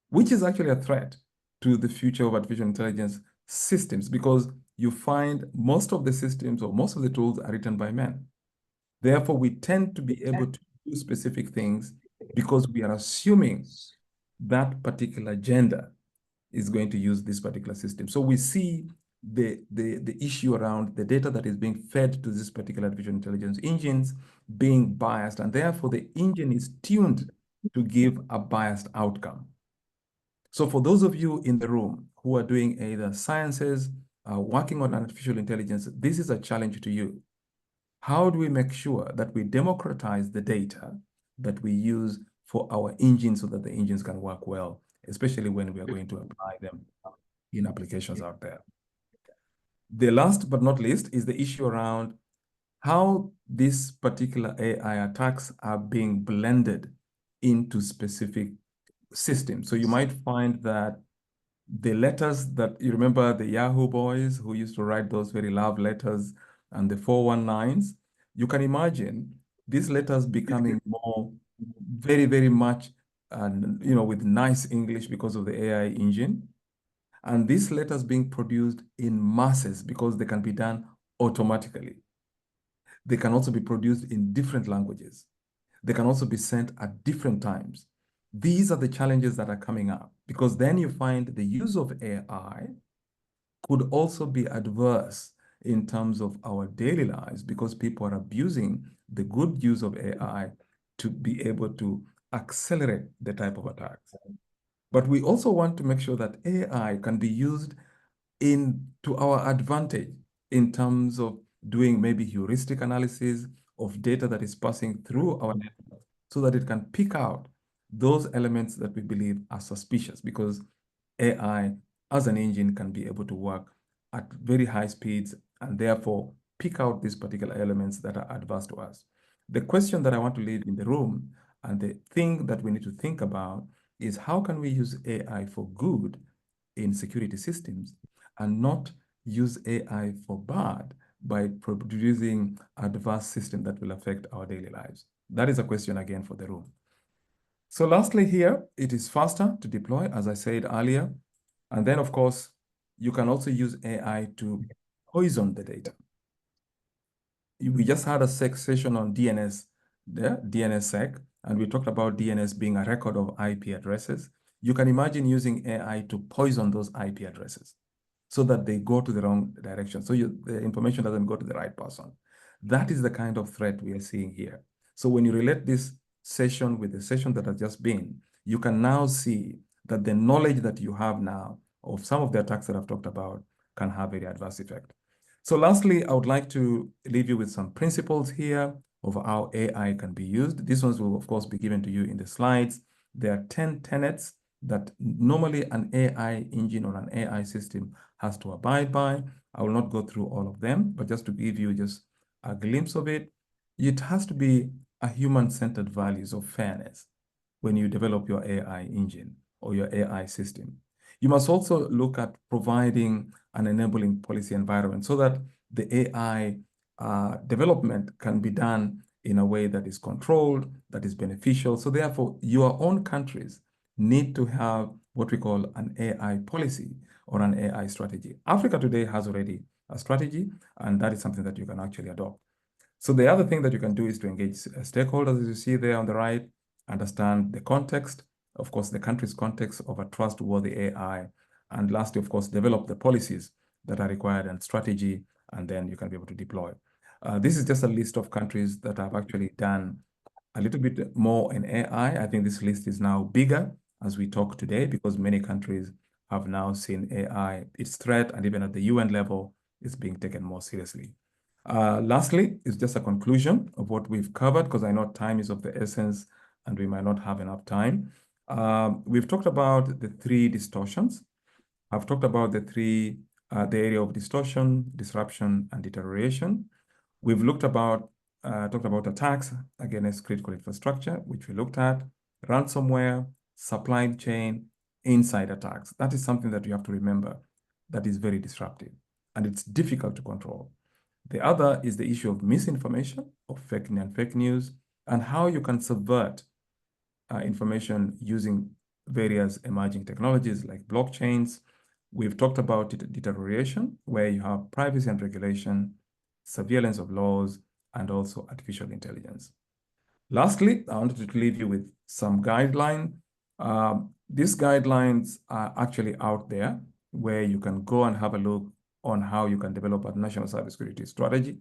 which is actually a threat to the future of artificial intelligence systems, because you find most of the systems or most of the tools are written by men. Therefore, we tend to be able to do specific things because we are assuming that particular gender is going to use this particular system. So we see the issue around the data that is being fed to this particular artificial intelligence engines being biased, and therefore the engine is tuned to give a biased outcome. So for those of you in the room who are doing either sciences, working on artificial intelligence, this is a challenge to you. How do we make sure that we democratize the data that we use for our engines so that the engines can work well, especially when we are going to apply them in applications out there? The last but not least is the issue around how these particular AI attacks are being blended into specific systems. So you might find that the letters that you remember, the Yahoo boys who used to write those very love letters and the 419s, you can imagine these letters becoming more very, very much, with nice English because of the AI engine. And these letters being produced in masses because they can be done automatically. They can also be produced in different languages. They can also be sent at different times. These are the challenges that are coming up, because then you find the use of AI could also be adverse in terms of our daily lives, because people are abusing the good use of AI to be able to accelerate the type of attacks. But we also want to make sure that AI can be used to our advantage in terms of doing maybe heuristic analysis of data that is passing through our network, so that it can pick out those elements that we believe are suspicious, because AI as an engine can be able to work at very high speeds and therefore pick out these particular elements that are adverse to us. The question that I want to leave in the room, and the thing that we need to think about, is how can we use AI for good in security systems and not use AI for bad by producing adverse systems that will affect our daily lives? That is a question again for the room. So lastly here, it is faster to deploy, as I said earlier. And then of course, you can also use AI to poison the data. We just had a session on DNS, the DNSSEC, and we talked about DNS being a record of IP addresses. You can imagine using AI to poison those IP addresses so that they go to the wrong direction, so the information doesn't go to the right person. That is the kind of threat we are seeing here. So when you relate this session with the session that has just been, you can now see that the knowledge that you have now of some of the attacks that I've talked about can have a very adverse effect. So lastly, I would like to leave you with some principles here of how AI can be used. These ones will, of course, be given to you in the slides. There are 10 tenets that normally an AI engine or an AI system has to abide by. I will not go through all of them, but just to give you just a glimpse of it, it has to be a human-centered values of fairness when you develop your AI engine or your AI system. You must also look at providing an enabling policy environment so that the AI development can be done in a way that is controlled, that is beneficial. So therefore, your own countries need to have what we call an AI policy or an AI strategy. Africa today has already a strategy, and that is something that you can actually adopt. So the other thing that you can do is to engage stakeholders, as you see there on the right, understand the context, of course, the country's context of a trustworthy AI, and lastly, of course, develop the policies that are required and strategy, and then you can be able to deploy. This is just a list of countries that have actually done a little bit more in AI. I think this list is now bigger as we talk today, because many countries have now seen AI, its threat, and even at the UN level, it's being taken more seriously. Lastly, it's just a conclusion of what we've covered, because I know time is of the essence and we might not have enough time. We've talked about the 3 distortions. I've talked about the area of distortion, disruption, and deterioration. We've talked about attacks against critical infrastructure, which we looked at, ransomware, supply chain, inside attacks. That is something that you have to remember that is very disruptive and it's difficult to control. The other is the issue of misinformation, of fake news, and how you can subvert information using various emerging technologies like blockchains. We've talked about deterioration, where you have privacy and regulation, surveillance of laws, and also artificial intelligence. Lastly, I wanted to leave you with some guideline. These guidelines are actually out there where you can go and have a look on how you can develop a national cybersecurity strategy.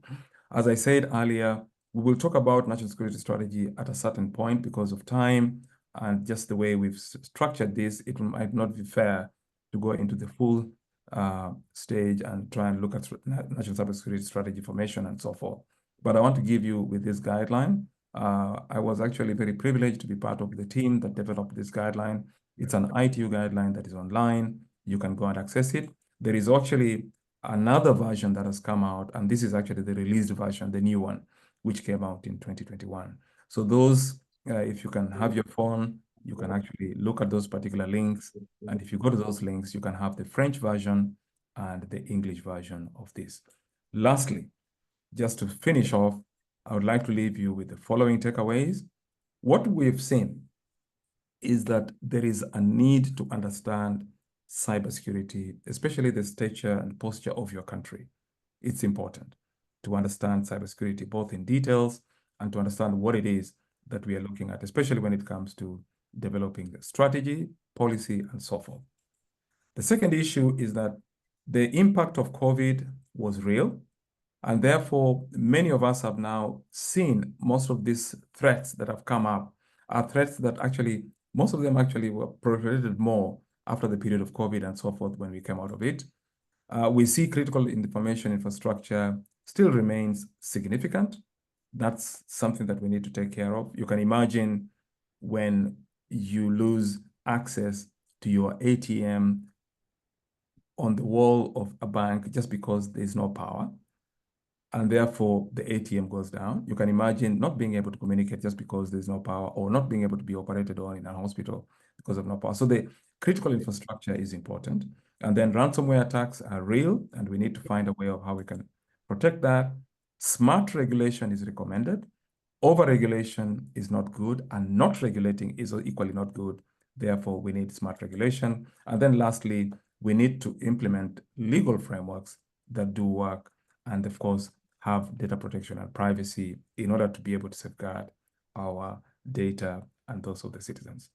As I said earlier, we will talk about national security strategy at a certain point because of time and just the way we've structured this. It might not be fair to go into the full stage and try and look at national cybersecurity strategy formation and so forth. But I want to give you with this guideline. I was actually very privileged to be part of the team that developed this guideline. It's an ITU guideline that is online. You can go and access it. There is actually another version that has come out, and this is actually the released version, the new one, which came out in 2021. So those, if you can have your phone, you can actually look at those particular links. And if you go to those links, you can have the French version and the English version of this. Lastly, just to finish off, I would like to leave you with the following takeaways. What we've seen is that there is a need to understand cybersecurity, especially the stature and posture of your country. It's important to understand cybersecurity, both in details and to understand what it is that we are looking at, especially when it comes to developing the strategy, policy, and so forth. The second issue is that the impact of COVID was real. And therefore, many of us have now seen most of these threats that have come up are threats that actually, most of them actually were proliferated more after the period of COVID and so forth when we came out of it. We see critical information infrastructure still remains significant. That's something that we need to take care of. You can imagine when you lose access to your ATM on the wall of a bank just because there's no power, and therefore the ATM goes down. You can imagine not being able to communicate just because there's no power, or not being able to be operated on in a hospital because of no power. So the critical infrastructure is important. And then ransomware attacks are real, and we need to find a way of how we can protect that. Smart regulation is recommended. Over-regulation is not good, and not regulating is equally not good. Therefore, we need smart regulation. And then lastly, we need to implement legal frameworks that do work, and of course, have data protection and privacy in order to be able to safeguard our data and those of the citizens.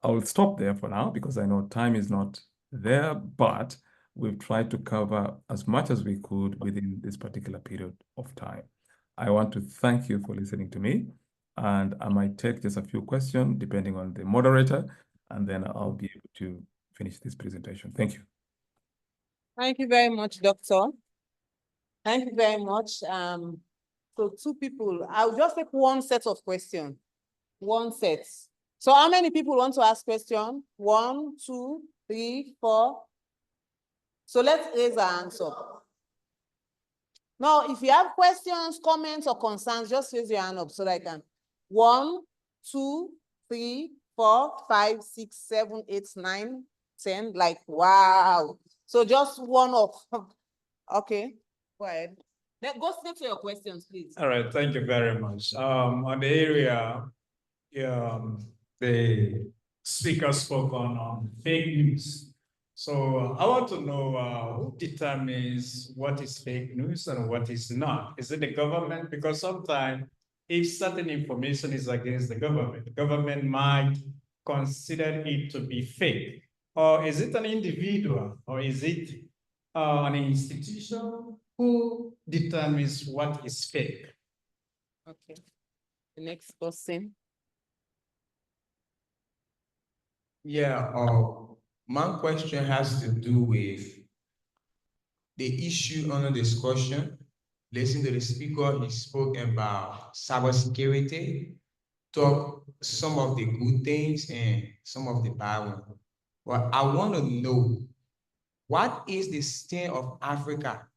I will stop there for now because I know time is not there, but we've tried to cover as much as we could within this particular period of time. I want to thank you for listening to me, and I might take just a few questions depending on the moderator, and then I'll be able to finish this presentation. Thank you. Thank you very much, Doctor. Thank you very much. So two people, I'll just take one set of questions. One set. So how many people want to ask questions? 1, 2, 3, 4. So let's raise our hands up. Now, if you have questions, comments, or concerns, just raise your hand up so that I can. 1, 2, 3, 4, 5, 6, 7, 8, 9, 10. Like, wow. So just one of. Okay, go ahead. Then go straight to your questions, please. All right, thank you very much. On the area, the speaker spoke on fake news. So I want to know who determines what is fake news and what is not. Is it the government? Because sometimes if certain information is against the government might consider it to be fake. Or is it an individual, or is it an institution? Who determines what is fake? Okay. The next person. Yeah, my question has to do with the issue under discussion. Listen to the speaker, he spoke about cybersecurity, talk some of the good things and some of the bad ones. Well, I want to know, what is the state of Africa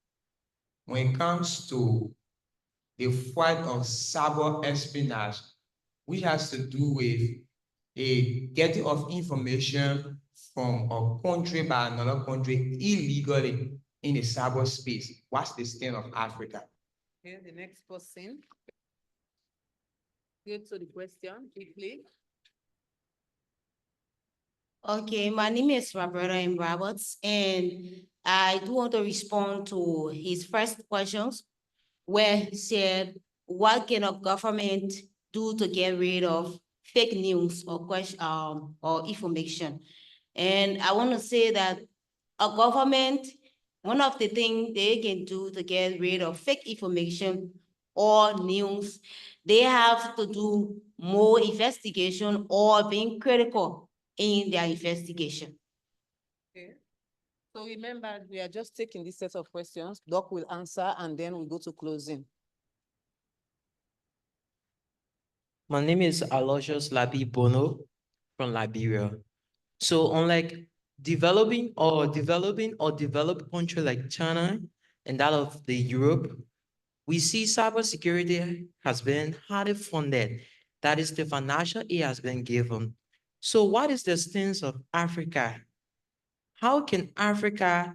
when it comes to the fight of cyber espionage, which has to do with a getting of information from a country by another country illegally in the cyberspace? What's the state of Africa? Okay, the next person. Go to the question quickly. Okay, my name is Roberta M. Roberts, and I do want to respond to his first questions, where he said, what kind of government do to get rid of fake news or or information? And I want to say that a government, one of the things they can do to get rid of fake information or news, they have to do more investigation or being critical in their investigation. Okay. So remember, we are just taking this set of questions. Doc will answer and then we'll go to closing. My name is Aloysius Labi Bono from Liberia. So unlike developed country like China and that of the Europe, we see cybersecurity has been highly funded. That is, the financial aid has been given. So what is the stance of Africa? How can Africa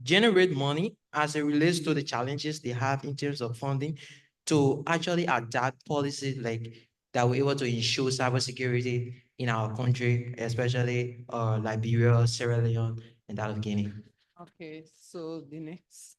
generate money as it relates to the challenges they have in terms of funding to actually adapt policies like that we're able to ensure cybersecurity in our country, especially Liberia, Sierra Leone, and that of Guinea? Okay, so the next.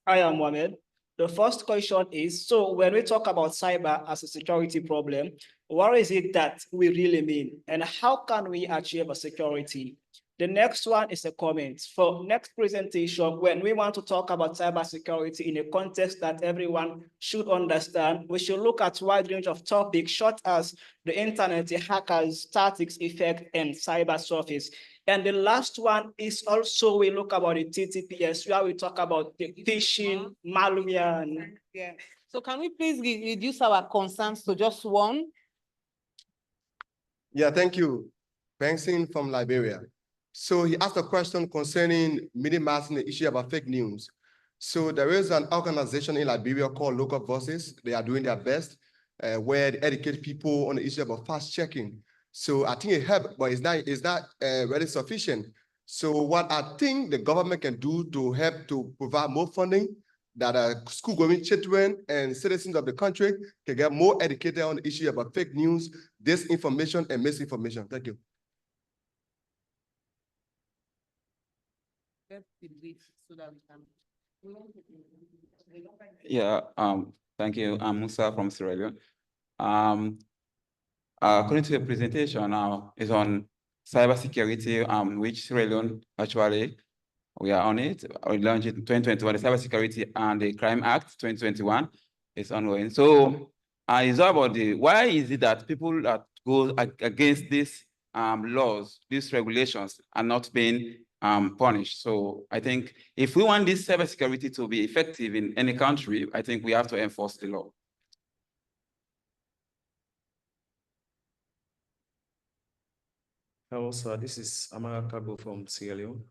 I am Mohamed. The first question is, so when we talk about cyber as a security problem, what is it that we really mean? And how can we achieve a security? The next one is a comment. For next presentation, when we want to talk about cybersecurity in a context that everyone should understand, we should look at a wide range of topics, such as the internet, the hackers, statics effect, and cyber surface. And the last one is also we look about the TTPS, where we talk about the phishing, malware. And yeah. So can we please reduce our concerns to just one? Yeah, thank you. Benson from Liberia. So he asked a question concerning minimizing the issue about fake news. So there is an organization in Liberia called Local Voices. They are doing their best where they educate people on the issue about fast checking. So I think it helped, but it's not really sufficient. So what I think the government can do to help to provide more funding, that school-going children and citizens of the country can get more educated on the issue about fake news, disinformation, and misinformation. Thank you. Yeah, thank you. I'm Musa from Sierra Leone. According to the presentation now is on cybersecurity, which Sierra Leone actually we are on it. We launched it in 2021, the Cybersecurity and the Crime Act 2021 is ongoing. So it's all about why is it that people that go against these laws, these regulations are not being punished? So I think if we want this cybersecurity to be effective in any country, I think we have to enforce the law. Hello, sir. This is Amara Kago from Sierra Leone.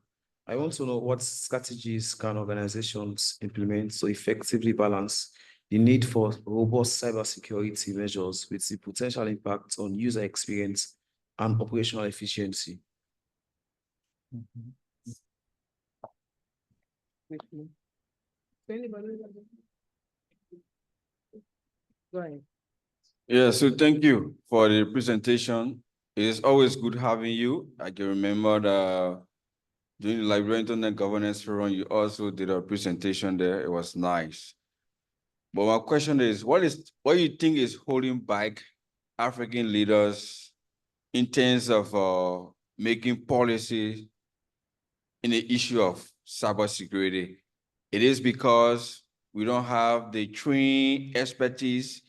I want to know what strategies can organizations implement to effectively balance the need for robust cybersecurity measures with the potential impact on user experience and operational efficiency. Go ahead. Yeah, so thank you for the presentation. It's always good having you. I can remember during the Liberian Internet Governance Forum, you also did a presentation there. It was nice. But my question is, what do you think is holding back African leaders in terms of making policy in the issue of cybersecurity? It is because we don't have the trained expertise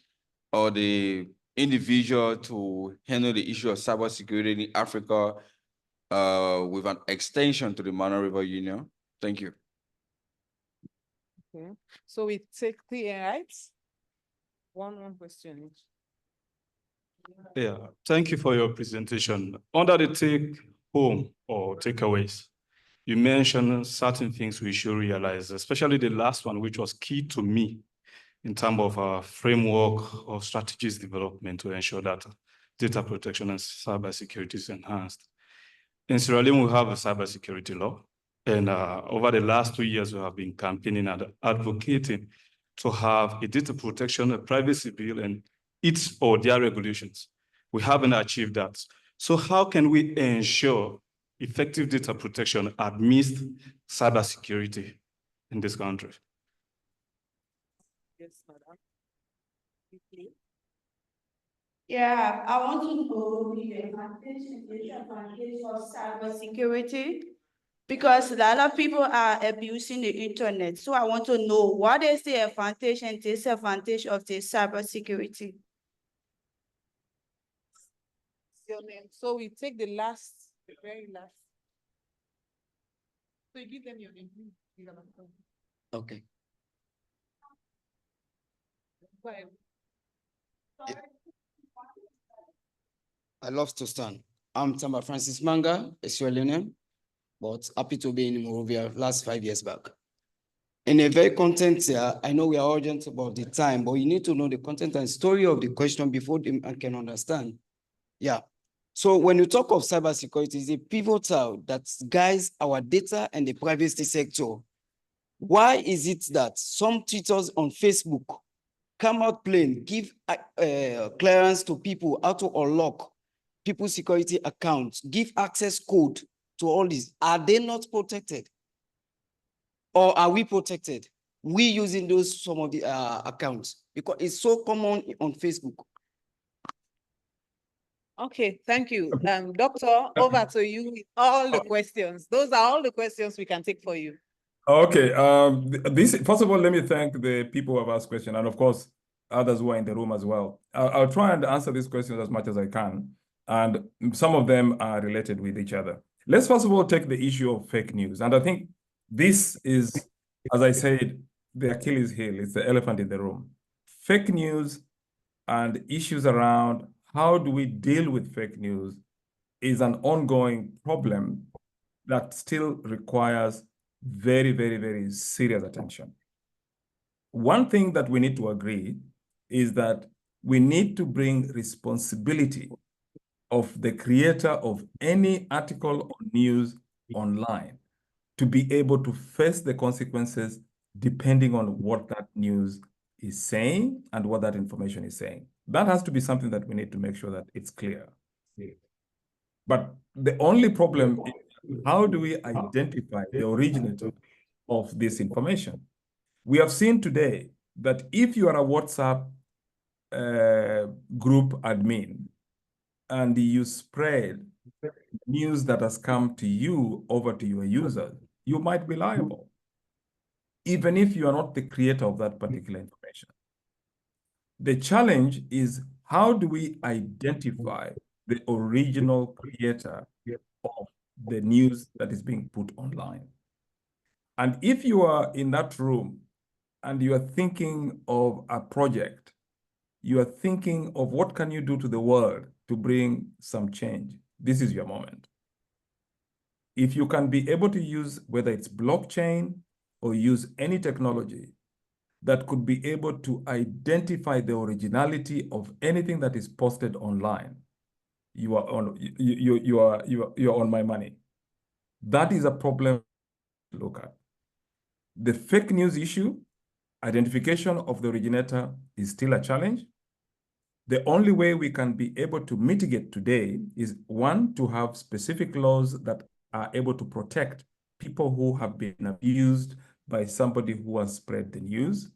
or the individual to handle the issue of cybersecurity in Africa with an extension to the Mano River Union. Thank you. Okay, so we take 3 rights. One question each. Yeah, thank you for your presentation. Under the take home or takeaways, you mentioned certain things we should realize, especially the last one, which was key to me in terms of a framework of strategies development to ensure that data protection and cybersecurity is enhanced. In Sierra Leone, we have a cybersecurity law. And over the last 2 years, we have been campaigning and advocating to have a data protection, a privacy bill, and its or their regulations. We haven't achieved that. So how can we ensure effective data protection amidst cybersecurity? in this country. Yes, madam. Yeah, I want to know the advantage and disadvantage of cybersecurity because a lot of people are abusing the internet. So I want to know what is the advantage and disadvantage of the cybersecurity. Your name. So we take the very last. So you give them your name. Okay. Go ahead. I love to stand. I'm Tamba Francis Manga, a Sierra Leonean, but happy to be in Monrovia last 5 years back. In a very content here, I know we are urgent about the time, but you need to know the content and story of the question before they can understand. Yeah. So when you talk of cybersecurity, it's a pivotal that guides our data and the privacy sector. Why is it that some tweeters on Facebook come out plain, give clearance to people how to unlock people's security accounts, give access code to all this? Are they not protected? Or are we protected? We using some of the accounts because it's so common on Facebook. Okay, thank you. Doctor, over to you with all the questions. Those are all the questions we can take for you. Okay. First of all, let me thank the people who have asked questions, and of course, others who are in the room as well. I'll try and answer these questions as much as I can, and some of them are related with each other. Let's first of all take the issue of fake news, and I think this is, as I said, the Achilles heel. It's the elephant in the room. Fake news and issues around how do we deal with fake news is an ongoing problem that still requires very, very, very serious attention. One thing that we need to agree is that we need to bring responsibility of the creator of any article or news online to be able to face the consequences depending on what that news is saying and what that information is saying. That has to be something that we need to make sure that it's clear. But the only problem is how do we identify the originator of this information? We have seen today that if you are a WhatsApp group admin and you spread news that has come to you over to your users, you might be liable, even if you are not the creator of that particular information. The challenge is how do we identify the original creator of the news that is being put online? And if you are in that room and you are thinking of a project, you are thinking of what can you do to the world to bring some change, this is your moment. If you can be able to use, whether it's blockchain or use any technology that could be able to identify the originality of anything that is posted online, you are on my money. That is a problem to look at. The fake news issue, identification of the originator is still a challenge. The only way we can be able to mitigate today is, one, to have specific laws that are able to protect people who have been abused by somebody who has spread the news.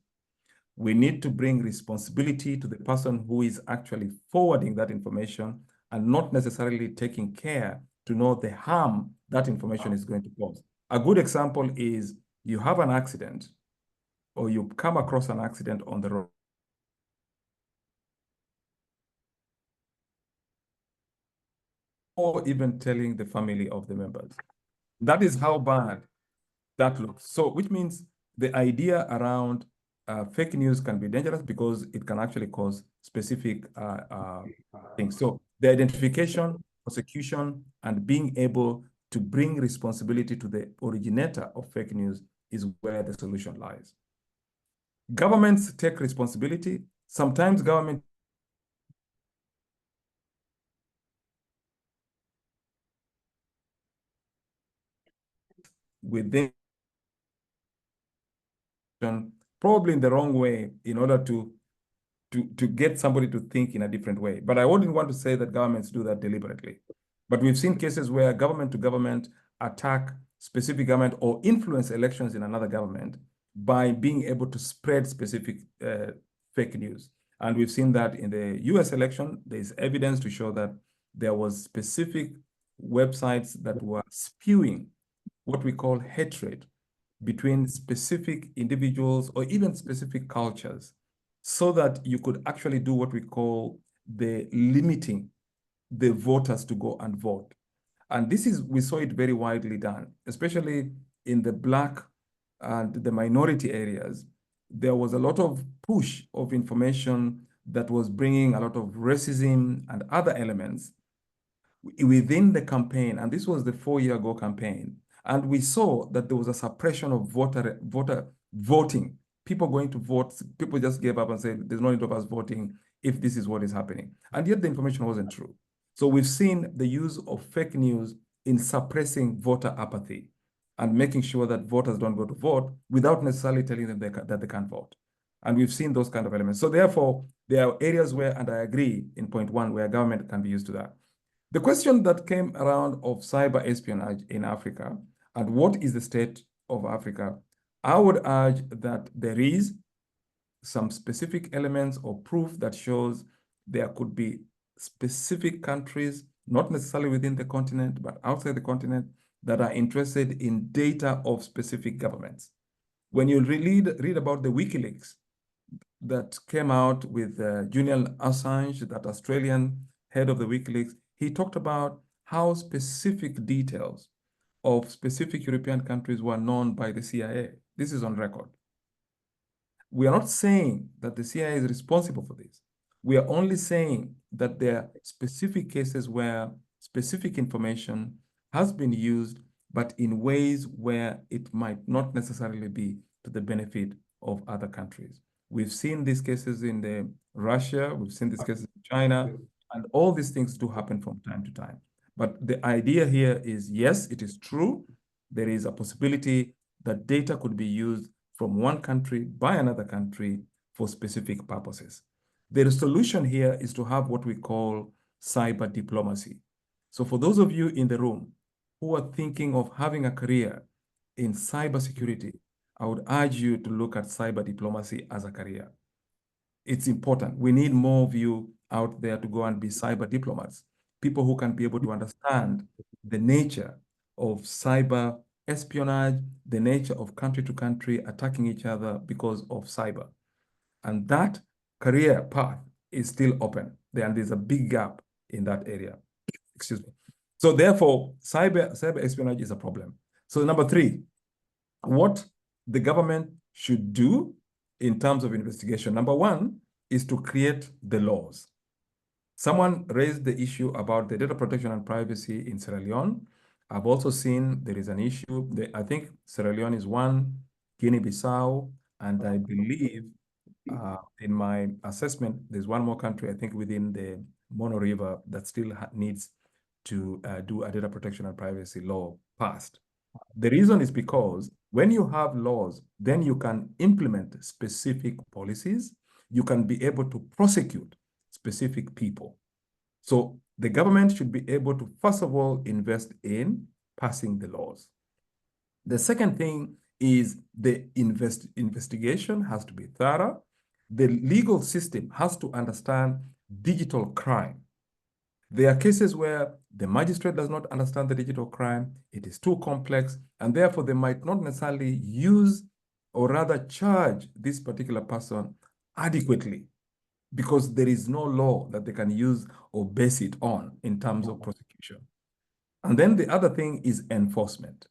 We need to bring responsibility to the person who is actually forwarding that information and not necessarily taking care to know the harm that information is going to cause. A good example is you have an accident or you come across an accident on the road. Or even telling the family of the members. That is how bad that looks. So, which means the idea around fake news can be dangerous because it can actually cause specific things. So the identification, prosecution, and being able to bring responsibility to the originator of fake news is where the solution lies. Governments take responsibility. Sometimes government within probably in the wrong way in order to get somebody to think in a different way. But I wouldn't want to say that governments do that deliberately. But we've seen cases where government to government attack specific government or influence elections in another government by being able to spread specific fake news. And we've seen that in the US election, there's evidence to show that there was specific websites that were spewing what we call hatred between specific individuals or even specific cultures, so that you could actually do what we call the limiting the voters to go and vote. And this is, we saw it very widely done, especially in the Black and the minority areas. There was a lot of push of information that was bringing a lot of racism and other elements within the campaign. And this was the 4-year-ago campaign. And we saw that there was a suppression of voter voting. People going to vote, people just gave up and said, there's no need of us voting if this is what is happening. And yet the information wasn't true. So we've seen the use of fake news in suppressing voter apathy and making sure that voters don't go to vote without necessarily telling them that they can't vote. And we've seen those kind of elements. So therefore, there are areas where, and I agree in point one, where government can be used to that. The question that came around of cyber espionage in Africa and what is the state of Africa, I would urge that there is some specific elements or proof that shows there could be specific countries, not necessarily within the continent, but outside the continent, that are interested in data of specific governments. When you read about the WikiLeaks that came out with Julian Assange, that Australian head of the WikiLeaks, he talked about how specific details of specific European countries were known by the CIA. This is on record. We are not saying that the CIA is responsible for this. We are only saying that there are specific cases where specific information has been used, but in ways where it might not necessarily be to the benefit of other countries. We've seen these cases in Russia, we've seen these cases in China, and all these things do happen from time to time. But the idea here is, yes, it is true. There is a possibility that data could be used from one country by another country for specific purposes. The solution here is to have what we call cyber diplomacy. So for those of you in the room who are thinking of having a career in cybersecurity, I would urge you to look at cyber diplomacy as a career. It's important. We need more of you out there to go and be cyber diplomats, people who can be able to understand the nature of cyber espionage, the nature of country to country attacking each other because of cyber. And that career path is still open. There's a big gap in that area. Excuse me. So therefore, cyber espionage is a problem. So number three, what the government should do in terms of investigation. Number one is to create the laws. Someone raised the issue about the data protection and privacy in Sierra Leone. I've also seen there is an issue. I think Sierra Leone is one, Guinea-Bissau, and I believe in my assessment, there's one more country, I think within the Mano River, that still needs to do a data protection and privacy law passed. The reason is because when you have laws, then you can implement specific policies. You can be able to prosecute specific people. So the government should be able to, first of all, invest in passing the laws. The second thing is the investigation has to be thorough. The legal system has to understand digital crime. There are cases where the magistrate does not understand the digital crime, it is too complex, and therefore they might not necessarily use or rather charge this particular person adequately because there is no law that they can use or base it on in terms of prosecution. And then the other thing is enforcement.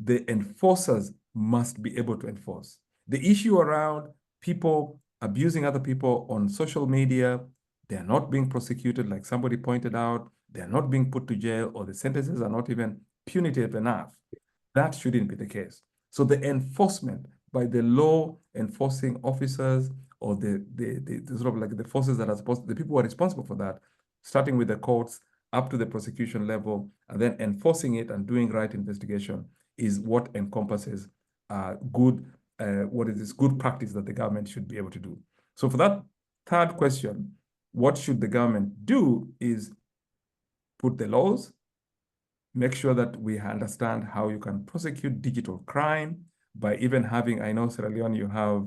The enforcers must be able to enforce. The issue around people abusing other people on social media, they're not being prosecuted, like somebody pointed out, they're not being put to jail, or the sentences are not even punitive enough. That shouldn't be the case. So the enforcement by the law enforcing officers or the sort of like the forces that are supposed, the people who are responsible for that, starting with the courts up to the prosecution level, and then enforcing it and doing right investigation is what encompasses good practice that the government should be able to do. So for that third question, what should the government do is put the laws, make sure that we understand how you can prosecute digital crime by even having, I know Sierra Leone, you have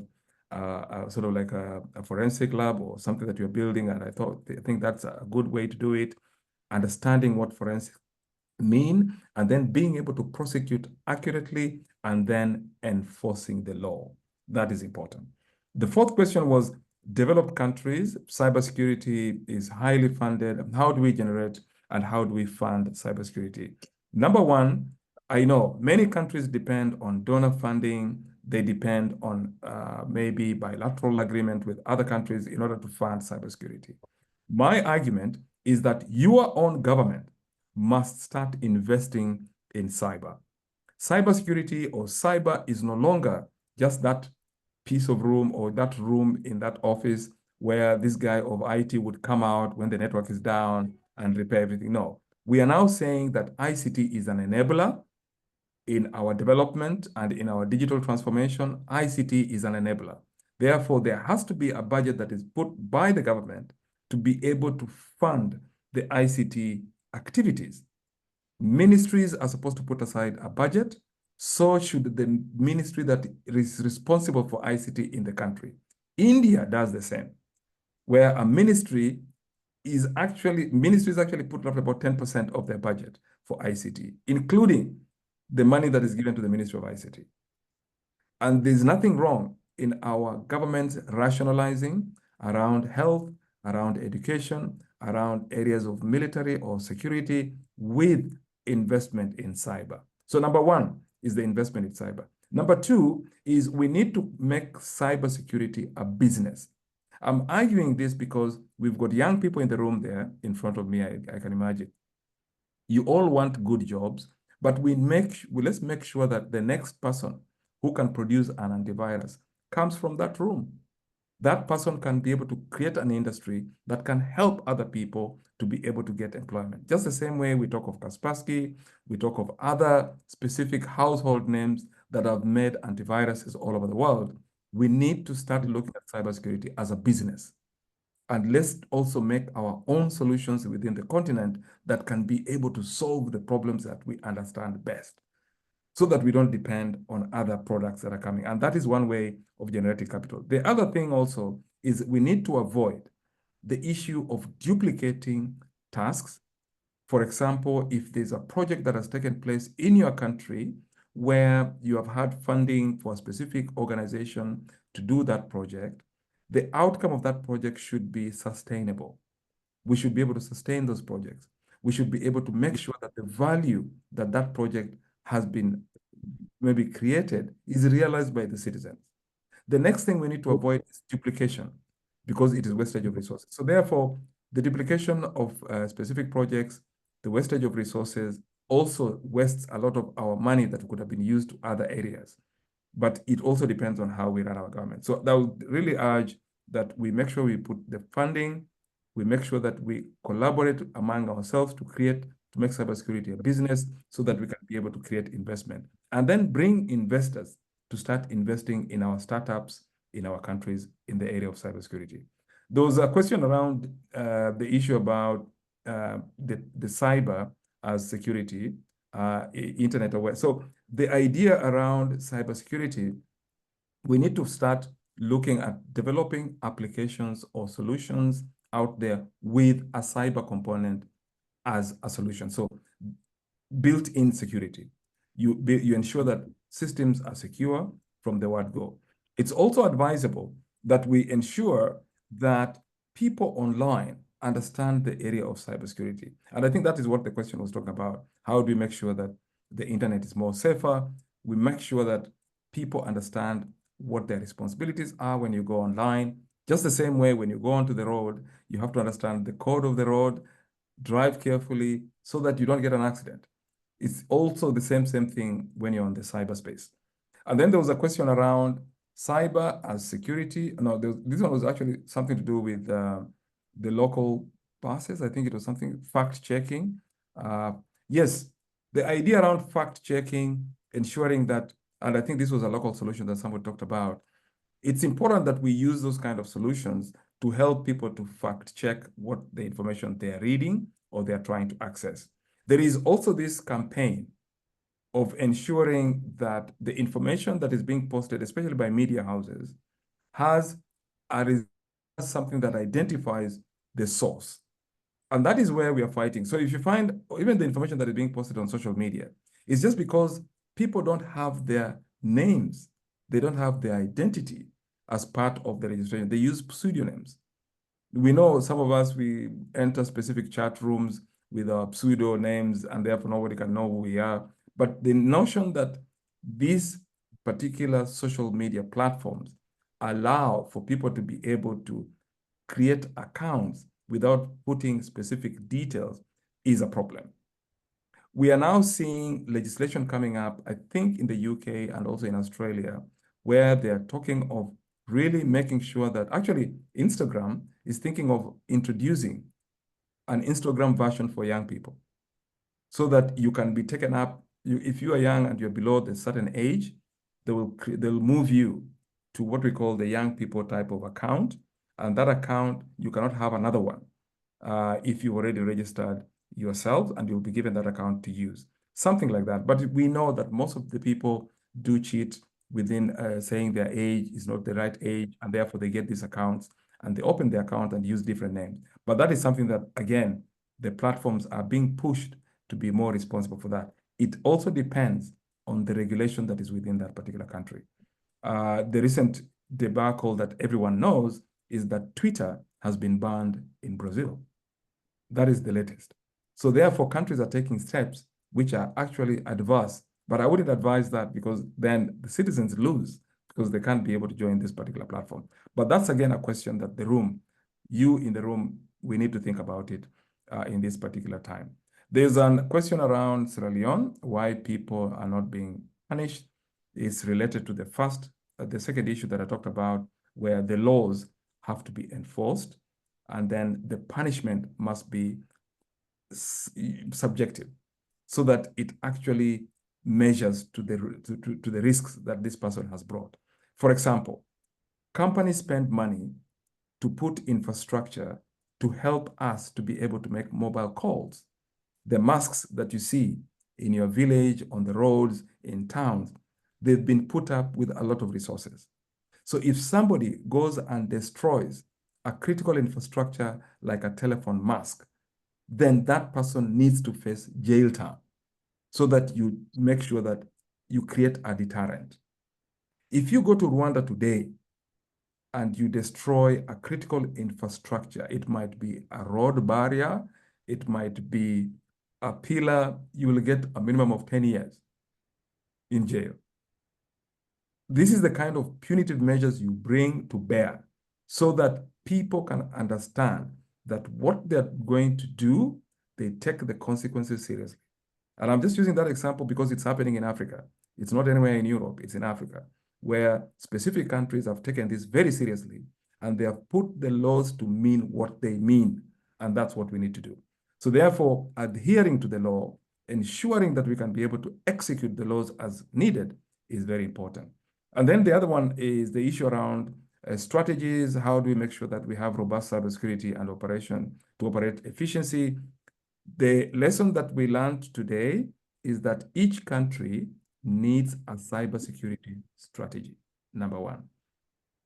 sort of like a forensic lab or something that you're building, and I think that's a good way to do it, understanding what forensic mean, and then being able to prosecute accurately and then enforcing the law. That is important. The fourth question was developed countries, cybersecurity is highly funded. How do we generate and how do we fund cybersecurity? Number one, I know many countries depend on donor funding. They depend on maybe bilateral agreement with other countries in order to fund cybersecurity. My argument is that your own government must start investing in cyber. Cybersecurity or cyber is no longer just that piece of room or that room in that office where this guy of IT would come out when the network is down and repair everything. No, we are now saying that ICT is an enabler in our development and in our digital transformation. ICT is an enabler. Therefore, there has to be a budget that is put by the government to be able to fund the ICT activities. Ministries are supposed to put aside a budget. So should the ministry that is responsible for ICT in the country. India does the same, where a ministries actually put up about 10% of their budget for ICT, including the money that is given to the Ministry of ICT. And there's nothing wrong in our governments rationalizing around health, around education, around areas of military or security with investment in cyber. So number one is the investment in cyber. Number two is we need to make cybersecurity a business. I'm arguing this because we've got young people in the room there in front of me, I can imagine. You all want good jobs, but let's make sure that the next person who can produce an antivirus comes from that room. That person can be able to create an industry that can help other people to be able to get employment. Just the same way we talk of Kaspersky, we talk of other specific household names that have made antiviruses all over the world. We need to start looking at cybersecurity as a business. And let's also make our own solutions within the continent that can be able to solve the problems that we understand best, so that we don't depend on other products that are coming. And that is one way of generating capital. The other thing also is we need to avoid the issue of duplicating tasks. For example, if there's a project that has taken place in your country where you have had funding for a specific organization to do that project, the outcome of that project should be sustainable. We should be able to sustain those projects. We should be able to make sure that the value that that project has been maybe created is realized by the citizens. The next thing we need to avoid is duplication, because it is wastage of resources. So therefore, the duplication of specific projects, the wastage of resources also wastes a lot of our money that could have been used to other areas. But it also depends on how we run our government. So that would really urge that we make sure we put the funding, we make sure that we collaborate among ourselves to make cybersecurity a business so that we can be able to create investment. And then bring investors to start investing in our startups, in our countries, in the area of cybersecurity. There was a question around the issue about the cyber as security, internet aware. So the idea around cybersecurity, we need to start looking at developing applications or solutions out there with a cyber component as a solution. So built-in security. You ensure that systems are secure from the word go. It's also advisable that we ensure that people online understand the area of cybersecurity. And I think that is what the question was talking about. How do we make sure that the internet is more safer? We make sure that people understand what their responsibilities are when you go online. Just the same way when you go onto the road, you have to understand the code of the road, drive carefully so that you don't get an accident. It's also the same thing when you're on the cyberspace. And then there was a question around cyber as security. No, this one was actually something to do with the local passes. I think it was something fact checking. Yes, the idea around fact checking, ensuring that, and I think this was a local solution that someone talked about. It's important that we use those kind of solutions to help people to fact check what the information they're reading or they're trying to access. There is also this campaign of ensuring that the information that is being posted, especially by media houses, has something that identifies the source. And that is where we are fighting. So if you find even the information that is being posted on social media, it's just because people don't have their names. They don't have their identity as part of the registration. They use pseudonyms. We know some of us, we enter specific chat rooms with our pseudo names and therefore nobody can know who we are. But the notion that these particular social media platforms allow for people to be able to create accounts without putting specific details is a problem. We are now seeing legislation coming up, I think in the UK and also in Australia, where they're talking of really making sure that actually Instagram is thinking of introducing an Instagram version for young people so that you can be taken up. If you are young and you're below a certain age, they'll move you to what we call the young people type of account. And that account, you cannot have another one if you've already registered yourself, and you'll be given that account to use. Something like that. But we know that most of the people do cheat within saying their age is not the right age, and therefore they get these accounts and they open the account and use different names. But that is something that, again, the platforms are being pushed to be more responsible for that. It also depends on the regulation that is within that particular country. The recent debacle that everyone knows is that Twitter has been banned in Brazil. That is the latest. So therefore, countries are taking steps which are actually adverse. But I wouldn't advise that, because then the citizens lose because they can't be able to join this particular platform. But that's, again, a question that you in the room, we need to think about it in this particular time. There's a question around Sierra Leone, why people are not being punished. It's related to the second issue that I talked about, where the laws have to be enforced, and then the punishment must be subjective, so that it actually measures to the risks that this person has brought. For example, companies spend money to put infrastructure to help us to be able to make mobile calls. The masks that you see in your village, on the roads, in towns, they've been put up with a lot of resources. So if somebody goes and destroys a critical infrastructure like a telephone mast, then that person needs to face jail time, so that you make sure that you create a deterrent. If you go to Rwanda today and you destroy a critical infrastructure, it might be a road barrier, it might be a pillar, you will get a minimum of 10 years in jail. This is the kind of punitive measures you bring to bear so that people can understand that what they're going to do, they take the consequences seriously. And I'm just using that example because it's happening in Africa. It's not anywhere in Europe, it's in Africa, where specific countries have taken this very seriously, and they have put the laws to mean what they mean. And that's what we need to do. So therefore, adhering to the law, ensuring that we can be able to execute the laws as needed is very important. And then the other one is the issue around strategies. How do we make sure that we have robust cybersecurity and operation to operate efficiency? The lesson that we learned today is that each country needs a cybersecurity strategy, number one.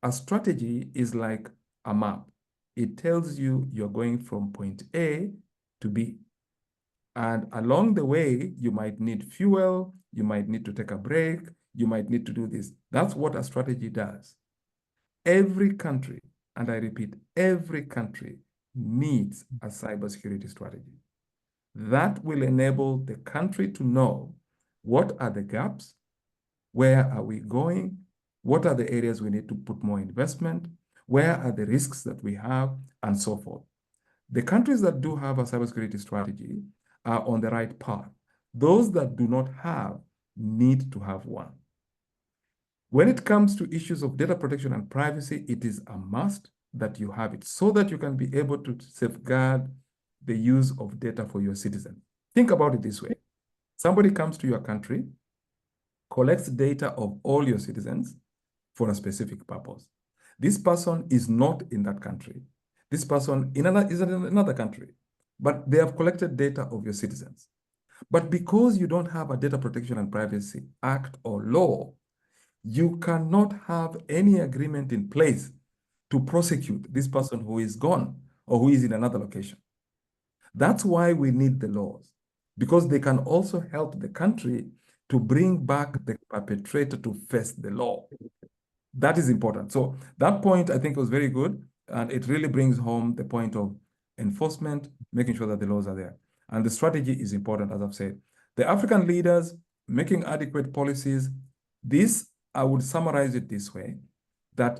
A strategy is like a map. It tells you you're going from point A to B. And along the way, you might need fuel, you might need to take a break, you might need to do this. That's what a strategy does. Every country, and I repeat, every country needs a cybersecurity strategy. That will enable the country to know what are the gaps, where are we going, what are the areas we need to put more investment, where are the risks that we have, and so forth. The countries that do have a cybersecurity strategy are on the right path. Those that do not have need to have one. When it comes to issues of data protection and privacy, it is a must that you have it so that you can be able to safeguard the use of data for your citizens. Think about it this way. Somebody comes to your country, collects data of all your citizens for a specific purpose. This person is not in that country. This person is in another country, but they have collected data of your citizens. But because you don't have a Data Protection and Privacy Act or law, you cannot have any agreement in place to prosecute this person who is gone or who is in another location. That's why we need the laws, because they can also help the country to bring back the perpetrator to face the law. That is important. So that point, I think, was very good, and it really brings home the point of enforcement, making sure that the laws are there. And the strategy is important, as I've said. The African leaders making adequate policies, this, I would summarize it this way, that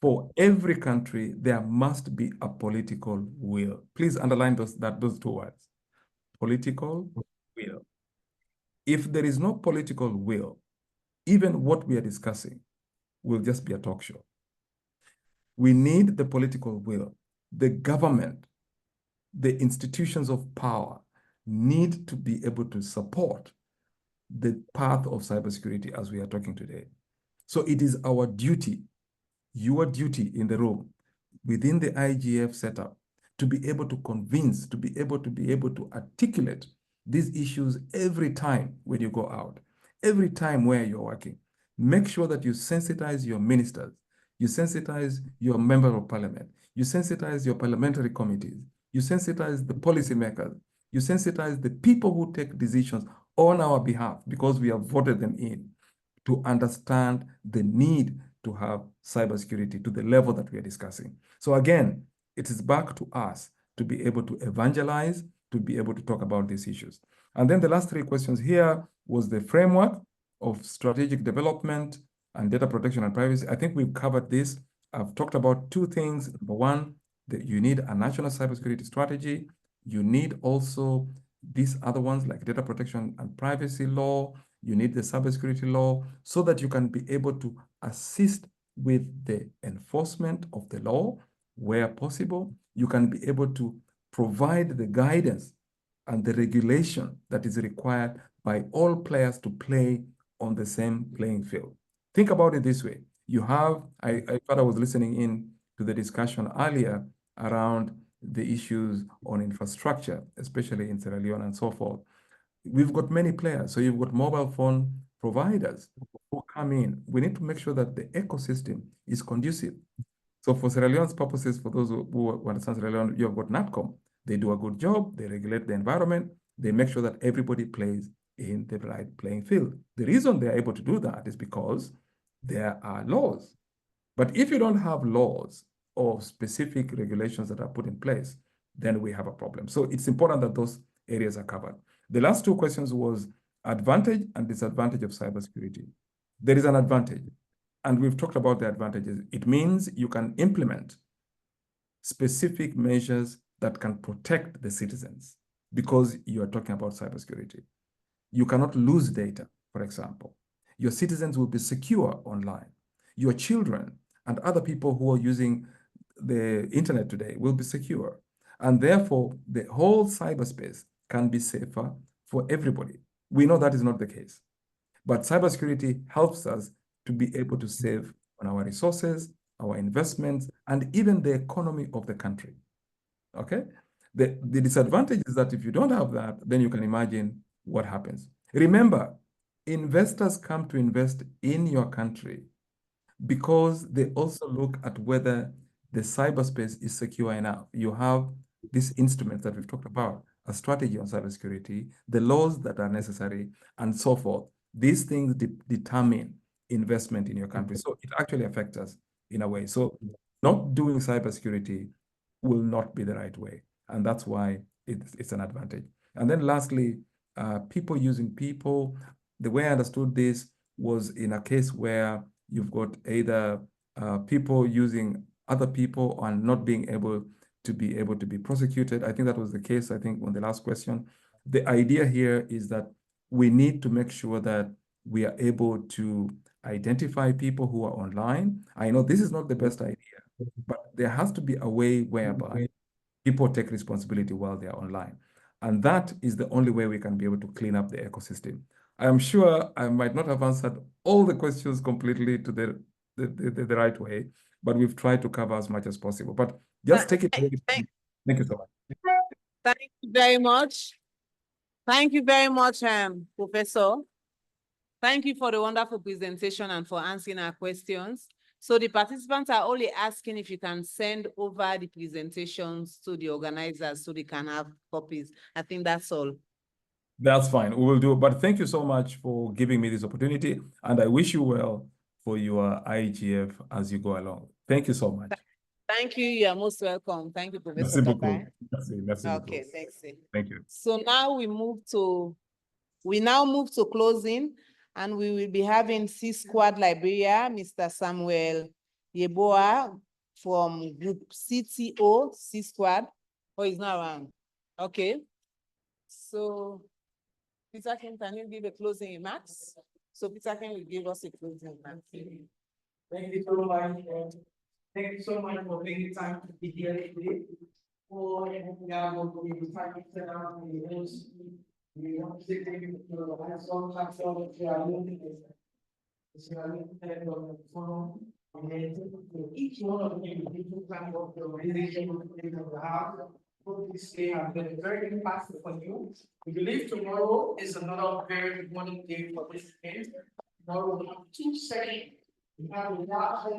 for every country, there must be a political will. Please underline those two words, political will. If there is no political will, even what we are discussing will just be a talk show. We need the political will. The government, the institutions of power need to be able to support the path of cybersecurity as we are talking today. So it is our duty, your duty in the room, within the IGF setup, to be able to convince, to be able to articulate these issues every time when you go out, every time where you're working. Make sure that you sensitize your ministers, you sensitize your member of parliament, you sensitize your parliamentary committees, you sensitize the policymakers, you sensitize the people who take decisions on our behalf because we have voted them in, to understand the need to have cybersecurity to the level that we are discussing. So again, it is back to us to be able to evangelize, to be able to talk about these issues. And then the last three questions here was the framework of strategic development and data protection and privacy. I think we've covered this. I've talked about two things. Number one, that you need a national cybersecurity strategy. You need also these other ones like data protection and privacy law. You need the cybersecurity law so that you can be able to assist with the enforcement of the law where possible. You can be able to provide the guidance and the regulation that is required by all players to play on the same playing field. Think about it this way. You have, I thought I was listening in to the discussion earlier around the issues on infrastructure, especially in Sierra Leone and so forth. We've got many players. So you've got mobile phone providers who come in. We need to make sure that the ecosystem is conducive. So for Sierra Leone's purposes, for those who understand Sierra Leone, you've got NATCOM. They do a good job. They regulate the environment. They make sure that everybody plays in the right playing field. The reason they're able to do that is because there are laws. But if you don't have laws or specific regulations that are put in place, then we have a problem. So it's important that those areas are covered. The last two questions was advantage and disadvantage of cybersecurity. There is an advantage, and we've talked about the advantages. It means you can implement specific measures that can protect the citizens because you are talking about cybersecurity. You cannot lose data, for example. Your citizens will be secure online. Your children and other people who are using the internet today will be secure. And therefore, the whole cyberspace can be safer for everybody. We know that is not the case. But cybersecurity helps us to be able to save on our resources, our investments, and even the economy of the country. Okay? The disadvantage is that if you don't have that, then you can imagine what happens. Remember, investors come to invest in your country because they also look at whether the cyberspace is secure enough. You have these instruments that we've talked about, a strategy on cybersecurity, the laws that are necessary, and so forth. These things determine investment in your country. So it actually affects us in a way. So not doing cybersecurity will not be the right way. And that's why it's an advantage. And then lastly, people using people. The way I understood this was in a case where you've got either people using other people and not being able to be prosecuted. I think that was the case, I think, on the last question. The idea here is that we need to make sure that we are able to identify people who are online. I know this is not the best idea, but there has to be a way whereby people take responsibility while they are online. And that is the only way we can be able to clean up the ecosystem. I am sure I might not have answered all the questions completely to the right way, but we've tried to cover as much as possible. But just take it. Thank you so much. Thank you very much. Thank you very much, Professor. Thank you for the wonderful presentation and for answering our questions. So the participants are only asking if you can send over the presentations to the organizers so they can have copies. I think that's all. That's fine. We will do. But thank you so much for giving me this opportunity, and I wish you well for your IGF as you go along. Thank you so much. Thank you. You are most welcome. Thank you, Professor. Merci beaucoup. Bye-bye. Merci beaucoup. Okay, thanks. Thank you. So now we now move to closing, and we will be having C Squad Liberia, Mr. Samuel Yeboah from Group CTO, C Squad. Oh, he's not around. Okay. So, Peter, can you give a closing remarks? So Peter, can you give us a closing remarks? Thank you so much. Thank you so much for taking time to be here today. For we are going to be time to set out the events. We want to say thank you to the hands-on platform that you are looking at. You are looking at on the phone. And then to each one of you, the people plan of the organization of the house. Hope this day has been very impactful for you. We believe tomorrow is another very important day for this event. Tomorrow we have 2 sessions. We have a lot of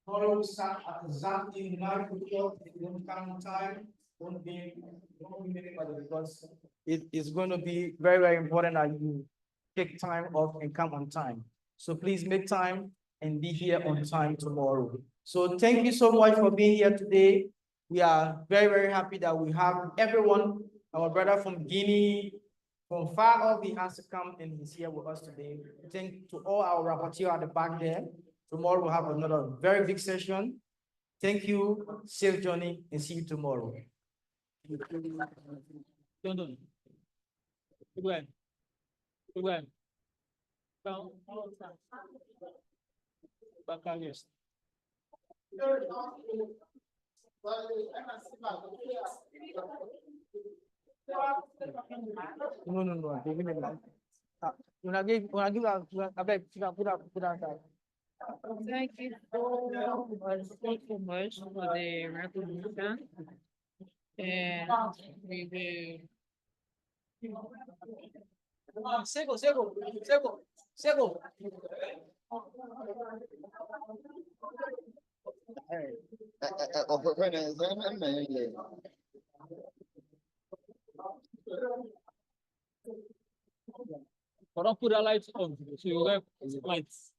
Tomorrow we start at exactly 9 o'clock. If you don't come on time, don't be because it is going to be very, very important that you take time off and come on time. So please make time and be here on time tomorrow. So thank you so much for being here today. We are very, very happy that we have everyone, our brother from Guinea, from far off, he has to come and he's here with us today. Thank to all our rapporteurs at the back there. Tomorrow we'll have another very big session. Thank you, safe journey, and see you tomorrow. No. Give me a minute. When I give, I beg, put out. Thank you so much for the recognition. And we will. Sego. Don't put the lights on, so you have lights.